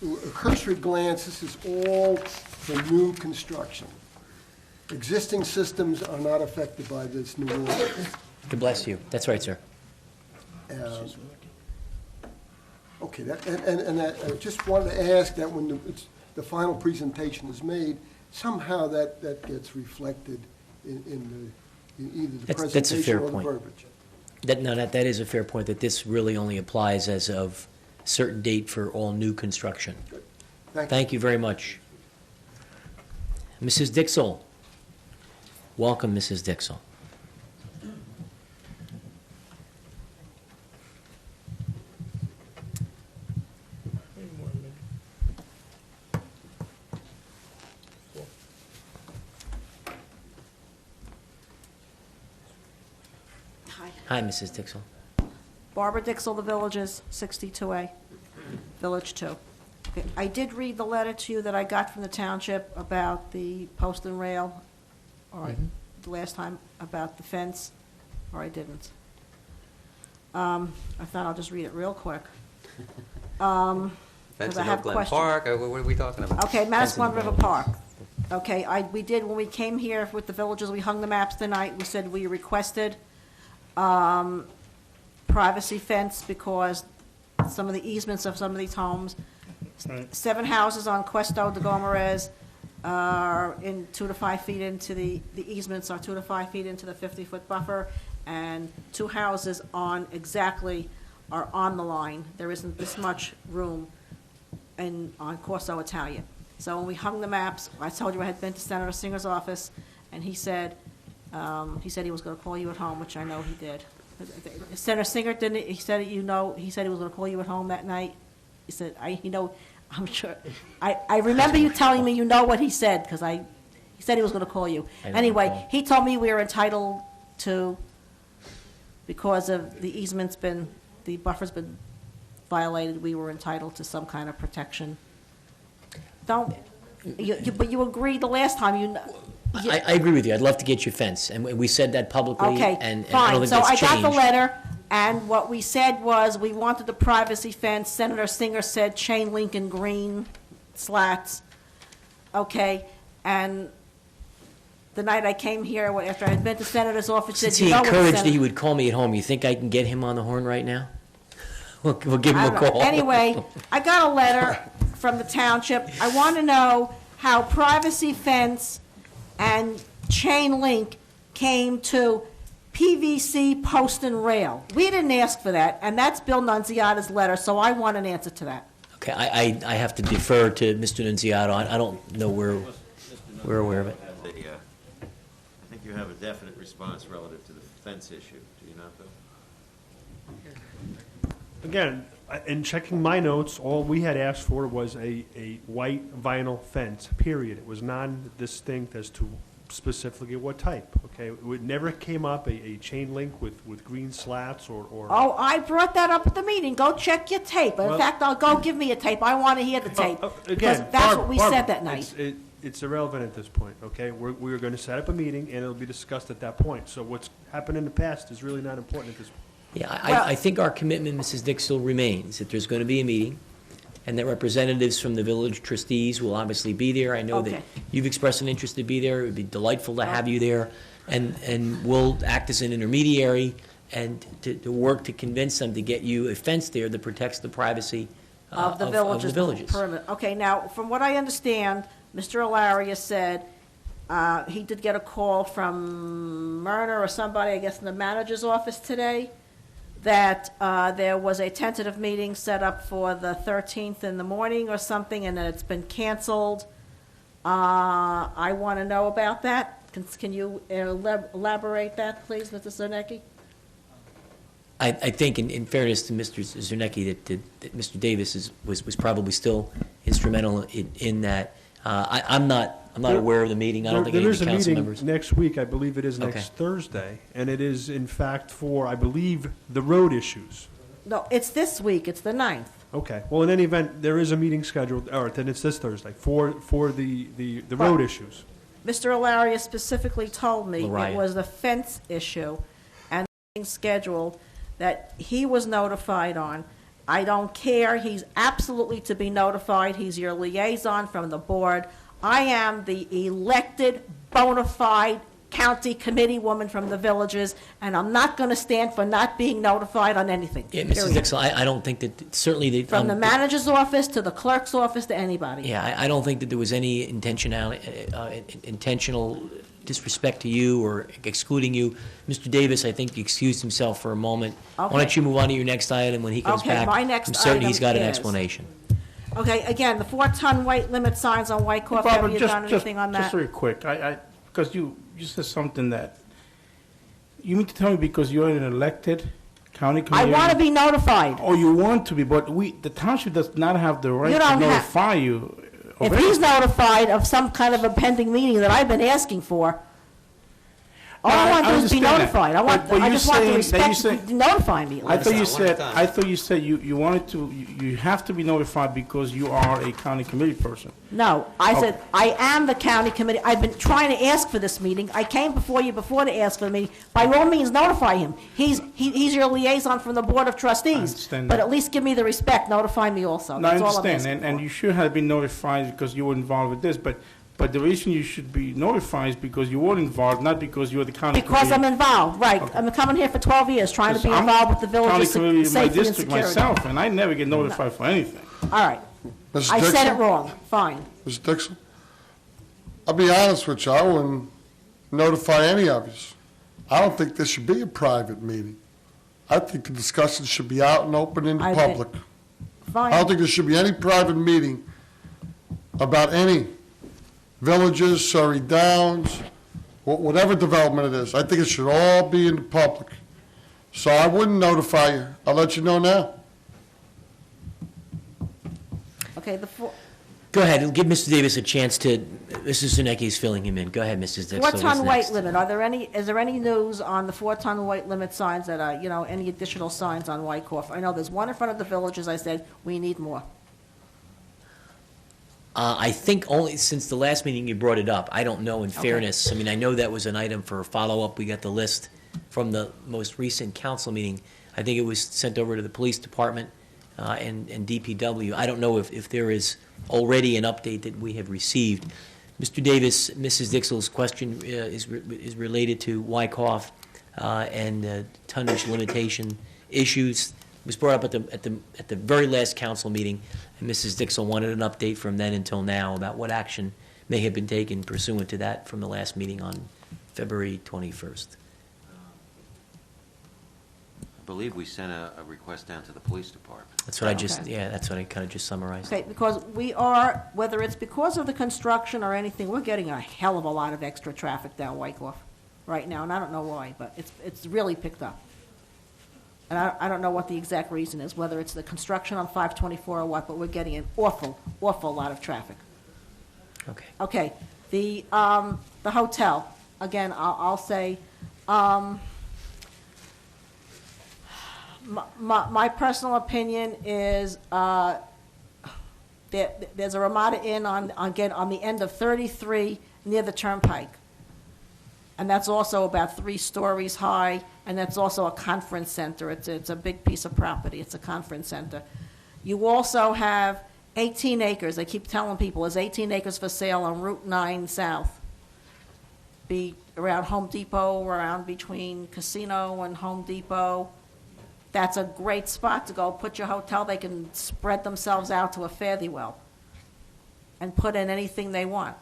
[SPEAKER 20] a cursory glance, this is all for new construction. Existing systems are not affected by this new ordinance.
[SPEAKER 1] God bless you. That's right, sir.
[SPEAKER 20] Okay, and I just wanted to ask that when the final presentation is made, somehow that gets reflected in either the
[SPEAKER 1] That's a fair
[SPEAKER 20] presentation or the
[SPEAKER 1] point.
[SPEAKER 20] verbiage.
[SPEAKER 1] That is a fair point, that this really only applies as of a certain date for all new construction.
[SPEAKER 20] Thank you.
[SPEAKER 1] Thank you very much. Mrs. Dixell. Welcome, Mrs. Dixell. Hi, Mrs. Dixell.
[SPEAKER 21] Barbara Dixell, The Villages, 62A, Village 2. Okay, I did read the letter to you that I got from the township about the post and rail, or the last time about the fence, or I didn't. I thought I'll just read it real quick.
[SPEAKER 4] Fence
[SPEAKER 21] 'Cause I
[SPEAKER 4] in
[SPEAKER 21] have
[SPEAKER 4] Oakland
[SPEAKER 21] questions.
[SPEAKER 4] Park, what are we talking about?
[SPEAKER 21] Okay, Manasquan River Park. Okay, we did, when we came here with the villages, we hung the maps tonight, we said we requested privacy fence because some of the easements of some of these homes, 7 houses on Cuesto de Gomerez are in 2 to 5 feet into the easements are 2 to 5 feet into the 50-foot buffer, and 2 houses on exactly are on the line. There isn't this much room on Corso Italian. So when we hung the maps, I told you I had been to Senator Singer's office, and he said he was going to call you at home, which I know he did. Senator Singer didn't. He said he was going to call you at home that night. He said, I'm sure. I remember you telling me you know what he said because he said he was going to call you. Anyway, he told me we were entitled to, because of the easement's the buffer's been violated. We were entitled to some kind of protection. But you agreed the last time.
[SPEAKER 1] I agree with you. I'd love to get your fence, and we said that publicly.
[SPEAKER 21] Okay,
[SPEAKER 1] and I don't
[SPEAKER 21] fine.
[SPEAKER 1] think
[SPEAKER 21] So
[SPEAKER 1] that's
[SPEAKER 21] I got the
[SPEAKER 1] changed.
[SPEAKER 21] letter, and what we said was we wanted the privacy fence. Senator Singer said chain link and green slats. Okay, and the night I came here, after I had been to Senator's office,
[SPEAKER 1] Since
[SPEAKER 21] said,
[SPEAKER 1] he
[SPEAKER 21] you know what
[SPEAKER 1] encouraged that
[SPEAKER 21] Senator-
[SPEAKER 1] he would call me at home, you think I can get him on the horn right now? We'll give him
[SPEAKER 21] I
[SPEAKER 1] a
[SPEAKER 21] don't know.
[SPEAKER 1] call.
[SPEAKER 21] Anyway, I got a letter from the township. I want to know how privacy fence and chain link came to PVC post and rail. We didn't ask for that, and that's Bill Nunziata's letter, so I want an answer to that.
[SPEAKER 1] Okay, I have to defer to Mr. Nunziato. I don't know where we're aware of it.
[SPEAKER 2] I think you have a definite response relative to the fence issue, do you not, Bill?
[SPEAKER 7] Again, in checking my notes, all we had asked for was a white vinyl fence, period. It was non-distinct as to specifically what type, okay? It never came up a chain link with green slats or...
[SPEAKER 21] Oh, I brought that up at the meeting. Go check your tape. In fact, I'll go give me a tape. I want to hear the tape. Because
[SPEAKER 7] Again,
[SPEAKER 21] that's what we said that night.
[SPEAKER 7] It's irrelevant at this point, okay? We're going to set up a meeting, and it'll be discussed at that point. So what's happened in the past is really not important at this point.
[SPEAKER 1] Yeah, I think our commitment, Mrs. Dixell, remains that there's going to be a meeting, and that representatives from the village trustees will obviously be there. I know that
[SPEAKER 21] Okay.
[SPEAKER 1] you've expressed an interest to be there. It would be delightful to have you there, and we'll act as an intermediary and to work to convince them to get you a fence there that protects the privacy
[SPEAKER 21] Of the villages. Perimeter. Okay, now, from what I understand, Mr. Alaria said he did get a call from Myrna or somebody, I guess, in the manager's office today, that there was a tentative meeting set up for the 13th in the morning or something, and that it's been canceled. I want to know about that. Can you elaborate that, please, Mr. Zernecki?
[SPEAKER 1] I think, in fairness to Mr. Zernecki, that Mr. Davis was probably still instrumental in that. I'm not aware of the meeting. I don't think any of the council
[SPEAKER 7] There
[SPEAKER 1] members.
[SPEAKER 7] is a meeting next week, I believe it is next
[SPEAKER 1] Okay.
[SPEAKER 7] Thursday, and it is in fact for, I believe, the road issues.
[SPEAKER 21] No, it's this week. It's the 9th.
[SPEAKER 7] Okay, well, in any event, there is a meeting scheduled, all right, then it's this Thursday, for the road issues.
[SPEAKER 21] Mr. Alaria specifically told me
[SPEAKER 7] Lariah.
[SPEAKER 21] it was the fence issue and the meeting scheduled that he was notified on. I don't care. He's absolutely to be notified. He's your liaison from the board. I am the elected, bona fide county committee woman from the villages, and I'm not going to stand for not being notified on anything.
[SPEAKER 1] Yeah, Mrs.
[SPEAKER 21] period.
[SPEAKER 1] Dixell, I don't think that, certainly that...
[SPEAKER 21] From the manager's office to the clerk's office to anybody.
[SPEAKER 1] Yeah, I don't think that there was any intentional disrespect to you or excluding you. Mr. Davis, I think, excused himself for a moment. Why
[SPEAKER 21] Okay.
[SPEAKER 1] don't you move on to your next item when he comes
[SPEAKER 21] Okay,
[SPEAKER 1] back?
[SPEAKER 21] my next
[SPEAKER 1] I'm certain he's
[SPEAKER 21] item
[SPEAKER 1] got an
[SPEAKER 21] is-
[SPEAKER 1] explanation.
[SPEAKER 21] Okay, again, the 4-ton weight limit signs on Wyckoff, have
[SPEAKER 6] Barbara,
[SPEAKER 21] you done anything on
[SPEAKER 6] Just
[SPEAKER 21] that?
[SPEAKER 6] very quick, because you said something that, you mean to tell me because you're an elected county
[SPEAKER 21] I
[SPEAKER 6] committee?
[SPEAKER 21] want to be notified.
[SPEAKER 6] Oh, you want to be, but the township does not have the right
[SPEAKER 21] You
[SPEAKER 6] to
[SPEAKER 21] don't have-
[SPEAKER 6] notify you. of
[SPEAKER 21] If he's
[SPEAKER 6] anything.
[SPEAKER 21] notified of some kind of a pending meeting that I've been asking for, all I want to do is be
[SPEAKER 6] understand that.
[SPEAKER 21] notified.
[SPEAKER 6] But
[SPEAKER 21] I
[SPEAKER 6] you're
[SPEAKER 21] just want the
[SPEAKER 6] saying that
[SPEAKER 21] respect to notify me.
[SPEAKER 6] I thought you said you wanted to, you have to be notified because you are a county committee person.
[SPEAKER 21] No, I
[SPEAKER 6] Okay.
[SPEAKER 21] said, I am the county committee. I've been trying to ask for this meeting. I came before you before to ask for the meeting. By all means, notify him. He's your liaison from the Board of Trustees.
[SPEAKER 6] understand
[SPEAKER 21] But
[SPEAKER 6] that.
[SPEAKER 21] at least give me the respect, notify me also.
[SPEAKER 6] No, I
[SPEAKER 21] That's all I'm
[SPEAKER 6] understand,
[SPEAKER 21] asking
[SPEAKER 6] and you should have been notified because you were involved with this, but the reason you should be notified is because you were involved, not because you're the county committee.
[SPEAKER 21] Because I'm involved, right.
[SPEAKER 6] Okay.
[SPEAKER 21] I've been coming here for 12 years, trying to be
[SPEAKER 6] I'm
[SPEAKER 21] involved with the village's
[SPEAKER 6] County committee in my
[SPEAKER 21] safety and
[SPEAKER 6] district
[SPEAKER 21] security.
[SPEAKER 6] myself, and I never get notified for anything.
[SPEAKER 21] All right.
[SPEAKER 5] Mrs.
[SPEAKER 21] I said
[SPEAKER 5] Dixon?
[SPEAKER 21] it wrong. Fine.
[SPEAKER 5] Mr. Dixon? I'll be honest with you, I wouldn't notify any of you. I don't think this should be a private meeting. I think the discussion should be out and open in the
[SPEAKER 21] I think-
[SPEAKER 5] public.
[SPEAKER 21] Fine.
[SPEAKER 5] I don't think there should be any private meeting about any villages, Surrey Downs, whatever development it is. I think it should all be in the public. So I wouldn't notify you. I'll let you know now.
[SPEAKER 21] Okay,
[SPEAKER 1] Go ahead, and give Mr. Davis a chance to, Mrs. Zunecki's filling him in. Go ahead, Mrs. Dixon.
[SPEAKER 21] 4-ton
[SPEAKER 1] What's
[SPEAKER 21] weight
[SPEAKER 1] next?
[SPEAKER 21] limit, is there any news on the 4-ton weight limit signs that are, any additional signs on Wyckoff? I know there's one in front of the village, as I said, we need more.
[SPEAKER 1] I think only since the last meeting you brought it up. I don't know in
[SPEAKER 21] Okay.
[SPEAKER 1] fairness. I mean, I know that was an item for follow-up. We got the list from the most recent council meeting. I think it was sent over to the police department and DPW. I don't know if there is already an update that we have received. Mr. Davis, Mrs. Dixell's question is related to Wyckoff and tonnage limitation issues. It was brought up at the very last council meeting, and Mrs. Dixell wanted an update from then until now about what action may have been taken pursuant to that from the last meeting on February 21st.
[SPEAKER 2] I believe we sent a request down to the police department.
[SPEAKER 1] That's what that's what I kind of just summarized.
[SPEAKER 21] Okay, because we are, whether it's because of the construction or anything, we're getting a hell of a lot of extra traffic down Wyckoff right now, and I don't know why, but it's really picked up. And I don't know what the exact reason is, whether it's the construction on 524 or what, but we're getting an awful lot of traffic.
[SPEAKER 1] Okay.
[SPEAKER 21] Okay, the hotel, again, I'll say, my personal opinion is, there's a Ramada Inn on the end of 33 near the Turnpike. And that's also about 3 stories high, and that's also a conference center. It's a big piece of property. It's a conference center. You also have 18 acres. I keep telling people, there's 18 acres for sale on Route 9 South. Be around Home Depot, around between Casino and Home Depot. That's a great spot to go put your hotel. They can spread themselves out to a fare-thee-well and put in anything they want.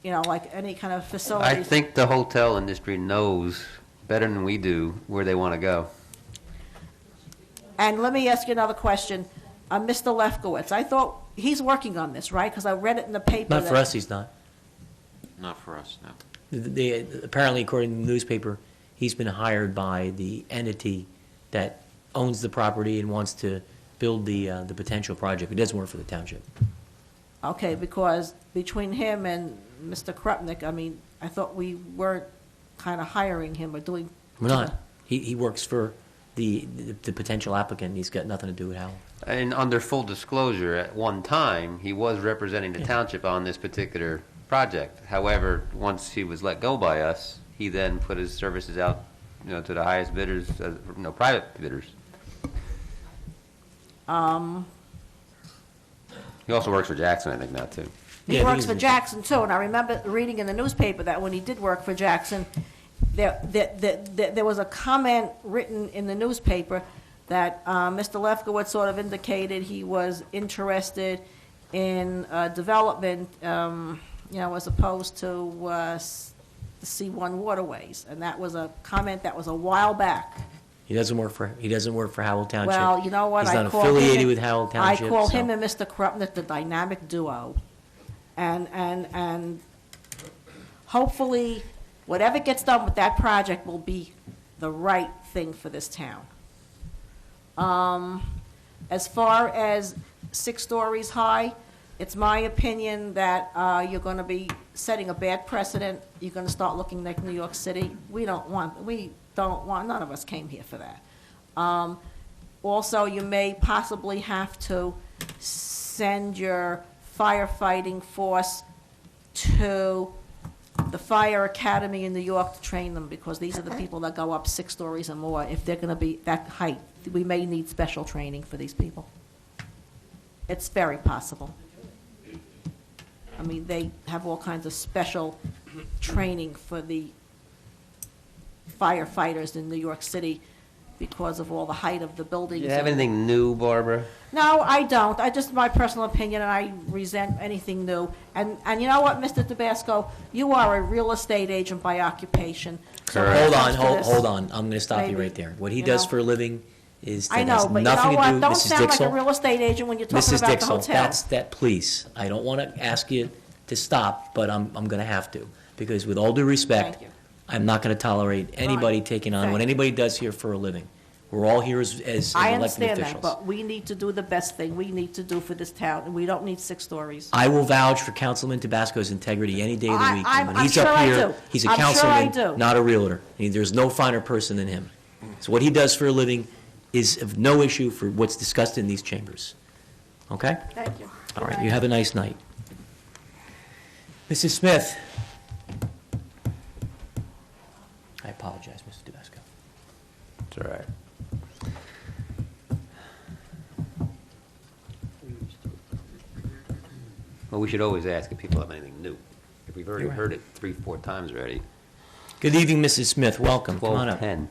[SPEAKER 21] Like any kind of facilities.
[SPEAKER 4] I think the hotel industry knows better than we do where they want to go.
[SPEAKER 21] And let me ask you another question. Mr. Lefkowitz, I thought he's working on this, right? Because I read it in the paper.
[SPEAKER 1] Not for us, he's not.
[SPEAKER 2] Not for us, no.
[SPEAKER 1] Apparently, according to the newspaper, he's been hired by the entity that owns the property and wants to build the potential project. It doesn't work for the township.
[SPEAKER 21] Okay, because between him and Mr. Krupnik, I thought we weren't kind of hiring him or doing.
[SPEAKER 1] We're not. He works for the potential applicant. He's got nothing to do with Howell.
[SPEAKER 4] And under full disclosure, at one time, he was representing the township on this particular project. However, once he was let go by us, he then put his services out, to the highest bidders, private bidders. He also works for Jackson, I think, now, too.
[SPEAKER 21] He works for Jackson, too, and I remember reading in the newspaper that when he did work for Jackson, there was a comment written in the newspaper that Mr. Lefkowitz sort of indicated he was interested in development, as opposed to the C1 waterways. And that was a comment that was a while back.
[SPEAKER 1] He doesn't work for Howell Township.
[SPEAKER 21] Well, you know what?
[SPEAKER 1] He's
[SPEAKER 21] I
[SPEAKER 1] not
[SPEAKER 21] call him
[SPEAKER 1] affiliated
[SPEAKER 21] and-
[SPEAKER 1] with Howell Township.
[SPEAKER 21] I call
[SPEAKER 1] so-
[SPEAKER 21] him and Mr. Krupnik the dynamic duo. And hopefully, whatever gets done with that project will be the right thing for this town. As far as 6 stories high, it's my opinion that you're going to be setting a bad precedent. You're going to start looking like New York City. We don't want, none of us came here for that. Also, you may possibly have to send your firefighting force to the fire academy in New York to train them, because these are the people that go up 6 stories and more. If they're going to be that height, we may need special training for these people. It's very possible. I mean, they have all kinds of special training for the firefighters in New York City because of all the height of the buildings.
[SPEAKER 4] Do you have anything new, Barbara?
[SPEAKER 21] No, I don't. I just, my personal opinion, and I resent anything new. And you know what, Mr. Tabasco? You are a real estate agent by occupation. So when it
[SPEAKER 1] Hold
[SPEAKER 21] comes
[SPEAKER 1] on,
[SPEAKER 21] to this,
[SPEAKER 1] hold on. I'm going to stop you
[SPEAKER 21] maybe,
[SPEAKER 1] right there. What he
[SPEAKER 21] you
[SPEAKER 1] does
[SPEAKER 21] know.
[SPEAKER 1] for a living is,
[SPEAKER 21] I
[SPEAKER 1] that has
[SPEAKER 21] know, but you
[SPEAKER 1] nothing
[SPEAKER 21] know
[SPEAKER 1] to
[SPEAKER 21] what?
[SPEAKER 1] do,
[SPEAKER 21] Don't
[SPEAKER 1] Mrs.
[SPEAKER 21] sound like a
[SPEAKER 1] Dixell.
[SPEAKER 21] real estate agent when you're talking
[SPEAKER 1] Mrs.
[SPEAKER 21] about the
[SPEAKER 1] Dixell,
[SPEAKER 21] hotel.
[SPEAKER 1] please, I don't want to ask you to stop, but I'm going to have to. Because with all due respect,
[SPEAKER 21] Thank you.
[SPEAKER 1] I'm not going to tolerate anybody taking on what
[SPEAKER 21] Thank you.
[SPEAKER 1] anybody does here for a living. We're all here as
[SPEAKER 21] I
[SPEAKER 1] elected
[SPEAKER 21] understand that,
[SPEAKER 1] officials.
[SPEAKER 21] but we need to do the best thing we need to do for this town, and we don't need 6 stories.
[SPEAKER 1] I will vouch for Councilman Tabasco's integrity any day of the week. And when
[SPEAKER 21] I'm
[SPEAKER 1] he's
[SPEAKER 21] sure
[SPEAKER 1] up
[SPEAKER 21] I
[SPEAKER 1] here,
[SPEAKER 21] do.
[SPEAKER 1] he's a
[SPEAKER 21] I'm sure I
[SPEAKER 1] councilman,
[SPEAKER 21] do.
[SPEAKER 1] not a realtor. There's no finer person than him. So what he does for a living is of no issue for what's discussed in these chambers. Okay?
[SPEAKER 21] Thank you.
[SPEAKER 1] All right, you have a nice night. Mrs. Smith. I apologize, Mr. Tabasco.
[SPEAKER 4] It's all right. Well, we should always ask if people have anything new. If we've already
[SPEAKER 1] You're right.
[SPEAKER 4] heard it 3, 4 times already.
[SPEAKER 1] Good evening, Mrs. Smith. Welcome. Come on up.
[SPEAKER 4] 12:10.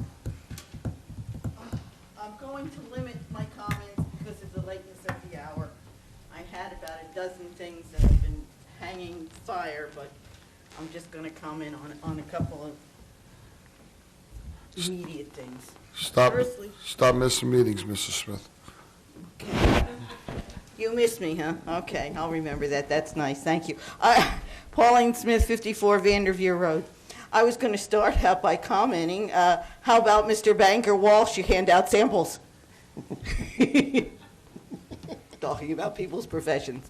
[SPEAKER 3] I'm going to limit my comments because of the lateness of the hour. I had about a dozen things that have been hanging fire, but I'm just going to comment on a couple of immediate things. Firstly,
[SPEAKER 5] Stop missing meetings, Mrs. Smith.
[SPEAKER 3] you missed me, huh? Okay, I'll remember that. That's nice. Thank you. Pauline Smith, 54 Vanderveer Road. I was going to start out by commenting, how about Mr. Banker Walsh, you hand out samples? Talking about people's professions.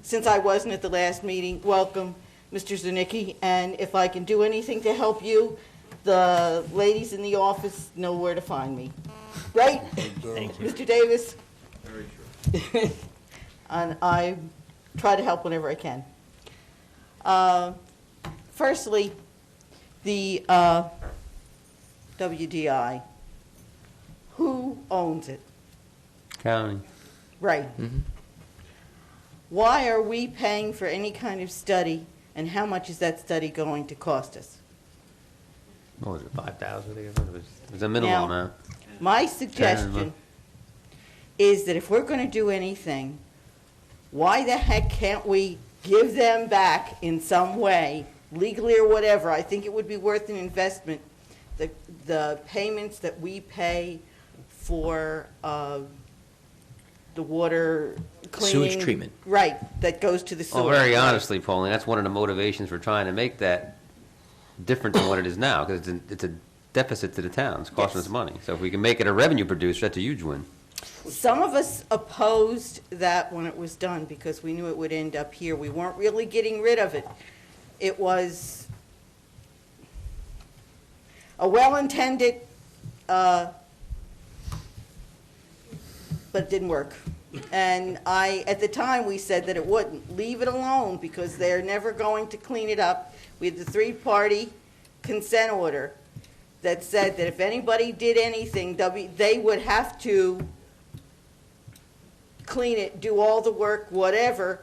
[SPEAKER 3] Since I wasn't at the last meeting, welcome, Mr. Zanicki, and if I can do anything to help you, the ladies in the office know where to find me. Right?
[SPEAKER 1] Thank you.
[SPEAKER 3] Mr. Davis? Very true. And I try to help whenever I can. Firstly, the WDI. Who owns it?
[SPEAKER 4] County.
[SPEAKER 3] Right. Why are we paying for any kind of study, and how much is that study going to cost us?
[SPEAKER 4] What was it, 5,000? It was a minimal
[SPEAKER 3] Now,
[SPEAKER 4] amount.
[SPEAKER 3] My suggestion is that if we're going to do anything, why the heck can't we give them back in some way, legally or whatever? I think it would be worth an investment. The payments that we pay for the water cleaning.
[SPEAKER 1] Sewage treatment.
[SPEAKER 3] Right, that goes to the sewer.
[SPEAKER 4] Well, very
[SPEAKER 3] Right.
[SPEAKER 4] honestly, Pauline, that's one of the motivations for trying to make that different than what it is now, because it's a deficit to the town. It's costing us money. So if we can make it a revenue producer, that's a huge win.
[SPEAKER 3] Some of us opposed that when it was done because we knew it would end up here. We weren't really getting rid of it. It was a well-intended, but it didn't work. And at the time, we said that it wouldn't. Leave it alone because they're never going to clean it up. We had the 3-party consent order that said that if anybody did anything, they would have to clean it, do all the work, whatever,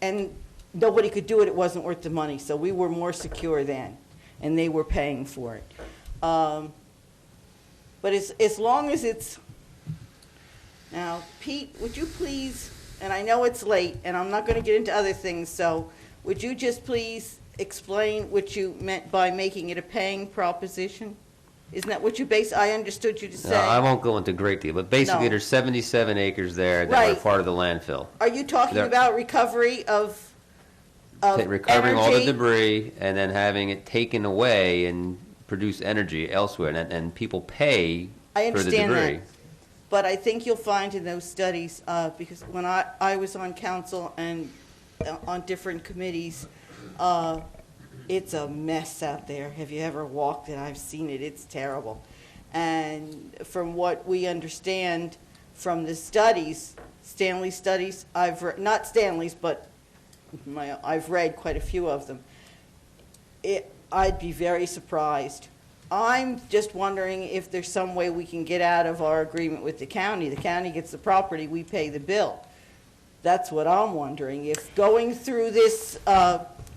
[SPEAKER 3] and nobody could do it. It wasn't worth the money. So we were more secure then, and they were paying for it. But as long as it's... Now, Pete, would you please, and I know it's late, and I'm not going to get into other things, so would you just please explain what you meant by making it a paying proposition? Isn't that what you I understood you to say?
[SPEAKER 4] No, I won't go into great deal, but basically
[SPEAKER 3] No.
[SPEAKER 4] there's 77 acres there that were
[SPEAKER 3] Right.
[SPEAKER 4] part of the landfill.
[SPEAKER 3] Are you talking
[SPEAKER 4] They're-
[SPEAKER 3] about recovery of
[SPEAKER 4] Recovering all the
[SPEAKER 3] energy?
[SPEAKER 4] debris and then having it taken away and produce energy elsewhere, and people pay
[SPEAKER 3] I
[SPEAKER 4] for the
[SPEAKER 3] understand
[SPEAKER 4] debris.
[SPEAKER 3] that. But I think you'll find in those studies, because when I was on council and on different committees, it's a mess out there. Have you ever walked it? I've seen it. It's terrible. And from what we understand from the studies, Stanley studies, not Stanley's, but I've read quite a few of them. I'd be very surprised. I'm just wondering if there's some way we can get out of our agreement with the county. The county gets the property, we pay the bill. That's what I'm wondering. If going through this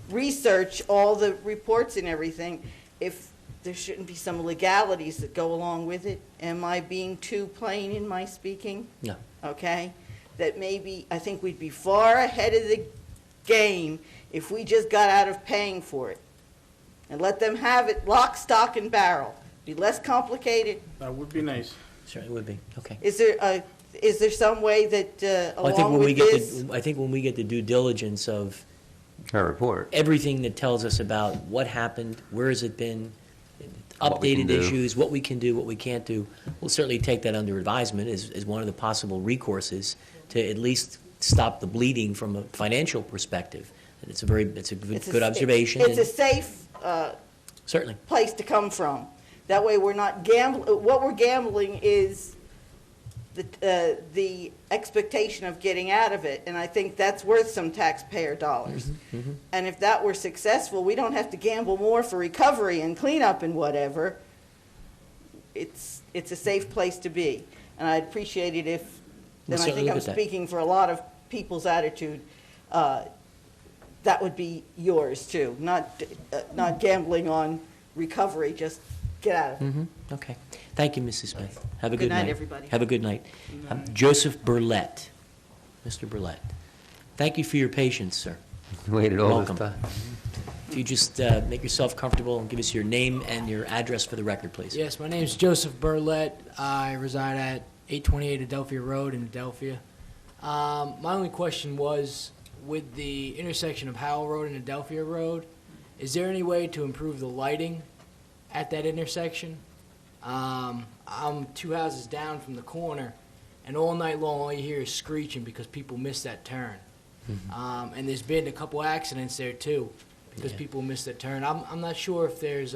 [SPEAKER 3] research, all the reports and everything, if there shouldn't be some legalities that go along with it. Am I being too plain in my speaking?
[SPEAKER 1] No.
[SPEAKER 3] Okay? That maybe, I think we'd be far ahead of the game if we just got out of paying for it and let them have it lock, stock, and barrel. Be less complicated.
[SPEAKER 6] That would be nice.
[SPEAKER 1] Certainly would be, okay.
[SPEAKER 3] Is there some way that,
[SPEAKER 1] Well, I think
[SPEAKER 3] along
[SPEAKER 1] when we
[SPEAKER 3] with
[SPEAKER 1] get
[SPEAKER 3] this?
[SPEAKER 1] I think when we get the due diligence of
[SPEAKER 4] Her report.
[SPEAKER 1] everything that tells us about what happened, where has it been,
[SPEAKER 4] What we can
[SPEAKER 1] updated
[SPEAKER 4] do.
[SPEAKER 1] issues, what we can do, what we can't do, we'll certainly take that under advisement as one of the possible recourses to at least stop the bleeding from a financial perspective. And it's a good observation.
[SPEAKER 3] It's a
[SPEAKER 1] and
[SPEAKER 3] safe
[SPEAKER 1] certainly.
[SPEAKER 3] place to come from. That way, we're not gambling. What we're gambling is the expectation of getting out of it, and I think that's worth some taxpayer dollars. And if that were successful, we don't have to gamble more for recovery and cleanup and whatever. It's a safe place to be, and I'd appreciate it if.
[SPEAKER 1] We'll
[SPEAKER 3] And I
[SPEAKER 1] certainly
[SPEAKER 3] think I'm
[SPEAKER 1] look at that.
[SPEAKER 3] speaking for a lot of people's attitude. That would be yours too, not gambling on recovery. Just get out of it.
[SPEAKER 1] Okay. Thank you, Mrs. Smith. Have a
[SPEAKER 3] Good
[SPEAKER 1] good night.
[SPEAKER 3] night, everybody.
[SPEAKER 1] Have a good night. Joseph Burlett. Mr. Burlett. Thank you for your patience, sir.
[SPEAKER 4] Waited all this
[SPEAKER 1] Welcome.
[SPEAKER 4] time.
[SPEAKER 1] If you just make yourself comfortable and give us your name and your address for the record, please.
[SPEAKER 9] Yes, my name is Joseph Burlett. I reside at 828 Adelphia Road in Adelphia. My only question was, with the intersection of Howell Road and Adelphia Road, is there any way to improve the lighting at that intersection? I'm 2 houses down from the corner, and all night long, all you hear is screeching because people miss that turn. And there's been a couple accidents there too, because people miss that turn. I'm not sure if there's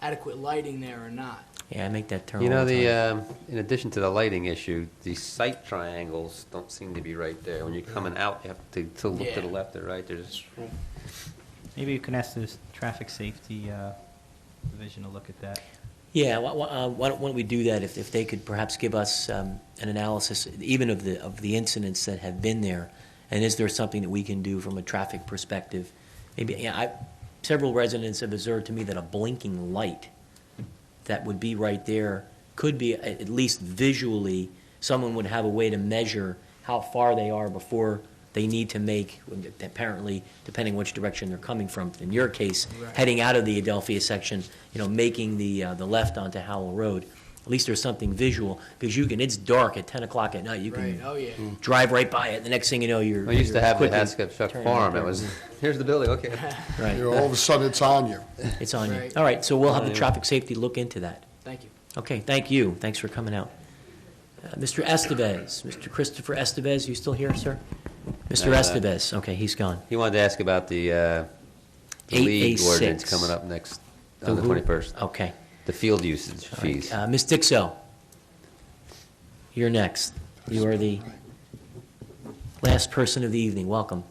[SPEAKER 9] adequate lighting there or not.
[SPEAKER 1] Yeah, I make that turn
[SPEAKER 4] You
[SPEAKER 1] all
[SPEAKER 4] know,
[SPEAKER 1] the time.
[SPEAKER 4] in addition to the lighting issue, the sight triangles don't seem to be right there. When you're coming out, you have to look to the left or right. There's
[SPEAKER 10] Maybe you can ask the traffic safety division to look at that.
[SPEAKER 1] Yeah, why don't we do that, if they could perhaps give us an analysis, even of the incidents that have been there, and is there something that we can do from a traffic perspective? Maybe, several residents have observed to me that a blinking light that would be right there could be, at least visually, someone would have a way to measure how far they are before they need to make, apparently, depending which direction they're coming from. In your case, heading out of the Adelphia section, making the left onto Howell Road. At least there's something visual, because it's dark at 10 o'clock at night. You can drive right by it. The next thing you know, you're
[SPEAKER 4] I used to have the
[SPEAKER 1] quickly
[SPEAKER 4] Hascap
[SPEAKER 1] turning
[SPEAKER 4] Farm.
[SPEAKER 1] right
[SPEAKER 4] It was,
[SPEAKER 1] there.
[SPEAKER 4] here's the building, okay.
[SPEAKER 1] Right.
[SPEAKER 5] All of a sudden, it's on you.
[SPEAKER 1] It's on you. All right, so we'll have the traffic safety look into that.
[SPEAKER 9] Thank you.
[SPEAKER 1] Okay, thank you. Thanks for coming out. Mr. Estevez, Mr. Christopher Estevez, you still here, sir? Mr. Estevez, okay, he's gone.
[SPEAKER 4] He wanted to ask about the league
[SPEAKER 1] 8A6.
[SPEAKER 4] ordinance coming up next, on the 21st.
[SPEAKER 1] Okay.
[SPEAKER 4] The field usage fees.
[SPEAKER 1] Ms. Dixell, you're next. You are the last person of the evening. Welcome.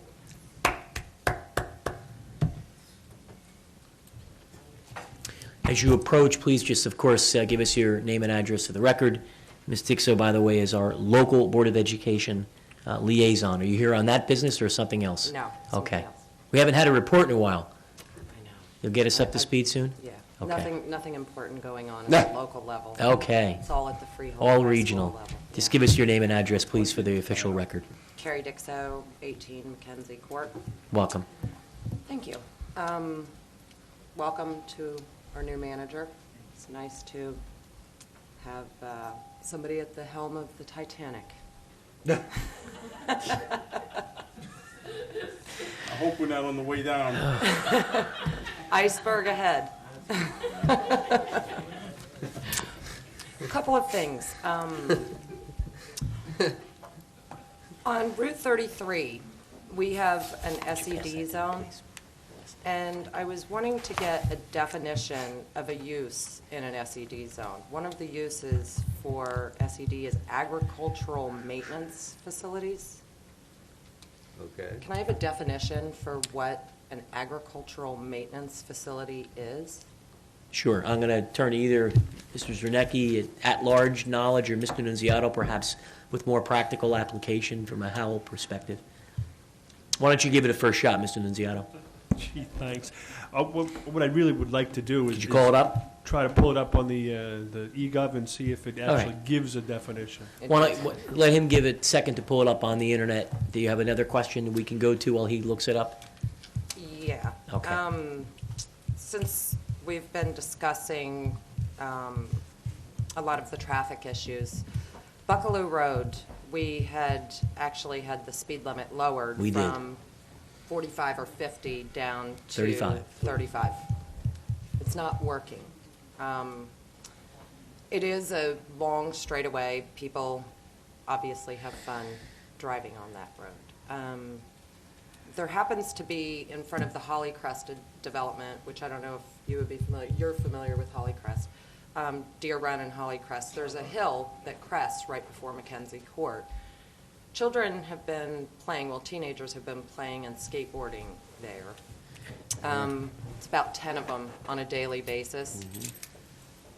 [SPEAKER 1] As you approach, please just, of course, give us your name and address for the record. Ms. Dixell, by the way, is our local Board of Education liaison. Are you here on that business or something else?
[SPEAKER 22] No,
[SPEAKER 1] Okay. We haven't had a report in a while. You'll get us up to speed soon?
[SPEAKER 22] Yeah,
[SPEAKER 1] Okay.
[SPEAKER 22] nothing important going on at the local level.
[SPEAKER 1] Okay.
[SPEAKER 22] It's all at the Freehold
[SPEAKER 1] All
[SPEAKER 22] High School
[SPEAKER 1] regional.
[SPEAKER 22] level.
[SPEAKER 1] Just give us your name and address, please, for the official record.
[SPEAKER 22] Carrie Dixo, 18 Mackenzie Court.
[SPEAKER 1] Welcome.
[SPEAKER 22] Thank you. Welcome to our new manager. It's nice to have somebody at the helm of the Titanic.
[SPEAKER 6] I hope we're not on the way down.
[SPEAKER 22] Iceberg ahead. A couple of things. On Route 33, we have an SED zone, and I was wanting to get a definition of a use in an SED zone. One of the uses for SED is agricultural maintenance facilities.
[SPEAKER 4] Okay.
[SPEAKER 22] Can I have a definition for what an agricultural maintenance facility is?
[SPEAKER 1] Sure. I'm going to turn to either Mr. Zernecki at-large knowledge or Mr. Nunziato, perhaps with more practical application from a Howell perspective. Why don't you give it a first shot, Mr. Nunziato?
[SPEAKER 7] Gee, thanks. What I really would like to do is...
[SPEAKER 1] Did you call it up?
[SPEAKER 7] Try to pull it up on the eGov and see if it
[SPEAKER 1] All
[SPEAKER 7] actually
[SPEAKER 1] right.
[SPEAKER 7] gives a definition.
[SPEAKER 1] Why don't, let him give it a second to pull it up on the internet. Do you have another question that we can go to while he looks it up?
[SPEAKER 22] Yeah.
[SPEAKER 1] Okay.
[SPEAKER 22] Since we've been discussing a lot of the traffic issues, Buckaloo Road, we had actually had the speed limit lowered
[SPEAKER 1] We did.
[SPEAKER 22] from 45 or 50 down to
[SPEAKER 1] 35.
[SPEAKER 22] 35. It's not working. It is a long straightaway. People obviously have fun driving on that road. There happens to be in front of the Hollycrest development, which I don't know if you would be familiar, you're familiar with Hollycrest, Deer Run and Hollycrest. There's a hill that crests right before Mackenzie Court. Children have been playing, well, teenagers have been playing and skateboarding there. It's about 10 of them on a daily basis.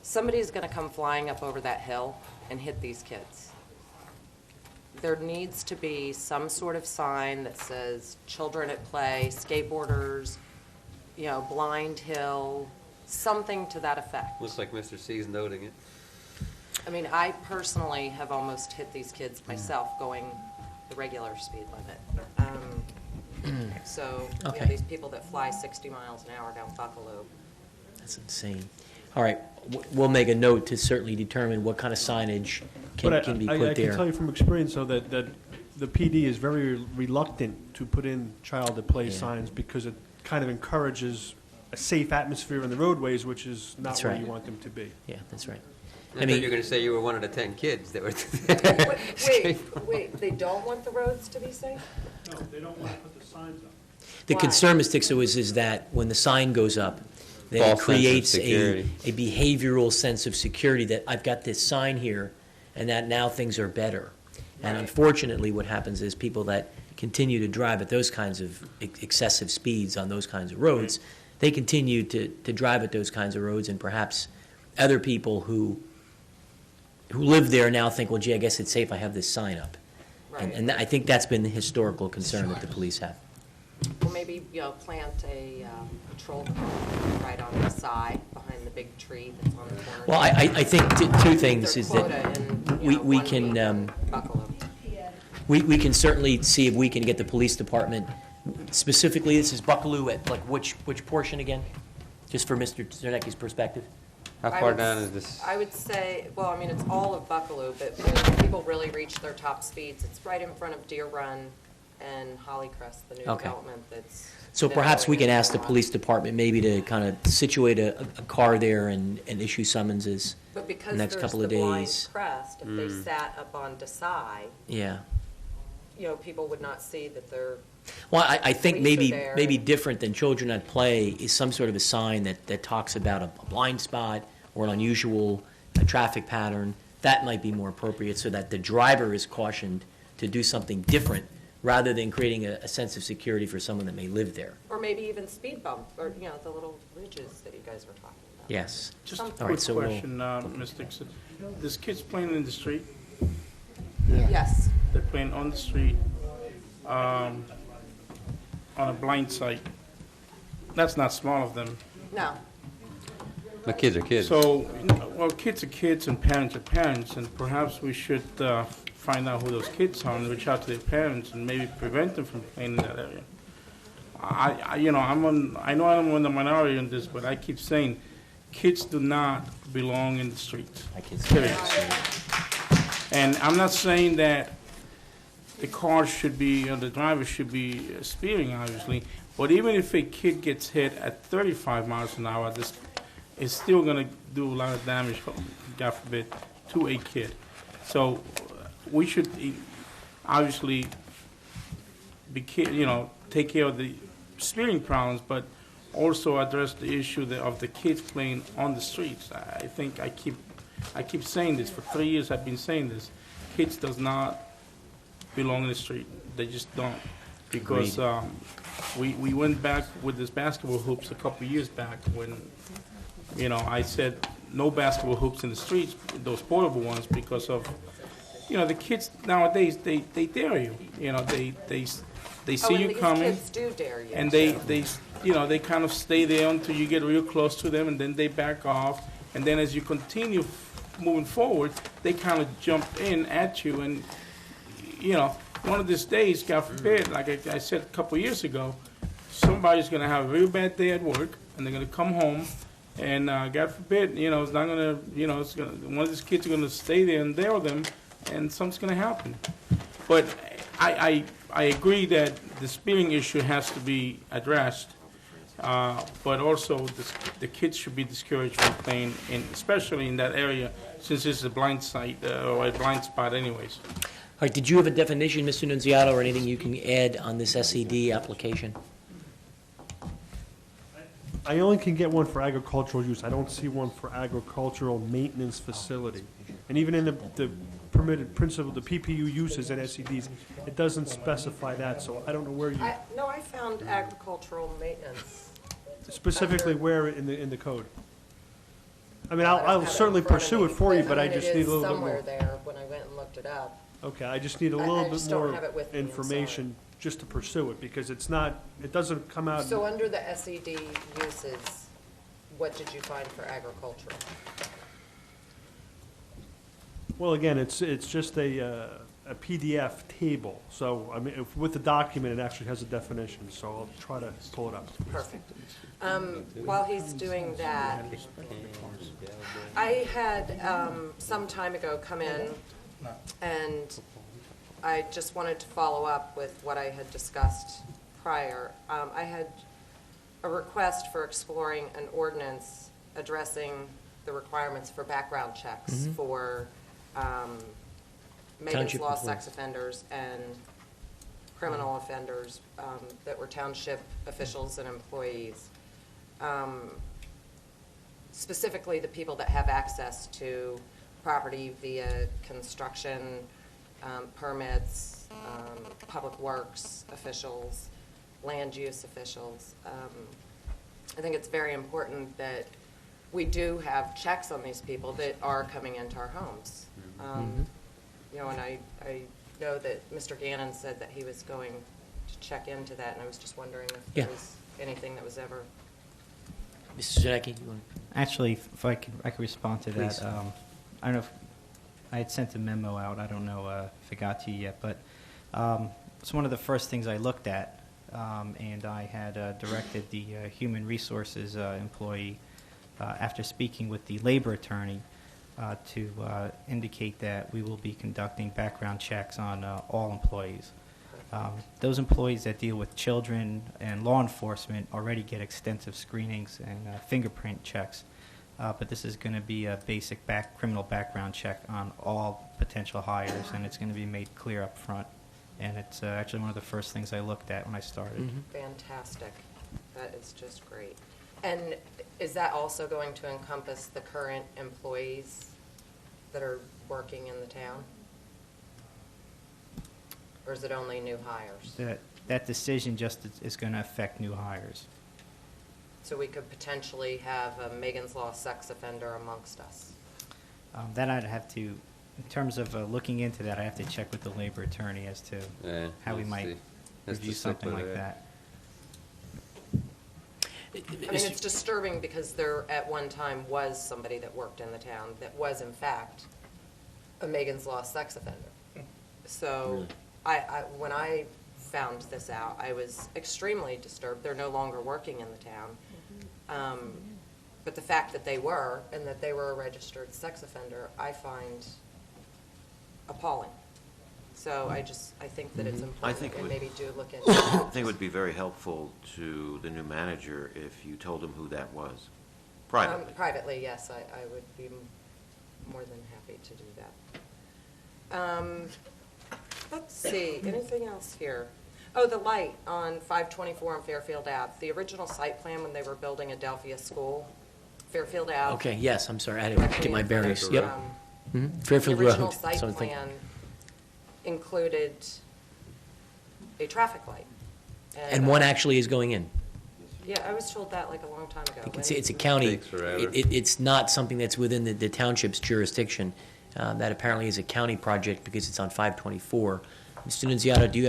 [SPEAKER 22] Somebody's going to come flying up over that hill and hit these kids. There needs to be some sort of sign that says children at play, skateboarders, blind hill, something to that effect.
[SPEAKER 4] Looks like Mr. C's noting it.
[SPEAKER 22] I mean, I personally have almost hit these kids myself going the regular speed limit. So,
[SPEAKER 1] Okay.
[SPEAKER 22] these people that fly 60 miles an hour down Buckaloo.
[SPEAKER 1] That's insane. All right, we'll make a note to certainly determine what kind of signage can be put
[SPEAKER 7] I
[SPEAKER 1] there.
[SPEAKER 7] can tell you from experience, though, that the PD is very reluctant to put in child-at-play
[SPEAKER 1] Yeah.
[SPEAKER 7] signs because it kind of encourages a safe atmosphere in the roadways, which is not
[SPEAKER 1] That's
[SPEAKER 7] where
[SPEAKER 1] right.
[SPEAKER 7] you want them to be.
[SPEAKER 1] Yeah, that's right.
[SPEAKER 4] I thought you were going to say you were one of the 10 kids that were...
[SPEAKER 22] Wait, they don't want the roads to be safe?
[SPEAKER 7] No, they don't want to put the signs up.
[SPEAKER 1] The
[SPEAKER 22] Why?
[SPEAKER 1] concern, Ms. Dixon, is that when the sign goes up, that it
[SPEAKER 4] False sense of
[SPEAKER 1] creates a
[SPEAKER 4] security.
[SPEAKER 1] behavioral sense of security that I've got this sign here and that now things are better. And
[SPEAKER 22] Right.
[SPEAKER 1] unfortunately, what happens is people that continue to drive at those kinds of excessive speeds on those kinds of roads, they continue to drive at those kinds of roads, and perhaps other people who live there now think, well, gee, I guess it's safe, I have this sign up.
[SPEAKER 22] Right.
[SPEAKER 1] And I think that's been the historical concern that the police have.
[SPEAKER 22] Well, maybe, plant a patrol car right on the side behind the big tree that's on the corner.
[SPEAKER 1] Well, I think two things
[SPEAKER 22] Their
[SPEAKER 1] is
[SPEAKER 22] quota
[SPEAKER 1] that
[SPEAKER 22] in,
[SPEAKER 1] we
[SPEAKER 22] 1
[SPEAKER 1] can,
[SPEAKER 22] week, Buckaloo.
[SPEAKER 1] we can certainly see if we can get the police department, specifically, this is Buckaloo at, like, which portion again? Just for Mr. Zernecki's perspective?
[SPEAKER 4] How
[SPEAKER 22] I
[SPEAKER 4] far
[SPEAKER 22] would
[SPEAKER 4] down
[SPEAKER 22] s-
[SPEAKER 4] is this?
[SPEAKER 22] I would say, well, I mean, it's all of Buckaloo, but when people really reach their top speeds, it's right in front of Deer Run and Hollycrest, the new
[SPEAKER 1] Okay.
[SPEAKER 22] development that's.
[SPEAKER 1] So
[SPEAKER 22] been
[SPEAKER 1] perhaps we
[SPEAKER 22] going
[SPEAKER 1] can
[SPEAKER 22] in
[SPEAKER 1] ask the
[SPEAKER 22] for a while.
[SPEAKER 1] police department maybe to kind of situate a car there and issue summonses
[SPEAKER 22] But
[SPEAKER 1] the
[SPEAKER 22] because
[SPEAKER 1] next
[SPEAKER 22] there's
[SPEAKER 1] couple
[SPEAKER 22] the
[SPEAKER 1] of
[SPEAKER 22] blind
[SPEAKER 1] days.
[SPEAKER 22] crest, if they sat up on Desai,
[SPEAKER 1] Yeah.
[SPEAKER 22] people would not see that they're.
[SPEAKER 1] Well, I think
[SPEAKER 22] Police are
[SPEAKER 1] maybe,
[SPEAKER 22] there.
[SPEAKER 1] maybe different than children at play is some sort of a sign that talks about a blind spot or an unusual traffic pattern. That might be more appropriate so that the driver is cautioned to do something different rather than creating a sense of security for someone that may live there.
[SPEAKER 22] Or maybe even speed bump, or, the little ridges that you guys were talking about.
[SPEAKER 1] Yes.
[SPEAKER 6] Just a
[SPEAKER 1] All right,
[SPEAKER 6] quick
[SPEAKER 1] so we'll-
[SPEAKER 6] question, Ms. Dixon. There's kids playing in the street?
[SPEAKER 22] Yes.
[SPEAKER 6] They're playing on the street, on a blind site. That's not small of them.
[SPEAKER 22] No.
[SPEAKER 4] But kids are kids.
[SPEAKER 6] So, well, kids are kids and parents are parents, and perhaps we should find out who those kids are and reach out to their parents and maybe prevent them from playing in that area. I know I'm on the minority in this, but I keep saying, kids do not belong in the streets. Period. And I'm not saying that the car should be, or the driver should be speeding, obviously, but even if a kid gets hit at 35 miles an hour, this is still going to do a lot of damage, God forbid, to a kid. So we should obviously take care of the speeding problems, but also address the issue of the kids playing on the streets. I think I keep saying this. For 3 years I've been saying this. Kids does not belong in the street. They just don't. Because we went back with this basketball hoops a couple of years back when, I said no basketball hoops in the streets, those portable ones, because of, the kids nowadays, they dare you. They see you coming.
[SPEAKER 22] Kids do dare you.
[SPEAKER 6] And they kind of stay there until you get real close to them, and then they back off. And then as you continue moving forward, they kind of jump in at you. And, one of these days, God forbid, like I said a couple years ago, somebody's going to have a real bad day at work, and they're going to come home, and God forbid, it's not going to, one of these kids are going to stay there and dare them, and something's going to happen. But I agree that the speeding issue has to be addressed, but also the kids should be discouraged from playing, especially in that area, since it's a blind site or a blind spot anyways.
[SPEAKER 1] All right, did you have a definition, Mr. Nunziato, or anything you can add on this SED application?
[SPEAKER 7] I only can get one for agricultural use. I don't see one for agricultural maintenance facility. And even in the permitted principle, the PPU uses and SEDs, it doesn't specify that, so I don't know where you,
[SPEAKER 22] No, I found agricultural maintenance.
[SPEAKER 7] specifically where in the code. I mean, I'll
[SPEAKER 22] have it
[SPEAKER 7] certainly
[SPEAKER 22] in front of
[SPEAKER 7] pursue
[SPEAKER 22] me,
[SPEAKER 7] it for you,
[SPEAKER 22] but
[SPEAKER 7] but I just need a little bit
[SPEAKER 22] somewhere
[SPEAKER 7] more.
[SPEAKER 22] there when I went and looked it up.
[SPEAKER 7] Okay, I just need a
[SPEAKER 22] I
[SPEAKER 7] little bit
[SPEAKER 22] just don't
[SPEAKER 7] more
[SPEAKER 22] have it with me, I'm
[SPEAKER 7] information just to pursue it, because it's not, it doesn't come out.
[SPEAKER 22] So under the SED uses, what did you find for agricultural?
[SPEAKER 7] Well, again, it's just a PDF table, so, I mean, with the document, it actually has a definition, so I'll try to pull it up.
[SPEAKER 22] Perfect. While he's doing that, I had some time ago come in, and I just wanted to follow up with what I had discussed prior. I had a request for exploring an ordinance addressing the requirements for background checks for Megan's
[SPEAKER 1] Township
[SPEAKER 22] Law
[SPEAKER 1] employees.
[SPEAKER 22] sex offenders and criminal offenders that were township officials and employees. Specifically, the people that have access to property via construction, permits, public works officials, land use officials. I think it's very important that we do have checks on these people that are coming into our homes. And I know that Mr. Gannon said that he was going to check into that, and I was just wondering if there was anything that was ever.
[SPEAKER 1] Mr. Zaki, you want to?
[SPEAKER 10] Actually, if I could respond to
[SPEAKER 1] Please.
[SPEAKER 10] that. I don't know if I had sent a memo out. I don't know if it got to you yet, but it's one of the first things I looked at, and I had directed the human resources employee, after speaking with the labor attorney, to indicate that we will be conducting background checks on all employees. Those employees that deal with children and law enforcement already get extensive screenings and fingerprint checks, but this is going to be a basic criminal background check on all potential hires, and it's going to be made clear up front. And it's actually one of the first things I looked at when I started.
[SPEAKER 22] Fantastic. That is just great. And is that also going to encompass the current employees that are working in the town? Or is it only new hires?
[SPEAKER 10] That decision just is going to affect new hires.
[SPEAKER 22] So we could potentially have a Megan's Law sex offender amongst us.
[SPEAKER 10] That I'd have to, in terms of looking into that, I have to check with the labor attorney as to how we might review something like that.
[SPEAKER 22] I mean, it's disturbing because there at one time was somebody that worked in the town that was in fact a Megan's Law sex offender. So when I found this out, I was extremely disturbed. They're no longer working in the town. But the fact that they were, and that they were a registered sex offender, I find appalling. So I think that it's
[SPEAKER 2] I
[SPEAKER 22] important,
[SPEAKER 2] think it
[SPEAKER 22] and
[SPEAKER 2] would-
[SPEAKER 22] maybe do look into
[SPEAKER 2] I
[SPEAKER 22] it.
[SPEAKER 2] think it would be very helpful to the new manager if you told him who that was, privately.
[SPEAKER 22] Privately, yes, I would be more than happy to do that. Let's see, anything else here? Oh, the light on 524 on Fairfield Ave. The original site plan when they were building Adelphia School, Fairfield Ave.
[SPEAKER 1] Okay, yes, I'm sorry, I didn't get my bearings. Yep. Fairfield
[SPEAKER 22] The
[SPEAKER 1] Road.
[SPEAKER 22] original site
[SPEAKER 1] so I'm thinking-
[SPEAKER 22] plan included a traffic light.
[SPEAKER 1] And one actually is going in.
[SPEAKER 22] Yeah, I was told that like a long time ago.
[SPEAKER 1] It's a county,
[SPEAKER 4] Takes forever.
[SPEAKER 1] it's not something that's within the township's jurisdiction. That apparently is a county project because it's on 524. Mr. Nunziata, do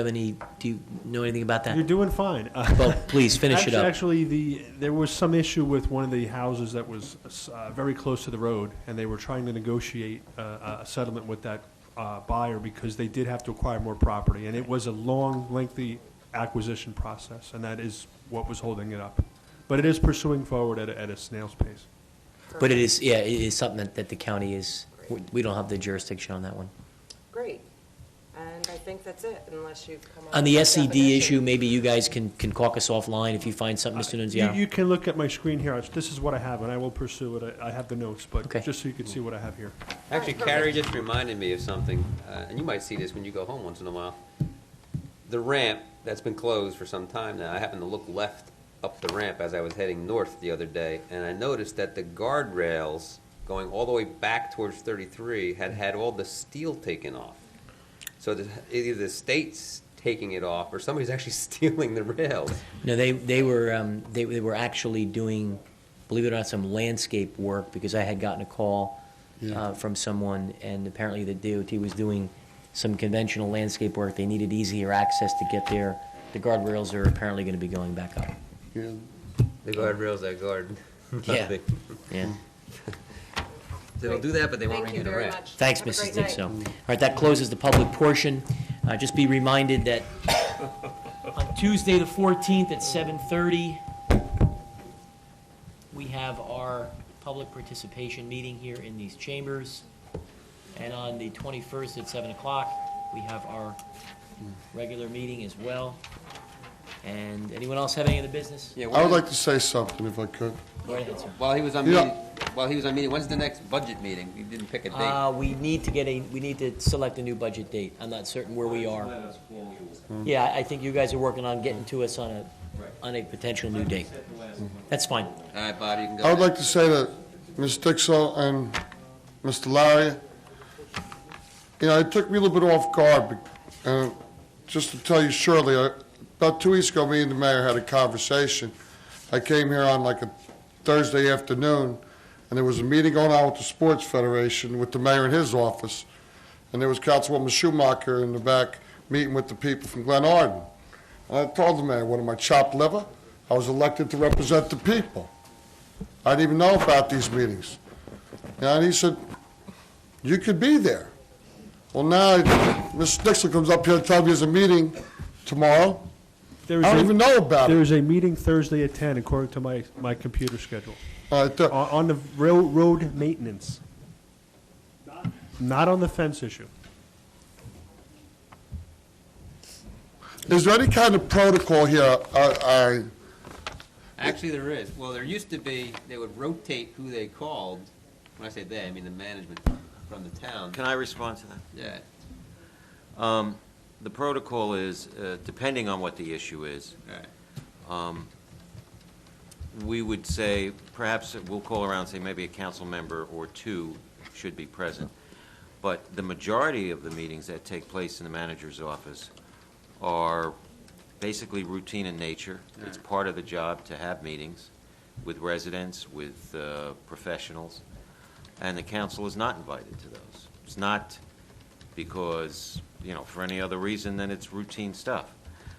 [SPEAKER 1] you know anything about that?
[SPEAKER 7] You're doing fine.
[SPEAKER 1] Well, please, finish it up.
[SPEAKER 7] Actually, there was some issue with one of the houses that was very close to the road, and they were trying to negotiate a settlement with that buyer because they did have to acquire more property, and it was a long, lengthy acquisition process, and that is what was holding it up. But it is pursuing forward at a snail's pace.
[SPEAKER 1] But it is something that the county is, we don't have the jurisdiction on that one.
[SPEAKER 22] Great. And I think that's it, unless you've come up
[SPEAKER 1] On the
[SPEAKER 22] with a
[SPEAKER 1] SED
[SPEAKER 22] definition.
[SPEAKER 1] issue, maybe you guys can caucus offline if you find something, Mr. Nunziata.
[SPEAKER 7] You can look at my screen here. This is what I have, and I will pursue it. I have the notes, but
[SPEAKER 1] Okay.
[SPEAKER 7] just so you can see what I have here.
[SPEAKER 4] Actually, Carrie just reminded me of something, and you might see this when you go home once in a while. The ramp that's been closed for some time now, I happened to look left up the ramp as I was heading north the other day, and I noticed that the guardrails going all the way back towards 33 had all the steel taken off. So either the state's taking it off, or somebody's actually stealing the rails.
[SPEAKER 1] No, they were actually doing, believe it or not, some landscape work, because I had gotten a call from someone, and apparently the DOT was doing some conventional landscape work. They needed easier access to get there. The guardrails are apparently going to be going back up.
[SPEAKER 5] Yeah.
[SPEAKER 4] The guardrails that guard.
[SPEAKER 1] Yeah, yeah.
[SPEAKER 4] They'll do that, but they won't
[SPEAKER 22] Thank
[SPEAKER 4] renew
[SPEAKER 22] you
[SPEAKER 4] the
[SPEAKER 22] very
[SPEAKER 4] ramp.
[SPEAKER 22] much.
[SPEAKER 1] Thanks,
[SPEAKER 22] Have a
[SPEAKER 1] Mrs.
[SPEAKER 22] great
[SPEAKER 1] Dixon.
[SPEAKER 22] night.
[SPEAKER 1] All right, that closes the public portion. Just be reminded that on Tuesday, the 14th at 7:30, we have our public participation meeting here in these chambers. And on the 21st at 7 o'clock, we have our regular meeting as well. And anyone else have any other business?
[SPEAKER 4] Yeah,
[SPEAKER 5] I would like to say something if I could.
[SPEAKER 1] Go right ahead, sir.
[SPEAKER 4] While he was on
[SPEAKER 5] Yeah.
[SPEAKER 4] meeting, when's the next budget meeting? You didn't pick a date.
[SPEAKER 1] We need to select a new budget date. I'm not certain where we are. Yeah, I think you guys are working on getting to us on a potential new date. That's fine.
[SPEAKER 4] All right, Bob, you can go.
[SPEAKER 5] I would like to say that Ms. Dixell and Mr. Larry, it took me a little bit off guard. Just to tell you shortly, about 2 weeks ago, me and the mayor had a conversation. I came here on like a Thursday afternoon, and there was a meeting going on with the Sports Federation with the mayor in his office, and there was Councilwoman Schumacher in the back meeting with the people from Glen Arden. And I told the mayor, what am I, chopped liver? I was elected to represent the people. I didn't even know about these meetings. And he said, you could be there. Well, now, Mr. Dixon comes up here and tells me there's a meeting tomorrow. I don't even know about it.
[SPEAKER 7] There is a meeting Thursday at 10, according to my computer schedule,
[SPEAKER 5] All right,
[SPEAKER 7] on the railroad maintenance, not on the fence issue.
[SPEAKER 5] Is there any kind of protocol here?
[SPEAKER 4] Actually, there is. Well, there used to be, they would rotate who they called. When I say they, I mean the management from the town.
[SPEAKER 2] Can I respond to that?
[SPEAKER 4] Yeah.
[SPEAKER 2] The protocol is, depending on what the issue is, we would say, perhaps we'll call around and say maybe a council member or two should be present. But the majority of the meetings that take place in the manager's office are basically routine in nature. It's part of the job to have meetings with residents, with professionals, and the council is not invited to those. It's not because, for any other reason than it's routine stuff.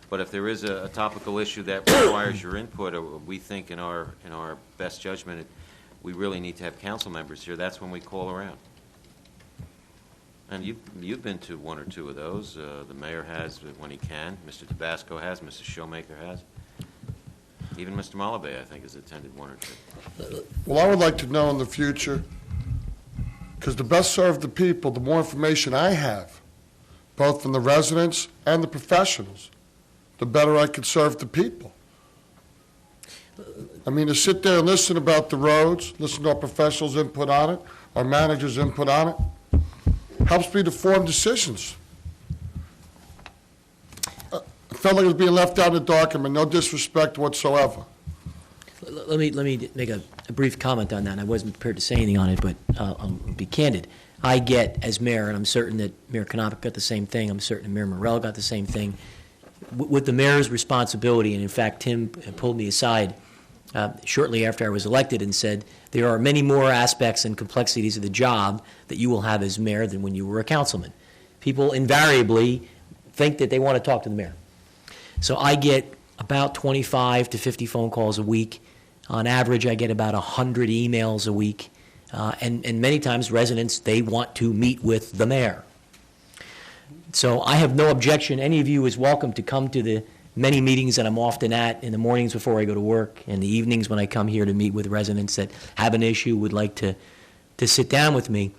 [SPEAKER 2] But if there is a topical issue that requires your input, or we think in our best judgment, we really need to have council members here, that's when we call around. And you've been to one or two of those. The mayor has when he can. Mr. Tabasco has. Mrs. Showmaker has. Even Mr. Malabay, I think, has attended one or two.
[SPEAKER 5] Well, I would like to know in the future, because the best serve the people, the more information I have, both from the residents and the professionals, the better I could serve the people. I mean, to sit there and listen about the roads, listen to our professionals' input on it, our managers' input on it, helps me to form decisions. I felt like it was being left out in the dark, and no disrespect whatsoever.
[SPEAKER 1] Let me make a brief comment on that. I wasn't prepared to say anything on it, but I'll be candid. I get, as mayor, and I'm certain that Mayor Knoppert got the same thing, I'm certain Mayor Morrell got the same thing, with the mayor's responsibility, and in fact, Tim pulled me aside shortly after I was elected and said, there are many more aspects and complexities of the job that you will have as mayor than when you were a councilman. People invariably think that they want to talk to the mayor. So I get about 25 to 50 phone calls a week. On average, I get about 100 emails a week. And many times residents, they want to meet with the mayor. So I have no objection. Any of you is welcome to come to the many meetings that I'm often at in the mornings before I go to work and the evenings when I come here to meet with residents that have an issue, would like to sit down with me.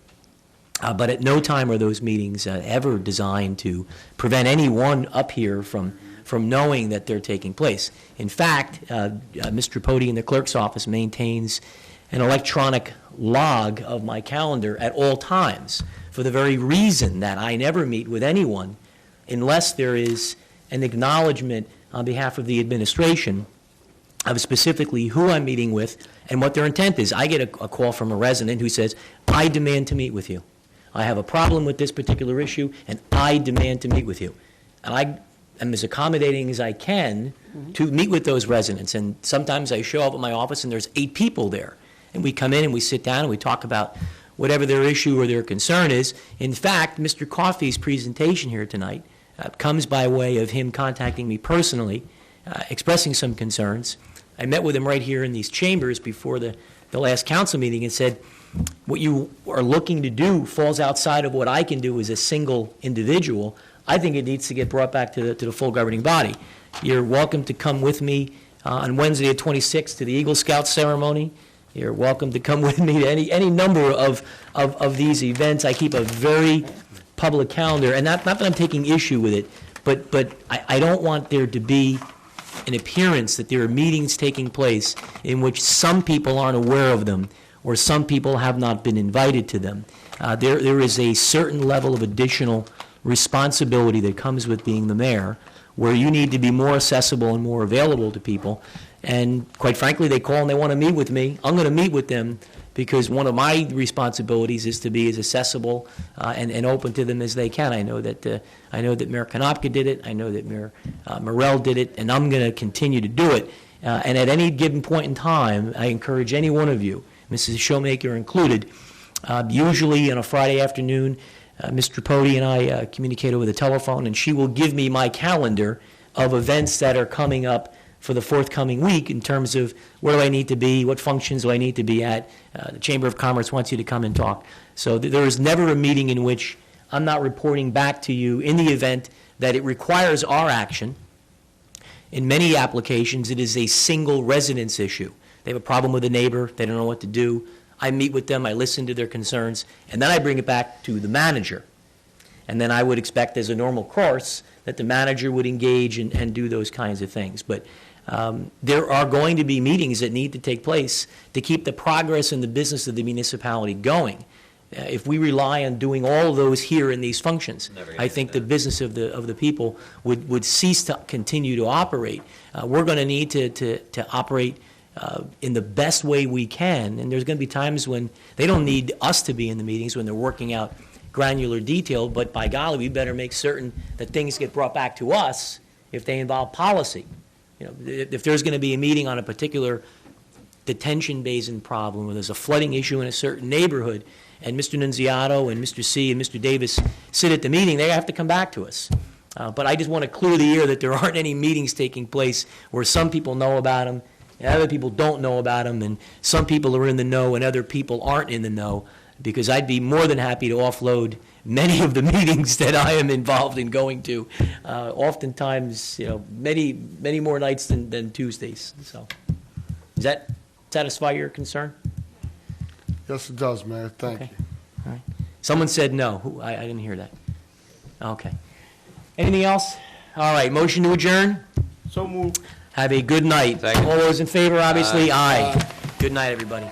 [SPEAKER 1] But at no time are those meetings ever designed to prevent anyone up here from knowing that they're taking place. In fact, Mr. Pody in the clerk's office maintains an electronic log of my calendar at all times for the very reason that I never meet with anyone unless there is an acknowledgement on behalf of the administration of specifically who I'm meeting with and what their intent is. I get a call from a resident who says, I demand to meet with you. I have a problem with this particular issue, and I demand to meet with you. And I am as accommodating as I can to meet with those residents. And sometimes I show up at my office and there's 8 people there. And we come in and we sit down and we talk about whatever their issue or their concern is. In fact, Mr. Coffey's presentation here tonight comes by way of him contacting me personally, expressing some concerns. I met with him right here in these chambers before the last council meeting and said, what you are looking to do falls outside of what I can do as a single individual. I think it needs to get brought back to the full governing body. You're welcome to come with me on Wednesday the 26th to the Eagle Scout ceremony. You're welcome to come with me to any number of these events. I keep a very public calendar, and not that I'm taking issue with it, but I don't want there to be an appearance that there are meetings taking place in which some people aren't aware of them or some people have not been invited to them. There is a certain level of additional responsibility that comes with being the mayor, where you need to be more accessible and more available to people. And quite frankly, they call and they want to meet with me. I'm going to meet with them because one of my responsibilities is to be as accessible and open to them as they can. I know that Mayor Knoppert did it. I know that Mayor Morrell did it, and I'm going to continue to do it. And at any given point in time, I encourage any one of you, Mrs. Showmaker included, usually on a Friday afternoon, Mr. Pody and I communicate over the telephone, and she will give me my calendar of events that are coming up for the forthcoming week in terms of where do I need to be, what functions do I need to be at. The Chamber of Commerce wants you to come and talk. So there is never a meeting in which I'm not reporting back to you in the event that it requires our action. In many applications, it is a single residence issue. They have a problem with a neighbor, they don't know what to do. I meet with them, I listen to their concerns, and then I bring it back to the manager. And then I would expect as a normal course that the manager would engage and do those kinds of things. But there are going to be meetings that need to take place to keep the progress in the business of the municipality going. If we rely on doing all of those here in these functions, I think the business of the people would cease to continue to operate. We're going to need to operate in the best way we can, and there's going to be times when they don't need us to be in the meetings when they're working out granular detail, but by golly, we better make certain that things get brought back to us if they involve policy. You know, if there's going to be a meeting on a particular detention basin problem, or there's a flooding issue in a certain neighborhood, and Mr. Nunziato and Mr. C and Mr. Davis sit at the meeting, they have to come back to us. But I just want to clear the air that there aren't any meetings taking place where some people know about them and other people don't know about them, and some people are in the know and other people aren't in the know. because I'd be more than happy to offload many of the meetings that I am involved in going to. Oftentimes, many more nights than Tuesdays, so. Does that satisfy your concern?
[SPEAKER 5] Yes, it does, Mayor. Thank you.
[SPEAKER 1] All right. Someone said no. I didn't hear that. Okay. Anything else? All right, motion to adjourn?
[SPEAKER 6] So moved.
[SPEAKER 1] Have a good night. All those in favor, obviously, aye. Good night, everybody.